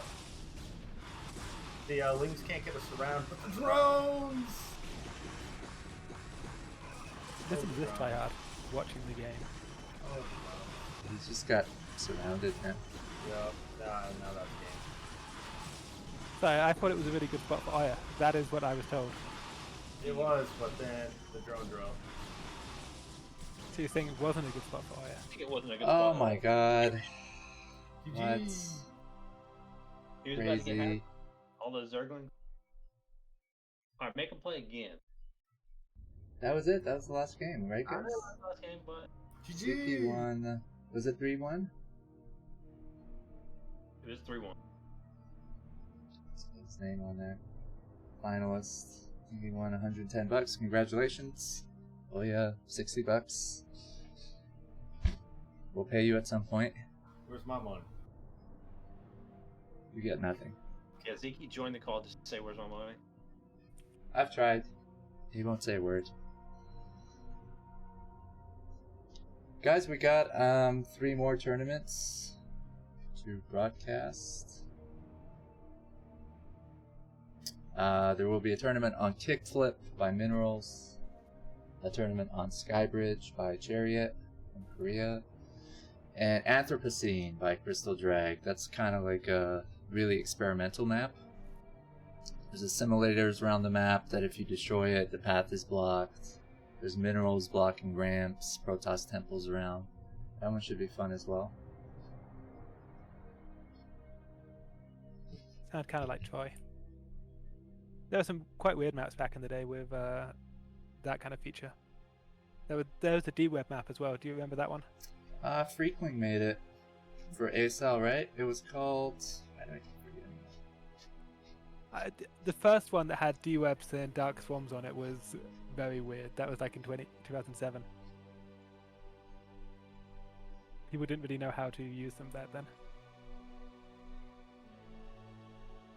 The Lings can't get us around, but the drones! This is this tryhard watching the game. Oh, He's just got surrounded now. yep. Now that's game. So I thought it was a really good spot for Oya. That is what I was told. It was, but then the drone drove. So you're saying it wasn't a good spot for Oya? I think it wasn't a good Oh spot. my god. What? GG. He was about to get Crazy. all those Zerglings. Alright, make him play again. That was it. That was the last game, right, I guys? know that was last game, but Sziky GG. won. Was it 3-1? it was 3-1. Let's put his name on there. Finalist. He won $110. Congratulations. Oh yeah, $60. We'll pay you at some point. Where's my money? You get nothing. Yeah, Zeke joined the call just to say where's my money. I've tried. He won't say a word. Guys, we got 3 more tournaments to broadcast. There will be a tournament on Kickflip by Minerals, a tournament on Skybridge by Chariot from Korea, and Anthropocene by CrystalDrag. That's kind of like a really experimental map. There's simulators around the map that if you destroy it, the path is blocked. There's minerals blocking ramps, Protoss temples around. That one should be fun as well. Sound kind of like Troy. There were some quite weird maps back in the day with that kind of feature. There was a D-Web map as well. Do you remember that one? Freakling made it for ASL, right? It was called... I don't forget. The first one that had D-Webs and Dark Swarms on it was very weird. That was like in 2007. People didn't really know how to use them back then.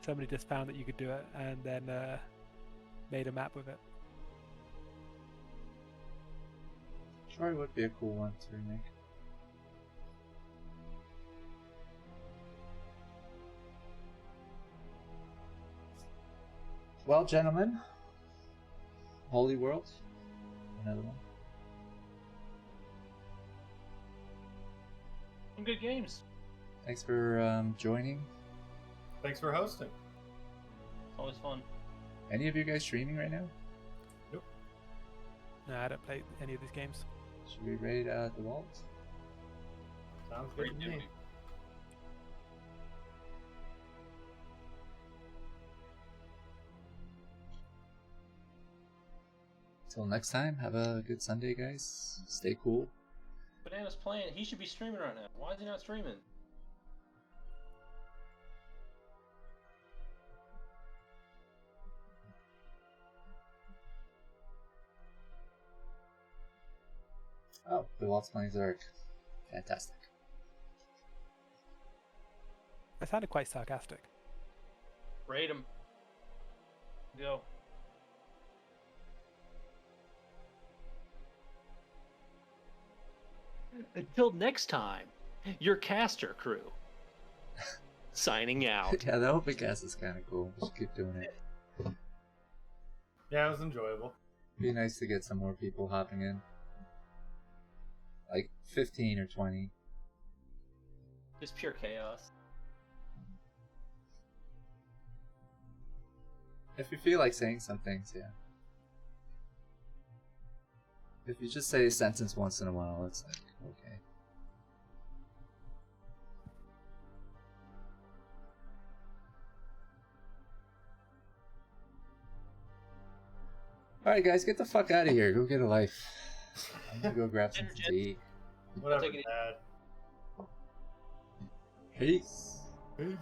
Somebody just found that you could do it and then made a map with it. Troy would be a cool one to remake. Well, gentlemen, Holy World, another one. Some good games. Thanks for joining. Thanks for hosting. Always fun. Any of you guys streaming right now? No, I don't play any of these games. Should we raid the vault? Sounds good to me. Till next time, have a good Sunday, guys. Stay cool. Banana's playing. He should be streaming right now. Why is he not streaming? Oh, the vault's playing Zerg. Fantastic. I sounded quite sarcastic. Raid him. Go. Until next time, your caster crew. Signing out. Yeah, the open cast is kind of cool. We should keep doing it. Yeah, it was enjoyable. Be nice to get some more people hopping in. Like 15 or 20. Just pure chaos. If you feel like saying some things, yeah. If you just say a sentence once in a while, it's like, okay. Alright guys, get the fuck out of here. Go get a life. I'm gonna go grab something to eat. Whatever, take it. Dad. Peace. Peace.